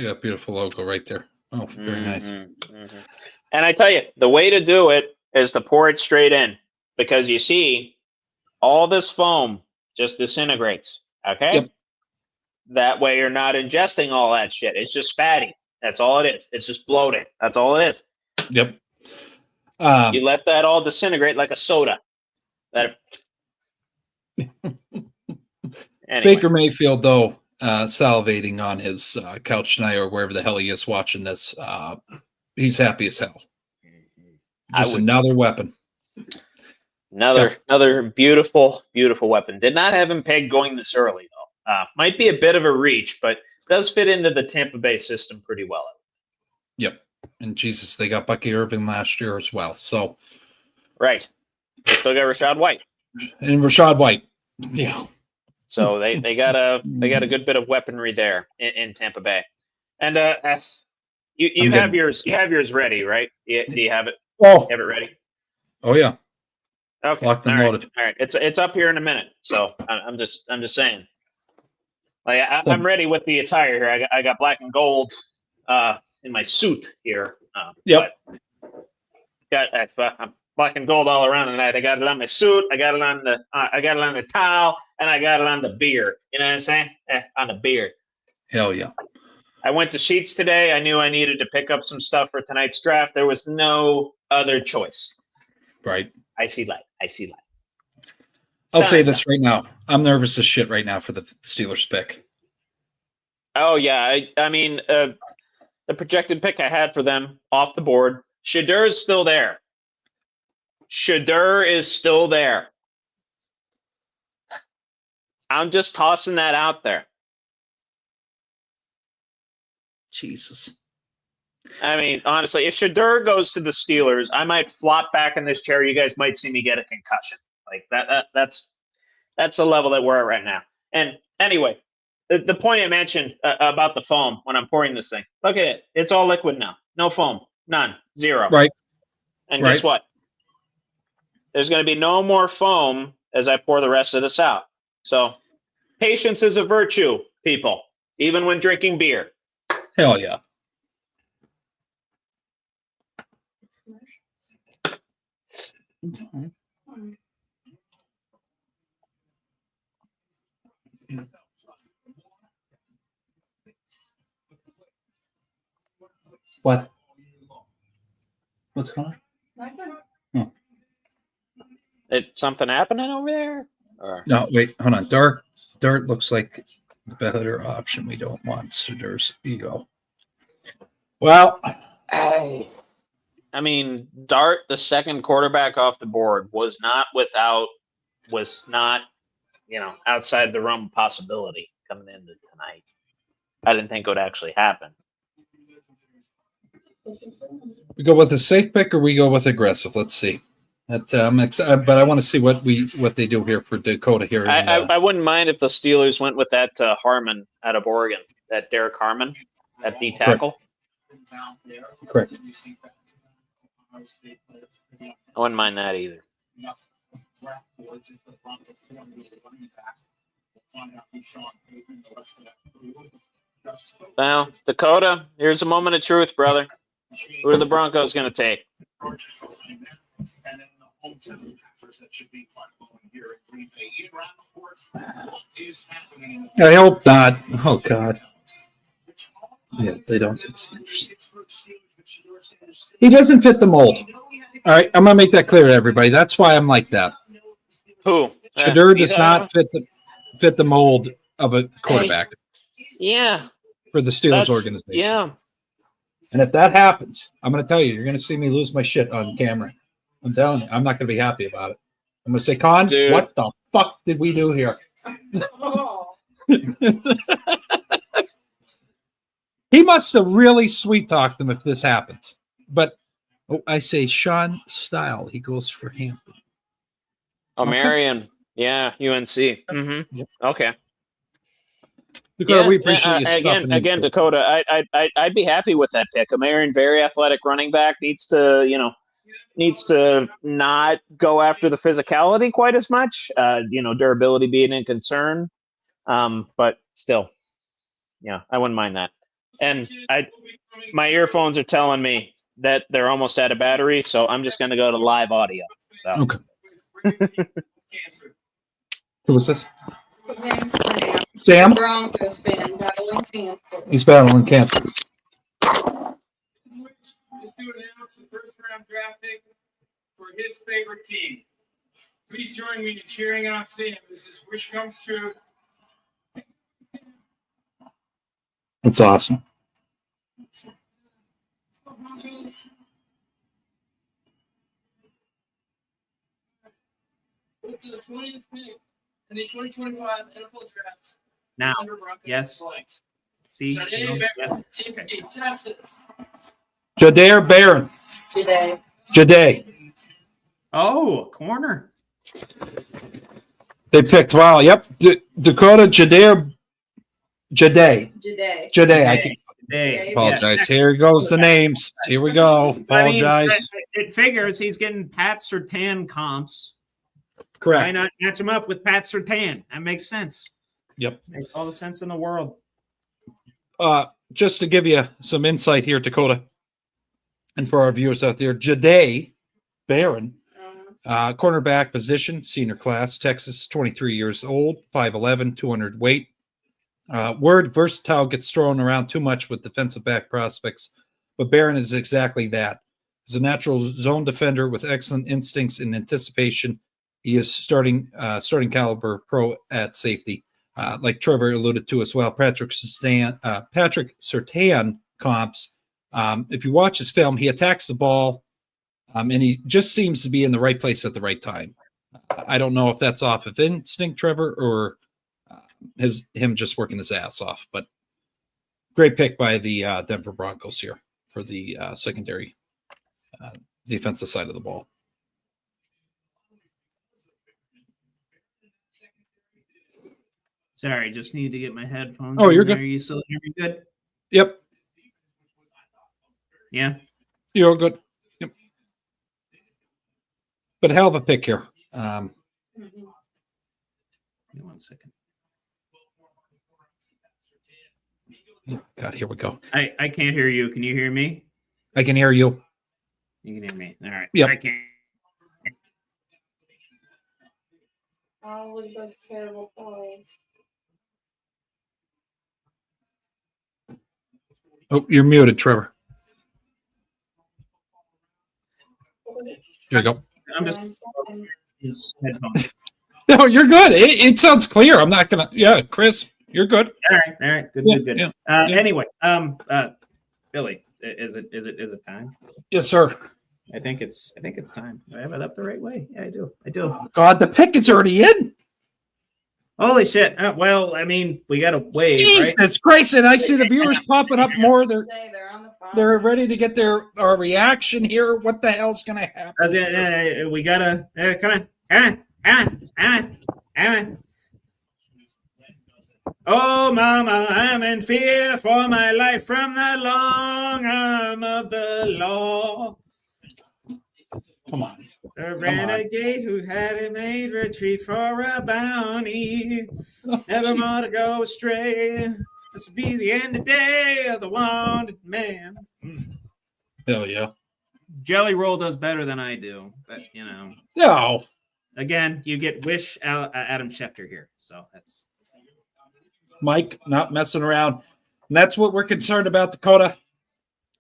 S2: got a beautiful logo right there. Oh, very nice.
S3: And I tell you, the way to do it is to pour it straight in, because you see, all this foam just disintegrates. Okay.
S2: Yep.
S3: That way you're not ingesting all that shit. It's just fatty. That's all it is. It's just bloating. That's all it is.
S2: Yep.
S3: You let that all disintegrate like a soda. Anyway.
S2: Baker Mayfield, though, salivating on his couch tonight or wherever the hell he is watching this, he's happy as hell. Just another weapon.
S3: Another beautiful, beautiful weapon. Did not have him pegged going this early, though. Might be a bit of a reach, but does fit into the Tampa Bay system pretty well.
S2: Yep. And Jesus, they got Bucky Irving last year as well. So,
S3: right. They still got Rachaad White.
S2: And Rachaad White. Yeah.
S3: So they got a good bit of weaponry there in Tampa Bay. And you have yours ready, right? Do you have it?
S2: Oh,
S3: have it ready?
S2: Oh yeah.
S3: Okay.
S2: Locked and loaded.
S3: All right. It's up here in a minute. So I'm just saying. Like I'm ready with the attire here. I got black and gold in my suit here.
S2: Yep.
S3: I'm black and gold all around tonight. I got it on my suit. I got it on the towel, and I got it on the beard. You know what I'm saying? On the beard.
S2: Hell yeah.
S3: I went to Sheets today. I knew I needed to pick up some stuff for tonight's draft. There was no other choice.
S2: Right.
S3: I see light.
S2: I'll say this right now. I'm nervous as shit right now for the Steelers pick.
S3: Oh yeah. I mean, the projected pick I had for them off the board. Shadur is still there. I'm just tossing that out there.
S2: Jesus.
S3: I mean, honestly, if Shadur goes to the Steelers, I might flop back in this chair. You guys might see me get a concussion. Like that's the level that we're at right now. And anyway, the point I mentioned about the foam when I'm pouring this thing. Look at it. It's all liquid now. No foam. None. Zero.
S2: Right.
S3: And guess what? There's going to be no more foam as I pour the rest of this out. So patience is a virtue, people, even when drinking beer.
S2: Hell yeah. What? What's going on?
S3: It's something happening over there? Or?
S2: No, wait, hold on. Dirt looks like the better option we don't want. So there's ego. Well,
S3: I mean, Dart, the second quarterback off the board, was not, outside the realm of possibility coming into tonight. I didn't think it would actually happen.
S2: we go with a safe pick or we go with aggressive. Let's see. But I want to see what they do here for Dakota here.
S3: I wouldn't mind if the Steelers went with that Harmon out of Oregon, that Derek Harmon, that D tackle.
S2: Correct.
S3: I wouldn't mind that either. Now, Dakota, here's a moment of truth, brother. Who are the Broncos going to take?
S6: And then the hometown Packers that should be fun here in Green Bay. Ian Rappaport, what is happening?
S2: I hope not. Oh God. Yeah, they don't take Sanders. He doesn't fit the mold. All right, I'm gonna make that clear to everybody. That's why I'm like that.
S3: Who?
S2: Shadur does not fit the mold of a quarterback
S3: Yeah.
S2: for the Steelers organization.
S3: Yeah.
S2: And if that happens, I'm going to tell you, you're going to see me lose my shit on camera. I'm telling you, I'm not going to be happy about it. I'm going to say, Con,
S3: Dude.
S2: What the fuck did we do here?
S4: Oh.
S2: He must have really sweet-talked him if this happens. But I say Sean Style. He goes for Hampton.
S3: Oh,
S2: Okay.
S3: Marion. Yeah, UNC. Mm-hmm.
S2: Yep.
S3: Okay.
S2: Dakota, we appreciate you
S3: again, Dakota. I'd be happy with that pick. A Marion, very athletic running back, needs to not go after the physicality quite as much. Durability being a concern. But still, yeah, I wouldn't mind that. And my earphones are telling me that they're almost out of battery, so I'm just going to go to live audio. So.
S2: Okay. Who was this?
S4: His name's Sam.
S2: Sam?
S4: Broncos fan, battling cancer.
S2: He's battling cancer.
S5: Let's do announce the first round draft pick for his favorite team. Please join me in cheering on Sam as his wish comes true.
S2: That's awesome.
S8: To the 20th pick in the 2025 NFL Draft.
S9: Now,
S8: Broncos
S9: yes.
S8: select
S9: See,
S8: Jadair
S9: yes.
S8: Barron, Texas.
S2: Jadair Barron.
S4: Today.
S2: Jade.
S9: Oh, corner.
S2: They picked, wow, yep. Dakota Jadair. Jade.
S4: Today.
S2: Jade. I can
S9: Hey,
S2: apologize. Here goes the names. Here we go. Apologize.
S9: It figures he's getting Pat Surtain comps. Why
S2: Correct.
S9: not match him up with Pat Surtain? That makes sense.
S2: Yep.
S9: Makes all the sense in the world.
S2: Just to give you some insight here, Dakota, and for our viewers out there, Jade Barron, cornerback position, senior class, Texas, 23 years old, 5'11", 200 weight. Word versatile gets thrown around too much with defensive back prospects, but Barron is exactly that. He's a natural zone defender with excellent instincts and anticipation. He is starting caliber pro at safety, like Trevor alluded to as well. Patrick Surtain comps. If you watch his film, he attacks the ball, and he just seems to be in the right place at the right time. I don't know if that's off of instinct, Trevor, or him just working his ass off. But great pick by the Denver Broncos here for the secondary defensive side of the ball.
S9: Sorry, just need to get my headphones.
S2: Oh, you're
S9: in there.
S2: good.
S9: Are you still hear me good?
S2: Yep,
S9: Yeah.
S2: you're good. Yep. But hell of a pick here.
S9: Give me 1 second.
S2: God, here we go.
S9: I can't hear you. Can you hear me?
S2: I can hear you.
S9: You can hear me. All right.
S2: Yep.
S9: I can't.
S4: Oh, look at those terrible boys.
S2: Oh, you're muted, Trevor. Here we go.
S9: I'm just his headphones.
S2: No, you're good. It sounds clear. I'm not gonna. Yeah, Chris, you're good.
S9: All right. Good.
S2: Yeah.
S9: Anyway, Billy, is it time?
S2: Yes, sir.
S9: I think it's time. Do I have it up the right way? Yeah, I do.
S2: God, the pick is already in.
S9: Holy shit! Well, I mean, we got to wait,
S2: Jesus
S9: right?
S2: Christ! And I see the viewers popping up more. They're
S4: on the phone.
S2: they're ready to get their reaction here. What the hell's gonna happen?
S9: We gotta come on. Oh, mama, I'm in fear for my life from the long arm of the law.
S2: Come on.
S9: A renegade who had made retreat for a bounty. Never more to go astray. This will be the end of day of the wanted man.
S2: Hell yeah.
S9: Jelly Roll does better than I do, but
S2: No.
S9: again, you get Adam Schefter here, so that's
S2: Mike not messing around. And that's what we're concerned about, Dakota.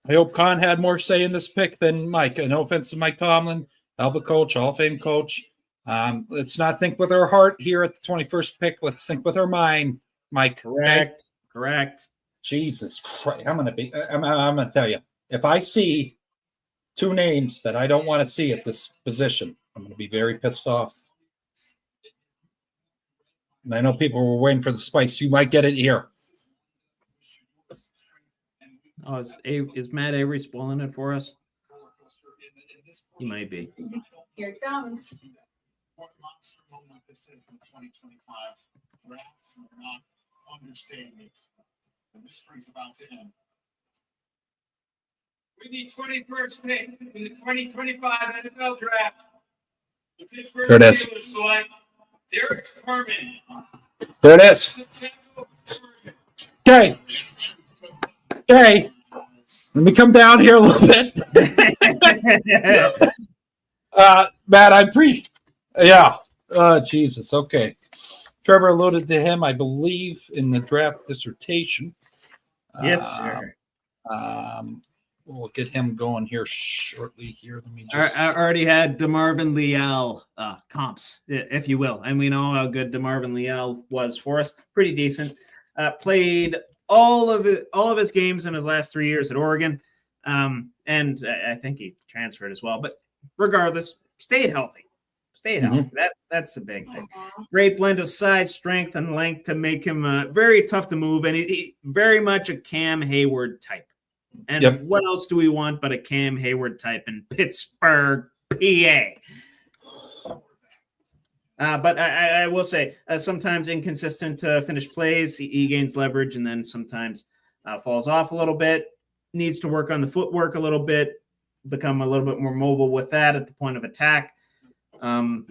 S2: I hope Con had more say in this pick than Mike. No offense to Mike Tomlin, Alva coach, Hall of Fame coach. Let's not think with our heart here at the 21st pick. Let's think with our mind, Mike.
S9: correct.
S2: Okay?
S9: Correct.
S2: Jesus Christ. I'm gonna tell you, if I see two names that I don't want to see at this position, I'm gonna be very pissed off. And I know people were waiting for the spice. You might get it here.
S9: Oh, is Matt Avery spoiling it for us? He might be.
S4: Here it comes.
S6: What monster moment this is in 2025 draft, not understanding it. The mystery's about to end.
S5: With the 21st pick in the 2025 NFL Draft, the Pittsburgh
S2: There it is.
S5: Steelers select Derek Harmon.
S2: There it is. Okay. Okay. Let me come down here a little bit. Matt, yeah. Jesus. Okay. Trevor alluded to him, I believe, in the draft dissertation.
S9: Yes, sir.
S2: We'll get him going here shortly. Here, let me just.
S9: I already had DeMarvin Leal comps, if you will, and we know how good DeMarvin Leal was for us. Pretty decent. Played all of his games in his last 3 years at Oregon, and I think he transferred as well. But regardless, stayed healthy. Healthy. That's the big thing. Great blend of size, strength, and length to make him very tough to move, and he very much a Cam Hayward type. And what else do we want but a Cam Hayward type in Pittsburgh, PA? But I will say, sometimes inconsistent finish plays. He gains leverage and then sometimes falls off a little bit. Needs to work on the footwork a little bit, become a little bit more mobile with that at the point of attack. And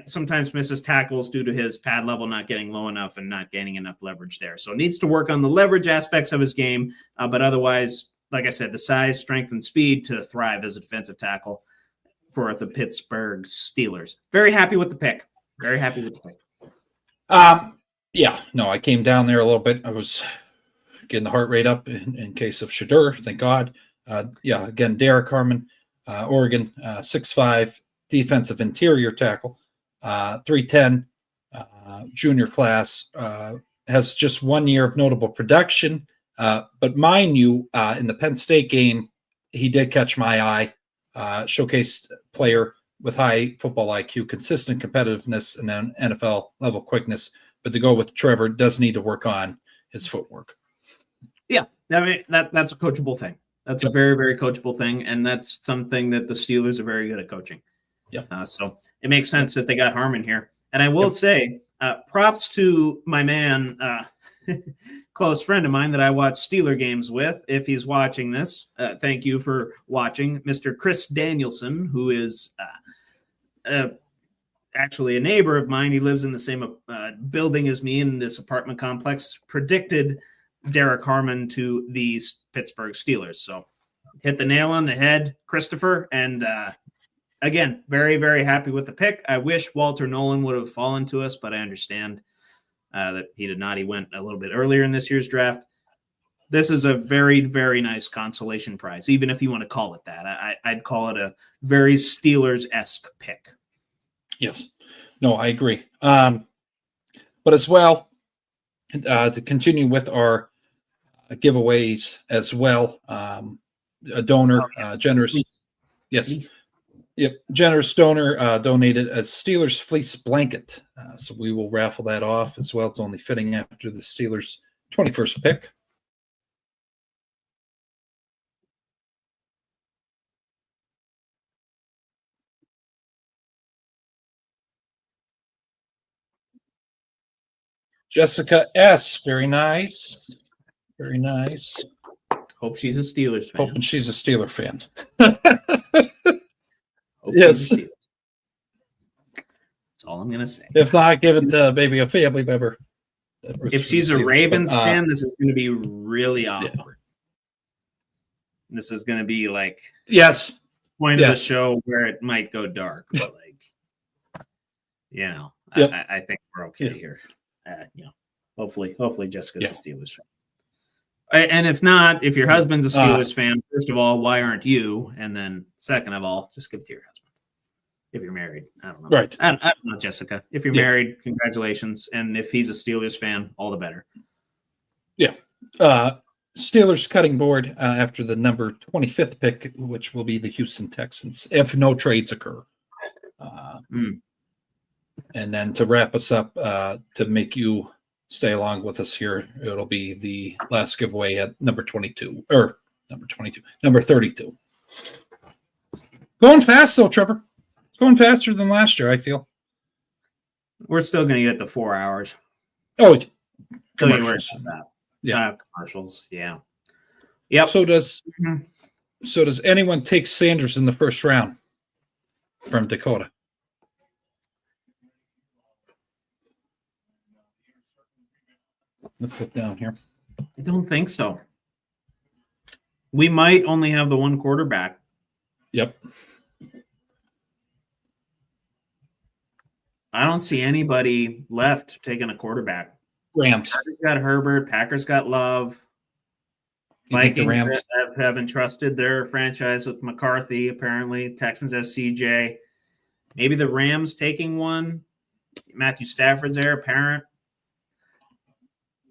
S9: sometimes misses tackles due to his pad level not getting low enough and not gaining enough leverage there. So needs to work on the leverage aspects of his game, but otherwise, like I said, the size, strength, and speed to thrive as a defensive tackle for the Pittsburgh Steelers. Very happy with the pick. Very happy with the pick.
S2: I came down there a little bit. I was getting the heart rate up in case of Shadur, thank God. Again, Derek Harmon, Oregon, 6'5", defensive interior tackle, 310, junior class, has just 1 year of notable production. But mind you, in the Penn State game, he did catch my eye. Showcased player with high football IQ, consistent competitiveness, and then NFL level quickness. But to go with Trevor, does need to work on his footwork.
S9: Yeah, that's a coachable thing. That's a very, very coachable thing, and that's something that the Steelers are very good at coaching. So it makes sense that they got Harmon here. And I will say, props to my man, close friend of mine that I watch Steeler games with. If he's watching this, thank you for watching, Mr. Chris Danielson, who is actually a neighbor of mine. He lives in the same building as me in this apartment complex. Predicted Derek Harmon to the Pittsburgh Steelers. So hit the nail on the head, Christopher. And again, very, very happy with the pick. I wish Walter Nolan would have fallen to us, but I understand that he did not. He went a little bit earlier in this year's draft. This is a very, very nice consolation prize, even if you want to call it that. I'd call it a very Steelers-esque pick.
S2: Yes. No, I agree. But as well, to continue with our giveaways as well, a donor, generous. Yes. Yep. Generous donor donated a Steelers fleece blanket. So we will raffle that off as well. It's only fitting after the Steelers' 21st pick. Jessica S. Very nice. Very nice.
S9: Hope she's a Steelers fan.
S2: Hoping she's a Steeler fan.
S9: Yes. That's all I'm going to say.
S2: If not, give it to maybe a family member.
S9: If she's a Ravens fan, this is going to be really awkward. This is going to be like
S2: Yes.
S9: point of the
S2: Yes.
S9: show where it might go dark, but like, you know,
S2: Yep.
S9: I think we're okay
S2: Yeah.
S9: here. You know, hopefully Jessica's
S2: Yeah.
S9: a Steelers fan. And if not, if your husband's a Steelers fan, first of all, why aren't you? And then second of all, just give it to your husband. If you're married, I don't know.
S2: Right.
S9: I don't know, Jessica. If you're
S2: Yeah.
S9: married, congratulations. And if he's a Steelers fan, all the better.
S2: Steelers cutting board after the number 25th pick, which will be the Houston Texans, if no trades occur. And then to wrap us up, to make you stay along with us here, it'll be the last giveaway at number 22, or number 32. Going fast, though, Trevor. It's going faster than last year, I feel.
S9: We're still going to get the 4 hours.
S2: Oh,
S9: Don't you worry
S2: commercials.
S9: about that.
S2: Yeah.
S9: Commercials. Yeah. Yep.
S2: So does
S9: Mhm.
S2: anyone take Sanders in the first round from Dakota? Let's look down here.
S9: I don't think so. We might only have the one quarterback.
S2: Yep.
S9: I don't see anybody left taking a quarterback.
S2: Rams.
S9: Packers got Herbert. Packers got Love.
S2: You think the
S9: Vikings
S2: Rams?
S9: haven't trusted their franchise with McCarthy, apparently. Texans have CJ. Maybe the Rams taking one. Matthew Stafford's heir apparent.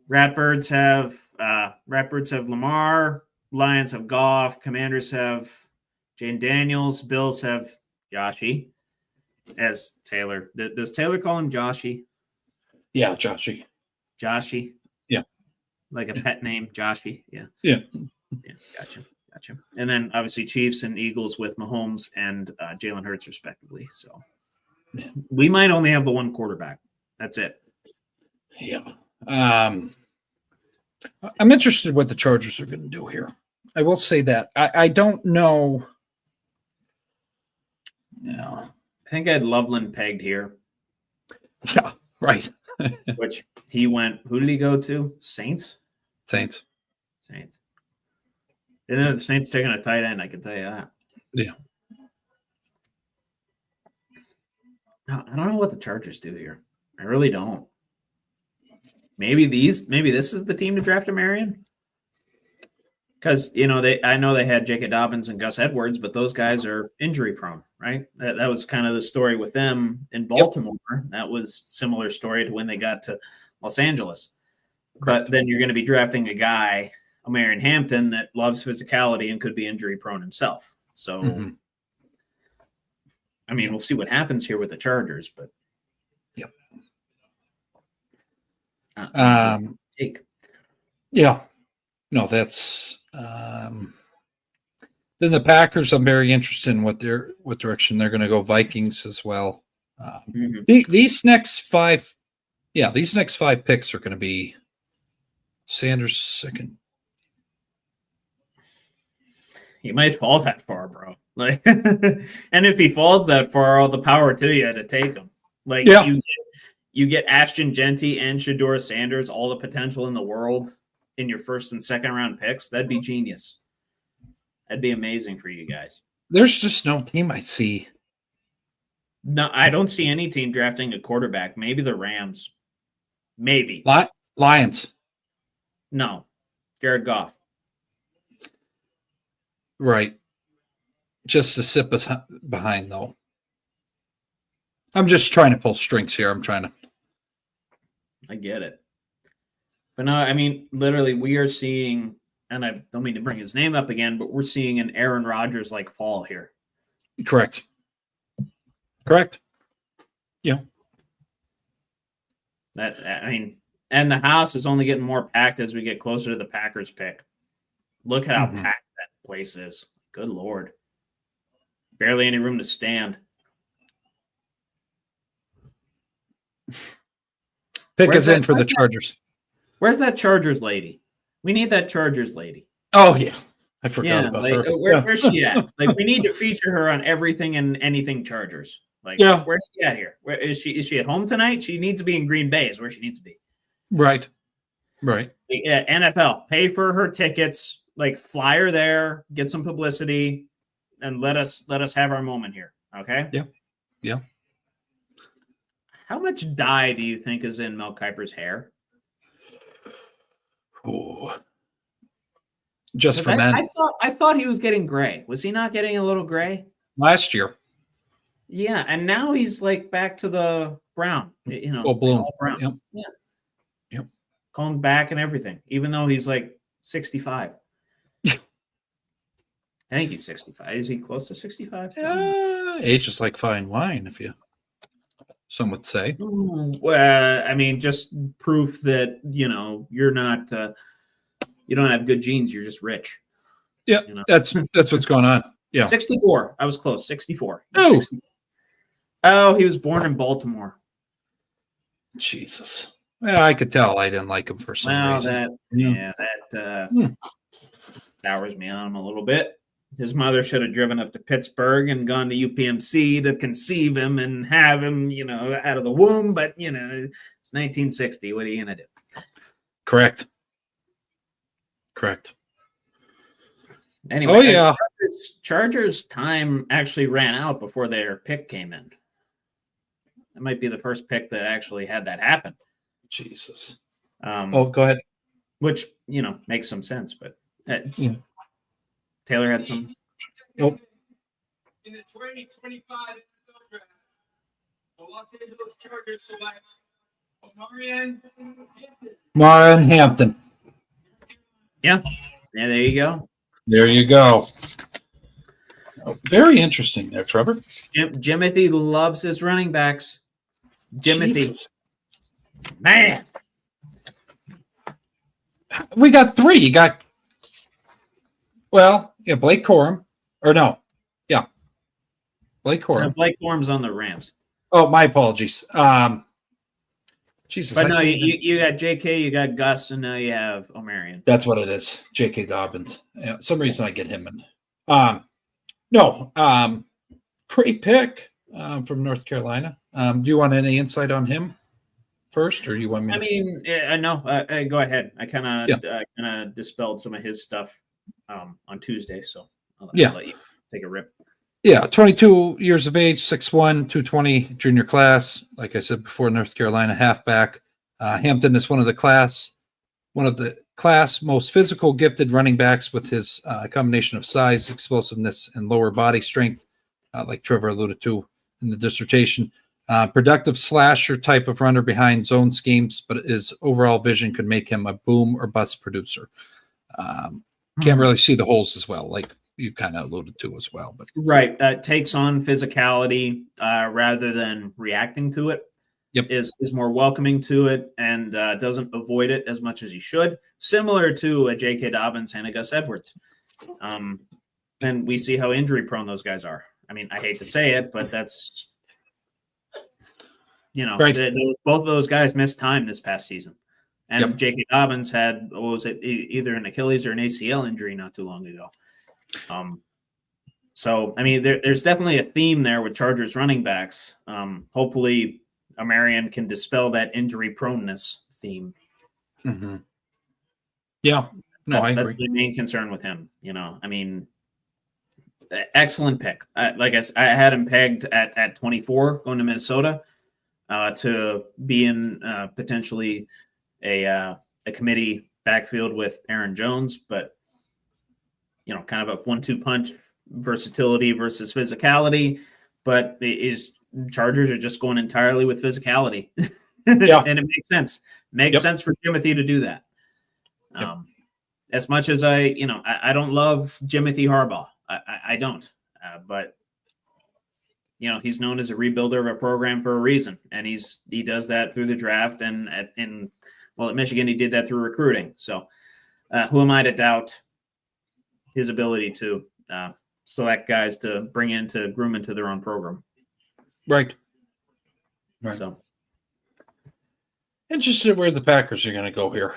S9: Ratbirds have Lamar. Lions have Goff. Commanders have Jane Daniels. Bills have Joshy as Taylor. Does Taylor call him Joshy?
S2: Yeah, Joshy.
S9: Joshy?
S2: Yeah.
S9: Like a pet name, Joshy. Yeah.
S2: Yeah.
S9: Yeah, gotcha. And then obviously Chiefs and Eagles with Mahomes and Jalen Hurts respectively. So we might only have the one quarterback. That's it.
S2: Yeah. I'm interested what the Chargers are going to do here. I will say that. I don't know. Yeah.
S9: I think I had Loveland pegged here,
S2: Yeah, right.
S9: which he went. Who did he go to? Saints.
S2: Saints.
S9: And then the Saints taking a tight end. I can tell you that.
S2: Yeah.
S9: No, I don't know what the Chargers do here. I really don't. Maybe this is the team to draft a Marion. Because I know they had J.K. Dobbins and Gus Edwards, but those guys are injury prone, right? That was kind of the story with them in Baltimore. Yep. That was similar story to when they got to Los Angeles. Correct. But then you're going to be drafting a guy, a Marion Hampton, that loves physicality and could be injury prone himself. So, I mean, we'll see what happens here with the Chargers, but
S2: yep.
S9: Take.
S2: Yeah. No, that's then the Packers. I'm very interested in what direction they're going to go. Vikings as well. These next five picks are going to be Sanders second.
S9: He might fall that far, bro. Like, and if he falls that far, all the power to you to take him. Like,
S2: yeah.
S9: You get Ashton Genty and Shedeur Sanders, all the potential in the world in your first and second round picks. That'd be genius. That'd be amazing for you guys.
S2: There's just no team I see.
S9: No, I don't see any team drafting a quarterback. Maybe the Rams. Maybe.
S2: Lions.
S9: No. Jared Goff.
S2: Right. Just to sit behind, though. I'm just trying to pull strings here.
S9: I get it. But no, I mean, literally, we are seeing, and I don't mean to bring his name up again, but we're seeing an Aaron Rodgers-like fall here.
S2: Correct. Yeah.
S9: And the house is only getting more packed as we get closer to the Packers pick. Look at how packed that place is. Good Lord. Barely any room to stand.
S2: Pick is in for the Chargers.
S9: Where's that Chargers lady? We need that Chargers lady.
S2: Oh, yeah. I forgot about her.
S9: Where's she at? Like, we need to feature her on everything and anything Chargers. Like, where's she at here? Where is she? Is she at home tonight? She needs to be in Green Bay. Is where she needs to be.
S2: Right.
S9: Yeah, NFL, pay for her tickets. like flyer there, get some publicity, and let us have our moment here. Okay.
S2: Yeah. Yeah.
S9: How much dye do you think is in Mel Kiper's hair?
S2: Oh. Just
S9: 'Cause
S2: for men.
S9: I thought he was getting gray. Was he not getting a little gray?
S2: Last year.
S9: Yeah, and now he's like back to the brown. You know,
S2: Full bloom.
S9: all brown.
S2: Yep.
S9: Yeah.
S2: Yep.
S9: Going back and everything, even though he's like 65. I think he's 65. Is he close to 65?
S2: Age is like fine wine, some would say.
S9: Well, I mean, just proof that, you know, you're not, you don't have good genes. You're just rich.
S2: Yeah,
S9: you know?
S2: that's what's going on. Yeah.
S9: 64. I was close. 64.
S2: Oh.
S9: 64. Oh, he was born in Baltimore.
S2: Jesus. Well, I could tell I didn't like him for some reason.
S9: That sours me on him a little bit. His mother should have driven up to Pittsburgh and gone to UPMC to conceive him and have him, you know, out of the womb. But, you know, it's 1960. What are you going to do?
S2: Correct.
S9: Anyway,
S2: oh, yeah.
S9: Chargers time actually ran out before their pick came in. That might be the first pick that actually had that happen.
S2: Jesus.
S9: Go
S2: ahead.
S9: Which, you know, makes some sense, but
S2: Yeah.
S9: Taylor had some.
S2: Nope.
S5: In the 2025 NFL draft, the Los Angeles Chargers select
S2: Marvin Hampton.
S9: Yeah, there you go.
S2: There you go. Very interesting there, Trevor.
S9: Jimothy loves his running backs. Jimothy.
S2: Jesus.
S9: Man.
S2: We got three. You got, Blake Corum. Or no. Yeah. Blake Corum.
S9: Blake Corum's on the Rams.
S2: Oh, my apologies. Jesus.
S9: But no, you got JK, you got Gus, and now you have O'Marion.
S2: That's what it is. J.K. Dobbins. Yeah, some reason I get him in. Great pick from North Carolina. Do you want any insight on him first, or you want me?
S9: I mean, no. Go ahead. I kind of dispelled some of his stuff on Tuesday, so I'll let you take a rip.
S2: Yeah, 22 years of age, 6'1", 220, junior class. Like I said before, North Carolina halfback. Hampton is one of the class most physical, gifted running backs with his combination of size, explosiveness, and lower body strength, like Trevor alluded to in the dissertation. Productive slasher type of runner behind zone schemes, but his overall vision could make him a boom or bust producer. Can't really see the holes as well, like you kind of alluded to as well. But
S9: right, takes on physicality rather than reacting to it.
S2: Yep.
S9: Is more welcoming to it and doesn't avoid it as much as he should. Similar to J.K. Dobbins and Gus Edwards. And we see how injury prone those guys are. I mean, I hate to say it, but that's,
S2: right.
S9: Both of those guys missed time this past season. And
S2: Yep.
S9: J.K. Dobbins had, either an Achilles or an ACL injury not too long ago. So, I mean, there's definitely a theme there with Chargers running backs. Hopefully, O'Marion can dispel that injury proneness theme.
S2: Mm-hmm. Yeah, no, I agree.
S9: That's the main concern with him. I mean, excellent pick. Like I had him pegged at 24 going to Minnesota to be in potentially a committee backfield with Aaron Jones, but kind of a 1-2 punch, versatility versus physicality. But Chargers are just going entirely with physicality.
S2: Yeah.
S9: And it makes sense. Makes sense for Timothy to do that. As much as I don't love Jimothy Harbaugh. I don't. But he's known as a rebuilder of a program for a reason. And he does that through the draft and at Michigan he did that through recruiting. So who am I to doubt his ability to select guys to bring in to groom into their own program?
S2: Right.
S9: So
S2: interested where the Packers are going to go here.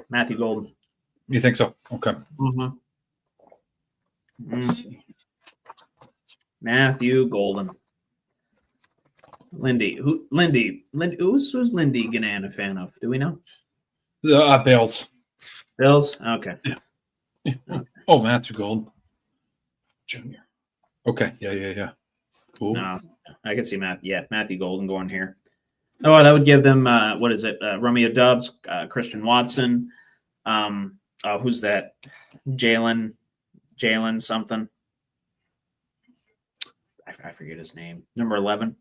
S9: Matthew Golden.
S2: You think so? Okay.
S9: Mm-hmm.
S2: Let's see.
S9: Matthew Golden. Lindy. Who's Lindy Gannon a fan of? Do we know?
S2: The Bills.
S9: Bills. Okay.
S2: Oh, Matthew Gold Jr. Okay. Yeah. Cool.
S9: No, I can see Matthew Golden going here. Oh, that would give them what is it? Romeo Doubs, Christian Watson. Who's that? Jalen something. I forget his name. Number 11.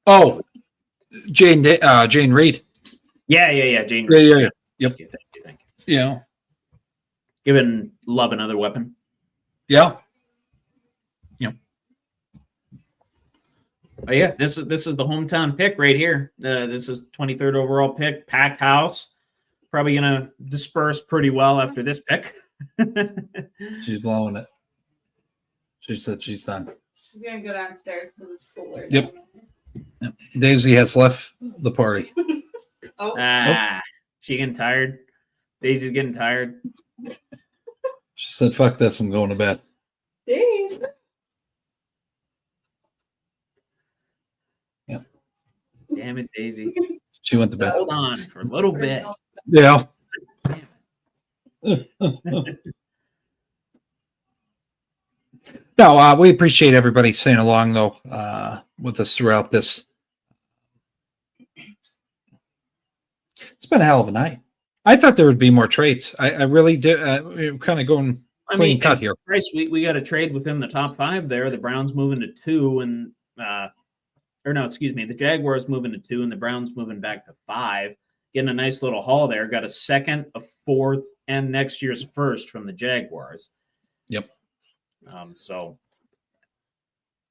S2: Oh, Jane Reed.
S9: Yeah. Jane.
S2: Yeah.
S9: Reed.
S2: Yep.
S9: Thank you.
S2: Yeah.
S9: Giving Love another weapon.
S2: Yeah.
S9: Oh yeah, this is the hometown pick right here. This is 23rd overall pick, packed house. Probably gonna disperse pretty well after this pick.
S2: She's blowing it. She said she's done.
S4: She's gonna go downstairs because it's cooler.
S2: Yep. Daisy has left the party.
S9: She getting tired. Daisy's getting tired.
S2: She said, "Fuck this! I'm going to bed."
S4: Daisy.
S2: Yeah.
S9: Damn it, Daisy.
S2: She went to bed.
S9: Hold on for a little bit.
S2: Yeah. No, we appreciate everybody staying along though with us throughout this. It's been a hell of a night. I thought there would be more trades. I really did. We're kind of going clean cut here.
S9: Bryce, we got a trade within the top 5 there. The Browns moving to 2 and the Jaguars moving to 2 and the Browns moving back to 5. Getting a nice little haul there. Got a 2nd, a 4th, and next year's 1st from the Jaguars.
S2: Yep.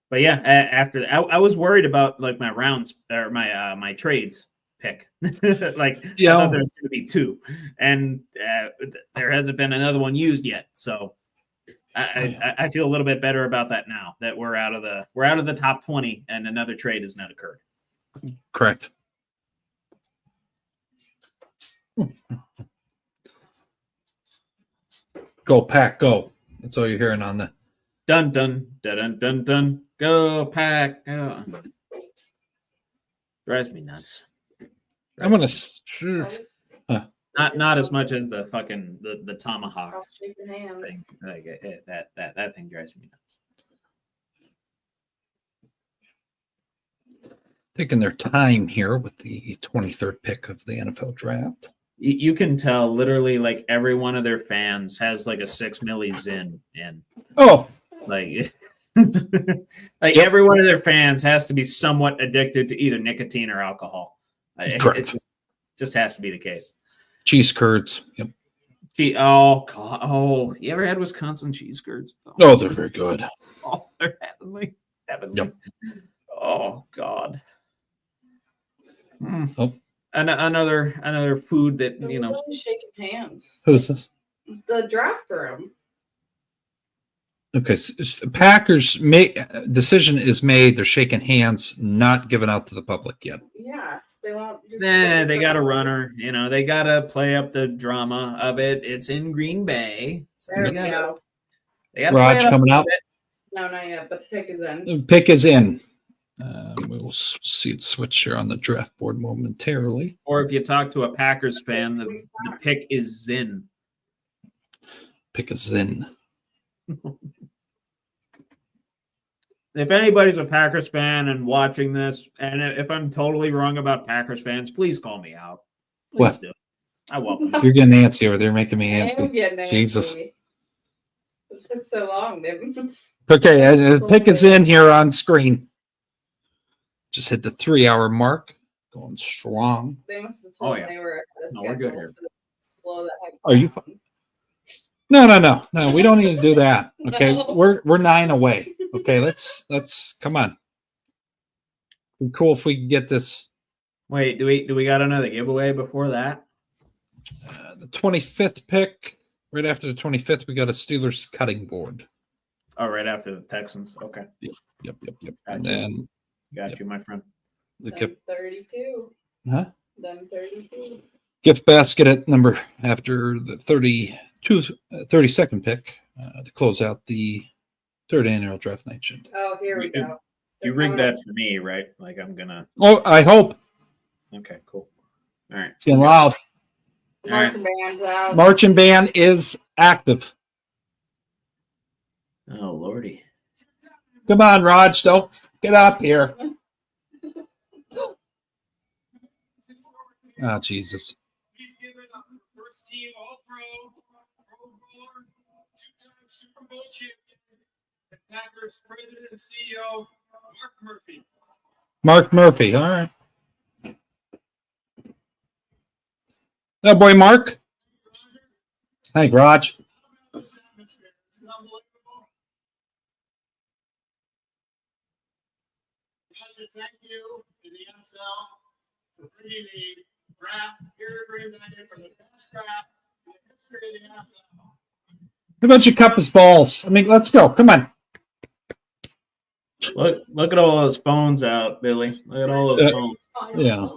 S9: But yeah, after that, I was worried about like my rounds or my trades pick. I thought there was going to be 2, and there hasn't been another one used yet. So I feel a little bit better about that now that we're out of the top 20 and another trade has not occurred.
S2: Correct. Go Pack, go! That's all you're hearing on the
S9: dun dun dun dun dun dun. Go Pack, go! Drives me nuts.
S2: I'm gonna
S9: not as much as the fucking the tomahawk
S4: Shaking hands.
S9: thing. Like that thing drives me nuts.
S2: taking their time here with the 23rd pick of the NFL draft.
S9: You can tell literally like every one of their fans has like a 6 milli Zin in.
S2: Oh,
S9: like like every one of their fans has to be somewhat addicted to either nicotine or alcohol.
S2: Correct.
S9: It just has to be the case.
S2: Cheese curds. Yep.
S9: Oh God. Oh, you ever had Wisconsin cheese curds?
S2: Oh, they're very good.
S9: Oh, they're heavenly.
S2: Yep.
S9: Oh God.
S2: Oh.
S9: Another food that
S4: They're really shaking hands.
S2: Who's this?
S4: The draft room.
S2: Okay, so Packers decision is made. They're shaking hands, not given out to the public yet.
S4: Yeah, they won't.
S9: They got a runner. They got to play up the drama of it. It's in Green Bay. So
S4: There we go.
S2: Raj coming out.
S4: No, not yet. But the pick is in.
S2: Pick is in. We will see it switch here on the draft board momentarily.
S9: Or if you talk to a Packers fan, the pick is Zin.
S2: Pick is in.
S9: If anybody's a Packers fan and watching this, and if I'm totally wrong about Packers fans, please call me out. Please
S2: What?
S9: do. I welcome it.
S2: You're getting antsy over there, making me
S4: I am
S2: antsy.
S4: getting antsy.
S2: Jesus.
S4: It took so long, baby.
S2: Okay, the pick is in here on screen. Just hit the 3-hour mark. Going strong.
S4: They must have told
S9: Oh, yeah.
S4: me they were ahead of
S9: No, we're good
S4: schedule,
S9: here.
S4: so slow that heck
S2: Are you
S4: down.
S2: No. We don't need to do that. Okay,
S4: No.
S2: we're 9 away. Okay, let's come on. It'd be cool if we could get this.
S9: Wait, do we got another giveaway before that?
S2: The 25th pick. Right after the 25th, we got a Steelers cutting board.
S9: Oh, right after the Texans. Okay.
S2: Yep.
S9: Gotcha.
S2: And then
S9: Got you, my friend.
S2: the
S4: Then 32.
S2: Huh?
S4: Then 32.
S2: gift basket at number after the 32nd pick to close out the third annual draft night.
S4: Oh, here we go.
S9: You rigged that for me, right? Like I'm gonna.
S2: Oh, I hope.
S9: Okay, cool. All right.
S2: It's getting loud.
S4: Marching band's out.
S2: Marching band is active.
S9: Oh, Lordy.
S2: Come on, Raj. Don't get up here. Oh, Jesus.
S5: Please give it up for first team All-Pro, Pro Bowler, two-time Super Bowl champion, the Packers president and CEO, Mark Murphy.
S2: Mark Murphy. All right. That boy, Mark. Thank Raj.
S6: This atmosphere, it's unbelievable. I'd like to thank you to the NFL for bringing the draft here to Green Bay for the best draft in the history of the NFL.
S2: How about you cup his balls? I mean, let's go. Come on.
S9: Look at all those phones out, Billy. Look at all those phones.
S2: Yeah.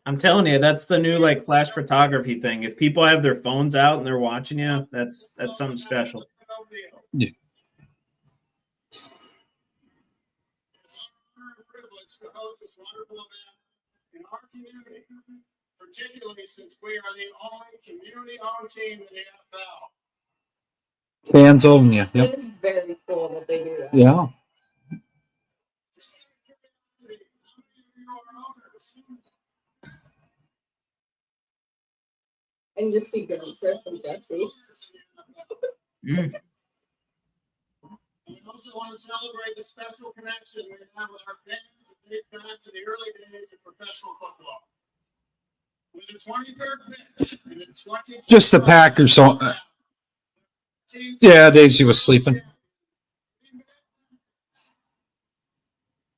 S9: I'm telling you, that's the new like flash photography thing. If people have their phones out and they're watching you, that's something special.
S2: Yeah.
S6: It's an honor and privilege to host this wonderful event in our community, particularly since we are the only community-owned team in the NFL.
S2: Fans own you. Yep.
S4: It is very cool that they do that.
S2: Yeah.
S6: Just out of curiosity, how many of you are owners?
S4: And just see good Chris and Jesse.
S9: Mm.
S6: We also want to celebrate the special connection we have with our fans that dates back to the early days of professional football. With the 23rd pick and the 22nd
S2: Just the Packers. Yeah, Daisy was sleeping.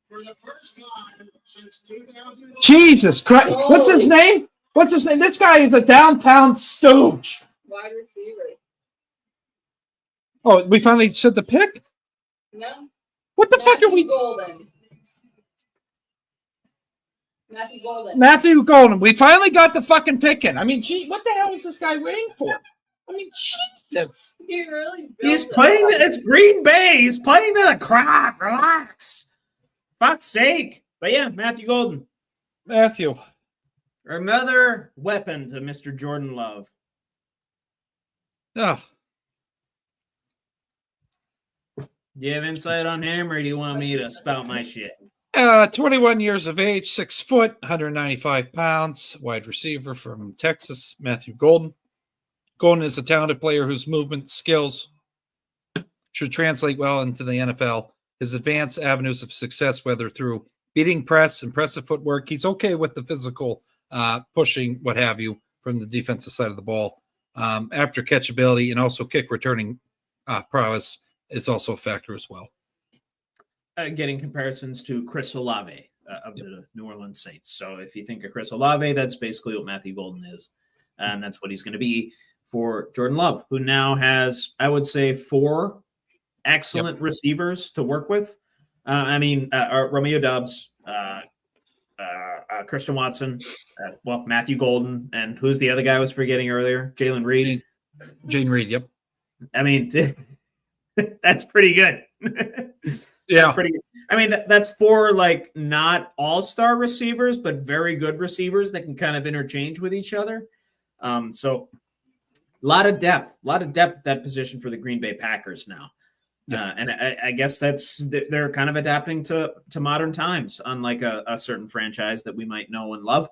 S6: For the first time since 2011.
S2: Jesus Christ. What's his name? What's his name? This guy is a downtown stooge.
S4: Wide receiver.
S2: Oh, we finally said the pick?
S4: No.
S2: What the fuck are we?
S4: Golden. Matthew Golden.
S2: Matthew Golden. We finally got the fucking pick in. I mean, gee, what the hell is this guy waiting for? I mean, Jesus.
S4: He really built
S9: He's
S4: it.
S9: playing. It's Green Bay. He's playing to the crowd. Relax. Fuck's sake. But yeah, Matthew Golden.
S2: Matthew.
S9: Another weapon to Mr. Jordan Love.
S2: Oh,
S9: Do you have insight on him, or do you want me to spout my shit?
S2: 21 years of age, 6 foot, 195 pounds, wide receiver from Texas, Matthew Golden. Golden is a talented player whose movement skills should translate well into the NFL. His advanced avenues of success, whether through beating press, impressive footwork, he's okay with the physical pushing, what have you, from the defensive side of the ball. After catchability and also kick returning prowess is also a factor as well.
S9: Getting comparisons to Chris Olave of the New Orleans Saints. So if you think of Chris Olave, that's basically what Matthew Golden is. And that's what he's going to be for Jordan Love, who now has, I would say, 4 excellent receivers to work with. Romeo Doubs, Christian Watson, Matthew Golden, and who's the other guy I was forgetting earlier? Jalen Reed.
S2: Jane Reed, yep.
S9: I mean, that's pretty good.
S2: Yeah.
S9: Pretty good. I mean, that's 4 like not all-star receivers, but very good receivers that can kind of interchange with each other. So a lot of depth at that position for the Green Bay Packers now. Yeah. And I guess they're kind of adapting to modern times, unlike a certain franchise that we might know and love.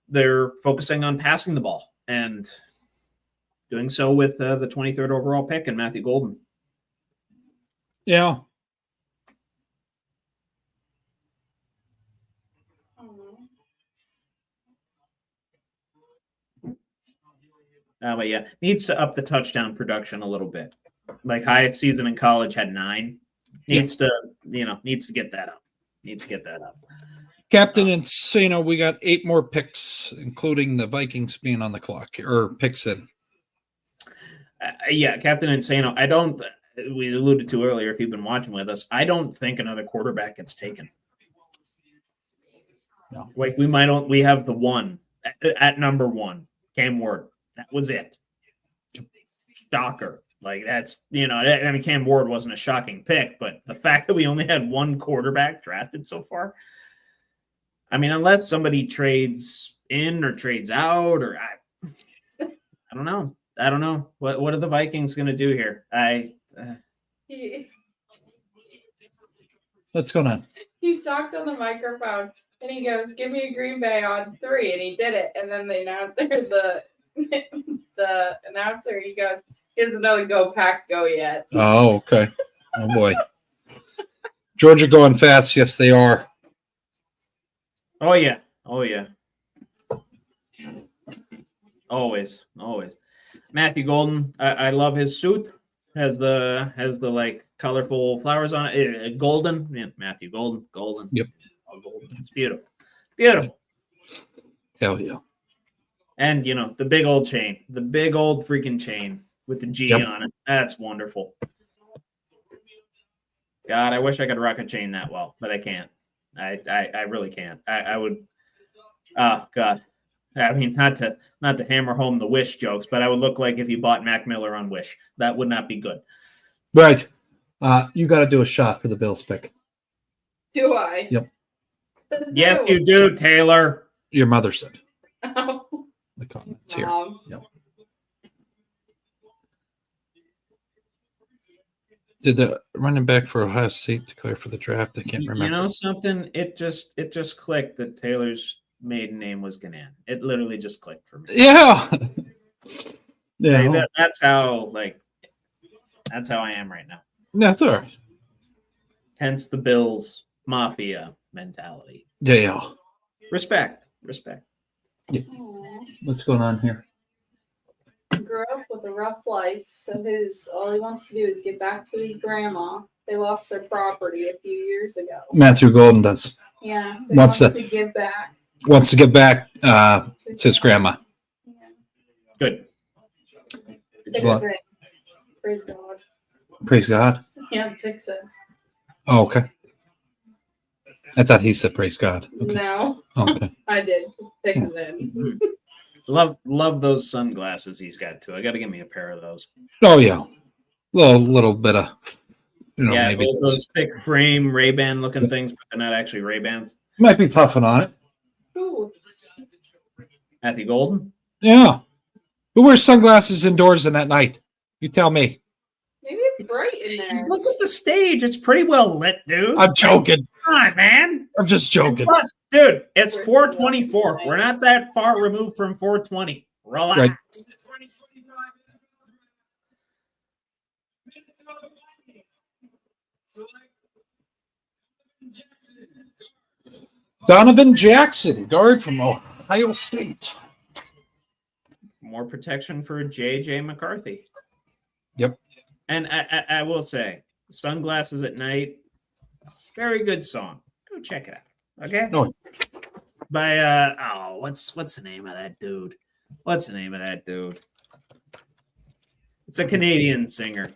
S9: They're focusing on passing the ball and doing so with the 23rd overall pick and Matthew Golden.
S2: Yeah.
S9: But yeah, needs to up the touchdown production a little bit. Like highest season in college had 9. Needs to get that up.
S2: Captain Insano, we got 8 more picks, including the Vikings being on the clock or picks in.
S9: Captain Insano. We alluded to earlier, if you've been watching with us, I don't think another quarterback gets taken.
S2: No.
S9: Like we have the one at number 1, Cam Ward. That was it. Shocker. Like that's, Cam Ward wasn't a shocking pick, but the fact that we only had 1 quarterback drafted so far, I mean, unless somebody trades in or trades out, or I don't know. I don't know. What are the Vikings going to do here?
S2: What's going on?
S4: He talked on the microphone and he goes, "Give me a Green Bay on 3," and he did it. And then the announcer, he goes, "Here's another Go Pack Go yet."
S2: Oh, okay. Oh boy. Georgia going fast. Yes, they are.
S9: Oh yeah. Always. Matthew Golden. I love his suit. Has the like colorful flowers on it. Golden. Yeah, Matthew Golden.
S2: Yep.
S9: Oh, golden. It's beautiful.
S2: Hell yeah.
S9: And the big old chain, the big old freaking chain with the G on it. That's wonderful. God, I wish I could rock a chain that well, but I can't. I really can't. I would. Oh God. I mean, not to hammer home the Wish jokes, but I would look like if you bought Mac Miller on Wish. That would not be good.
S2: Right. You got to do a shot for the Bills pick.
S4: Do I?
S2: Yep.
S9: Yes, you do, Taylor.
S2: Your mother said.
S4: Oh.
S2: The comments here. Yep. Did the running back for Ohio State declare for the draft? I can't remember.
S9: You know something? It just clicked that Taylor's maiden name was Ganan. It literally just clicked for me.
S2: Yeah. Yeah.
S9: Like, that's how I am right now.
S2: That's all right.
S9: Hence the Bills Mafia mentality.
S2: Yeah.
S9: Respect.
S2: Yeah. What's going on here?
S4: Grew up with a rough life, so all he wants to do is get back to his grandma. They lost their property a few years ago.
S2: Matthew Golden does.
S4: Yeah, so
S2: Wants
S4: he wants to give back.
S2: Wants to get back to his grandma.
S4: Yeah.
S9: Good.
S4: Fix it. Praise God.
S2: Praise God.
S4: Yeah, fix it.
S2: Oh, okay. I thought he said praise God. Okay.
S4: No,
S2: Okay.
S4: I did. Fix it.
S9: Love those sunglasses he's got too. I got to give me a pair of those.
S2: Oh yeah. Little bit of maybe
S9: those thick frame Ray-Ban looking things, but they're not actually Ray-Bans.
S2: Might be puffing on it.
S4: Ooh.
S9: Matthew Golden?
S2: Yeah. Who wears sunglasses indoors in that night? You tell me.
S4: Maybe it's bright in there.
S9: Look at the stage. It's pretty well lit, dude.
S2: I'm joking.
S9: Come on, man.
S2: I'm just joking.
S9: Plus, dude, it's 424. We're not that far removed from 420. Relax.
S2: Right. Donovan Jackson, guard from Ohio State.
S9: More protection for J.J. McCarthy.
S2: Yep.
S9: And I will say, Sunglasses at Night, very good song. Go check it out. Okay?
S2: No.
S9: By what's the name of that dude? It's a Canadian singer.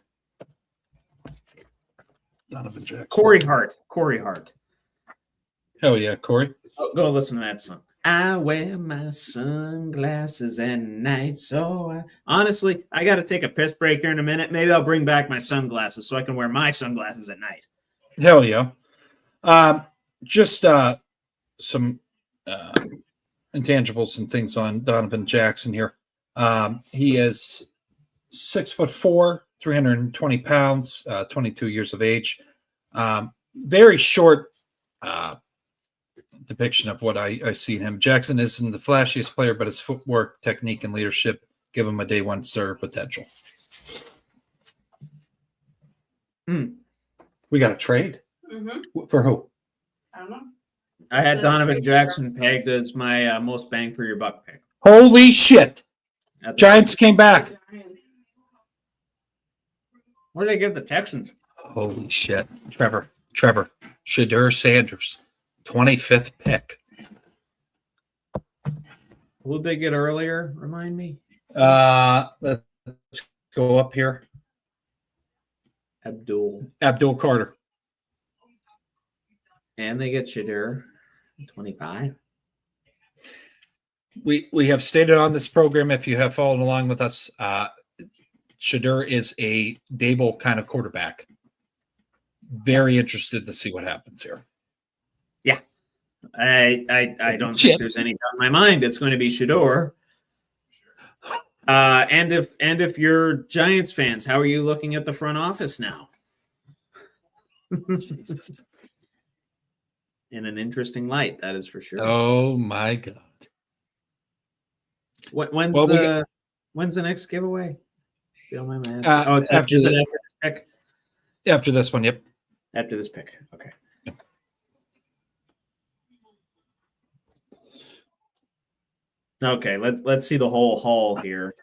S2: Donovan Jackson.
S9: Corey Hart.
S2: Hell yeah, Corey.
S9: Go listen to that song. I wear my sunglasses at night. So honestly, I got to take a piss break here in a minute. Maybe I'll bring back my sunglasses so I can wear my sunglasses at night.
S2: Hell yeah. Just some intangibles and things on Donovan Jackson here. He is 6'4", 320 pounds, 22 years of age. Very short depiction of what I see in him. Jackson isn't the flashiest player, but his footwork, technique, and leadership give him a day one starter potential. We got a trade?
S4: Mm-hmm.
S2: For who?
S4: I don't know.
S9: I had Donovan Jackson pegged as my most bang for your buck pick.
S2: Holy shit. Giants came back.
S9: What did they give the Texans?
S2: Holy shit. Trevor. Shadur Sanders. 25th pick.
S9: Who did they get earlier? Remind me.
S2: Let's go up here. Abdul Carter.
S9: And they get Shadur. 25.
S2: We have stated on this program, if you have followed along with us, Shadur is a Dable kind of quarterback. Very interested to see what happens here.
S9: Yeah. I don't
S2: Shit.
S9: think there's any doubt in my mind. It's going to be Shador. And if you're Giants fans, how are you looking at the front office now? In an interesting light, that is for sure.
S2: Oh my God.
S9: When's the next giveaway? If you don't mind my asking. It's
S2: after
S9: after
S2: the
S9: this pick.
S2: after this one. Yep.
S9: After this pick. Okay. Okay, let's see the whole haul here.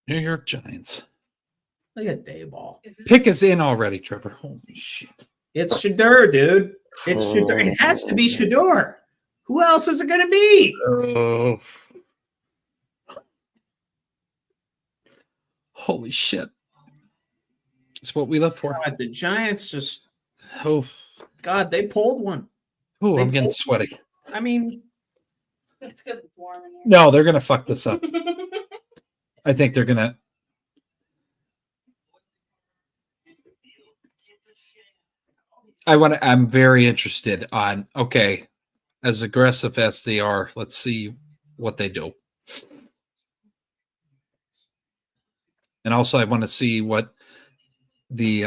S2: New York Giants.
S9: Look at Dayball.
S2: Pick is in already, Trevor. Holy shit.
S9: It's Shador, dude. It's Shador. It has to be Shador. Who else is it going to be?
S2: Oh. Holy shit. It's what we live for.
S9: God, the Giants just,
S2: Oh,
S9: God, they pulled one.
S2: oh,
S9: They
S2: I'm getting
S9: pulled-
S2: sweaty.
S9: I mean,
S4: It's because it's warm in here.
S2: No, they're gonna fuck this up. I think they're gonna. I'm very interested on. Okay, as aggressive as they are, let's see what they do. And also, I want to see what the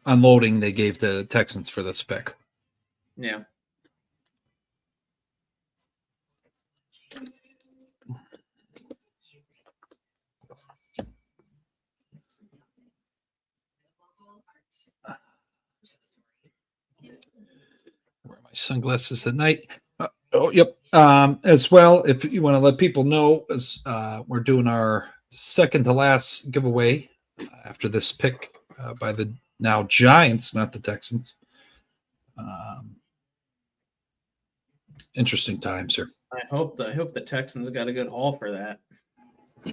S2: unloading they gave the Texans for this pick.
S9: yeah.
S2: Wear my sunglasses at night. Yep. As well, if you want to let people know, as we're doing our second to last giveaway after this pick by the now Giants, not the Texans. Interesting times here.
S9: I hope the Texans got a good haul for that.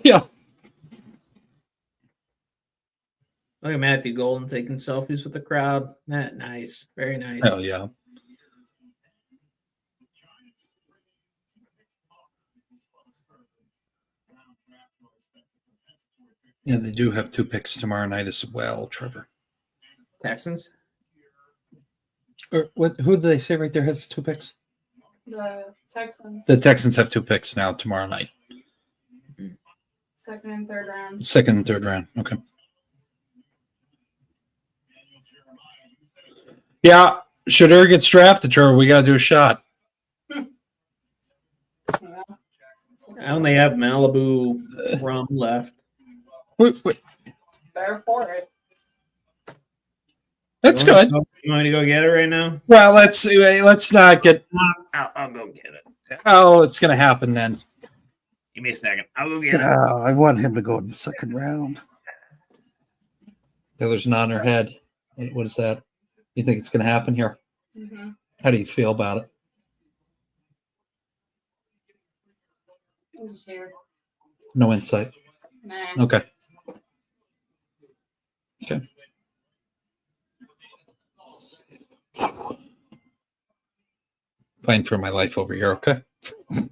S2: Yeah.
S9: Look at Matthew Golden taking selfies with the crowd. That nice. Very nice.
S2: Hell yeah. Yeah, they do have 2 picks tomorrow night as well, Trevor.
S9: Texans?
S2: Or what? Who did they say right there has 2 picks?
S4: The Texans,
S2: The Texans have 2 picks now tomorrow night.
S4: second and third round.
S2: Second and third round. Okay. Yeah, Shador gets drafted, Trevor. We got to do a shot.
S4: Yeah.
S9: I only have Malibu rum left.
S2: Wait.
S4: Better for it.
S2: That's
S9: You
S2: good.
S9: want me to go get it right now?
S2: Well, let's not get.
S9: I'll go get it.
S2: Oh, it's going to happen then.
S9: Give me a second. I'll go get it.
S10: I want him to go in the second round.
S2: Taylor's nodding her head. What is that? You think it's going to happen here?
S4: Mm-hmm.
S2: How do you feel about it?
S4: I'm just here.
S2: No insight.
S4: Nah.
S2: Okay. Okay. Fighting for my life over here. Okay.
S4: You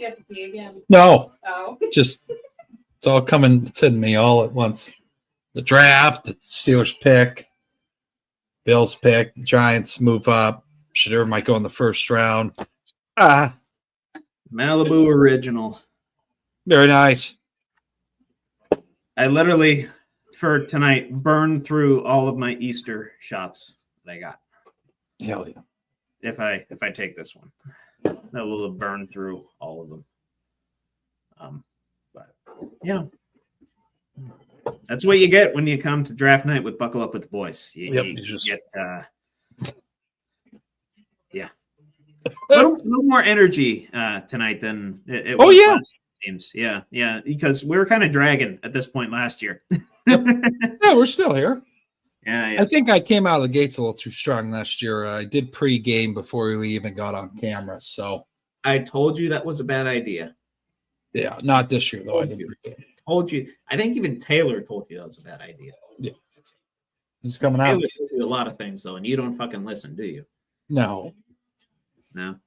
S4: have to pee again.
S2: No,
S4: Oh.
S2: just it's all coming to me all at once. The draft, the Steelers pick, Bills pick, the Giants move up. Shador might go in the first round.
S9: Malibu original.
S2: Very nice.
S9: I literally, for tonight, burned through all of my Easter shots that I got.
S2: Hell yeah.
S9: If I take this one, that will have burned through all of them. But yeah, that's what you get when you come to draft night with Buckle Up with the Boys. You
S2: just
S9: get yeah, a little more energy tonight than it was last year, it seems. Yeah, because we were kind of dragging at this point last year.
S2: Yeah, we're still here.
S9: Yeah.
S2: I think I came out of the gates a little too strong last year. I did pre-game before we even got on camera. So
S9: I told you that was a bad idea.
S2: yeah, not this year though. I didn't pre-game.
S9: Told you. I think even Taylor told you that was a bad idea.
S2: Yeah, he's coming out.
S9: Taylor tells you a lot of things though, and you don't fucking listen, do you?
S2: No.
S9: No.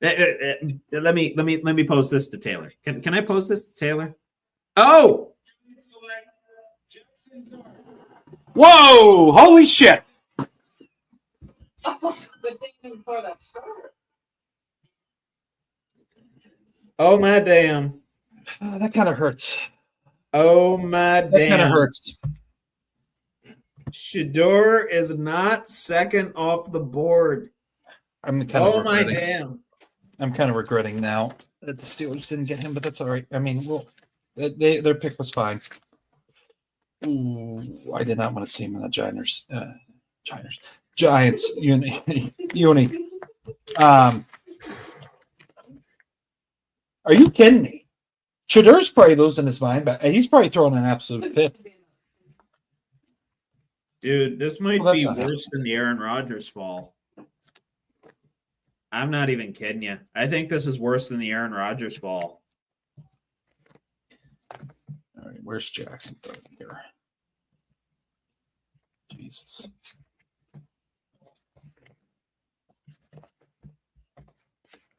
S9: Let me post this to Taylor. Can I post this to Taylor? Oh,
S2: Whoa! Holy shit!
S9: Oh my damn.
S2: That kind of hurts.
S9: Oh my
S2: That kind of
S9: damn.
S2: hurts.
S9: Shador is not second off the board.
S2: I'm kind of
S9: Oh my
S2: regretting.
S9: damn.
S2: I'm kind of regretting now that the Steelers didn't get him, but that's all right. I mean, well, their pick was fine. Ooh, I did not want to see him in the Giants uni. Are you kidding me? Shadur's probably losing his mind, but he's probably throwing an absolute fit.
S9: Dude, this might
S2: Well,
S9: be
S2: that's not
S9: worse than the Aaron Rodgers fall. I'm not even kidding you. I think this is worse than the Aaron Rodgers fall.
S2: All right, where's Jackson here? Jesus.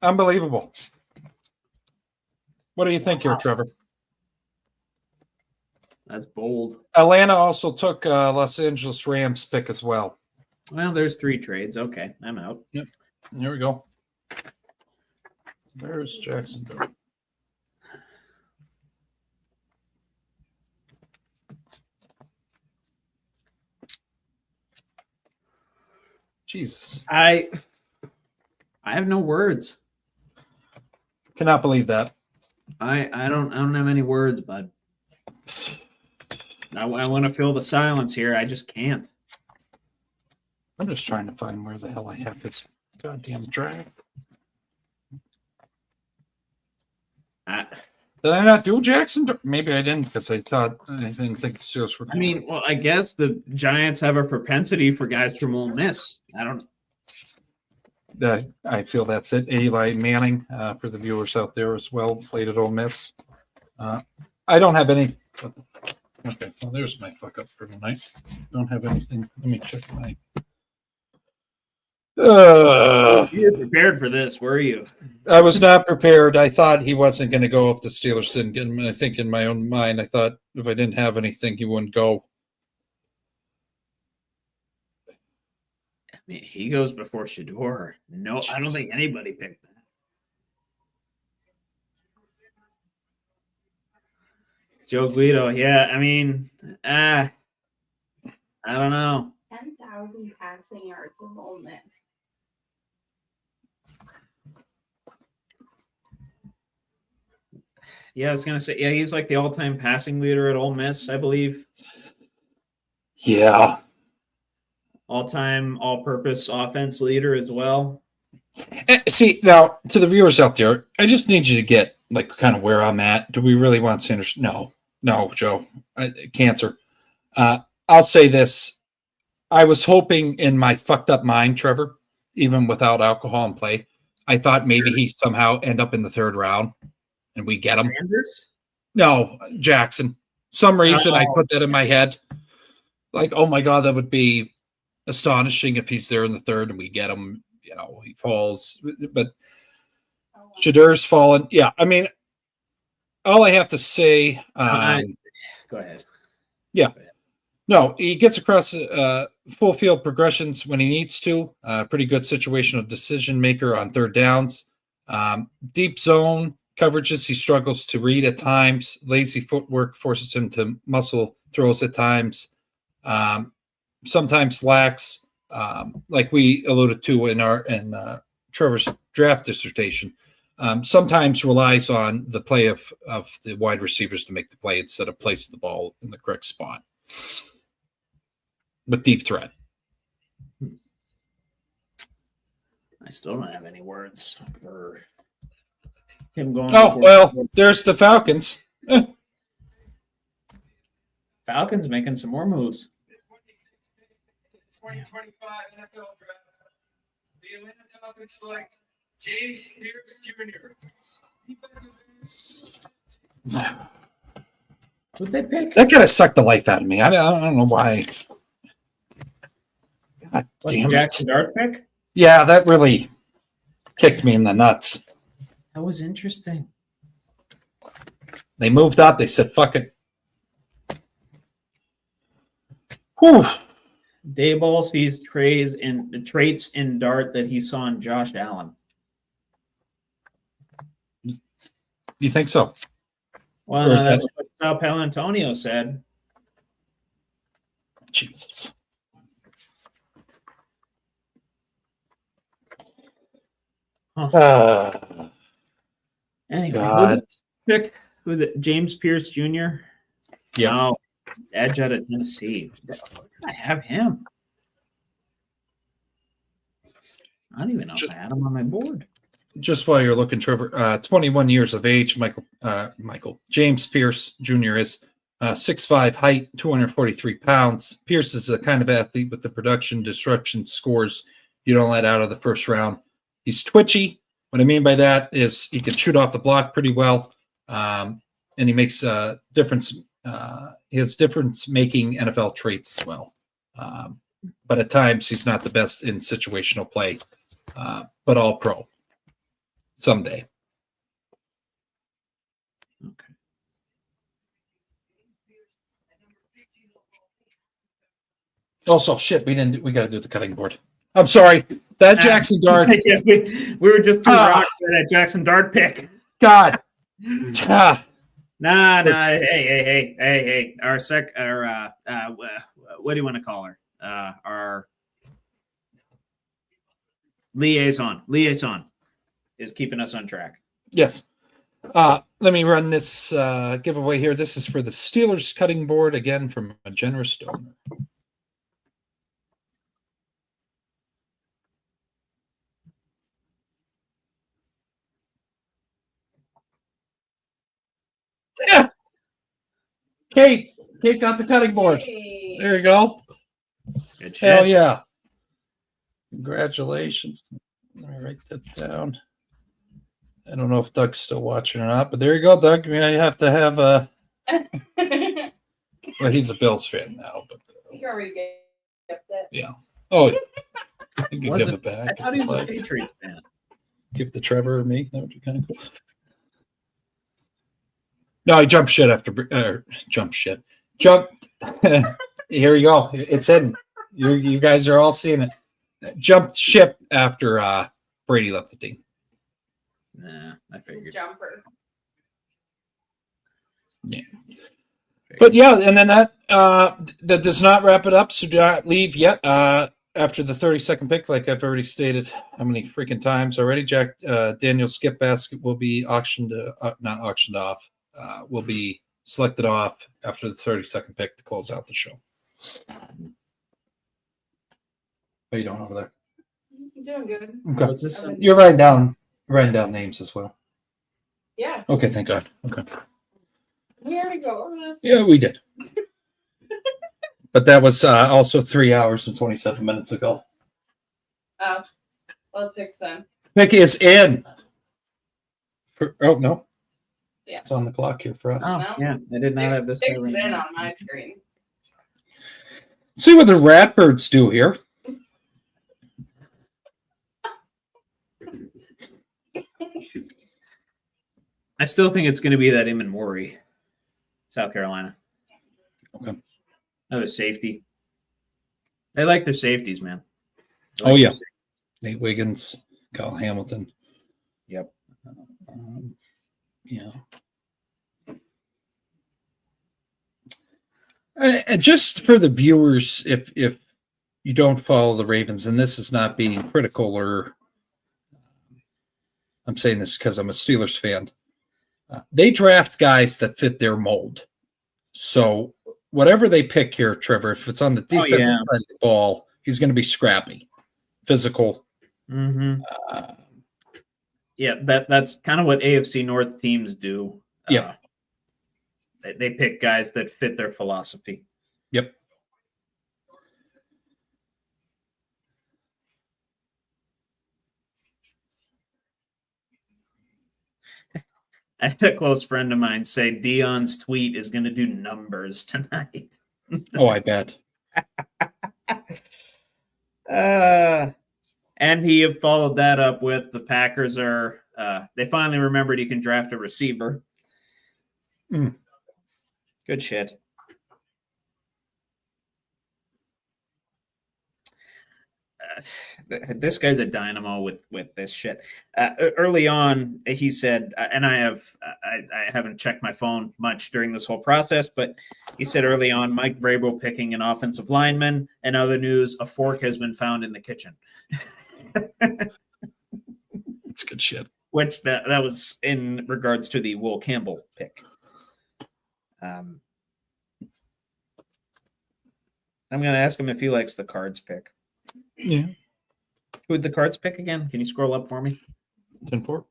S2: Unbelievable. What do you think here, Trevor?
S9: That's bold.
S2: Atlanta also took Los Angeles Rams pick as well.
S9: Well, there's 3 trades. Okay, I'm out.
S2: Yep. Here we go. There's Jacksonville. Jesus.
S9: I have no words.
S2: Cannot believe that.
S9: I don't have any words, bud. I want to fill the silence here. I just can't.
S2: I'm just trying to find where the hell I have this goddamn draft. Did I not do Jackson? Maybe I didn't because I didn't think the Steelers were.
S9: I mean, well, I guess the Giants have a propensity for guys from Ole Miss. I don't.
S2: I feel that's it. Eli Manning, for the viewers out there as well, played at Ole Miss. I don't have any. Okay, well, there's my fuck up for tonight. Don't have anything. Let me check my.
S9: You were prepared for this, were you?
S2: I was not prepared. I thought he wasn't going to go if the Steelers didn't get him. I think in my own mind, I thought if I didn't have anything, he wouldn't go.
S9: I mean, he goes before Shador. No, I don't think anybody picked that. Joe Guido, yeah. I mean, I don't know.
S4: 10,000 passing yards with Ole Miss.
S9: Yeah, I was gonna say, yeah, he's like the all-time passing leader at Ole Miss, I believe.
S2: Yeah.
S9: All-time all-purpose offense leader as well.
S2: See, now to the viewers out there, I just need you to get like kind of where I'm at. Do we really want Sanders? No, Joe. Cancer. I'll say this. I was hoping in my fucked up mind, Trevor, even without alcohol in play, I thought maybe he somehow end up in the 3rd round and we get him.
S9: Sanders?
S2: No, Jackson. Some reason I put that in my head. Like, oh my God, that would be astonishing if he's there in the 3rd and we get him. You know, he falls. But Shadur's fallen. Yeah, I mean, all I have to say.
S9: Go ahead.
S2: Yeah. No, he gets across full field progressions when he needs to. Pretty good situational decision maker on 3rd downs. Deep zone coverages he struggles to read at times. Lazy footwork forces him to muscle throws at times. Sometimes lacks, like we alluded to in Trevor's draft dissertation. Sometimes relies on the play of the wide receivers to make the play instead of placing the ball in the correct spot. With deep threat.
S9: I still don't have any words for him going.
S2: Oh, well, there's the Falcons.
S9: Falcons making some more moves.
S5: 2025 NFL Draft. The Atlanta Falcons select James Pierce Jr.
S9: Who'd they pick?
S2: That kind of sucked the life out of me. I don't know why. God damn it.
S9: Jackson Dart pick?
S2: Yeah, that really kicked me in the nuts.
S9: That was interesting.
S2: They moved up. They said, fuck it. Whew.
S9: Dayball sees traits in Dart that he saw in Josh Allen.
S2: You think so?
S9: Well,
S2: Or
S9: no,
S2: is
S9: that's
S2: that-
S9: what Sal Palantonio said.
S2: Jesus.
S9: Anyway,
S2: God.
S9: pick who the James Pierce Jr.
S2: Yeah.
S9: No, edge out of Tennessee. Where did I have him? I don't even know if I had him on my board.
S2: Just while you're looking, Trevor, 21 years of age, James Pierce Jr. is 6'5", height, 243 pounds. Pierce is the kind of athlete with the production disruption scores you don't let out of the first round. He's twitchy. What I mean by that is he can shoot off the block pretty well, and he makes a difference. He has difference-making NFL traits as well. But at times, he's not the best in situational play, but all pro. Someday.
S9: Okay.
S2: Also, shit, we got to do the cutting board. I'm sorry. That Jackson Dart.
S9: Yeah, we were just too rocked by that Jackson Dart pick.
S2: God.
S9: Nah. Hey. What do you want to call her? Our liaison is keeping us on track.
S2: Yes. Let me run this giveaway here. This is for the Steelers cutting board, again, from a generous donor. Yeah. Kate got the cutting board.
S4: Hey.
S2: There you go.
S9: Good shit.
S2: Hell yeah. Congratulations. Let me write that down. I don't know if Doug's still watching or not, but there you go, Doug. I mean, you have to have a. Well, he's a Bills fan now, but
S4: You already get that.
S2: yeah. Oh, yeah. You can give
S9: Wasn't-
S2: it back.
S9: I thought he was a
S2: Like,
S9: Patriots fan.
S2: give it to Trevor or me. That would be kind of cool. No, I jumped shit after jumped shit. Jumped. Here you go. It's hidden. You guys are all seeing it. Jumped ship after Brady left the team.
S9: Nah, I figured.
S4: Jumper.
S2: Yeah. But yeah, and then that does not wrap it up. So do not leave yet. After the 32nd pick, like I've already stated how many freaking times already, Jack Daniel's skip basket will be not auctioned off. Will be selected off after the 32nd pick to close out the show. How you doing over there?
S4: You're doing good.
S2: Okay.
S9: Was this
S2: You're writing down names as well.
S4: Yeah,
S2: Okay, thank God. Okay.
S4: we already go over this.
S2: Yeah, we did. But that was also 3 hours and 27 minutes ago.
S4: Oh, well, pick then.
S2: Pick is in. Oh, no.
S4: Yeah.
S2: It's on the clock here for us.
S9: Oh,
S4: No?
S9: yeah. I did not have this.
S4: Pick's
S9: guy right
S4: in
S9: now.
S4: on my screen.
S2: See what the Ratbirds do here.
S9: I still think it's going to be that Eamon Maury, South Carolina.
S2: Okay.
S9: Another safety. They like their safeties, man. They
S2: Oh,
S9: like
S2: yeah.
S9: their safeties.
S2: Nate Wiggins, Kyle Hamilton.
S9: Yep.
S2: Yeah. And just for the viewers, if you don't follow the Ravens, and this is not being critical, or I'm saying this because I'm a Steelers fan, they draft guys that fit their mold. So whatever they pick here, Trevor, if it's on the defensive side of the ball, he's going to be scrappy, physical.
S9: Mm-hmm. Yeah, that's kind of what AFC North teams do.
S2: Yeah.
S9: They pick guys that fit their philosophy.
S2: Yep.
S9: I had a close friend of mine say Dion's tweet is going to do numbers tonight.
S2: Oh, I bet.
S9: And he followed that up with the Packers are they finally remembered you can draft a receiver.
S2: Mm.
S9: Good shit. this guy's a dynamo with this shit. Early on, he said, and I haven't checked my phone much during this whole process, but he said early on, Mike Vrabel picking an offensive lineman, and other news, a fork has been found in the kitchen.
S2: It's good shit.
S9: Which that was in regards to the Will Campbell pick. I'm going to ask him if he likes the Cards pick.
S2: Yeah.
S9: Who'd the Cards pick again? Can you scroll up for me?
S2: 10-4.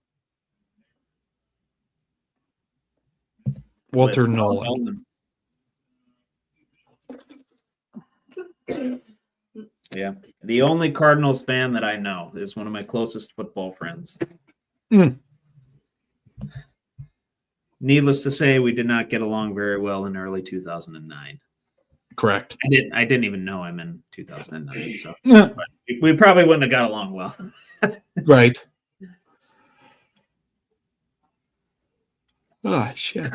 S2: Walter
S9: With
S2: Nolan.
S9: Yeah. The only Cardinals fan that I know is one of my closest football friends.
S2: Mm.
S9: Needless to say, we did not get along very well in early 2009.
S2: Correct.
S9: I didn't even know him in 2009, so
S2: Yeah.
S9: we probably wouldn't have got along well.
S2: Right. Oh, shit.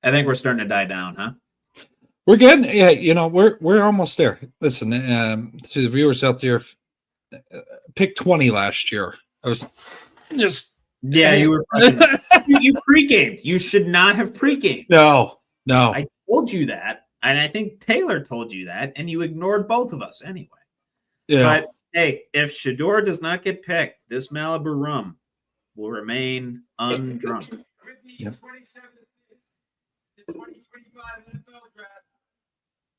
S9: I think we're starting to die down, huh?
S2: We're getting, yeah, you know, we're almost there. Listen, to the viewers out there, pick 20 last year. I was just
S9: you were you pre-gamed. You should not have pre-gamed.
S2: no.
S9: I told you that, and I think Taylor told you that, and you ignored both of us anyway.
S2: Yeah.
S9: But hey, if Shador does not get picked, this Malibu rum will remain undrunk.
S5: With the
S2: Yep.
S5: 27th pick, the 2025 NFL draft,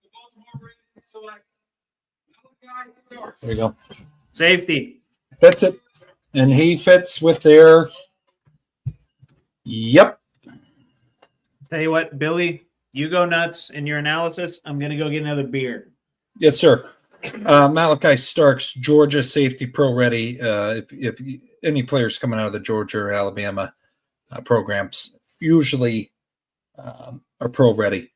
S5: the Baltimore Ravens select Malachi Starks.
S2: There you go.
S9: Safety.
S2: Fits it. And he fits with their. Yep.
S9: Tell you what, Billy, you go nuts in your analysis. I'm going to go get another beer.
S2: Yes, sir. Malachi Starks, Georgia safety pro ready. If any players coming out of the Georgia or Alabama programs usually are pro ready.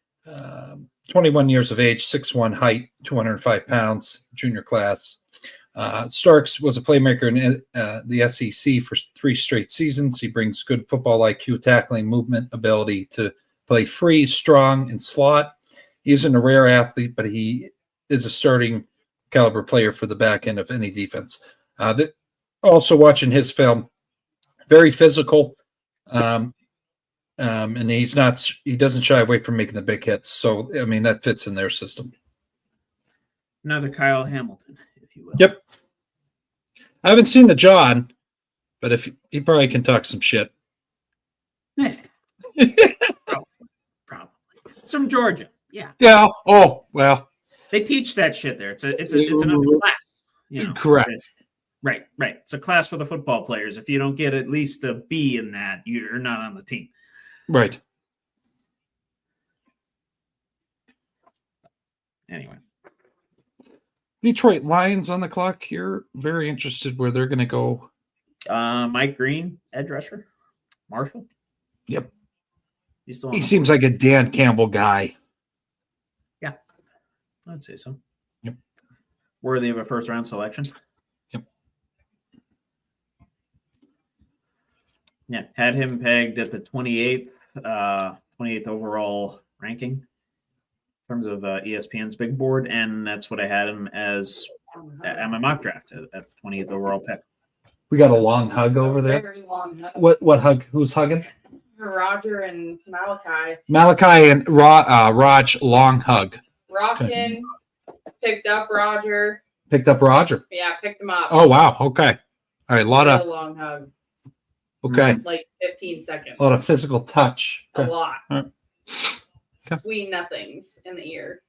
S2: 21 years of age, 6'1" height, 205 pounds, junior class. Starks was a playmaker in the SEC for 3 straight seasons. He brings good football IQ, tackling, movement, ability to play free, strong, and slot. He isn't a rare athlete, but he is a starting caliber player for the back end of any defense. Also watching his film, very physical, and he doesn't shy away from making the big hits. So, I mean, that fits in their system.
S9: Another Kyle Hamilton, if you will.
S2: Yep. I haven't seen the John, but if he probably can talk some shit.
S9: Probably. It's from Georgia. Yeah.
S2: Yeah. Oh, well.
S9: They teach that shit there. It's another class. You know,
S2: correct.
S9: Right. It's a class for the football players. If you don't get at least a B in that, you're not on the team.
S2: Right.
S9: Anyway.
S2: Detroit Lions on the clock here. Very interested where they're going to go.
S9: Mike Green, edge rusher. Marshall.
S2: Yep.
S9: He
S2: seems like a Dan Campbell guy.
S9: Yeah. I'd say so.
S2: Yep.
S9: Worthy of a first round selection.
S2: Yep.
S9: Yeah. Had him pegged at the 28th overall ranking in terms of ESPN's big board. And that's what I had him as at my mock draft at the 20th overall pick.
S2: We got a long hug over there.
S4: Very long hug.
S2: What hug? Who's hugging?
S4: Roger and Malachi.
S2: Malachi and Raj, long hug.
S4: Rockin' picked up Roger.
S2: Picked up Roger.
S4: Yeah, picked him up.
S2: Oh, wow. Okay. All right. A lot
S4: Real
S2: of.
S4: long hug.
S2: Okay.
S4: Like 15 seconds.
S2: A lot of physical touch.
S4: A
S2: Okay.
S4: lot.
S2: All right. Okay.
S4: Sweet nothings in the ear.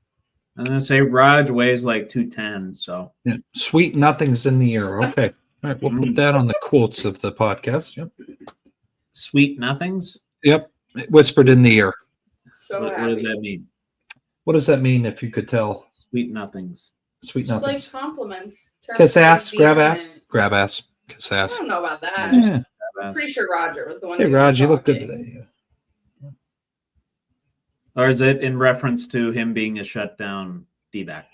S9: I'm going to say Raj weighs like 210. So
S2: Yeah. Sweet nothings in the ear. Okay. All right. We'll put that on the quotes of the podcast. Yep.
S9: sweet nothings.
S2: Yep. Whispered in the ear.
S4: So
S9: What does that mean?
S2: What does that mean if you could tell?
S9: Sweet nothings.
S2: Sweet
S4: Just like
S2: nothings.
S4: compliments.
S2: Kiss ass, grab ass,
S4: compliment.
S2: grab ass, kiss
S4: I
S2: ass.
S4: don't know about that.
S2: Yeah.
S4: I'm pretty sure Roger was the one.
S2: Hey,
S4: who
S2: Raj,
S4: was
S2: you look good
S4: talking.
S2: today.
S9: Or is it in reference to him being a shutdown D-back?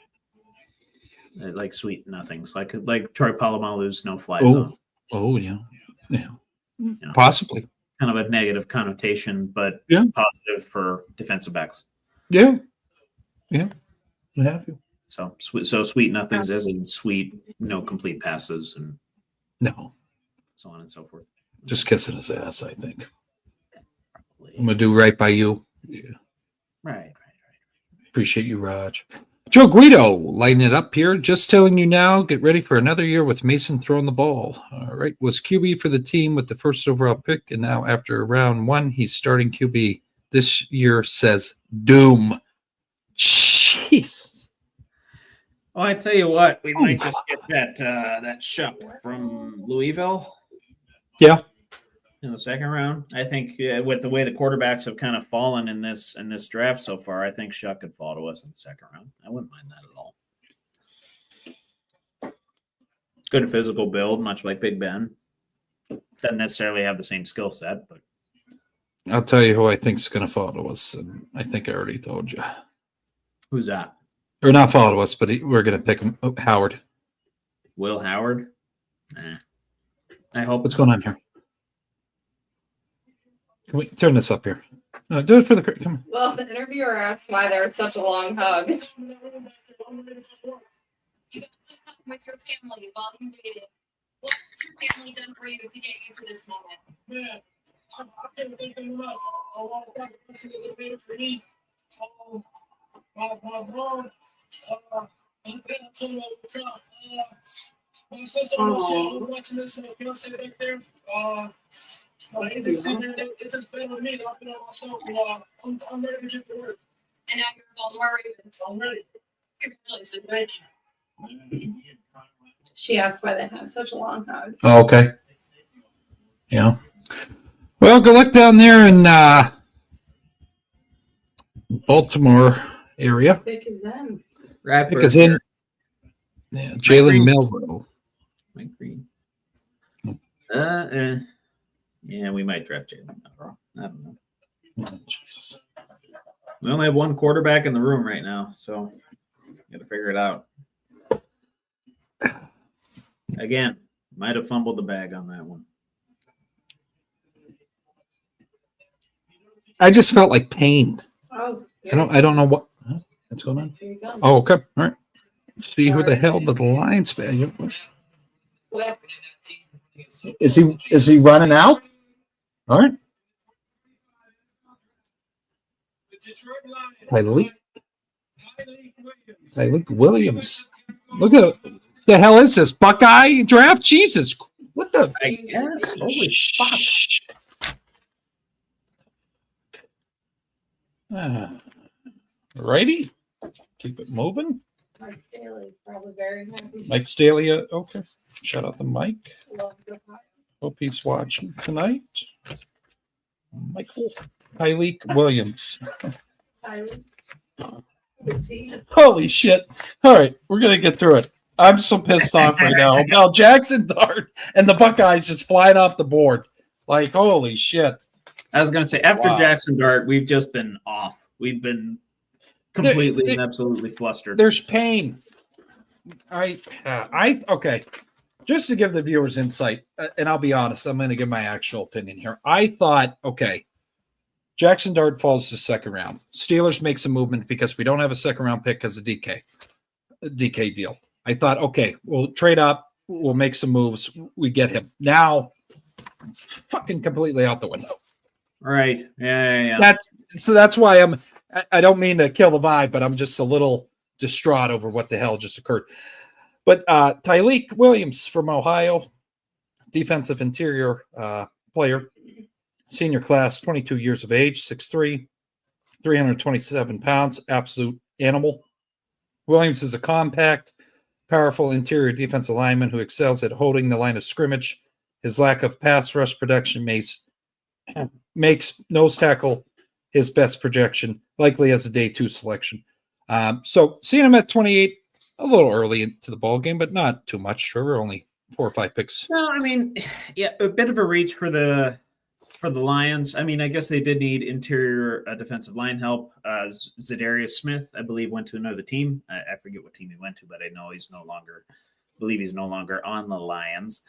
S9: Like sweet nothings, like Troy Polamalu's no-fly zone.
S2: Oh, yeah. Yeah.
S9: You know,
S2: Possibly.
S9: kind of a negative connotation, but
S2: Yeah.
S9: positive for defensive backs.
S2: Yeah. Yeah. I have you.
S9: So sweet nothings as in sweet, no complete passes and
S2: No,
S9: so on and so forth.
S2: just kissing his ass, I think. I'm going to do right by you. Yeah.
S9: Right.
S2: Appreciate you, Raj. Joe Guido, lighting it up here. Just telling you now, get ready for another year with Mason throwing the ball. All right. Was QB for the team with the first overall pick, and now after round 1, he's starting QB. This year says doom. Jeez.
S9: Well, I tell you what, we might just get that Shuck from Louisville.
S2: Yeah.
S9: In the second round. I think with the way the quarterbacks have kind of fallen in this draft so far, I think Shuck could fall to us in the second round. I wouldn't mind that at all. Good physical build, much like Big Ben. Doesn't necessarily have the same skill set, but
S2: I'll tell you who I think is going to fall to us, and I think I already told you.
S9: who's that?
S2: Or not fall to us, but we're going to pick him. Oh, Howard.
S9: Will Howard? Nah. I hope.
S2: What's going on here? Can we turn this up here? No, do it for the. Come on.
S4: Well, the interviewer asked why there was such a long hug.
S11: You got some time with your family while you waited. What's your family done for you to get you to this moment?
S5: Man, I can't thank them enough. I want to thank the person that made it for me. My mom, my parents, my sister, I'm watching this, my fiance back there. My agency, it just been with me. I've been on myself. I'm ready to get to work.
S11: And now you're Baltimore Ravens.
S5: I'm ready.
S11: Congratulations.
S5: Thank you.
S4: She asked why they had such a long hug.
S2: Oh, okay. Yeah. Well, good luck down there in Baltimore area.
S4: Thick as them.
S2: Because in Jalen Milrow.
S9: Mike Green. Yeah, we might draft Jalen Milrow. I don't know.
S2: Oh, Jesus.
S9: We only have one quarterback in the room right now, so got to figure it out. Again, might have fumbled the bag on that one.
S2: I just felt like pain.
S4: Oh,
S2: I don't know what's going on.
S4: Here you go.
S2: Oh, okay. All right. See who the hell the Lions bag.
S4: Whip.
S2: Is he running out? All right. Tyleek Williams. Look at it. The hell is this? Buckeye draft? Jesus. What the?
S9: I guess. Holy fuck.
S2: Righty. Keep it moving.
S4: Mike Staley's probably very happy.
S2: Mike Staley. Okay. Shout out to Mike.
S4: Love the pie.
S2: Hope he's watching tonight. Michael Tyleek Williams.
S4: Tyler. The tea.
S2: Holy shit. All right. We're going to get through it. I'm so pissed off right now. Now, Jackson Dart and the Buckeyes just flying off the board. Like, holy shit.
S9: I was going to say, after Jackson Dart, we've just been off. We've been completely and absolutely flustered.
S2: There's pain. Okay. Just to give the viewers insight, and I'll be honest, I'm going to give my actual opinion here. I thought, okay, Jackson Dart falls to second round. Steelers make some movement because we don't have a second round pick because of DK deal. I thought, okay, we'll trade up. We'll make some moves. We get him. Now, it's fucking completely out the window.
S9: Right. Yeah.
S2: That's why I don't mean to kill the vibe, but I'm just a little distraught over what the hell just occurred. But Tyleek Williams from Ohio, defensive interior player, senior class, 22 years of age, 6'3", 327 pounds, absolute animal. Williams is a compact, powerful interior defensive lineman who excels at holding the line of scrimmage. His lack of pass rush production makes nose tackle his best projection, likely as a day 2 selection. So seeing him at 28, a little early into the ball game, but not too much. Trevor, only 4 or 5 picks.
S9: No, I mean, yeah, a bit of a reach for the Lions. I mean, I guess they did need interior defensive line help. Zadarius Smith, I believe, went to another team. I forget what team he went to, but I know he's no longer on the Lions.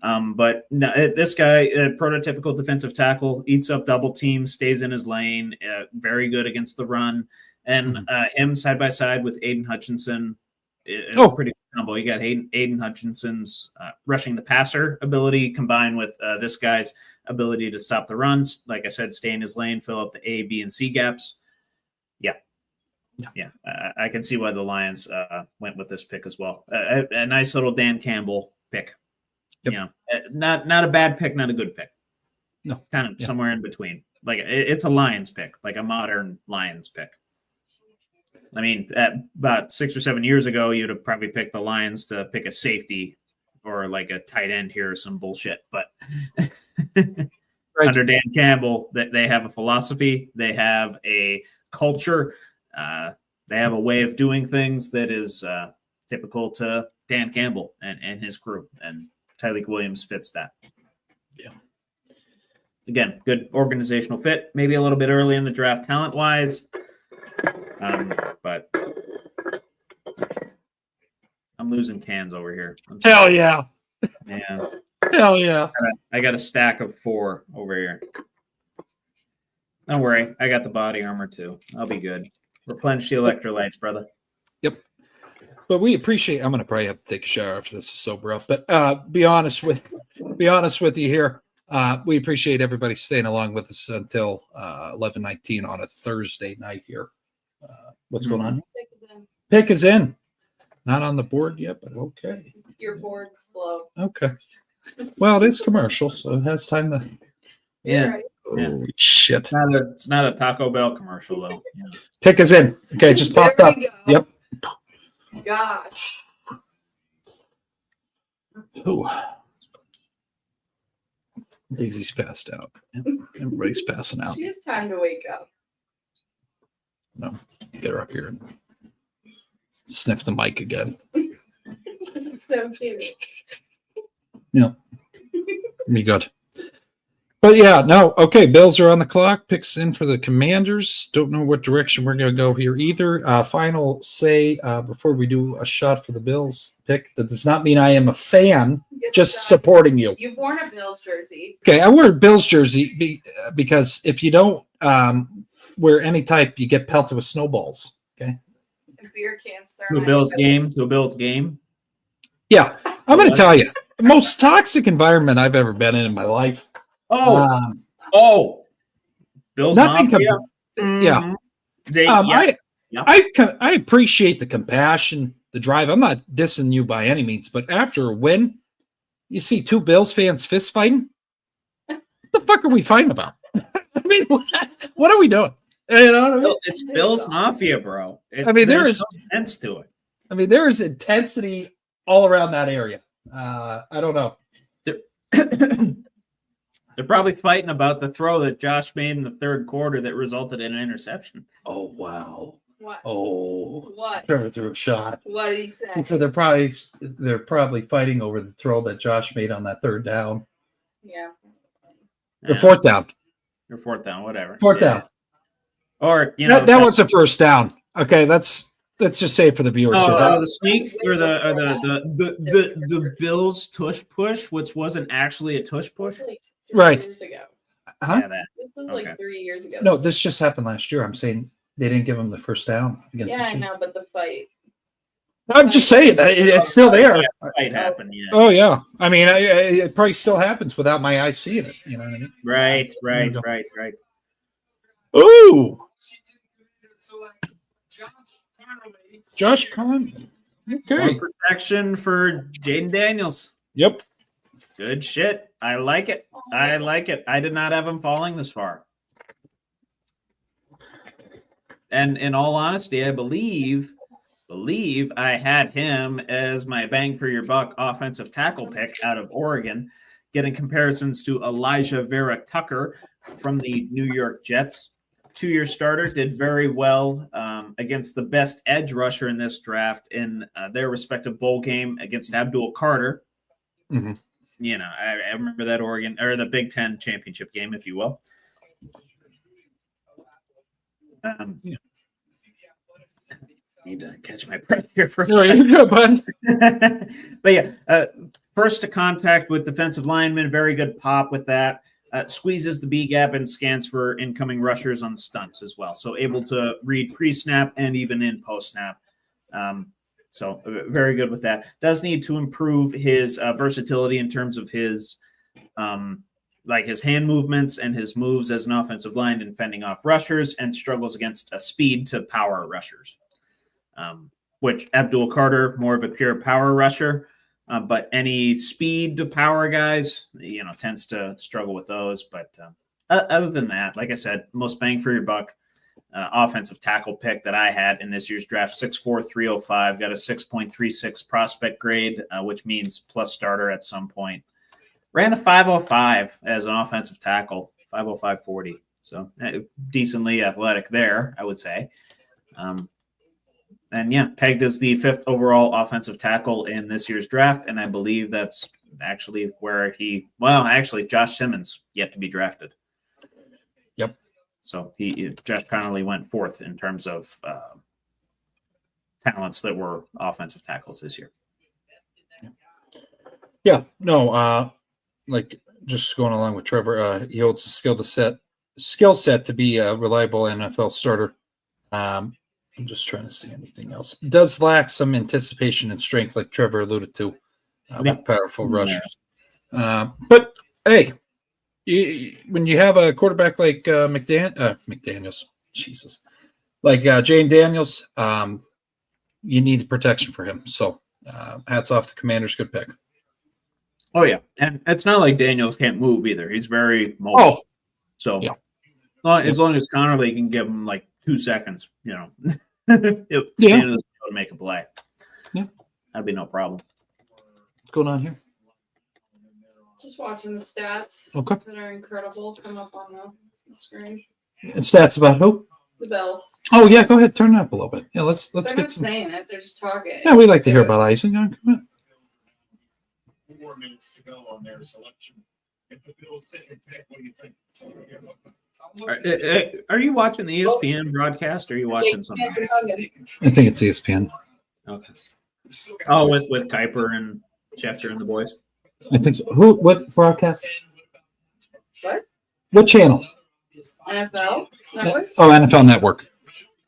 S9: But no, this guy, prototypical defensive tackle, eats up double teams, stays in his lane, very good against the run. And him side by side with Aiden Hutchinson, pretty good combo. You got Aiden Hutchinson's rushing the passer ability combined with this guy's ability to stop the runs. Like I said, stay in his lane, fill up the A, B, and C gaps. Yeah. I can see why the Lions went with this pick as well. A nice little Dan Campbell pick.
S2: Yep.
S9: You know, not a bad pick, not a good pick.
S2: No,
S9: kind of somewhere in between. Like it's a Lions pick, like a modern Lions pick. I mean, about 6 or 7 years ago, you'd have probably picked the Lions to pick a safety or like a tight end here or some bullshit. But under Dan Campbell, they have a philosophy, they have a culture, they have a way of doing things that is typical to Dan Campbell and his crew. And Tyleik Williams fits that.
S2: Yeah.
S9: Again, good organizational fit. Maybe a little bit early in the draft, talent-wise. But I'm losing cans over here.
S2: Hell yeah.
S9: Yeah.
S2: Hell yeah.
S9: I got a stack of 4 over here. Don't worry. I got the body armor too. I'll be good. Replenish the electrolytes, brother.
S2: Yep. But we appreciate. I'm going to probably have to take a shower after this to sober up. But be honest with you here. We appreciate everybody staying along with us until 11:19 on a Thursday night here. What's going on? Pick is in. Not on the board yet, but okay.
S4: Your board's slow.
S2: Okay. Well, it is commercial, so it has time to.
S9: Yeah.
S4: Right.
S2: Oh, shit.
S9: It's not a Taco Bell commercial, though. Yeah.
S2: Pick is in. Okay, just popped
S4: There
S2: up.
S4: we go.
S2: Yep.
S4: Gosh.
S2: Ooh. Daisy's passed out. Yep. Everybody's passing out.
S4: She has time to wake up.
S2: No, get her up here and sniff the mic again.
S4: So cute.
S2: Yeah. Be good. But yeah, no, okay. Bills are on the clock. Picks in for the Commanders. Don't know what direction we're going to go here either. Final say before we do a shot for the Bills pick. That does not mean I am a fan, just supporting you.
S4: You've worn a Bills jersey.
S2: Okay, I wear a Bills jersey because if you don't wear any type, you get pelted with snowballs. Okay.
S4: And beer cans thrown
S9: To a
S4: at
S9: Bills
S4: you.
S9: game.
S2: Yeah, I'm going to tell you, the most toxic environment I've ever been in my life.
S9: Bills
S2: nothing.
S9: Mafia.
S2: Yeah.
S9: Yeah.
S2: I appreciate the compassion, the drive. I'm not dissing you by any means, but after a win, you see 2 Bills fans fist fighting. What the fuck are we fighting about? I mean, what are we doing? You know what I mean?
S9: It's Bills Mafia, bro.
S2: There's
S9: no sense to it.
S2: I mean, there is intensity all around that area. I don't know.
S9: They're probably fighting about the throw that Josh made in the third quarter that resulted in an interception.
S2: Oh, wow.
S4: What?
S2: Oh.
S4: What?
S2: Trevor threw a shot.
S4: What did he say?
S2: He said they're probably fighting over the throw that Josh made on that third down.
S4: Yeah.
S2: The fourth down.
S9: Or fourth down, whatever.
S2: Fourth down.
S9: Or
S2: that was a first down. Okay, let's just say it for the viewers.
S9: The sneak or the Bills tush push, which wasn't actually a tush push.
S2: Right.
S4: Years ago.
S2: Huh?
S9: Yeah,
S4: This was like 3 years ago.
S2: No, this just happened last year. I'm saying they didn't give him the first down against
S4: Yeah,
S2: the
S4: I
S2: Chiefs.
S4: know, but the fight.
S2: I'm just saying it's still there.
S9: Fight happened. Yeah.
S2: Oh yeah. I mean, it probably still happens without my eyes seeing it. You know what I mean?
S9: Right.
S2: Ooh, Josh Conley. Okay.
S9: More protection for Jaden Daniels.
S2: Yep.
S9: Good shit. I like it. I did not have him falling this far. And in all honesty, I believe I had him as my bang for your buck offensive tackle pick out of Oregon, getting comparisons to Elijah Vera Tucker from the New York Jets. 2-year starter, did very well against the best edge rusher in this draft in their respective bowl game against Abdul Carter.
S2: Mm-hmm.
S9: You know, I remember that Oregon or the Big Ten championship game, if you will. Need to catch my breath here for a second. But yeah, first to contact with defensive linemen, very good pop with that. squeezes the B gap and scans for incoming rushers on stunts as well. So able to read pre-snap and even in post-snap. So very good with that. Does need to improve his versatility in terms of his his hand movements and his moves as an offensive line and fending off rushers, and struggles against speed to power rushers. Which Abdul Carter, more of a pure power rusher, but any speed to power guys, tends to struggle with those. But other than that, like I said, most bang for your buck offensive tackle pick that I had in this year's draft, 6'4", 305, got a 6.36 prospect grade, which means plus starter at some point. Ran a 5.05 as an offensive tackle, 5.05.40. So decently athletic there, I would say. And yeah, pegged as the 5th overall offensive tackle in this year's draft. And I believe that's actually where Josh Simmons yet to be drafted.
S2: Yep.
S9: So Josh Connolly went 4th in terms of talents that were offensive tackles this year.
S2: Yeah, no, like just going along with Trevor, he holds the skill set to be a reliable NFL starter. I'm just trying to see anything else. Does lack some anticipation and strength, like Trevor alluded to, with powerful rushers. But hey, when you have a quarterback like McDaniels, Jesus, like Jane Daniels, you need protection for him. So hats off to Commanders. Good pick.
S9: Oh, yeah. And it's not like Daniels can't move either. He's very mobile.
S2: Oh,
S9: so
S2: yeah.
S9: As long as Connerly can give him like 2 seconds, Daniels will make a play.
S2: Yeah.
S9: That'd be no problem.
S2: What's going on here?
S4: Just watching the stats that are incredible come up on the screen.
S2: Stats about who?
S4: The Bills.
S2: Oh, yeah. Go ahead. Turn it up a little bit. Yeah, let's
S4: They're
S2: get
S4: not
S2: some.
S4: saying it. They're just talking.
S2: Yeah, we like to hear about Eisen. Come on.
S6: 4 minutes to go on their selection. If the Bills sit and pick, what do you think?
S9: Are you watching the ESPN broadcast, or are you watching something?
S2: I think it's ESPN.
S9: Okay. Oh, with Kuiper and Schefter and the boys?
S2: I think so. What broadcast?
S4: What?
S2: What channel?
S4: NFL Network?
S2: Oh, NFL Network.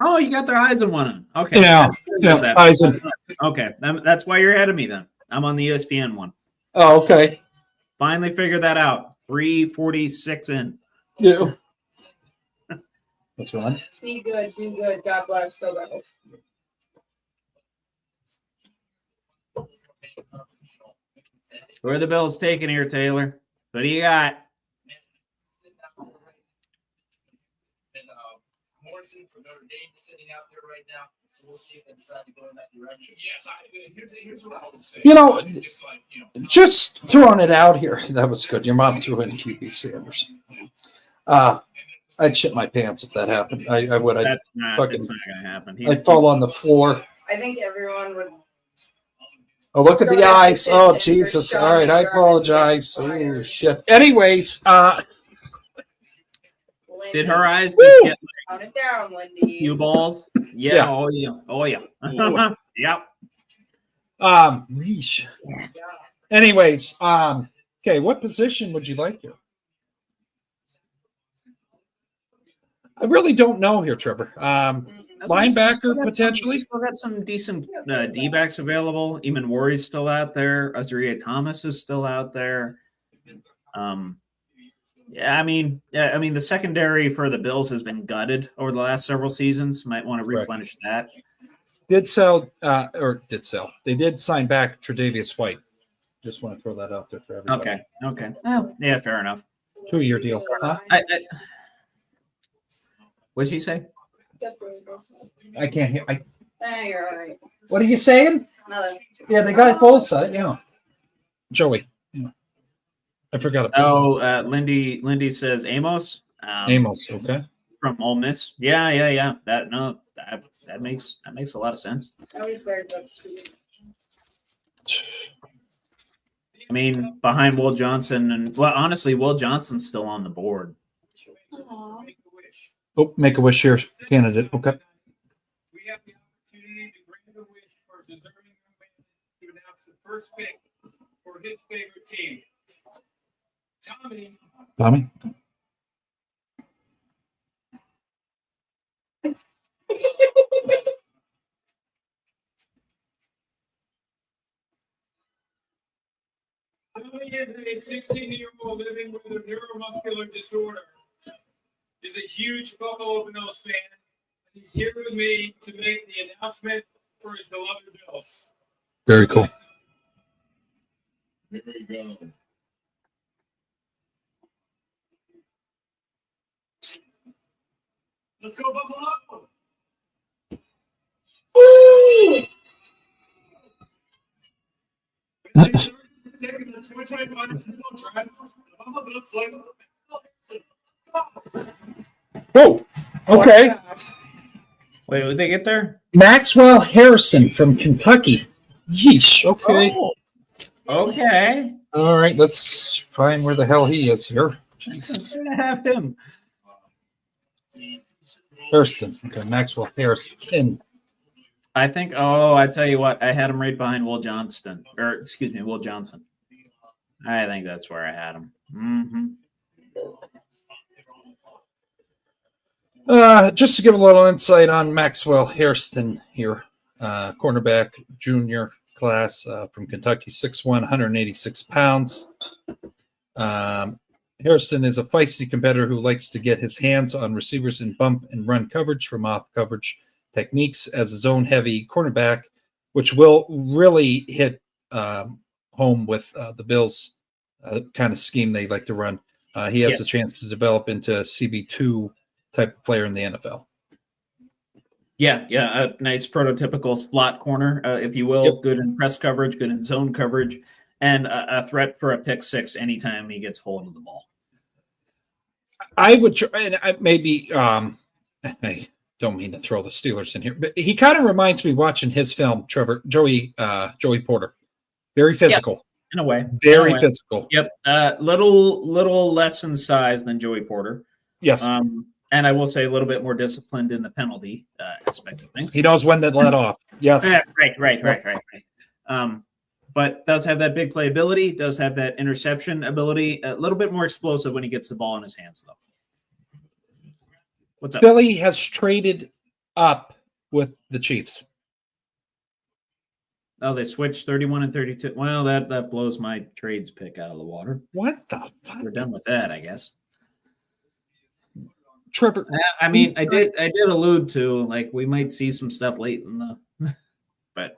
S9: Oh, you got their Eisen one on. Okay.
S2: Yeah. Eisen.
S9: Okay. That's why you're ahead of me then. I'm on the ESPN one.
S2: Oh, okay.
S9: Finally figured that out. 3:46 in.
S2: Yeah. What's going on?
S4: Be good, do good. God bless. Go Rebels.
S9: Where are the Bills taking here, Taylor? What do you got?
S7: Morrison for Notre Dame is sitting out there right now, so we'll see if they decide to go in that direction. Yes, here's what I would say.
S2: Just throwing it out here. That was good. Your mom threw in QB Sanders. I'd shit my pants if that happened. I would.
S9: It's not going to happen.
S2: I'd fall on the floor.
S4: I think everyone would.
S2: Oh, look at the eyes. Oh, Jesus. All right. I apologize. Oh, shit. Anyways,
S9: did her eyes
S2: just
S9: get
S4: count it down, Lindy?
S9: few balls? Yeah. Oh, yeah. Oh, yeah. Yep.
S2: Yeesh. Anyways, okay, what position would you like here? I really don't know here, Trevor. Linebacker, potentially.
S9: Still got some decent D-backs available. Eamon Warrior's still out there. Azariah Thomas is still out there. I mean, the secondary for the Bills has been gutted over the last several seasons. Might want to replenish that.
S2: They did sign back Tre'Davious White. Just want to throw that out there for everybody.
S9: Okay. Oh, yeah, fair enough.
S2: 2-year deal. Huh?
S9: What did she say?
S2: I can't hear.
S4: You're all right.
S2: What are you saying?
S4: Nothing.
S2: Yeah, they got both sides. Yeah. Joey. Yeah. I forgot about
S9: Lindy says Amos.
S2: Amos, okay.
S9: From Ole Miss. Yeah. That makes a lot of sense. I mean, behind Will Johnson honestly, Will Johnson's still on the board.
S4: Aww.
S2: Oh, make a wish here, candidate. Okay.
S5: We have the opportunity to grant a wish for a deserving man to announce the first pick for his favorite team.
S2: Tommy?
S5: Tommy is a 16-year-old living with a neuromuscular disorder. Is a huge Buffalo Bills fan. And he's here with me to make the announcement for his beloved Bills.
S2: Very cool.
S6: Here we go.
S5: Let's go, Buffalo!
S6: Woo!
S2: Whoa. Okay.
S9: Wait, would they get there?
S2: Maxwell Harrison from Kentucky. Yeesh. Okay.
S9: Oh, okay.
S2: All right. Let's find where the hell he is here.
S9: Jesus. I'm gonna have him.
S2: Harrison. Okay. Maxwell Harrison.
S9: I think. Oh, I tell you what, I had him right behind Will Johnson, or excuse me, Will Johnson. I think that's where I had him. Mm-hmm.
S2: Just to give a little insight on Maxwell Harrison here, cornerback, junior class from Kentucky, 6'1", 186 pounds. Harrison is a feisty competitor who likes to get his hands on receivers in bump and run coverage from off coverage techniques as a zone-heavy cornerback, which will really hit home with the Bills' kind of scheme they like to run. He has a chance to develop into a CB2 type of player in the NFL.
S9: Yeah, a nice prototypical slot corner, if you will. Yep. Good in press coverage, good in zone coverage, and a threat for a pick six anytime he gets hold of the ball.
S2: I would try, and maybe I don't mean to throw the Steelers in here, but he kind of reminds me watching his film, Trevor, Joey Porter. Very physical.
S9: Yep, in a way.
S2: Very physical.
S9: Yep. Little less in size than Joey Porter.
S2: Yes.
S9: And I will say a little bit more disciplined in the penalty aspect of things.
S2: He knows when to let off. Yes.
S9: Right. But does have that big playability, does have that interception ability, a little bit more explosive when he gets the ball in his hands, though. What's up?
S2: Philly has traded up with the Chiefs.
S9: Oh, they switched 31 and 32. Well, that blows my trades pick out of the water.
S2: What the fuck?
S9: We're done with that, I guess.
S2: Trevor,
S9: I mean, I did allude to, like, we might see some stuff late in the, but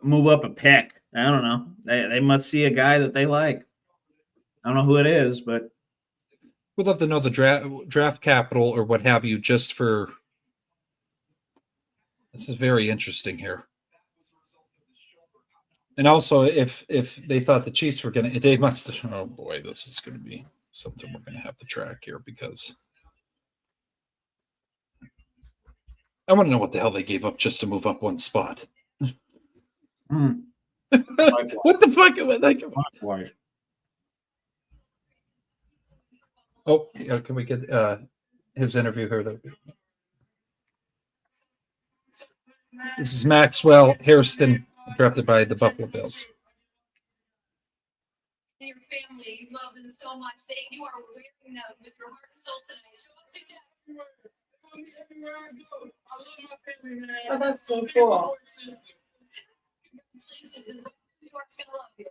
S9: move up a pick. I don't know. They must see a guy that they like. I don't know who it is, but
S2: we'd love to know the draft capital or what have you, just for. This is very interesting here. And also, if they thought the Chiefs were going to, they must. Oh boy, this is going to be something we're going to have to track here, because I want to know what the hell they gave up just to move up one spot.
S9: What
S2: the fuck? Oh, yeah, can we get his interview here? Though? This is Maxwell Harrison, drafted by the Buffalo Bills.
S11: Your family, you love them so much. You are wearing them with your heart and soul tonight. Show us your dad.
S5: Everywhere I go. I love my family, man.
S4: Oh, that's so cool.
S11: Congratulations. And New York's going to love you.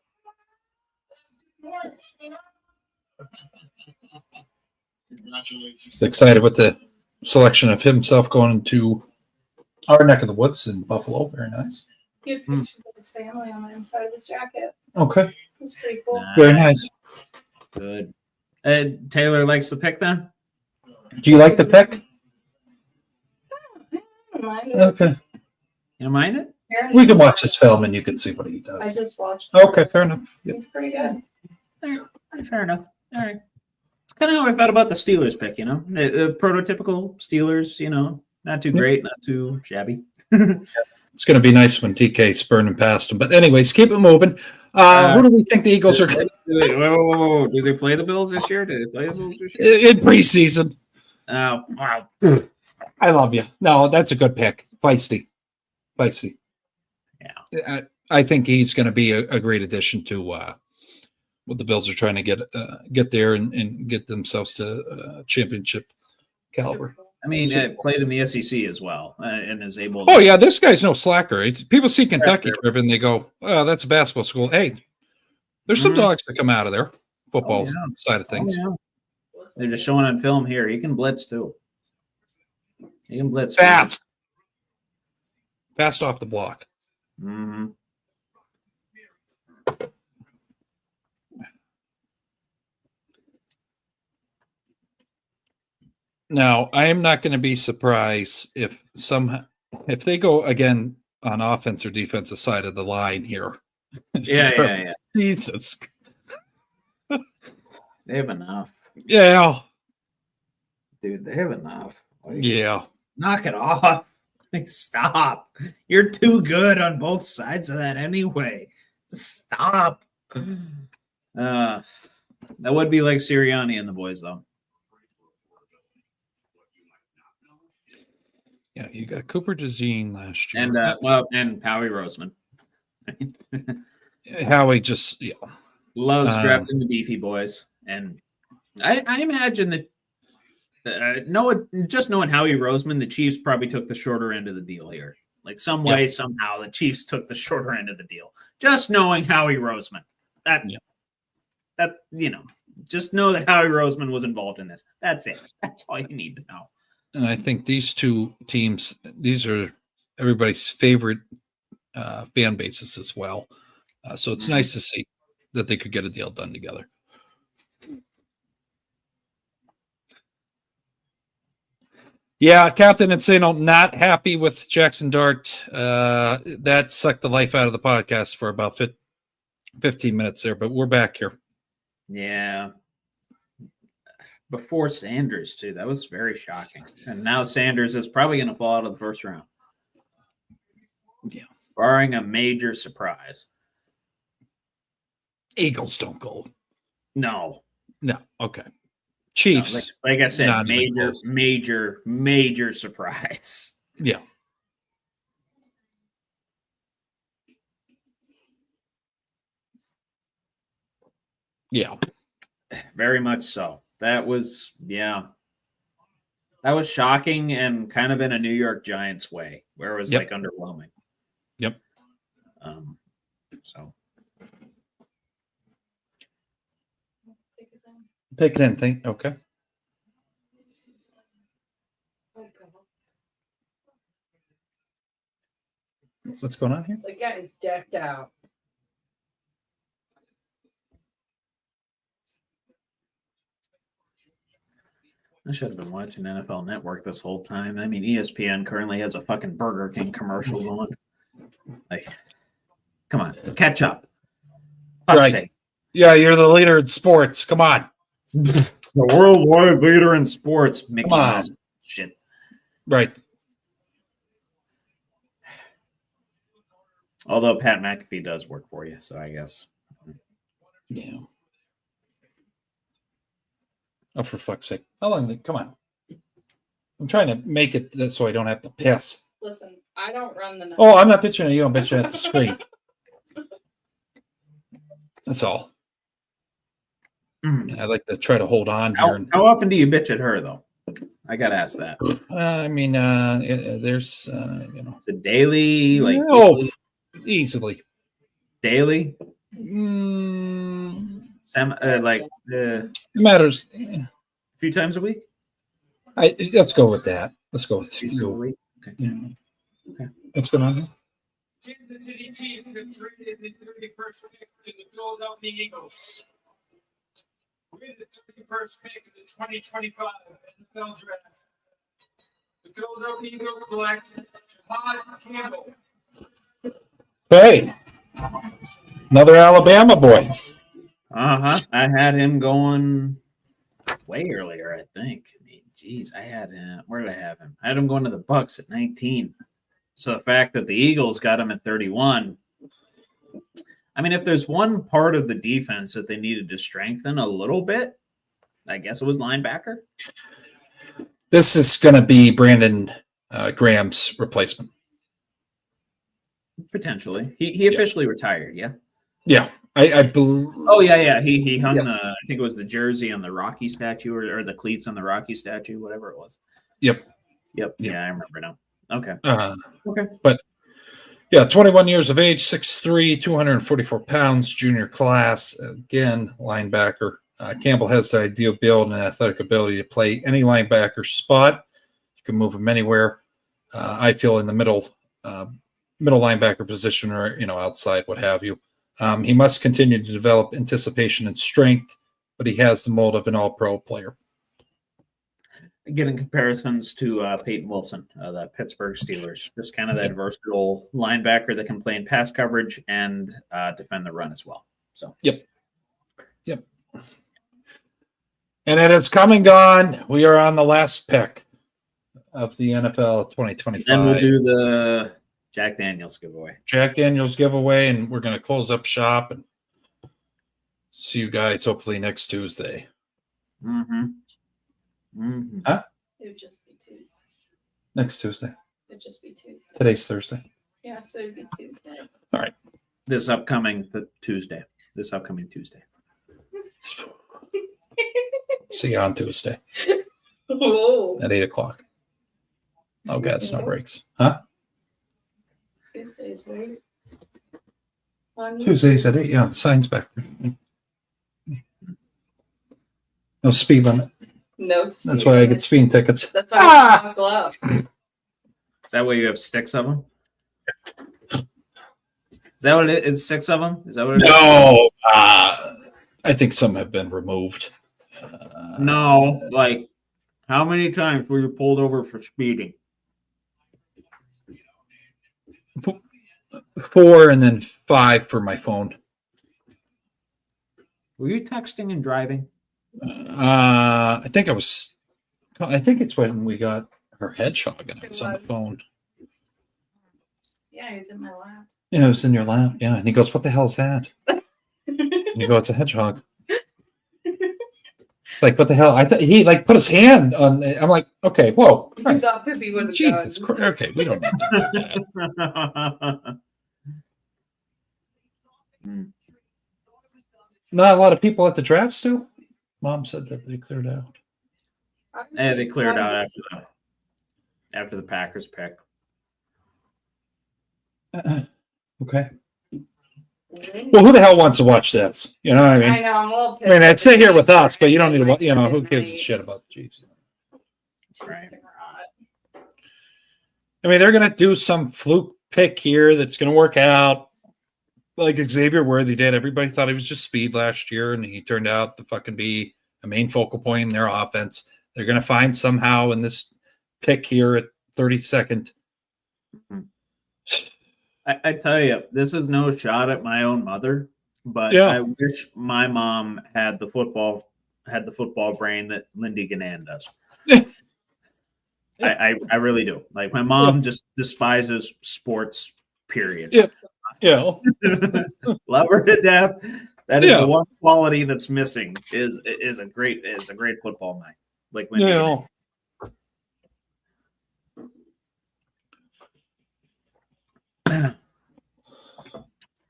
S6: Congratulations.
S2: He's excited with the selection of himself going into our neck of the woods in Buffalo. Very nice.
S4: He had pictures of his family on the inside of his jacket.
S2: Okay.
S4: It's pretty cool.
S2: Very nice.
S9: Good. Taylor likes the pick then?
S2: Do you like the pick?
S4: I don't mind it.
S2: Okay.
S9: You don't mind it?
S2: We can watch this film and you can see what he does.
S4: I just watched it.
S2: Okay, fair enough. Yep.
S4: He's pretty good.
S9: All right, fair enough. All right. It's kind of how I felt about the Steelers pick, you know? The prototypical Steelers, you know, not too great, not too shabby.
S2: It's going to be nice when TK's burning past him. But anyways, keep it moving. Who do we think the Eagles are going
S9: to? Do they play the Bills this year? Do they play the Bills this year?
S2: In preseason.
S9: Oh, wow.
S2: I love you. No, that's a good pick. Feisty.
S9: Yeah.
S2: I think he's going to be a great addition to what the Bills are trying to get there and get themselves to championship caliber.
S9: I mean, played in the SEC as well, and is able.
S2: Oh yeah, this guy's no slacker. People see Kentucky, Trevor, and they go, "Oh, that's a basketball school." Hey, there's some dogs that come out of there. Football side of things.
S9: Oh, yeah. They're just showing on film here. He can blitz too. He can blitz
S2: fast off the block.
S9: Mm-hmm.
S2: Now, I am not going to be surprised if they go again on offense or defensive side of the line here.
S9: Yeah.
S2: Jesus.
S9: They have enough.
S2: Yeah.
S9: Dude, they have enough.
S2: Yeah.
S9: Knock it off. Like, stop. You're too good on both sides of that anyway. Stop. That would be like Sirianni and the boys, though.
S2: Yeah, you got Cooper DeZean last year.
S9: And and Howie Roseman.
S2: Howie just
S9: loves drafting the beefy boys. And I imagine that just knowing Howie Roseman, the Chiefs probably took the shorter end of the deal here. Like some way, somehow, the Chiefs took the shorter end of the deal. Just knowing Howie Roseman. Just know that Howie Roseman was involved in this. That's it. That's all you need to know.
S2: And I think these two teams, these are everybody's favorite fan bases as well. So it's nice to see that they could get a deal done together. Yeah, Captain Encino not happy with Jackson Dart. That sucked the life out of the podcast for about 15 minutes there, but we're back here.
S9: Yeah. Before Sanders, too. That was very shocking. And now Sanders is probably going to fall out of the first round.
S2: Yeah.
S9: Barring a major surprise.
S2: Eagles don't go.
S9: No.
S2: Okay. Chiefs.
S9: No, like I said, major surprise.
S2: Yeah. Yeah.
S9: Very much so. That was shocking and kind of in a New York Giants way, where it was like underwhelming.
S2: Yep.
S9: So
S2: pick it in. Think okay. What's going on here?
S12: The guy's decked out.
S9: I should have been watching NFL Network this whole time. I mean, ESPN currently has a fucking Burger King commercial on. Like, come on, catch up.
S2: Right.
S9: Sake.
S2: Yeah, you're the leader in sports. Come on.
S9: The worldwide leader in sports. Mickey Mouse shit.
S2: Right.
S9: Although Pat McAfee does work for you, so I guess.
S2: Yeah. Oh, for fuck's sake. How long? Come on. I'm trying to make it so I don't have to piss.
S4: Listen, I don't run the.
S2: Oh, I'm not pitching at you. I'm pitching at the screen. That's all. I like to try to hold on here.
S9: How often do you bitch at her, though? I got to ask that.
S2: I mean, there's,
S9: Is it daily? Like,
S2: weekly? Easily.
S9: Daily?
S2: It matters.
S9: A few times a week?
S2: Let's go with that. Let's go with a few.
S9: Okay.
S2: Yeah. Okay. What's going on here?
S5: Kansas City Chiefs have traded the 31st pick to the Philadelphia Eagles. With the 31st pick of the 2025 NFL Draft, the Philadelphia Eagles select Jahad Campbell.
S2: Hey, another Alabama boy.
S9: I had him going way earlier, I think. I mean, geez, I had him. Where did I have him? I had him going to the Bucks at 19. So the fact that the Eagles got him at 31. I mean, if there's one part of the defense that they needed to strengthen a little bit, I guess it was linebacker.
S2: This is going to be Brandon Graham's replacement.
S9: Potentially. He officially retired, yeah?
S2: Yeah. I believe.
S9: Oh yeah. He hung the, I think it was the jersey on the Rocky statue or the cleats on the Rocky statue, whatever it was.
S2: Yep.
S9: Yeah, I remember now. Okay.
S2: Okay. But yeah, 21 years of age, 6'3", 244 pounds, junior class. Again, linebacker. Campbell has the ideal build and athletic ability to play any linebacker spot. You can move him anywhere. I feel in the middle linebacker position or, outside, what have you. He must continue to develop anticipation and strength, but he has the mold of an all-pro player.
S9: Getting comparisons to Peyton Wilson, the Pittsburgh Steelers, just kind of that versatile linebacker that can play in pass coverage and defend the run as well. So,
S2: Yep. And it is come and gone. We are on the last pick of the NFL 2025.
S9: Then we'll do the Jack Daniels giveaway.
S2: And we're going to close up shop and see you guys hopefully next Tuesday.
S9: Mm-hmm.
S2: Huh?
S4: It would just be Tuesday.
S2: Next Tuesday.
S4: It'd just be Tuesday.
S2: Today's Thursday.
S4: Yeah, so it'd be Tuesday.
S2: All right.
S9: This upcoming Tuesday.
S2: See you on Tuesday
S4: Whoa.
S2: at 8:00. Oh, God, snow breaks. Huh?
S4: Tuesday's late.
S2: Tuesday's at 8. Yeah, the sign's back there. No speed limit.
S4: No.
S2: That's why I get speeding tickets.
S4: That's why I buckle up.
S9: Is that why you have 6 of them? Is that what it is? 6 of them? Is that what it is?
S2: No, I think some have been removed.
S9: No, like how many times were you pulled over for speeding?
S2: 4 and then 5 for my phone.
S9: Were you texting and driving?
S2: I think it's when we got her hedgehog and I was on the phone.
S4: Yeah, he's in my lap.
S2: Yeah, it was in your lap. Yeah. And he goes, "What the hell is that?" And you go, "It's a hedgehog." It's like, what the hell? I thought he put his hand on. I'm like, okay, whoa.
S4: I thought Pippi was a
S2: Jesus
S4: gun.
S2: Christ. Okay, we don't need to do that. Not a lot of people at the draft still. Mom said that they cleared out.
S9: Yeah, they cleared out after the Packers pick.
S2: Okay. Well, who the hell wants to watch this? You know what I mean?
S4: I know, I'm a little pissed.
S2: I mean, I'd sit here with us, but you don't need to. Who gives a shit about the Chiefs?
S9: Right.
S2: I mean, they're going to do some fluke pick here that's going to work out, like Xavier Worthy did. Everybody thought he was just speed last year, and he turned out to fucking be a main focal point in their offense. They're going to find somehow in this pick here at 32nd.
S9: I tell you, this is no shot at my own mother, but
S2: Yeah.
S9: I wish my mom had the football brain that Lindy Gannon does. I really do. Like my mom just despises sports. Period.
S2: Yeah.
S9: Love her to death. That is the one quality that's missing. Is a great football night. Like Lindy Gannon.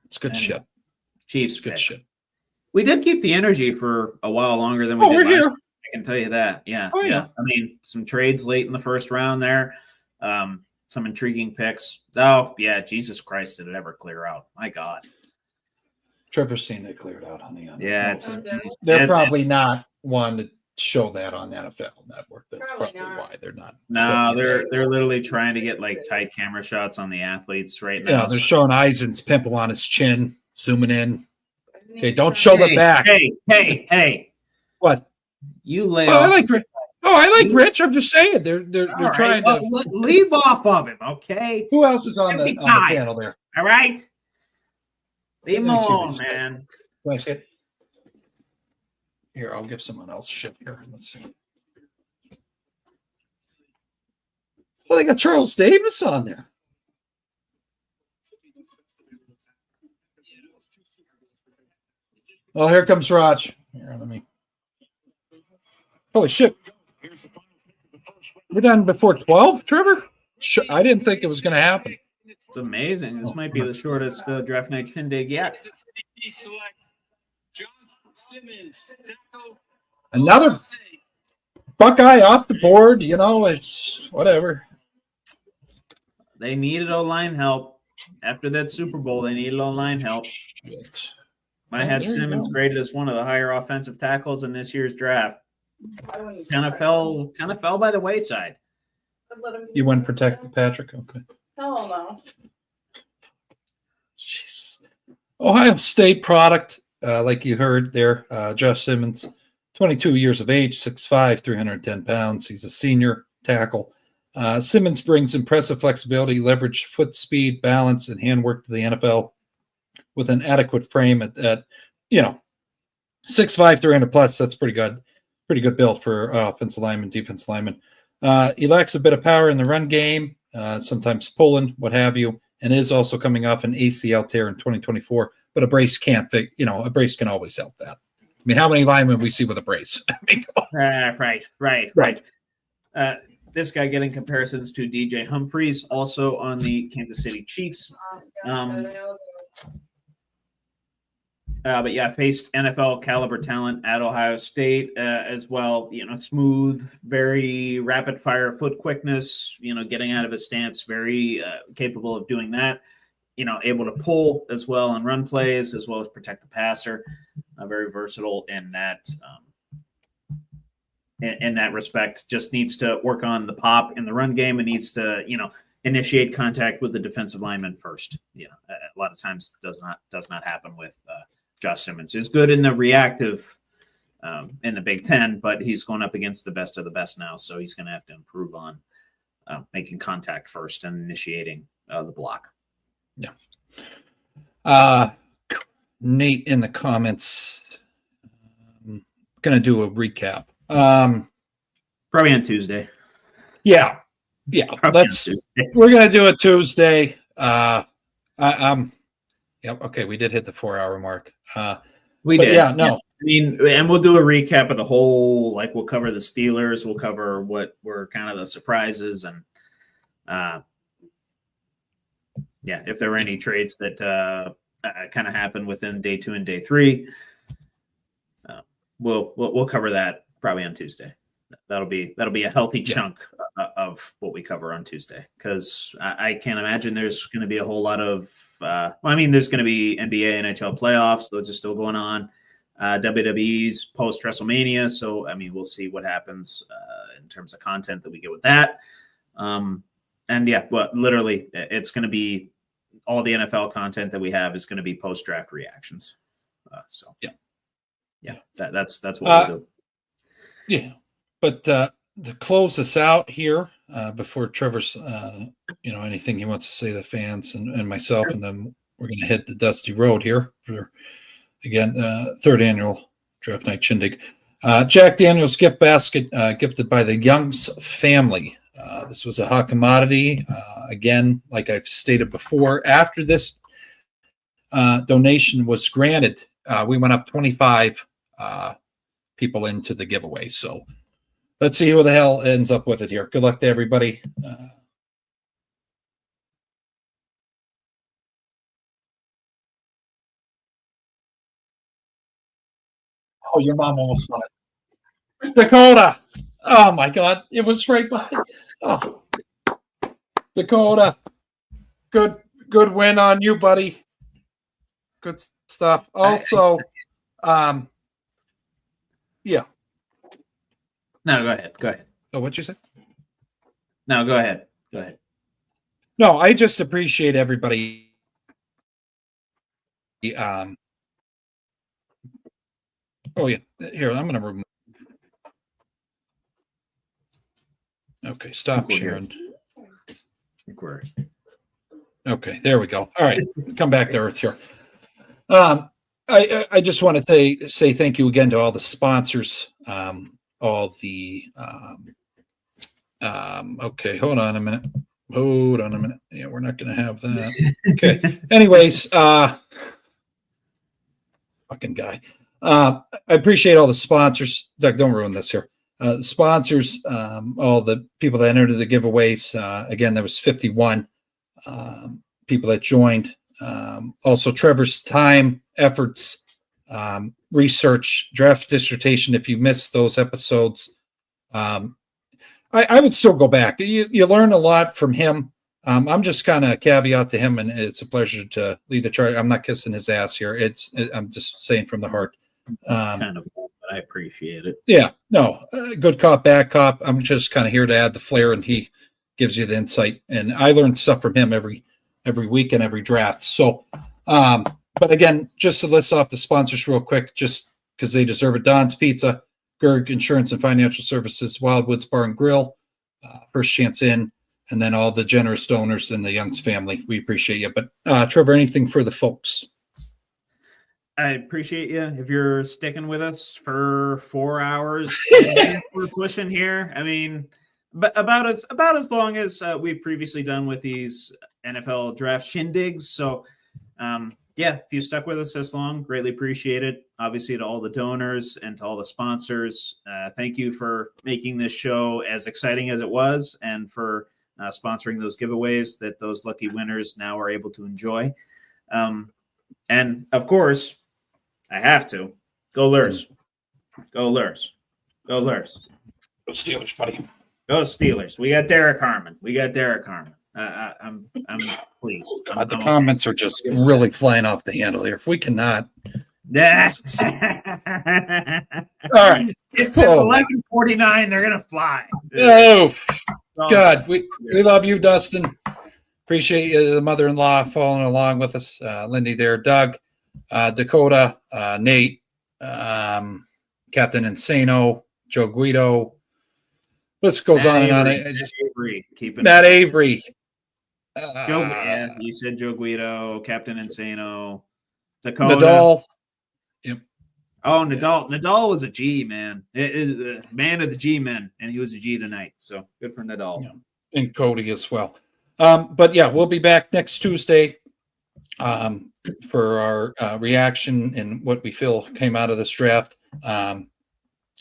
S2: It's good shit.
S9: Chiefs
S2: good
S9: pick.
S2: shit.
S9: We did keep the energy for a while longer than we did
S2: we're
S9: last
S2: here.
S9: year. I can tell you that. Yeah.
S2: Yeah.
S9: I mean, some trades late in the first round there. Some intriguing picks. Oh, yeah. Jesus Christ, did it ever clear out? My God.
S2: Trevor's seen it cleared out on the end.
S9: Yeah.
S2: They're probably not one to show that on NFL Network. That's probably
S4: not.
S2: why they're not.
S9: No,
S2: showing
S9: they're
S2: it.
S9: literally trying to get like tight camera shots on the athletes right now.
S2: Yeah, they're showing Eisen's pimple on his chin, zooming in. Okay, don't show the back.
S9: Hey.
S2: What?
S9: You lay
S2: Oh,
S9: off.
S2: I like Rich. Oh, I like Rich. I'm just saying they're
S9: All
S2: trying
S9: right,
S2: to.
S9: well, leave off of him, okay?
S2: Who else is on the
S9: Every time.
S2: panel there?
S9: All right. Leave him
S2: Let me see
S9: alone,
S2: this.
S9: man.
S2: Can I see it? Here, I'll give someone else shit here. Let's see. Well, they got Charles Davis on there. Oh, here comes Raj. Here, let me. Holy shit. We're done before 12, Trevor? I didn't think it was going to happen.
S9: It's amazing. This might be the shortest draft night shindig yet.
S5: Chiefs select John Simmons, tackle.
S2: Another Buckeye off the board. You know, it's whatever.
S9: They needed O-line help. After that Super Bowl, they needed O-line help. I had
S2: there you
S9: Simmons
S2: go.
S9: graded as one of the higher offensive tackles in this year's draft. Kind of fell by the wayside.
S2: You wouldn't protect Patrick? Okay.
S4: Hell no.
S2: Jeez. Ohio State product, like you heard there, Josh Simmons, 22 years of age, 6'5", 310 pounds. He's a senior tackle. Simmons brings impressive flexibility, leverage, foot speed, balance, and handwork to the NFL with an adequate frame at 6'5", 300 plus. That's pretty good. Pretty good build for offensive lineman, defensive lineman. He lacks a bit of power in the run game, sometimes pulling, what have you, and is also coming off an ACL tear in 2024. But a brace can't fit. A brace can always help that. I mean, how many linemen we see with a brace? I mean,
S9: Right. This guy getting comparisons to DJ Humphries, also on the Kansas City Chiefs. But yeah, faced NFL caliber talent at Ohio State as well. Smooth, very rapid fire foot quickness, getting out of his stance, very capable of doing that. Able to pull as well and run plays as well as protect the passer. Very versatile in that respect. Just needs to work on the pop in the run game and needs to, initiate contact with the defensive lineman first. A lot of times does not happen with Josh Simmons. Is good in the reactive in the Big Ten, but he's going up against the best of the best now, so he's going to have to improve on making contact first and initiating the block.
S2: Yeah. Nate in the comments, going to do a recap.
S9: Probably on Tuesday.
S2: Yeah. We're going to do it Tuesday. Yep. Okay. We did hit the 4-hour mark.
S9: We did.
S2: Yeah. No.
S9: I mean, and we'll do a recap of the whole, we'll cover the Steelers. We'll cover what were kind of the surprises and, if there were any trades that kind of happened within day 2 and day 3, we'll cover that probably on Tuesday. That'll be a healthy chunk of what we cover on Tuesday, because I can't imagine there's going to be a whole lot of. There's going to be NBA, NHL playoffs; those are still going on. WWE's post WrestleMania, so we'll see what happens in terms of content that we get with that. Literally, it's going to be all the NFL content that we have is going to be post draft reactions. That's what we'll do.
S2: Yeah, but to close this out here, before Trevor's, anything he wants to say to the fans and myself, and then we're going to hit the dusty road here for, again, third annual Draft Night Shindig. Jack Daniels gift basket gifted by the Youngs family. This was a hot commodity. Again, like I've stated before, after this donation was granted, we went up 25 people into the giveaway. So let's see who the hell ends up with it here. Good luck to everybody. Oh, your mom almost won it. Dakota. Oh, my God. It was right behind. Oh. Dakota. Good win on you, buddy. Good stuff. Also, yeah.
S9: No, go ahead.
S2: Oh, what'd you say?
S9: No, go ahead.
S2: No, I just appreciate everybody. Oh yeah, here I'm gonna remove. Okay, stop sharing. Okay, there we go. All right, come back to earth here. I just want to say thank you again to all the sponsors. All the okay, hold on a minute. Yeah, we're not going to have that. Okay. Anyways, fucking guy. I appreciate all the sponsors. Doug, don't ruin this here. The sponsors, all the people that entered the giveaways. Again, there was 51 people that joined. Also, Trevor's time efforts, research, draft dissertation. If you missed those episodes, I would still go back. You learn a lot from him. I'm just kind of caveat to him, and it's a pleasure to lead the charge. I'm not kissing his ass here. I'm just saying from the heart.
S9: Kind of, but I appreciate it.
S2: Yeah, no, good cop, bad cop. I'm just kind of here to add the flair, and he gives you the insight. And I learn stuff from him every week and every draft. So, but again, just to list off the sponsors real quick, just because they deserve it. Don's Pizza, Gerg Insurance and Financial Services, Wildwoods Bar and Grill, First Chance Inn, and then all the generous donors in the Youngs family. We appreciate you. But Trevor, anything for the folks?
S9: I appreciate you if you're sticking with us for 4 hours. We're pushing here. I mean, but about as long as we've previously done with these NFL draft shindigs. So, yeah, if you stuck with us this long, greatly appreciate it. Obviously, to all the donors and to all the sponsors, thank you for making this show as exciting as it was, and for sponsoring those giveaways that those lucky winners now are able to enjoy. And of course, I have to go Lurs, go Lurs, go Lurs,
S2: Go Steelers, buddy.
S9: go Steelers. We got Derek Harmon. I'm pleased.
S2: God, the comments are just really flying off the handle here. If we cannot.
S9: Yes.
S2: All right.
S9: It's 11:49. They're gonna fly.
S2: Oh, God. We love you, Dustin. Appreciate you, the mother-in-law, following along with us. Lindy there, Doug, Dakota, Nate, Captain Insano, Joe Guido. List goes on and on. Matt Avery.
S9: Joe, yeah, you said Joe Guido, Captain Insano, Dakota.
S2: Nadal. Yep.
S9: Oh, Nadal. Nadal was a G, man. Man of the G men, and he was a G tonight. So good for Nadal.
S2: Yeah. And Cody as well. But yeah, we'll be back next Tuesday for our reaction and what we feel came out of this draft. Again,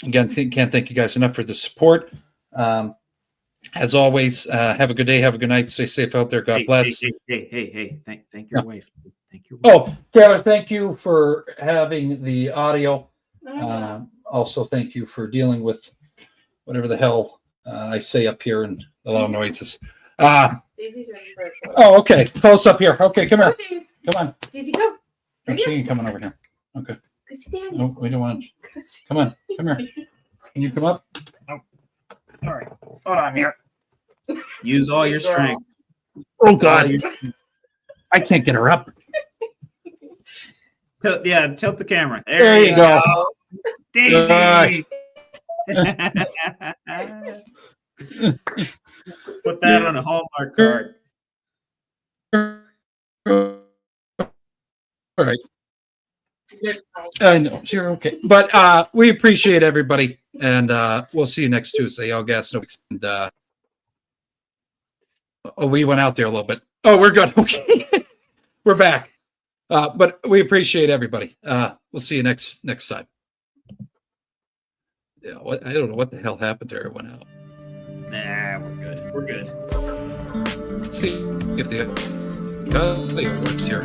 S2: can't thank you guys enough for the support. As always, have a good day, have a good night, stay safe out there. God bless.
S9: Hey, thank your wife. Thank you.
S2: Oh, Taylor, thank you for having the audio. Also, thank you for dealing with whatever the hell I say up here and the loud noises.
S4: Daisy's ready for a tour.
S2: Oh, okay. Close up here. Okay, come here.
S4: Daisy.
S2: Come on.
S4: Daisy, go.
S2: I'm seeing you coming over here. Okay.
S4: Go see Daddy.
S2: No, we don't want to.
S4: Go see
S2: Come on. Come here. Can you come up?
S9: Oh. All right. Hold on here. Use all your strength.
S2: Oh, God. I can't get her up.
S9: Tilt the camera.
S2: There you go.
S9: Daisy. Put that on a Hallmark card.
S2: All right. I know. You're okay. But we appreciate everybody. And we'll see you next Tuesday. All gas, no. And we went out there a little bit. Oh, we're good. Okay. We're back. But we appreciate everybody. We'll see you next time. Yeah, I don't know what the hell happened there. It went out.
S9: Nah, we're good.
S2: Let's see if the audio works here.